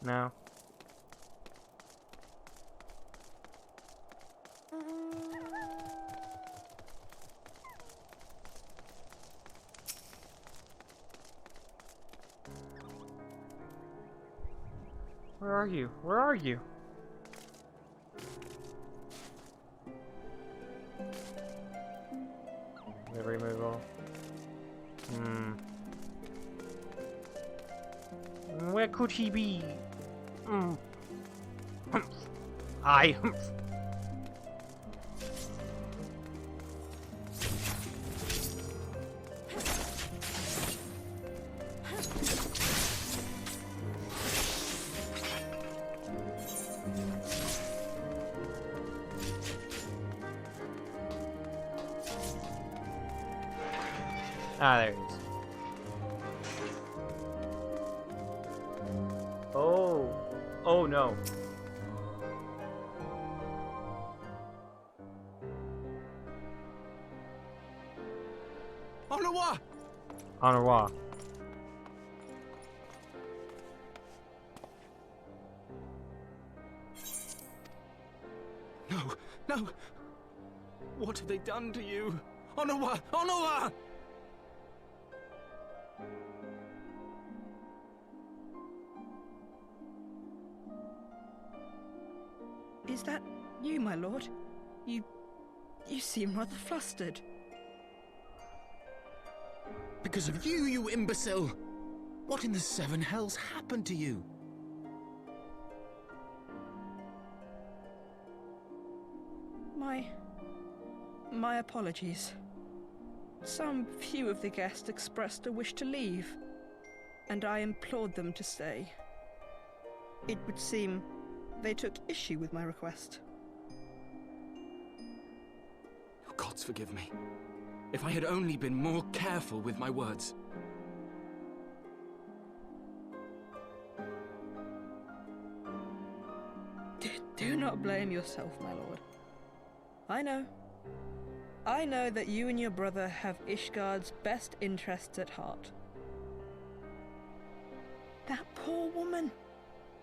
Speaker 1: No. Where are you? Where are you? Liver removal. Where could he be? I. Ah, there he is. Oh. Oh no.
Speaker 10: Au revoir!
Speaker 1: Au revoir.
Speaker 6: No, no! What have they done to you? Au revoir! Au revoir!
Speaker 15: Is that you, my lord? You seem rather flustered.
Speaker 10: Because of you, you imbecile! What in the seven hells happened to you?
Speaker 15: My apologies. Some few of the guests expressed a wish to leave, and I implored them to stay. It would seem they took issue with my request.
Speaker 6: Gods forgive me. If I had only been more careful with my words.
Speaker 15: Do not blame yourself, my lord. I know that you and your brother have Ishgard's best interests at heart. That poor woman.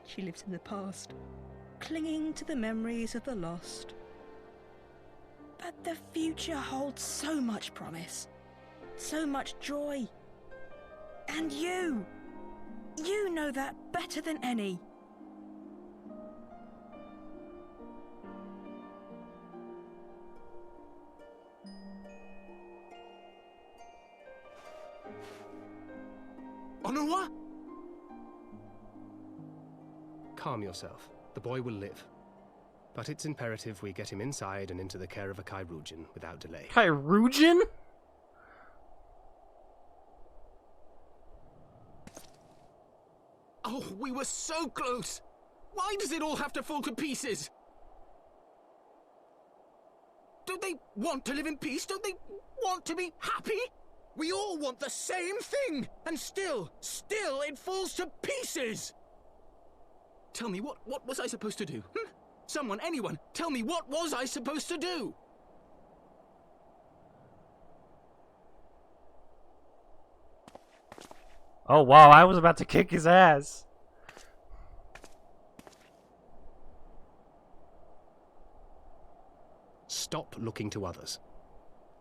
Speaker 15: She lives in the past, clinging to the memories of the lost. But the future holds so much promise, so much joy. And you know that better than any.
Speaker 6: Au revoir!
Speaker 8: Calm yourself. The boy will live. But it's imperative we get him inside and into the care of a Chirurgeon without delay.
Speaker 1: Chirurgeon?
Speaker 10: Oh, we were so close! Why does it all have to fall to pieces? Don't they want to live in peace? Don't they want to be happy? We all want the same thing! And still it falls to pieces!
Speaker 6: Tell me, what was I supposed to do? Someone, anyone, tell me, what was I supposed to do?
Speaker 1: Oh wow, I was about to kick his ass.
Speaker 8: Stop looking to others.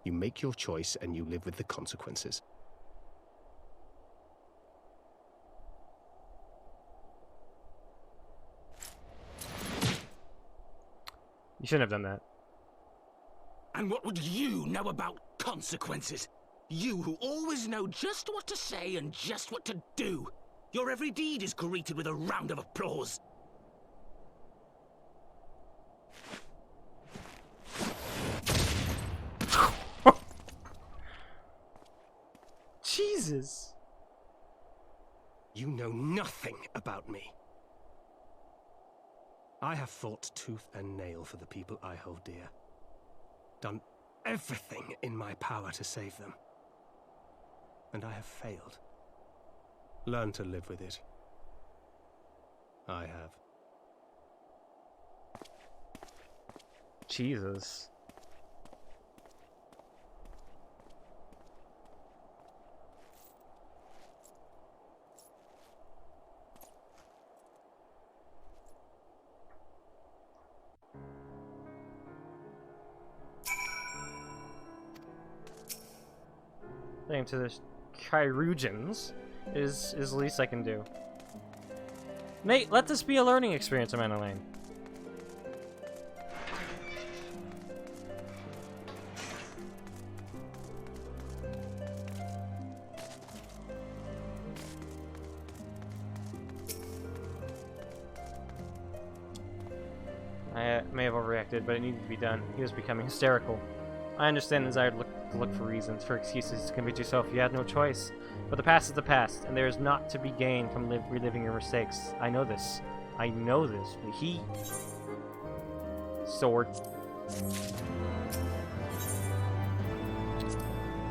Speaker 8: You make your choice and you live with the consequences.
Speaker 1: You shouldn't have done that.
Speaker 10: And what would you know about consequences? You who always know just what to say and just what to do. Your every deed is greeted with a round of applause.
Speaker 1: Jesus.
Speaker 8: You know nothing about me. I have fought tooth and nail for the people I hold dear. Done everything in my power to save them. And I have failed. Learn to live with it. I have.
Speaker 1: Jesus. Getting to the Chirurgeons is the least I can do. Mate, let this be a learning experience, Amanda Lane. I may have overreacted, but it needed to be done. He was becoming hysterical. I understand the desire to look for reasons, for excuses to convince yourself you had no choice. But the past is the past, and there is naught to be gained from reliving your mistakes. I know this. I know this. He... Sword.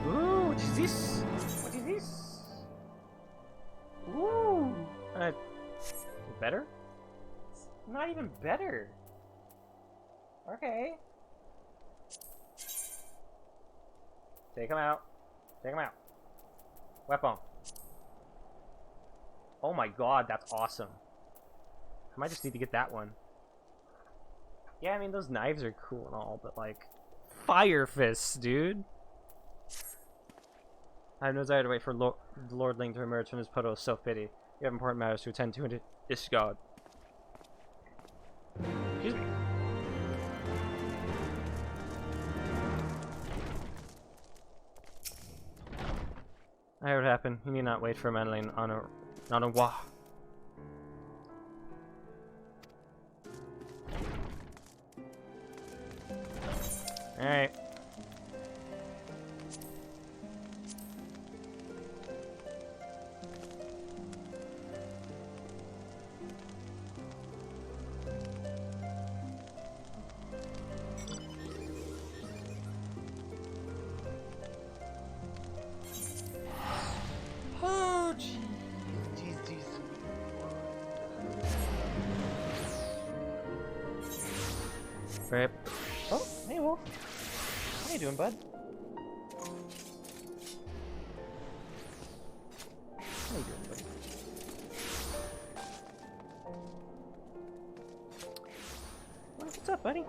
Speaker 1: Ooh, what is this? What is this? Ooh. Better? Not even better. Okay. Take him out. Take him out. Weapon. Oh my god, that's awesome. I might just need to get that one. Yeah, I mean, those knives are cool and all, but like... Fire fists, dude! I have no desire to wait for Lord Ling to emerge from his puddle of self-pity. You have important matters to attend to in Ishgard. Excuse me. I heard what happened. You need not wait for Madeline on a wah. Alright. Oh, jeez. Rip. Oh, hey, Wolf. How you doing, bud? How you doing, buddy? What's up, buddy?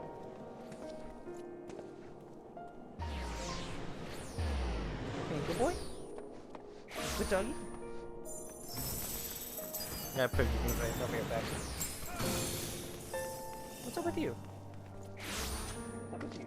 Speaker 1: Hey, good boy? Good doggy? Yeah, I put a few things right. I'll bring it back. What's up with you? What's up with you?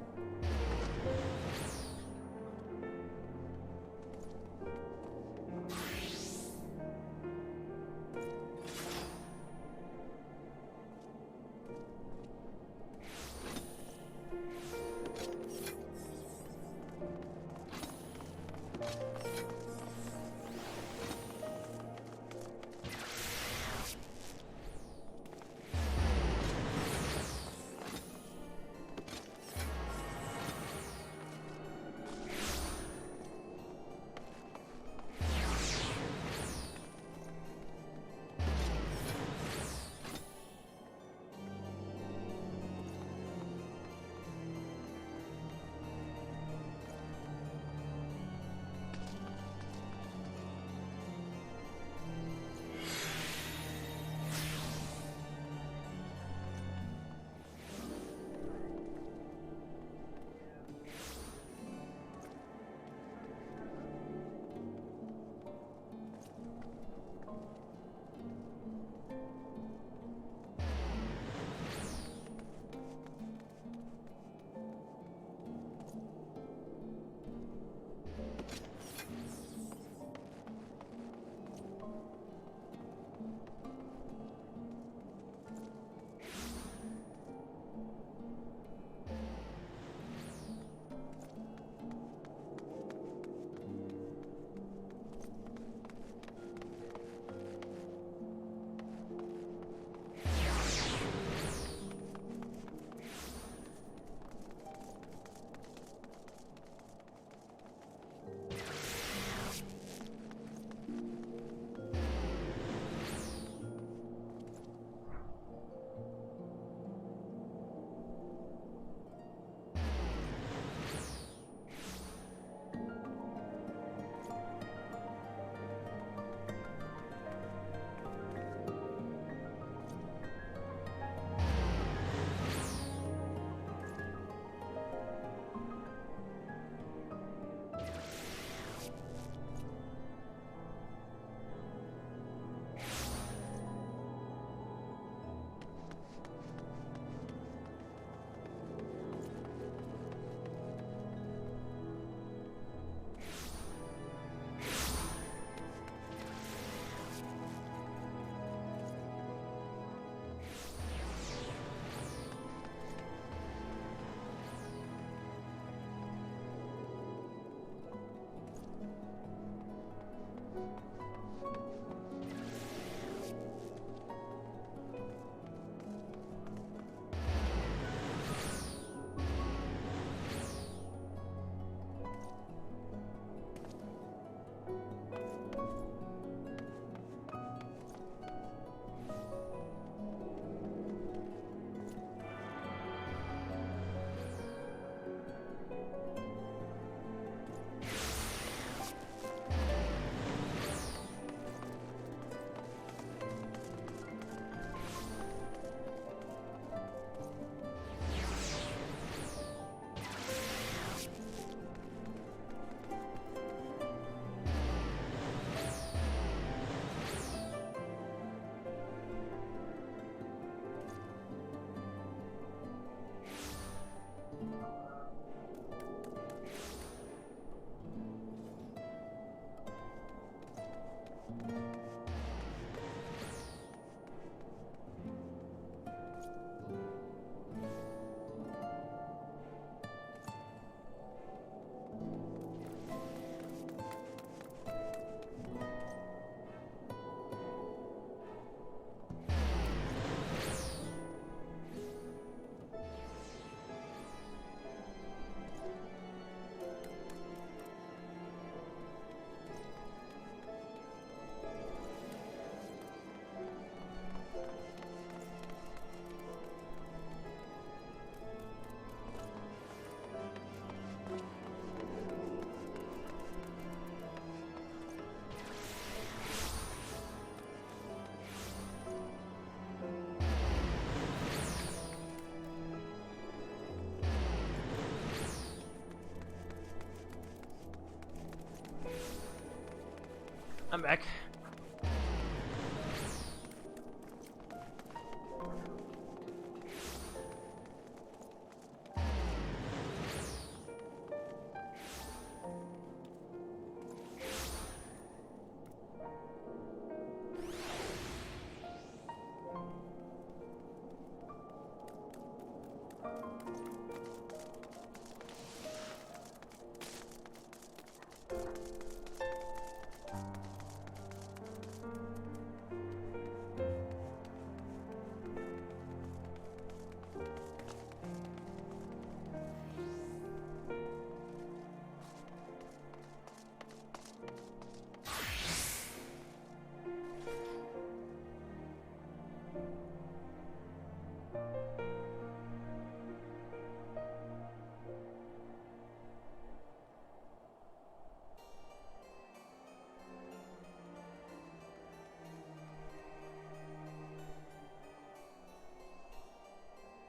Speaker 1: I'm back.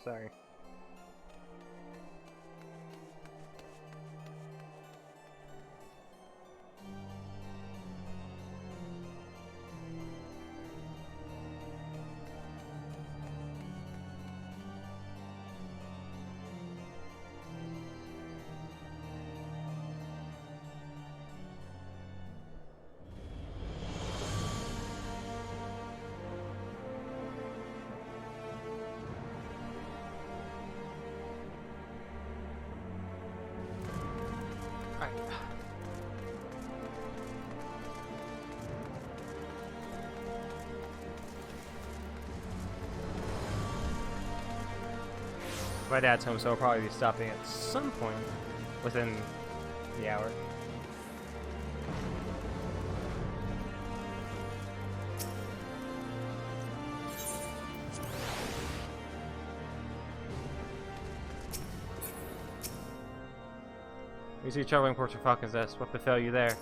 Speaker 1: Sorry. My dad's home, so I'll probably be stopping at some point within the hour. We see traveling ports of Falcon's Nest. What befell you there?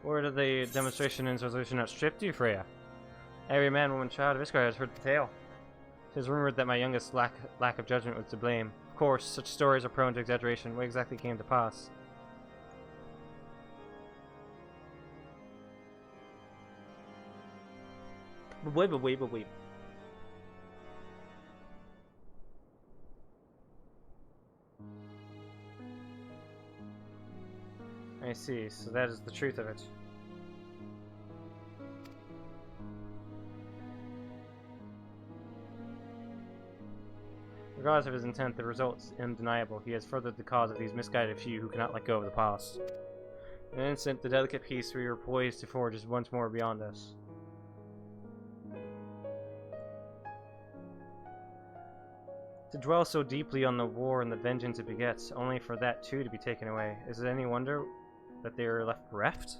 Speaker 1: Word of the demonstration and resolution outstripped you, Freya. Every man, woman, child of Iskar has heard the tale. It is rumored that my youngest lack of judgment was to blame. Of course, such stories are prone to exaggeration. What exactly came to pass? Wait. I see, so that is the truth of it. Regardless of his intent, the result's undeniable. He has furthered the cause of these misguided few who cannot let go of the past. In an instant, the delicate peace we were poised to forge is once more beyond us. To dwell so deeply on the war and the vengeance it begets, only for that too to be taken away. Is it any wonder that they are left bereft?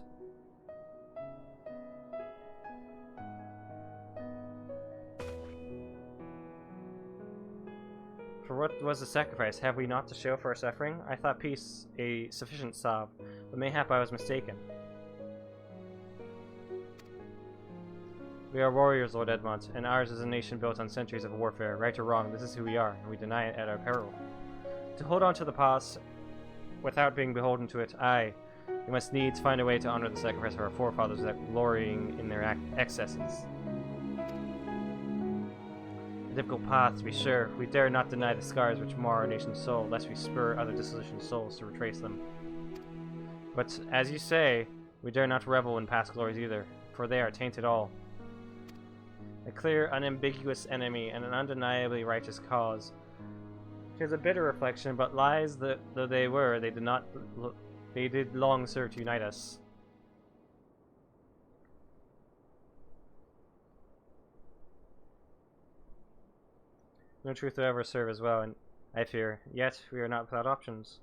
Speaker 1: For what was the sacrifice? Have we not to show for our suffering? I thought peace a sufficient salve, but mayhap I was mistaken. We are warriors, Lord Edmond, and ours is a nation built on centuries of warfare. Right or wrong, this is who we are, and we deny it at our peril. To hold on to the past without being beholden to it, we must needs find a way to honor the sacrifice of our forefathers without glorying in their excesses. A difficult path, to be sure. We dare not deny the scars which mar our nation's soul, lest we spur other disillusioned souls to retrace them. But, as you say, we dare not revel in past glories either, for they are tainted all. A clear, unambiguous enemy, and an undeniably righteous cause. 'Tis a bitter reflection, but lies though they were, they did long serve to unite us. No truth will ever serve as well, and I fear. Yet we are not without options.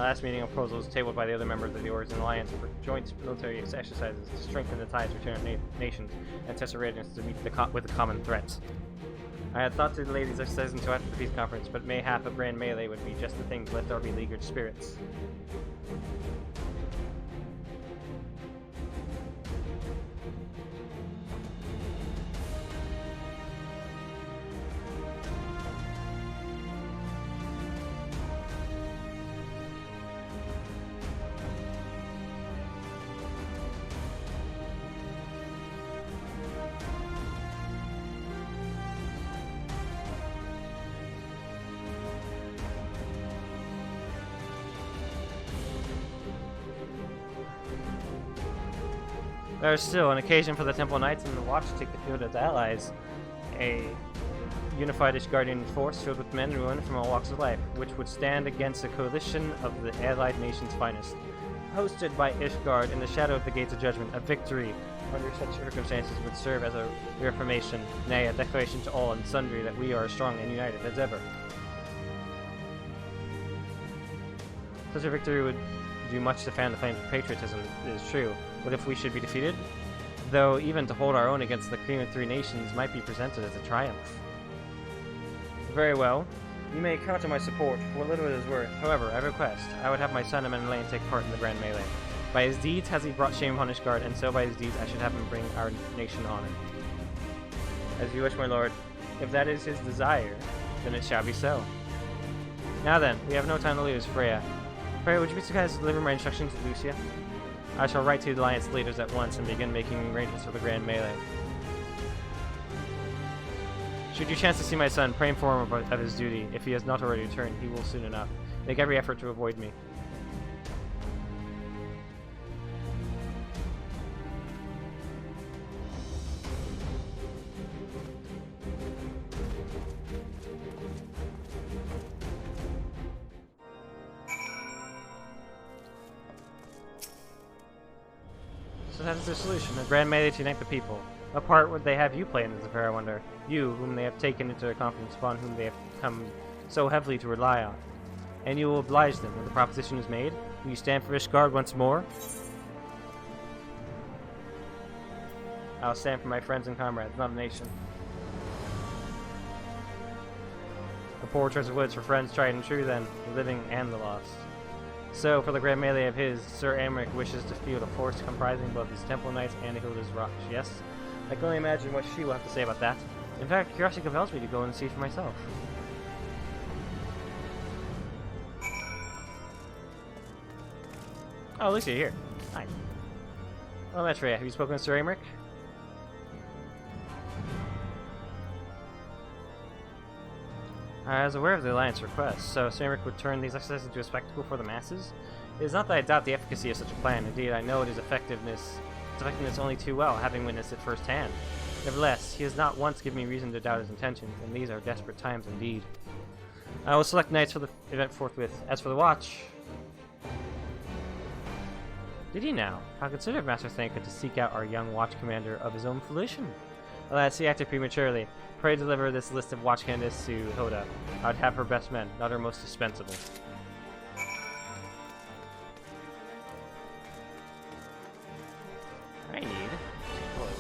Speaker 1: Our last meeting, a proposal was tabled by the other members of the Origin Alliance for joint military exercises to strengthen the ties between our nations and test our readiness to meet with the common threat. I had thought to delay these exercises until after the peace conference, but mayhap a grand melee would be just the thing to lift our beleaguered spirits. There is still an occasion for the Temple Knights and the Watch to take the field as allies. A unified Ishgardian force filled with men and women from all walks of life, which would stand against a coalition of the allied nation's finest. Hosted by Ishgard in the shadow of the Gates of Judgment, a victory under such circumstances would serve as a reaffirmation, nay, a declaration to all and sundry that we are as strong and united as ever. Such a victory would do much to fan the flames of patriotism, it is true. What if we should be defeated? Though even to hold our own against the Cream of Three Nations might be presented as a triumph. Very well. You may count on my support for what little it is worth. However, I request, I would have my son Amenelain take part in the grand melee. By his deeds has he brought shame upon Ishgard, and so by his deeds I should have him bring our nation honor. As you wish, my lord. If that is his desire, then it shall be so. Now then, we have no time to lose, Freya. Freya, would you be so kind as to deliver my instructions to Lucia? I shall write to the Alliance leaders at once and begin making arrangements for the grand melee. Should you chance to see my son, pray for him of his duty. If he has not already returned, he will soon enough. Make every effort to avoid me. So that is their solution, a grand melee to unite the people. What part would they have you play in this affair, I wonder? You, whom they have taken into their confidence, upon whom they have come so heavily to rely on. And you will oblige them when the proposition is made? Will you stand for Ishgard once more? I will stand for my friends and comrades, not a nation. A poor choice of words for friends tried and true, then, the living and the lost. So, for the grand melee of his, Sir Aymeric wishes to field a force comprising both his Temple Knights and Hilda's Rock. Yes? I can only imagine what she will have to say about that. In fact, curiosity compels me to go and see for myself. Oh, Lucia, you're here. Hi. Well, Metria, have you spoken with Sir Aymeric? I was aware of the Alliance request, so Sir Aymeric would turn these exercises into a spectacle for the masses? It is not that I doubt the efficacy of such a plan. Indeed, I know its effectiveness only too well, having witnessed it firsthand. Nevertheless, he has not once given me reason to doubt his intentions, and these are desperate times indeed. I will select knights for the event forthwith. As for the watch... Did he now? How considerate Master Thanka to seek out our young watch commander of his own volition. Alas, he acted prematurely. Pray deliver this list of watch candidates to Hilda. I would have her best men, not her most dispensable. I need clothes.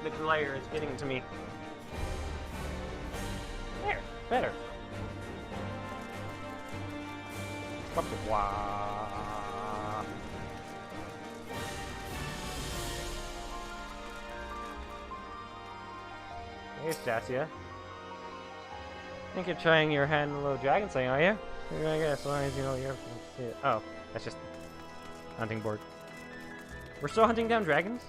Speaker 1: The glare is getting to me. There, better. Hey, Stasia. Think you're trying your hand in a little dragon thing, are you? I guess, as long as you know you're... Oh, that's just... hunting board. We're still hunting down dragons?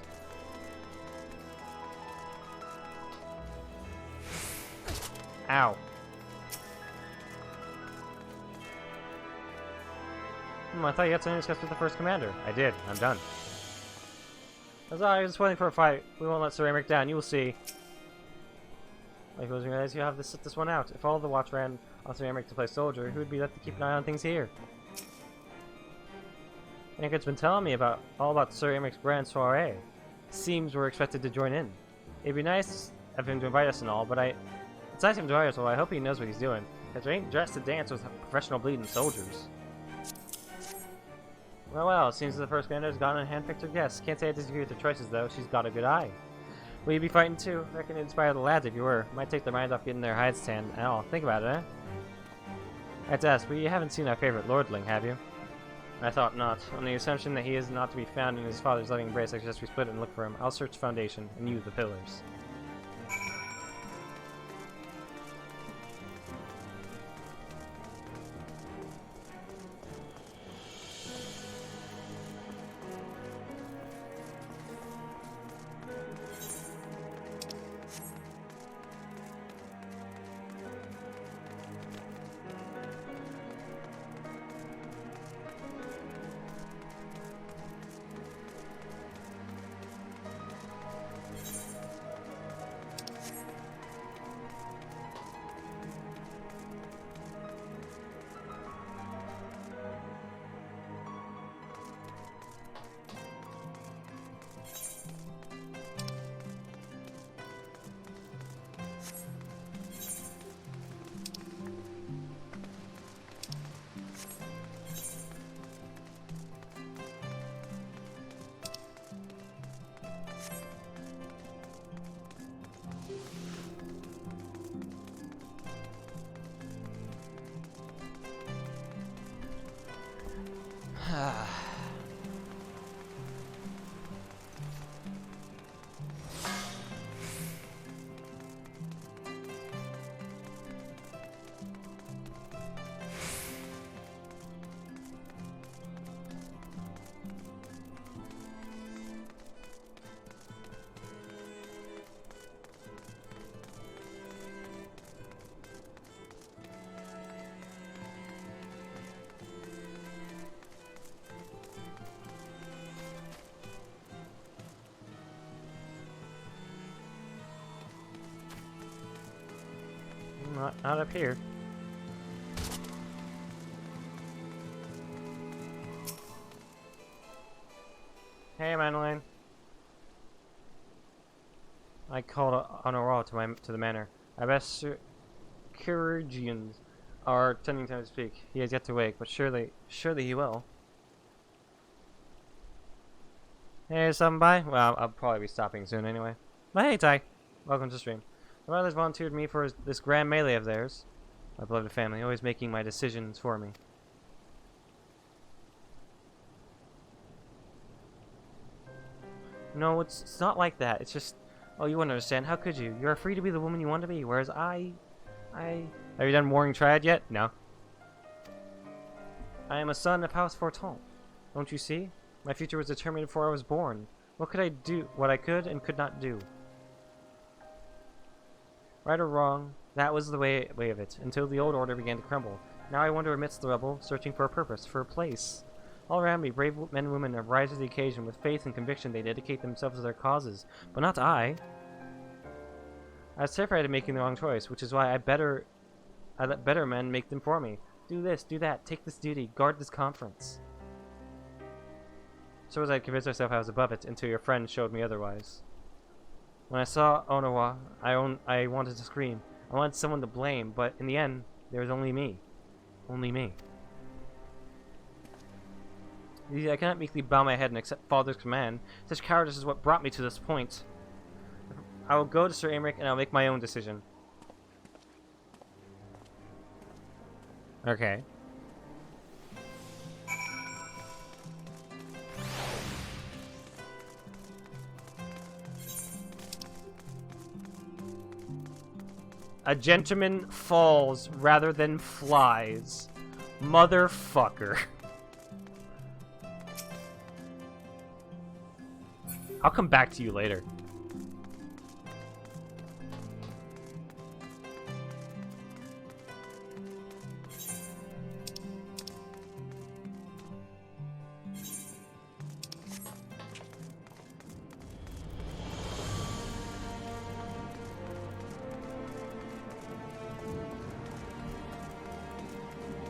Speaker 1: Ow. I thought you had something to discuss with the first commander. I did. I'm done. As I was waiting for a fight, we won't let Sir Aymeric down. You will see. I suppose you realize you have to sit this one out. If all the watch ran on Sir Aymeric to play soldier, who would be left to keep an eye on things here? Anchor's been telling me all about Sir Aymeric's grand soiree. Seems we're expected to join in. It'd be nice of him to invite us and all, but It's nice of him to hire, so I hope he knows what he's doing. Because we ain't dressed to dance with professional bleeding soldiers. Well, well, it seems the first commander's gotten a handpicked her guests. Can't say I disagree with her choices, though. She's got a good eye. Will you be fighting too? Reckon it'd inspire the lads if you were. Might take their minds off getting their hides tanned and all. Think about it, eh? I had to ask, but you haven't seen our favorite lordling, have you? I thought not. On the assumption that he is not to be found in his father's loving embrace, I suggest we split and look for him. I'll search the foundation, and you the pillars. Not up here. Hey, Madeline. I called Honorat to the manor. I best chirurgeons are tending to speak. He has yet to wake, but surely he will. Hey, something by? Well, I'll probably be stopping soon anyway. But hey, Ty. Welcome to stream. The brothers volunteered me for this grand melee of theirs. My beloved family, always making my decisions for me. No, it's not like that. It's just... Oh, you wouldn't understand. How could you? You're free to be the woman you want to be, whereas I... Have you done Warring Triad yet? No. I am a son of House Forton. Don't you see? My future was determined before I was born. What could I do? What I could and could not do. Right or wrong, that was the way of it, until the old order began to crumble. Now I wander amidst the rubble, searching for a purpose, for a place. All around me, brave men and women have rise to the occasion. With faith and conviction, they dedicate themselves to their causes. But not I. I was terrified of making the wrong choice, which is why I let better men make them for me. Do this, do that, take this duty, guard this conference. So as I convinced myself I was above it, until your friend showed me otherwise. When I saw Onawa, I wanted to scream. I wanted someone to blame, but in the end, there was only me. Only me. I cannot meekly bow my head and accept Father's command. Such cowardice is what brought me to this point. I will go to Sir Aymeric and I'll make my own decision. Okay. A gentleman falls rather than flies. Motherfucker. I'll come back to you later.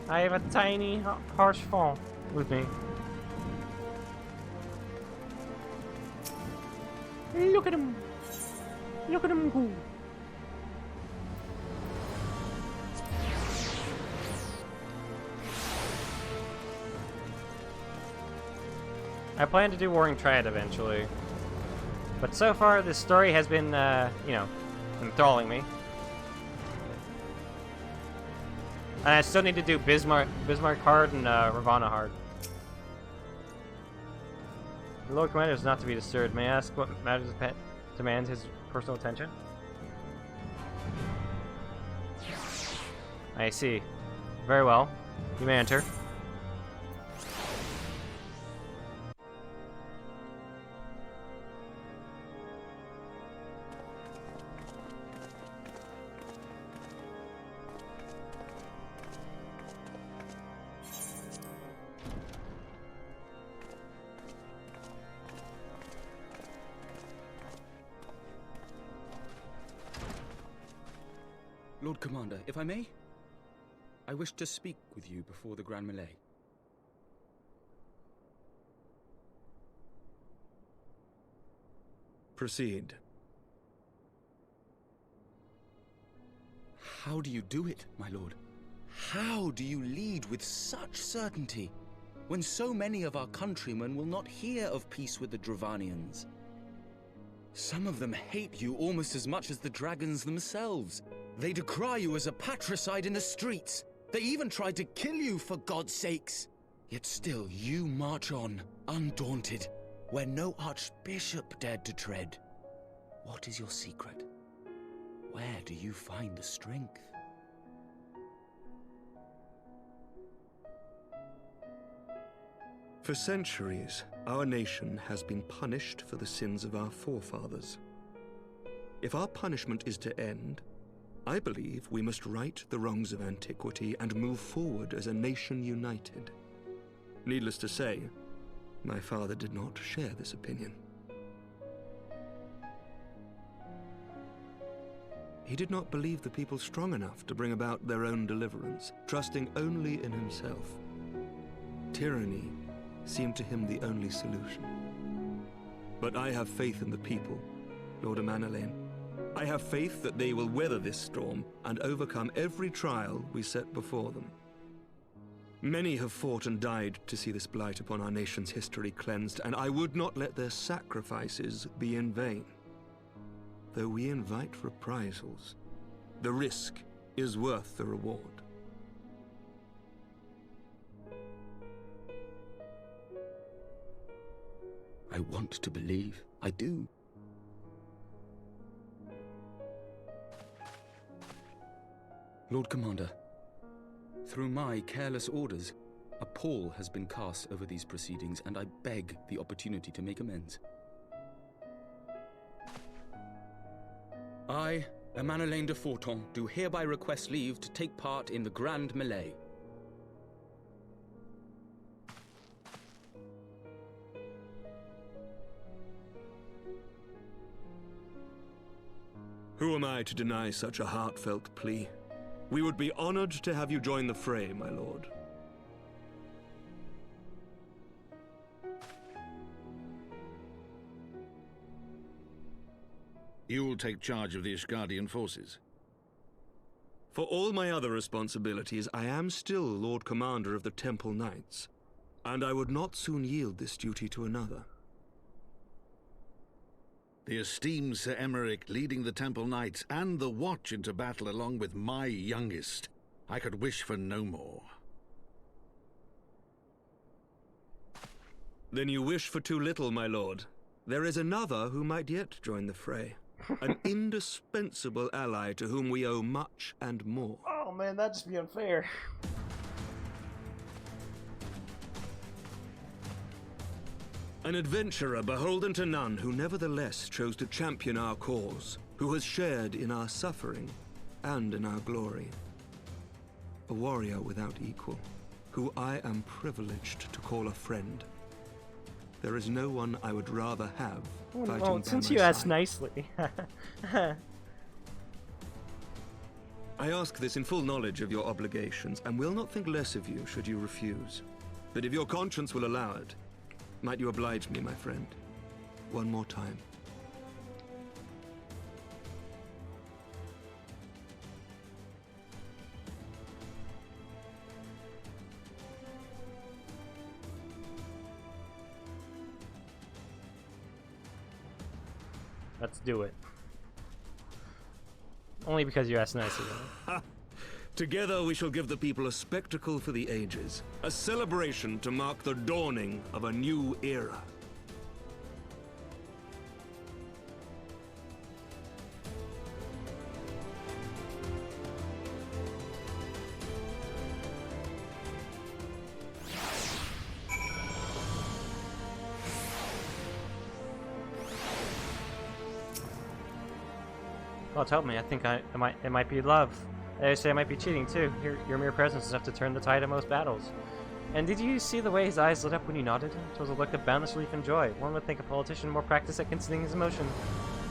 Speaker 1: I have a tiny, harsh fall with me. Look at him. Look at him go. plan to do Warring Triad eventually. But so far, this story has been, you know, enthralling me. And I still need to do Bismarck hard and Ravana hard. The Lord Commander is not to be disturbed. May I ask what matters demands his personal attention? I see. Very well. You may enter.
Speaker 19: Lord Commander, if I may? I wish to speak with you before the Grand Melee.
Speaker 11: Proceed.
Speaker 19: How do you do it, my lord? How do you lead with such certainty, when so many of our countrymen will not hear of peace with the Dravanians? Some of them hate you almost as much as the dragons themselves. They decry you as a patricide in the streets. They even tried to kill you, for God's sakes. Yet still you march on, undaunted, where no archbishop dared to tread. What is your secret? Where do you find the strength?
Speaker 11: For centuries, our nation has been punished for the sins of our forefathers. If our punishment is to end, I believe we must right the wrongs of antiquity and move forward as a nation united. Needless to say, my father did not share this opinion. He did not believe the people strong enough to bring about their own deliverance, trusting only in himself. Tyranny seemed to him the only solution. But I have faith in the people, Lord Amanalain. I have faith that they will weather this storm and overcome every trial we set before them. Many have fought and died to see this blight upon our nation's history cleansed, and I would not let their sacrifices be in vain. Though we invite reprisals, the risk is worth the reward.
Speaker 19: I want to believe. I do. Lord Commander, through my careless orders, a pall has been cast over these proceedings, and I beg the opportunity to make amends. I, Amanalain de Forton, do hereby request leave to take part in the Grand Melee.
Speaker 11: Who am I to deny such a heartfelt plea? We would be honored to have you join the fray, my lord.
Speaker 9: You will take charge of the Ishgardian forces.
Speaker 11: For all my other responsibilities, I am still Lord Commander of the Temple Knights, and I would not soon yield this duty to another.
Speaker 9: The esteemed Sir Emeric leading the Temple Knights and the Watch into battle along with my youngest. I could wish for no more.
Speaker 11: Then you wish for too little, my lord. There is another who might yet join the fray. An indispensable ally to whom we owe much and more.
Speaker 1: Oh man, that'd just be unfair.
Speaker 11: An adventurer beholden to none, who nevertheless chose to champion our cause, who has shared in our suffering and in our glory. A warrior without equal, who I am privileged to call a friend. There is no one I would rather have fighting by
Speaker 1: since
Speaker 11: my
Speaker 1: you asked
Speaker 11: side.
Speaker 1: nicely.
Speaker 11: I ask this in full knowledge of your obligations, and will not think less of you should you refuse. But if your conscience will allow it, might you oblige me, my friend, one more time?
Speaker 1: Let's do it. Only because you asked nicely.
Speaker 11: Together we shall give the people a spectacle for the ages. A celebration to mark the dawning of a new era.
Speaker 1: Well, tell me. I think it might be love. They say it might be cheating too. Your mere presence is enough to turn the tide of most battles. And did you see the way his eyes lit up when you nodded? It was a look of boundless relief and joy. One would think a politician more practiced at concealing his emotion.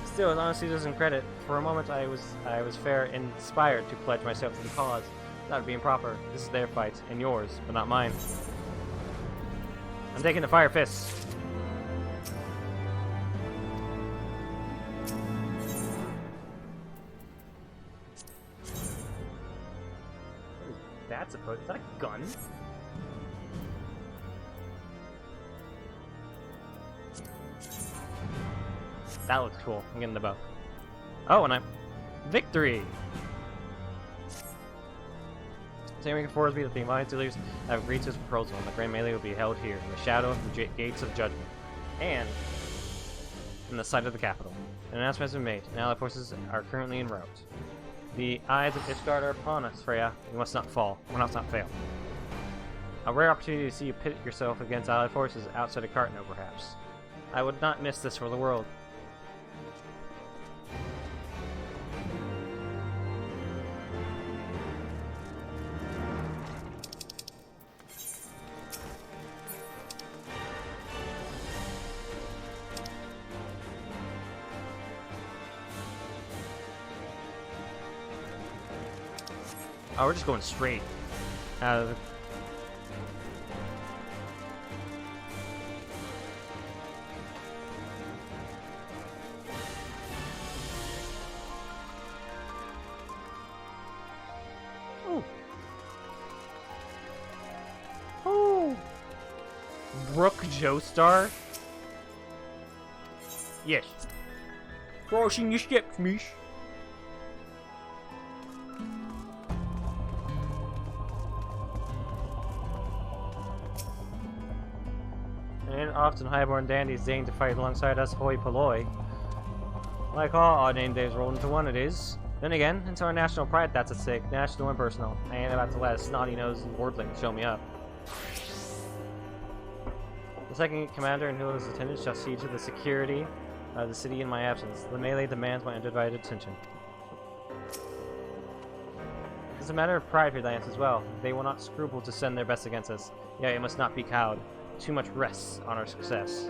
Speaker 1: Still, it honestly doesn't credit. For a moment, I was fair inspired to pledge myself to the cause. That would be improper. This is their fight, and yours, but not mine. I'm taking the fire fist. That's supposed. Is that a gun? That looks cool. I'm getting the bow. Oh, and victory! Same forwards be that the Alliance leaders have agreed to his proposal, and the Grand Melee will be held here, in the shadow of the gates of judgment, and in the sight of the capital. An announcement has been made, and allied forces are currently en route. The eyes of Ishgard are upon us, Freya. We must not fall. We must not fail. A rare opportunity to see you pit yourself against allied forces outside of Cartno, perhaps. I would not miss this for the world. Oh, we're just going straight out of the... Oh. Oh. Brooke Joestar? Yes. Crossing your steps, miss. And often highborn dandies deign to fight alongside us hoi polloi. Like all odd name days rolled into one, it is. Then again, it's our national pride that's at stake, national and personal. I ain't about to let a snotty-nosed wordling show me up. The second commander and his lieutenants shall see to the security of the city in my absence. The melee demands my undivided attention. It's a matter of pride for the Lance as well. They will not scruple to send their best against us. Yet it must not be cowed. Too much rests on our success.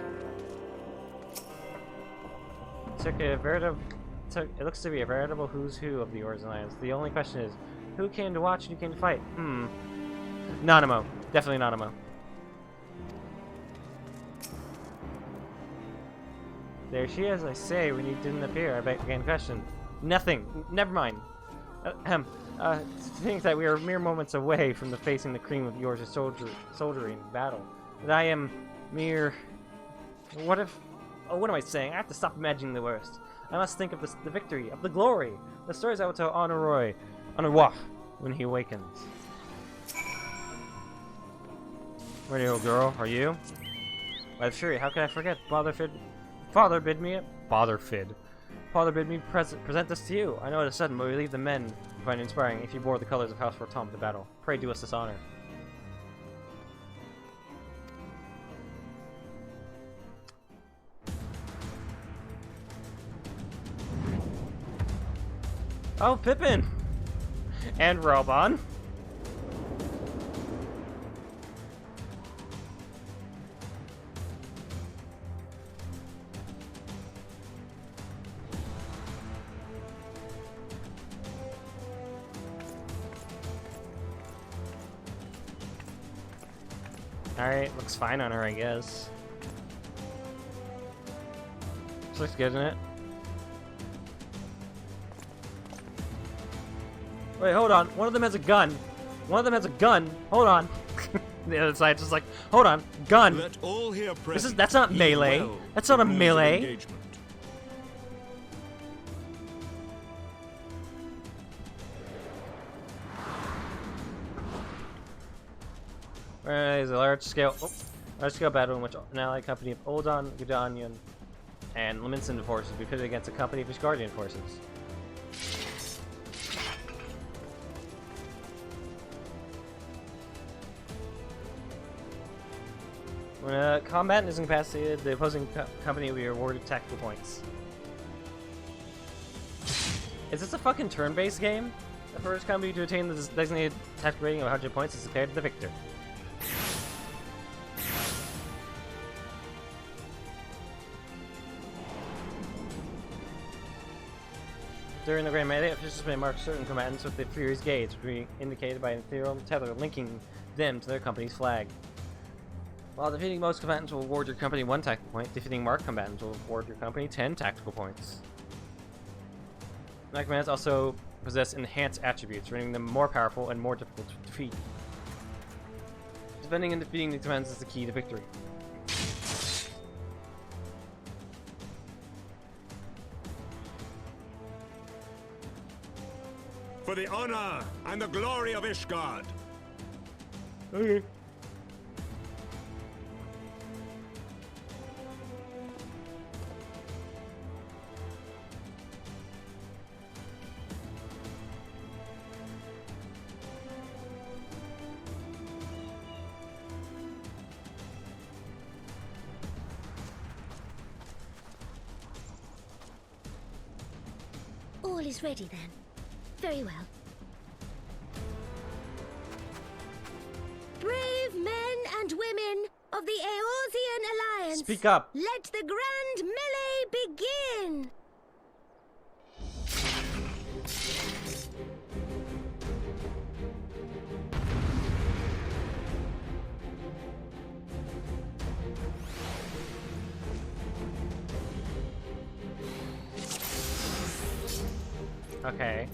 Speaker 1: It looks to be a veritable who's who of the Orcs Alliance. The only question is, who came to watch and who came to fight? Nanamo. Definitely Nanamo. There she is, I say, when you didn't appear. I began question. Nothing. Never mind. To think that we are mere moments away from facing the cream of yours soldiery in battle. That I am mere... What am I saying? I have to stop imagining the worst. I must think of the victory, of the glory. The stories I will tell Honoroi when he awakens. Ready, old girl, are you? Why, sure, how could I forget? Father bid me present this to you. I know it is sudden, but we leave the men find it inspiring if you bore the colors of House Fortom to battle. Pray do us this honor. Oh, Pippin! And Robon. Alright, looks fine on her, I guess. This looks good, isn't it? Wait, hold on. One of them has a gun. One of them has a gun. Hold on. The other side's just like, hold on. Gun.
Speaker 11: Let all here present
Speaker 1: That's not melee.
Speaker 11: well
Speaker 1: That's not a
Speaker 11: the rules of
Speaker 1: melee.
Speaker 11: engagement.
Speaker 1: Is a large-scale battle in which an allied company of Oldon, Gudanian, and Leminson forces will be pitted against a company of Ishgardian forces. When a combatant is incapacitated, the opposing company will be awarded tactical points. Is this a fucking turn-based game? The first company to attain the designated tactical rating of 100 points is declared the victor. During the Grand Melee, officials may mark certain combatants with the Fury's Gates, which will be indicated by an ethereal tether linking them to their company's flag. While defeating most combatants will award your company 1 tactical point, defeating marked combatants will award your company 10 tactical points. Marked combatants also possess enhanced attributes, rendering them more powerful and more difficult to defeat. Defending and defeating these combatants is the key to victory.
Speaker 7: For the honor and the glory of Ishgard.
Speaker 1: Okay.
Speaker 20: All is ready then. Very well. Brave men and women of the Eorzean Alliance.
Speaker 1: Speak up.
Speaker 20: Let the grand melee begin.
Speaker 1: Okay.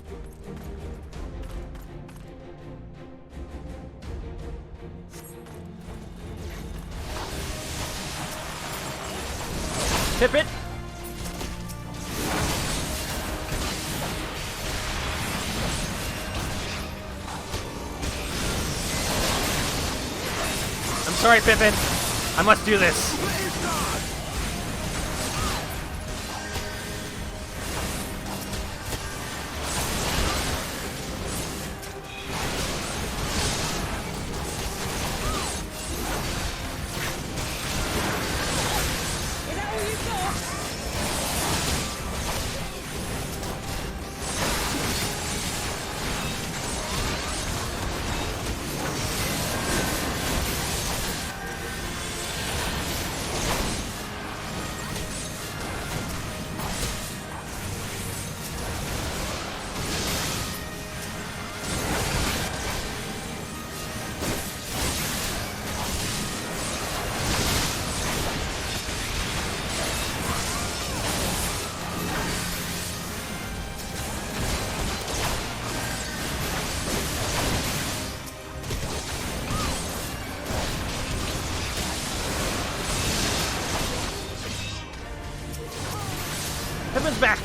Speaker 1: Tip it! I'm sorry, Pippin. I must do this. Pippin's back!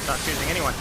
Speaker 1: Not choosing anyone.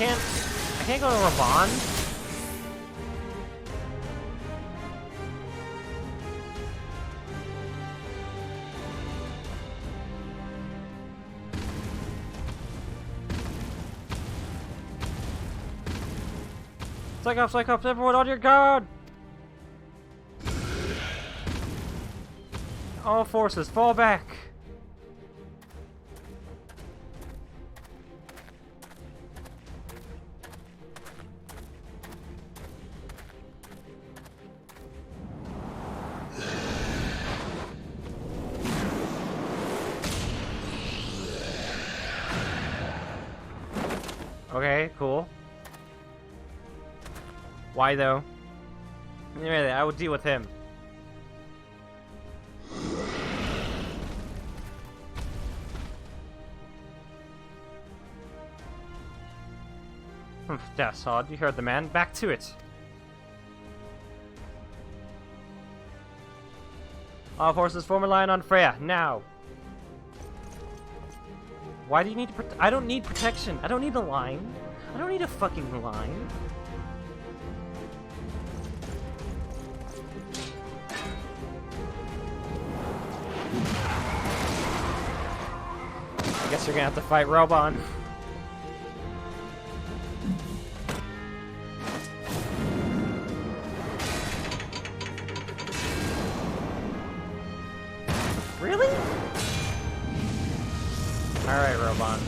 Speaker 1: I can't go to Raban. Cyclops, everyone on your guard! All forces, fall back! Okay, cool. Why though? Anyway, I will deal with him. That's odd. You heard the man. Back to it. All forces form a line on Freya now. Why do you need to? I don't need protection. I don't need a line. I don't need a fucking line. I guess you're gonna have to fight Robon. Really? Alright, Robon.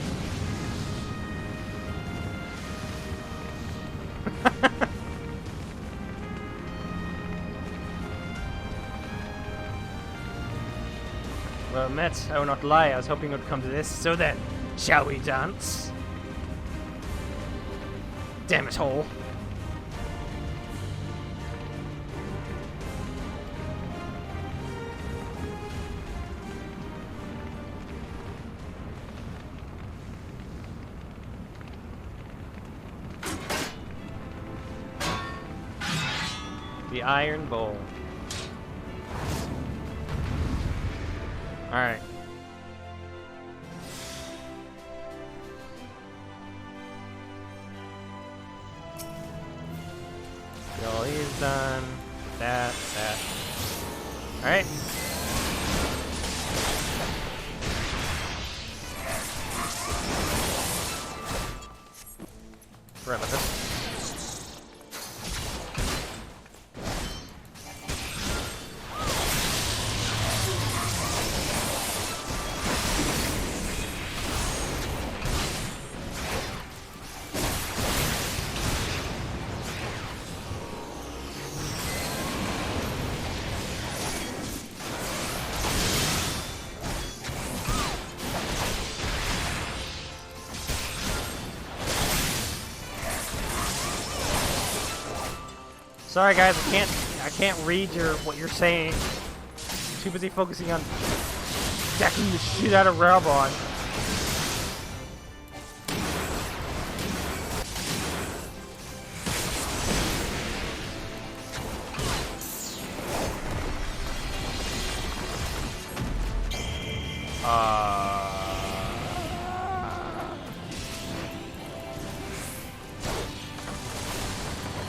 Speaker 1: Well met, I will not lie, I was hoping it would come to this. So then, shall we dance? Damn it, hole. The Iron Bowl. Alright. So he's done. That. Alright. Forgot about this. Sorry guys, I can't read what you're saying. I'm too busy focusing on decking the shit out of Railbon.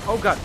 Speaker 1: Oh god.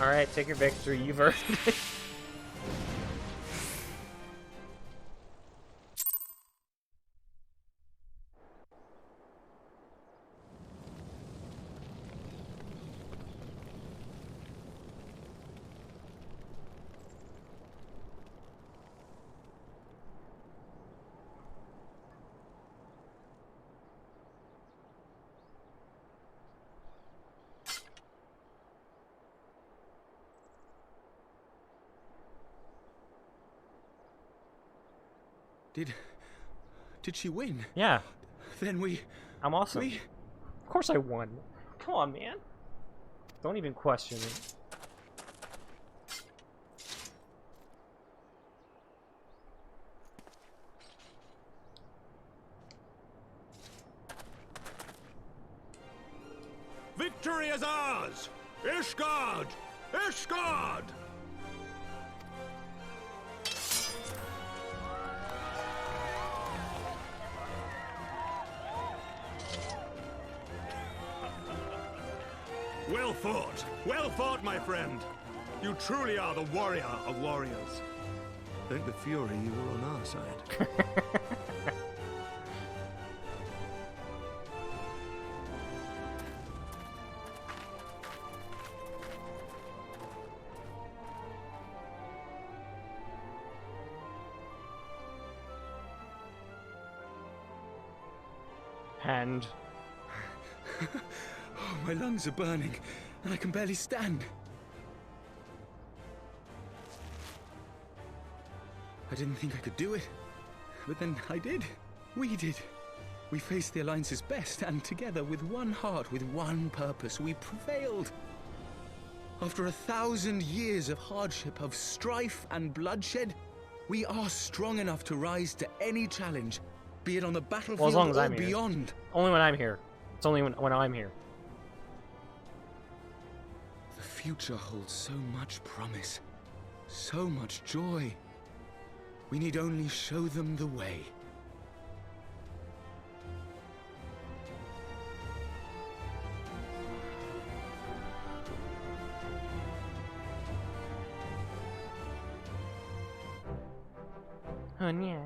Speaker 1: Alright, take your victory, you've earned it.
Speaker 19: Did she win?
Speaker 1: Yeah.
Speaker 19: Then
Speaker 1: I'm awesome. Of course I won. Come on, man. Don't even question it.
Speaker 7: Victory is ours! Ishgard! Ishgard! Well fought! Well fought, my friend! You truly are the warrior of warriors.
Speaker 11: Thank the Fury you were on our side.
Speaker 1: Hand.
Speaker 19: Oh, my lungs are burning, and I can barely stand. I didn't think I could do it, but then I did. We did. We faced the Alliance's best, and together, with one heart, with one purpose, we prevailed. After 1,000 years of hardship, of strife and bloodshed, we are strong enough to rise to any challenge, be it on the battlefield
Speaker 1: well, as long as
Speaker 19: or
Speaker 1: I'm
Speaker 19: beyond.
Speaker 1: Here. Only when I'm here. It's only when I'm here.
Speaker 19: The future holds so much promise, so much joy. We need only show them the way.
Speaker 1: Oh, yeah.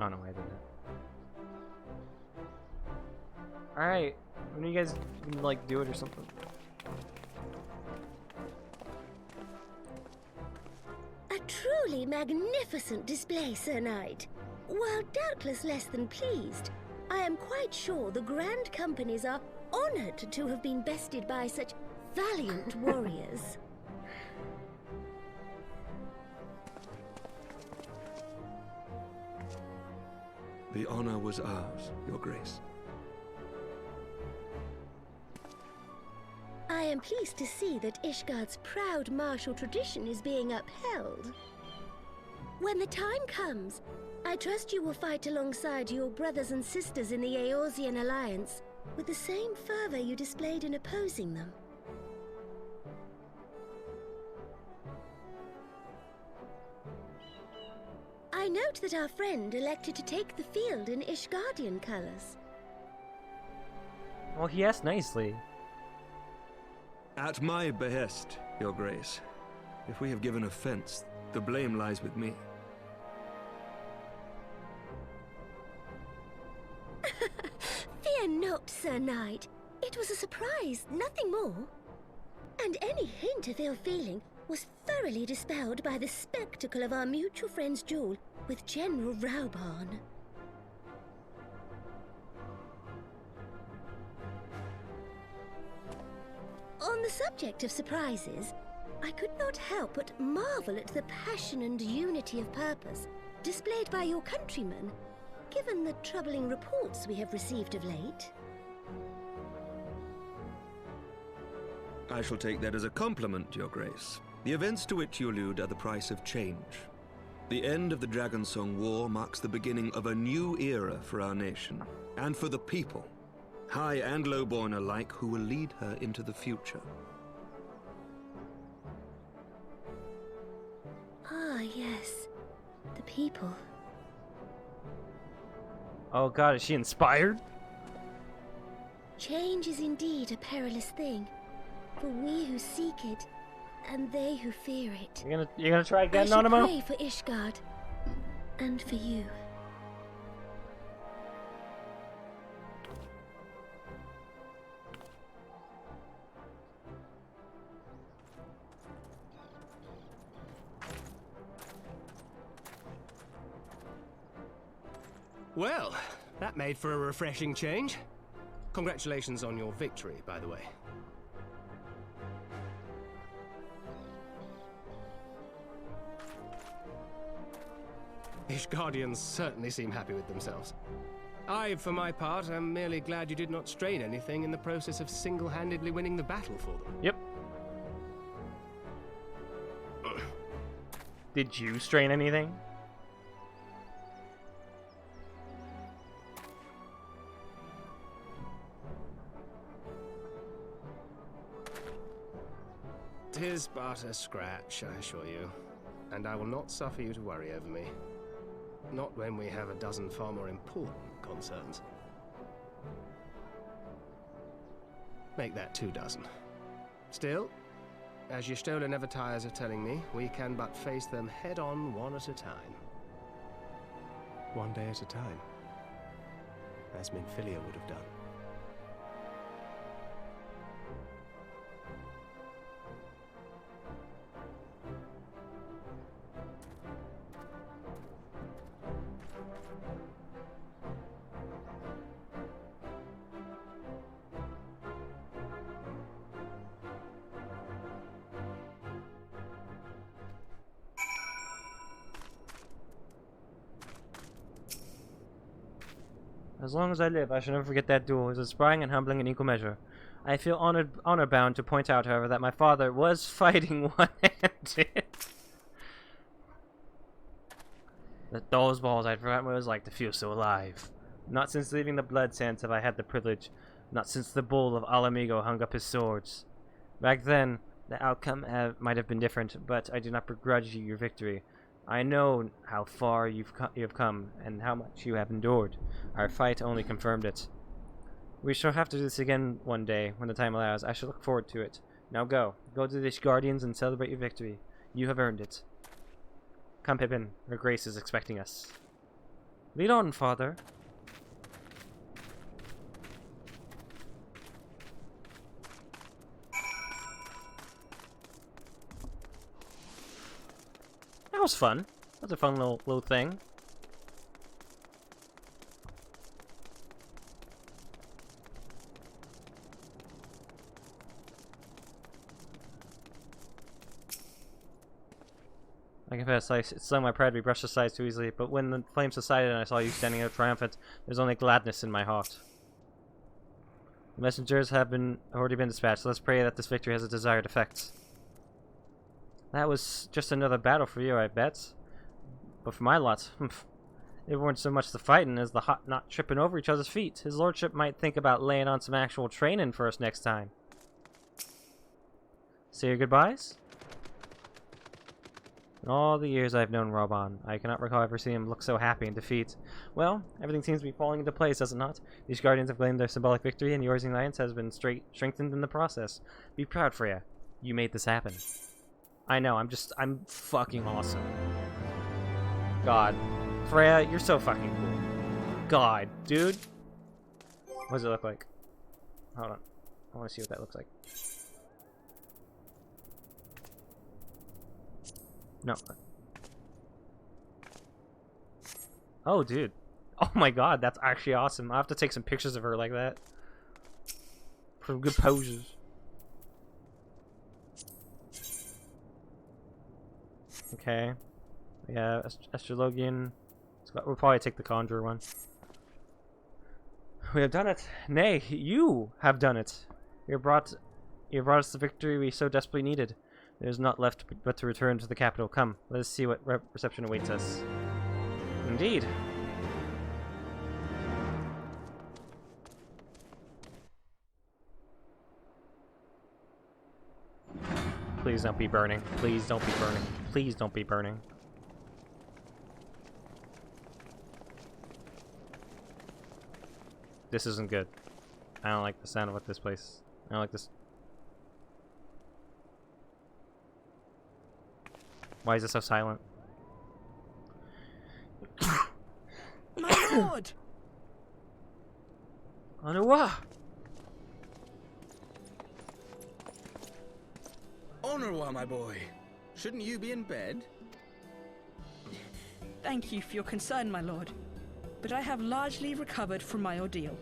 Speaker 1: Oh, no, I did that. Alright. When you guys, like, do it or something.
Speaker 20: A truly magnificent display, Sir Knight. While doubtless less than pleased, I am quite sure the Grand Companies are honored to have been bested by such valiant warriors.
Speaker 11: The honor was ours, Your Grace.
Speaker 20: I am pleased to see that Ishgard's proud martial tradition is being upheld. When the time comes, I trust you will fight alongside your brothers and sisters in the Eorzean Alliance with the same fervor you displayed in opposing them. I note that our friend elected to take the field in Ishgardian colors.
Speaker 1: Well, he asked nicely.
Speaker 11: At my behest, Your Grace. If we have given offense, the blame lies with me.
Speaker 20: Fear not, Sir Knight. It was a surprise, nothing more. And any hint of ill feeling was thoroughly dispelled by the spectacle of our mutual friend's duel with General Raubarn. On the subject of surprises, I could not help but marvel at the passion and unity of purpose displayed by your countrymen, given the troubling reports we have received of late.
Speaker 11: I shall take that as a compliment, Your Grace. The events to which you allude are the price of change. The end of the Dragonsong War marks the beginning of a new era for our nation, and for the people, high and lowborn alike, who will lead her into the future.
Speaker 20: Ah, yes. The people.
Speaker 1: Oh god, is she inspired?
Speaker 20: Change is indeed a perilous thing, for we who seek it, and they who fear it.
Speaker 1: You're gonna try again,
Speaker 20: I
Speaker 1: Nanamo?
Speaker 20: pray for Ishgard, and for you.
Speaker 8: Well, that made for a refreshing change. Congratulations on your victory, by the way. Ishgardians certainly seem happy with themselves. I, for my part, am merely glad you did not strain anything in the process of single-handedly winning the battle for them.
Speaker 1: Yep. Did you strain anything?
Speaker 8: Tis but a scratch, I assure you, and I will not suffer you to worry over me. Not when we have a dozen far more important concerns. Make that 2 dozen. Still, as Y'shtola never tires of telling me, we can but face them head-on, one at a time. One day at a time. As Minfilia would have done.
Speaker 1: As long as I live, I shall never forget that duel. It was inspiring and humbling in equal measure. I feel honor bound to point out, however, that my father was fighting one-handed. Those balls, I'd forgotten what it was like to feel so alive. Not since leaving the Blood Sands have I had the privilege. Not since the bull of Alamigo hung up his swords. Back then, the outcome might have been different, but I do not begrudge you your victory. I know how far you have come, and how much you have endured. Our fight only confirmed it. We shall have to do this again one day, when the time allows. I shall look forward to it. Now go. Go to the Ishgardians and celebrate your victory. You have earned it. Come, Pippin. Her Grace is expecting us. Lead on, Father. That was fun. That's a fun little thing. I confess, it stung my pride to be brushed aside too easily, but when the flames subsided and I saw you standing there triumphant, there's only gladness in my heart. The messengers have already been dispatched. Let's pray that this victory has a desired effect. That was just another battle for you, I bet. But for my lot, it weren't so much the fighting as the hot not tripping over each other's feet. His lordship might think about laying on some actual training for us next time. Say your goodbyes? In all the years I've known Robon, I cannot recall ever seeing him look so happy in defeat. Well, everything seems to be falling into place, does it not? These Guardians have claimed their symbolic victory, and yours Alliance has been strengthened in the process. Be proud, Freya. You made this happen. I know, I'm fucking awesome. God. Freya, you're so fucking cool. God, dude. What does it look like? Hold on. I want to see what that looks like. No. Oh, dude. Oh my god, that's actually awesome. I'll have to take some pictures of her like that. For good poses. Okay. Yeah, Astrologian. We'll probably take the Conjurer one. We have done it. Nay, you have done it. You brought us the victory we so desperately needed. There is not left but to return to the capital. Come, let us see what reception awaits us. Indeed. Please don't be burning. Please don't be burning. Please don't be burning. This isn't good. I don't like the sound of what this place. I don't like this. Why is it so silent?
Speaker 17: My lord!
Speaker 1: Anawa!
Speaker 19: Honorwa, my boy. Shouldn't you be in bed?
Speaker 21: Thank you for your concern, my lord. But I have largely recovered from my ordeal,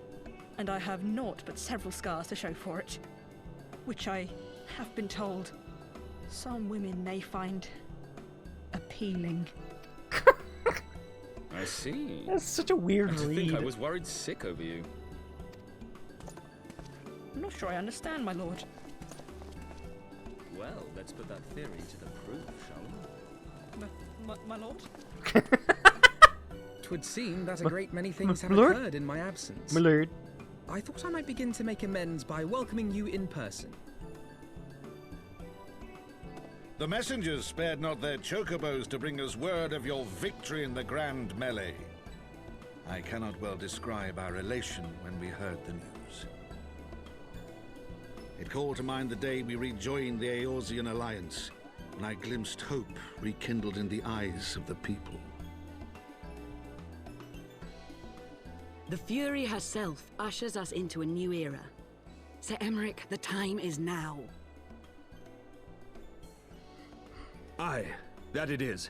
Speaker 21: and I have naught but several scars to show for it, which I have been told some women may find appealing.
Speaker 4: I see.
Speaker 1: That's such a weird
Speaker 4: And to
Speaker 1: read.
Speaker 4: think I was worried sick over you.
Speaker 21: I'm not sure I understand, my lord.
Speaker 19: Well, let's put that theory to the proof, shall we?
Speaker 21: My lord?
Speaker 4: 'Twould seem that a great many things have
Speaker 1: lord?
Speaker 4: occurred in my absence.
Speaker 1: My lord.
Speaker 4: I thought I might begin to make amends by welcoming you in person.
Speaker 9: The messengers spared not their chocobos to bring us word of your victory in the grand melee. I cannot well describe our elation when we heard the news. It called to mind the day we rejoined the Eorzean alliance, when I glimpsed hope rekindled in the eyes of the people.
Speaker 12: The Fury herself ushers us into a new era. Sir Emmerich, the time is now.
Speaker 11: Aye, that it is.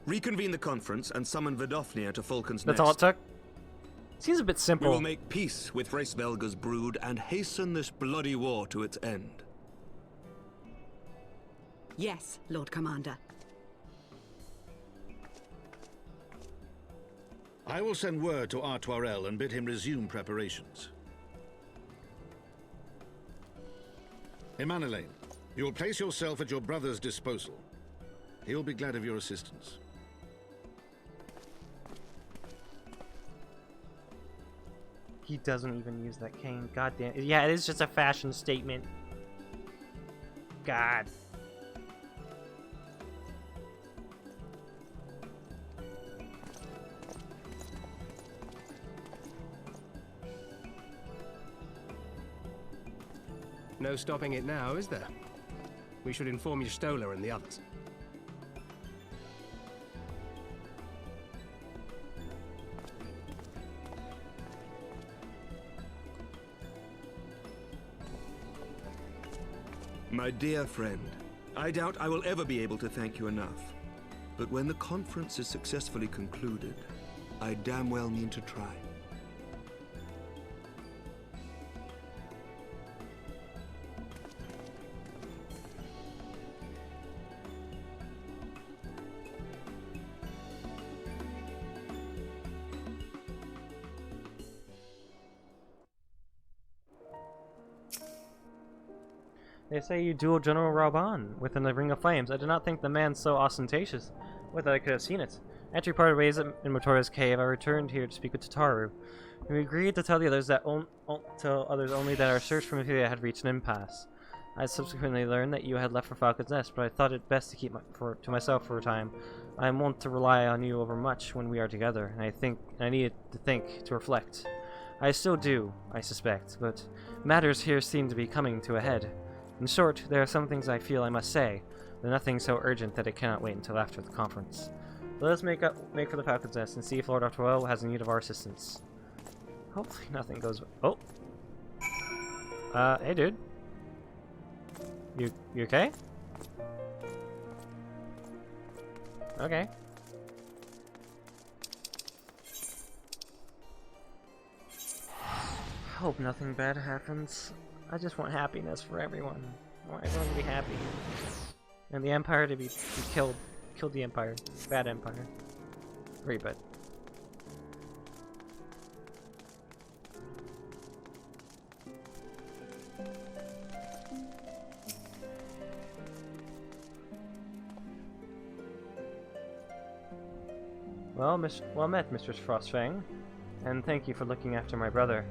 Speaker 11: Reconvene the conference and summon Vidofnir to Falcon's
Speaker 1: That's
Speaker 11: Nest.
Speaker 1: all it took? Seems a bit
Speaker 11: We
Speaker 1: simple.
Speaker 11: will make peace with Hraesvelga's brood and hasten this bloody war to its end.
Speaker 12: Yes, Lord Commander.
Speaker 9: I will send word to Artoirel and bid him resume preparations. Emanelaine, you will place yourself at your brother's disposal. He will be glad of your assistance.
Speaker 1: He doesn't even use that cane. God damn. Yeah, it is just a fashion statement. God.
Speaker 8: No stopping it now, is there? We should inform Stola and the others.
Speaker 11: My dear friend, I doubt I will ever be able to thank you enough. But when the conference is successfully concluded, I damn well mean to try.
Speaker 1: They say you duel General Raban within the Ring of Flames. I do not think the man so ostentatious. Would that I could have seen it. After we parted ways in Motora's cave, I returned here to speak with Tataru. We agreed to tell the others that tell others only that our search for Mythelia had reached an impasse. I subsequently learned that you had left for Falcon's Nest, but I thought it best to keep to myself for a time. I am wont to rely on you over much when we are together, and I needed to think, to reflect. I still do, I suspect, but matters here seem to be coming to a head. In short, there are some things I feel I must say, but nothing so urgent that it cannot wait until after the conference. Let us make for the Falcon's Nest and see if Lord Artois has need of our assistance. Hopefully nothing goes... Oh! Hey dude. You okay? Okay. Hope nothing bad happens. I just want happiness for everyone. I want everyone to be happy. And the Empire to be killed. Killed the Empire. Bad Empire. Very bad. Well met, Mistress Frostfang. And thank you for looking after my brother.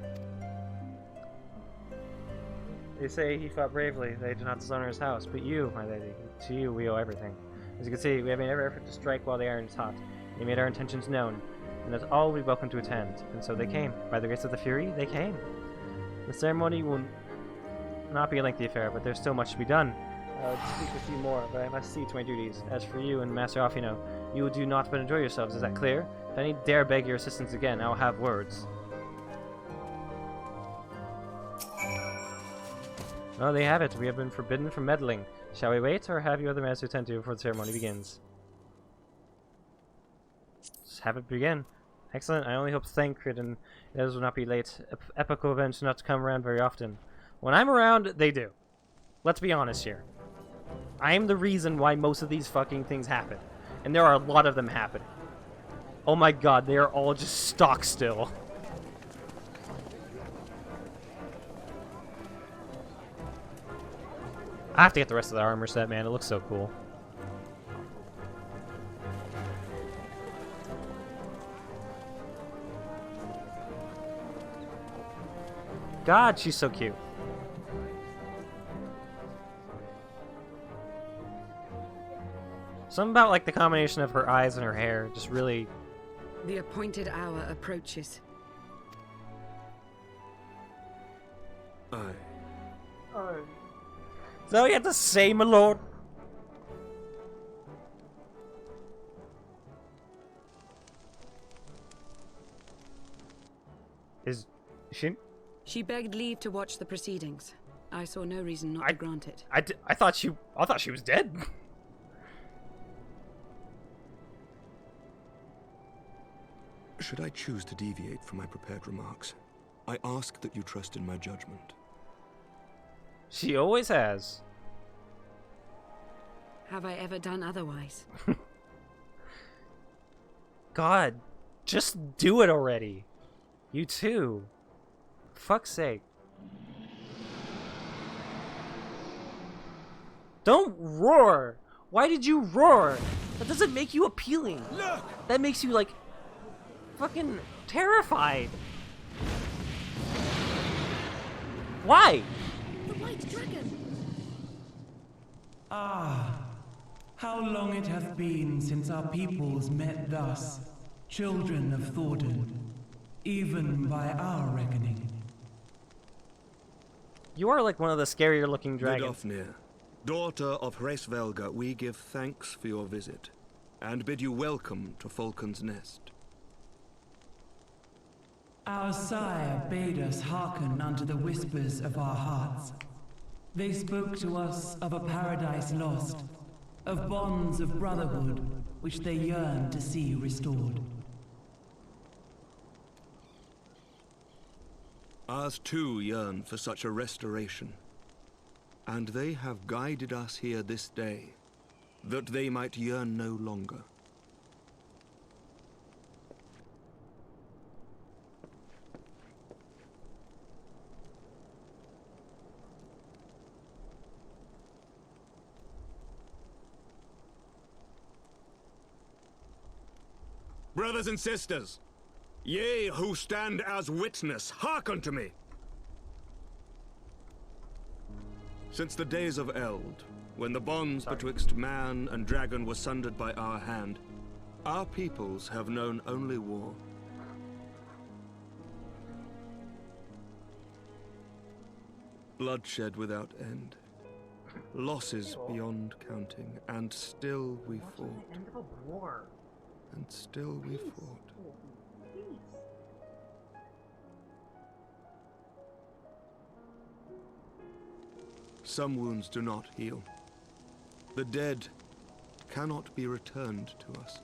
Speaker 1: They say he fought bravely, they did not dishonor his house, but you, my lady, to you we owe everything. As you can see, we have made every effort to strike while the iron is hot. We made our intentions known, and that's all we welcome to attend. And so they came. By the grace of the Fury, they came. The ceremony will not be a lengthy affair, but there's still much to be done. I would speak with you more, but I must see to my duties. As for you and Master Offino, you will do naught but enjoy yourselves, is that clear? If any dare beg your assistance again, I will have words. Well, they have it. We have been forbidden from meddling. Shall we wait, or have you other matters to attend to before the ceremony begins? Just have it begin. Excellent. I only hope Thancred and others will not be late. Epical events do not come around very often. When I'm around, they do. Let's be honest here. I'm the reason why most of these fucking things happen. And there are a lot of them happening. Oh my god, they are all just stock still. I have to get the rest of the armor set, man. It looks so cool. God, she's so cute. Something about like the combination of her eyes and her hair just really...
Speaker 12: The appointed hour approaches.
Speaker 11: Aye.
Speaker 1: Is that what you have to say, my lord? Is she...
Speaker 12: She begged leave to watch the proceedings. I saw no reason not to grant it.
Speaker 1: I thought she was dead.
Speaker 11: Should I choose to deviate from my prepared remarks, I ask that you trust in my judgment.
Speaker 1: She always has.
Speaker 12: Have I ever done otherwise?
Speaker 1: God, just do it already. You too. Fuck's sake. Don't roar! Why did you roar? That doesn't make you appealing.
Speaker 18: Look!
Speaker 1: That makes you, like, fucking terrified. Why?
Speaker 2: The White Dragon!
Speaker 13: Ah, how long it hath been since our peoples met thus, children of Thordan, even by our reckoning.
Speaker 1: You are like one of the scarier looking dragons.
Speaker 11: Vidofnir, daughter of Hraesvelga, we give thanks for your visit, and bid you welcome to Falcon's Nest.
Speaker 13: Our sire bade us hearken unto the whispers of our hearts. They spoke to us of a paradise lost, of bonds of brotherhood which they yearned to see restored.
Speaker 11: Ours too yearn for such a restoration, and they have guided us here this day, that they might yearn no longer. Brothers and sisters, ye who stand as witness, hearken to me! Since the days of Eld, when the bonds betwixt man and dragon were sundered by our hand, our peoples have known only war. Bloodshed without end, losses beyond counting, and still we fought. And still we fought. Some wounds do not heal. The dead cannot be returned to us.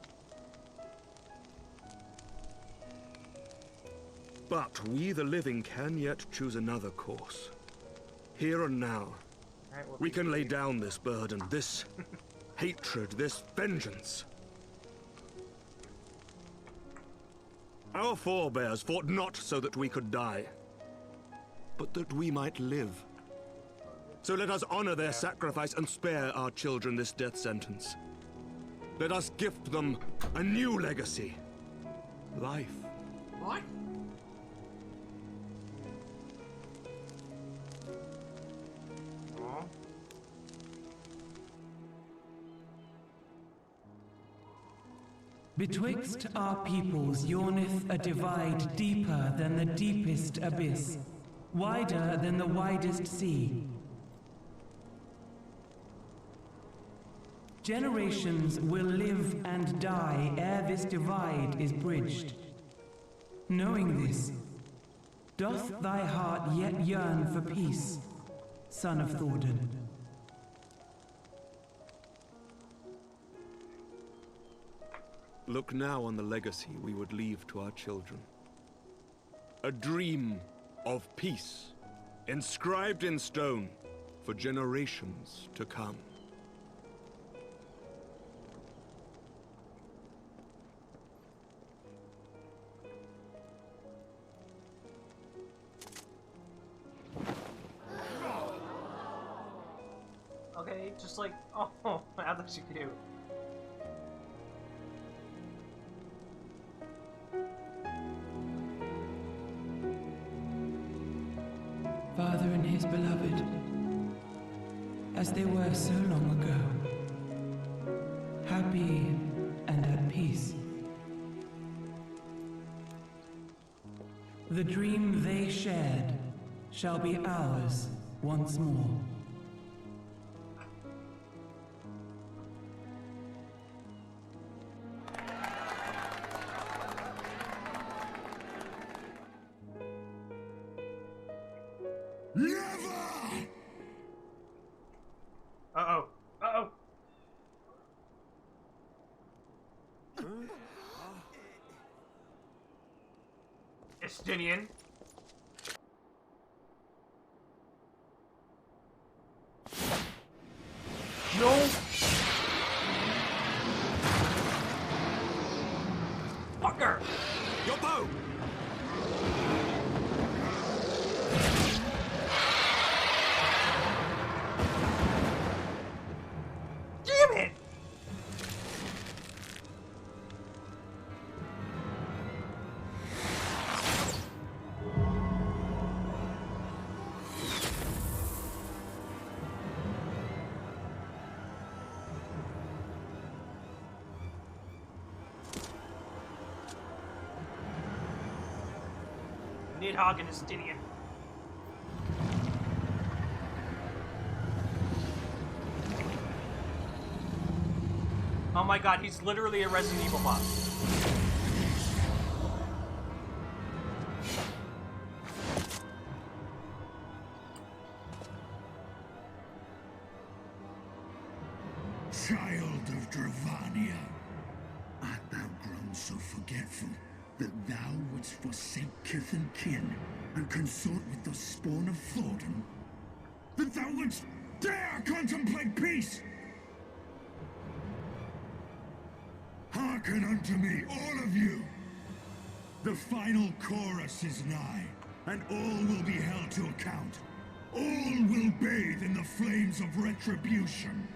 Speaker 11: But we, the living, can yet choose another course. Here and now, we can lay down this burden, this hatred, this vengeance. Our forebears fought not so that we could die, but that we might live. So let us honor their sacrifice and spare our children this death sentence. Let us gift them a new legacy. Life.
Speaker 18: What?
Speaker 13: Betwixt our peoples yawneth a divide deeper than the deepest abyss, wider than the widest sea. Generations will live and die ere this divide is bridged. Knowing this, doth thy heart yet yearn for peace, son of Thordan?
Speaker 11: Look now on the legacy we would leave to our children. A dream of peace, inscribed in stone for generations to come.
Speaker 1: just like, oh, that looks cute.
Speaker 13: Father and his beloved, as they were so long ago, happy and at peace. The dream they shared shall be ours once more.
Speaker 1: Uh-oh. Uh-oh. Estinian. No. Fucker.
Speaker 10: Your bow.
Speaker 1: Damn it. Nidhogg and Estinian. Oh my god, he's literally a Resident Evil boss.
Speaker 7: Child of Dravania, art thou grown so forgetful that thou wouldst forsake kith and kin and consort with the spawn of Thornton? That thou wouldst dare contemplate peace? Hearken unto me, all of you! The final chorus is nigh, and all will be held to account. All will bathe in the flames of retribution.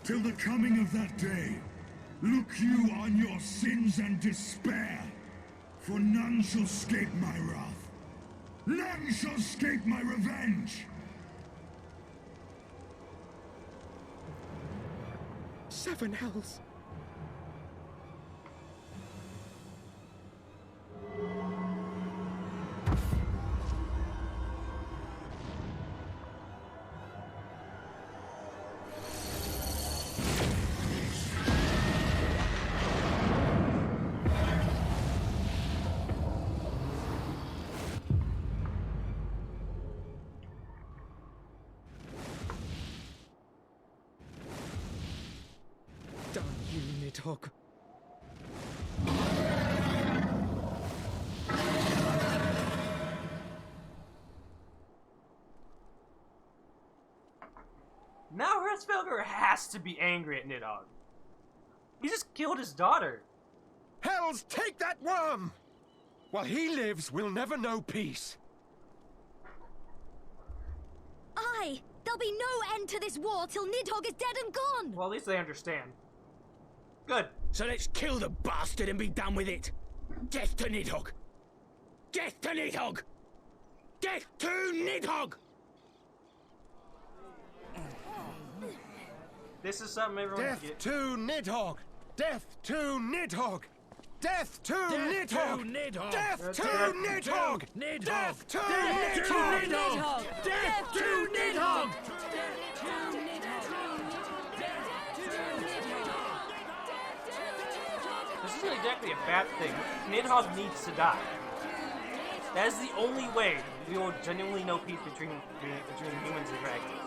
Speaker 7: Till the coming of that day, look you on your sins and despair, for none shall escape my wrath. None shall escape my revenge!
Speaker 10: 7 hells. Damn you, Nidhogg.
Speaker 1: Now Herzfelger has to be angry at Nidhogg. He just killed his daughter.
Speaker 10: Hells, take that worm! While he lives, we'll never know peace.
Speaker 2: Aye! There'll be no end to this war till Nidhogg is dead and gone!
Speaker 1: Well, at least they understand. Good.
Speaker 18: So let's kill the bastard and be done with it. Death to Nidhogg! Death to Nidhogg! Death to Nidhogg!
Speaker 1: This is something everyone
Speaker 10: Death
Speaker 1: can get.
Speaker 10: to Nidhogg! Death to Nidhogg! Death to
Speaker 18: Death to
Speaker 10: Nidhogg!
Speaker 18: Nidhogg!
Speaker 10: Death to
Speaker 18: Death
Speaker 10: Nidhogg!
Speaker 18: to Nidhogg!
Speaker 10: Death to
Speaker 18: Death to
Speaker 10: Nidhogg!
Speaker 18: Nidhogg! Death to Nidhogg!
Speaker 1: This isn't exactly a bad thing. Nidhogg needs to die. That is the only way we will genuinely know peace between humans and dragons.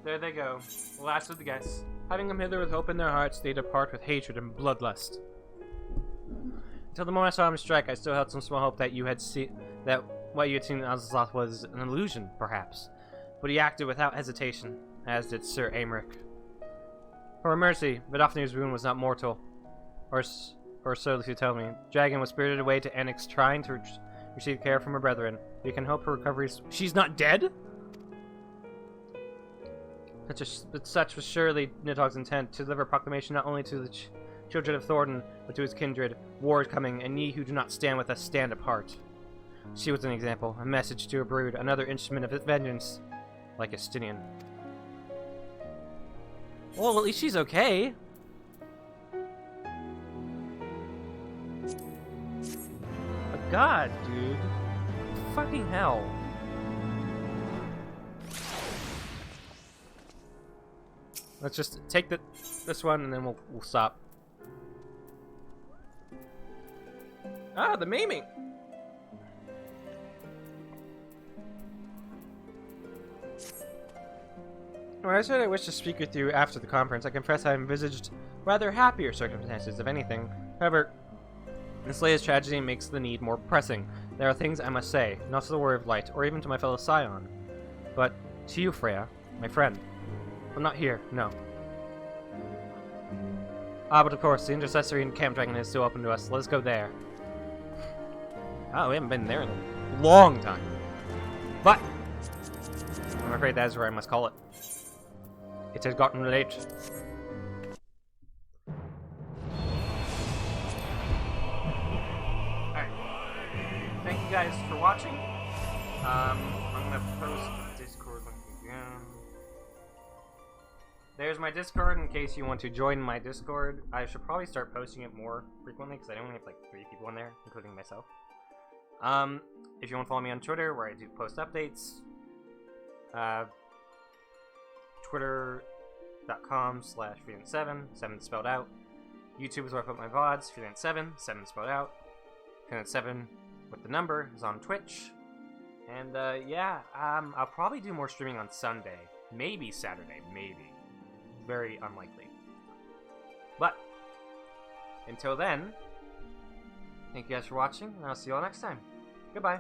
Speaker 1: There they go, the last of the guests. Having come hither with hope in their hearts, they depart with hatred and bloodlust. Until the moment I saw him strike, I still held some small hope that what you had seen in Azazoth was an illusion, perhaps. But he acted without hesitation, as did Sir Aymeric. For a mercy, Vidofnir's wound was not mortal. Or so he told me. Dragon was spirited away to Annex, trying to receive care from her brethren. We can hope her recovery. She's not dead? Such was surely Nidhogg's intent, to deliver a proclamation not only to the children of Thornton, but to his kindred. War is coming, and ye who do not stand with us stand apart. She was an example, a message to her brood, another instrument of vengeance, like Estinian. Well, at least she's okay. But God, dude. Fucking hell. Let's just take this one and then we'll stop. Ah, the maiming! When I said I wish to speak with you after the conference, I confess I envisaged rather happier circumstances, if anything. However, this latest tragedy makes the need more pressing. There are things I must say, not to the Warrior of Light, or even to my fellow Scion, but to you, Freya, my friend. Well, not here, no. Ah, but of course, the Intercessory and Camp Dragon is still open to us. Let us go there. Oh, we haven't been there in a long time. But I'm afraid that is where I must call it. It has gotten late. Alright. Thank you guys for watching. I'm gonna post the Discord link again. There's my Discord in case you want to join my Discord. I should probably start posting it more frequently because I only have like 3 people in there, including myself. If you want to follow me on Twitter, where I do post updates, Twitter.com/Freelance7, 7 spelled out. YouTube is where I put my VODs, Freelance7, 7 spelled out. Freelance7 with the number is on Twitch. And yeah, I'll probably do more streaming on Sunday. Maybe Saturday, maybe. Very unlikely. But, until then, thank you guys for watching, and I'll see you all next time. Goodbye.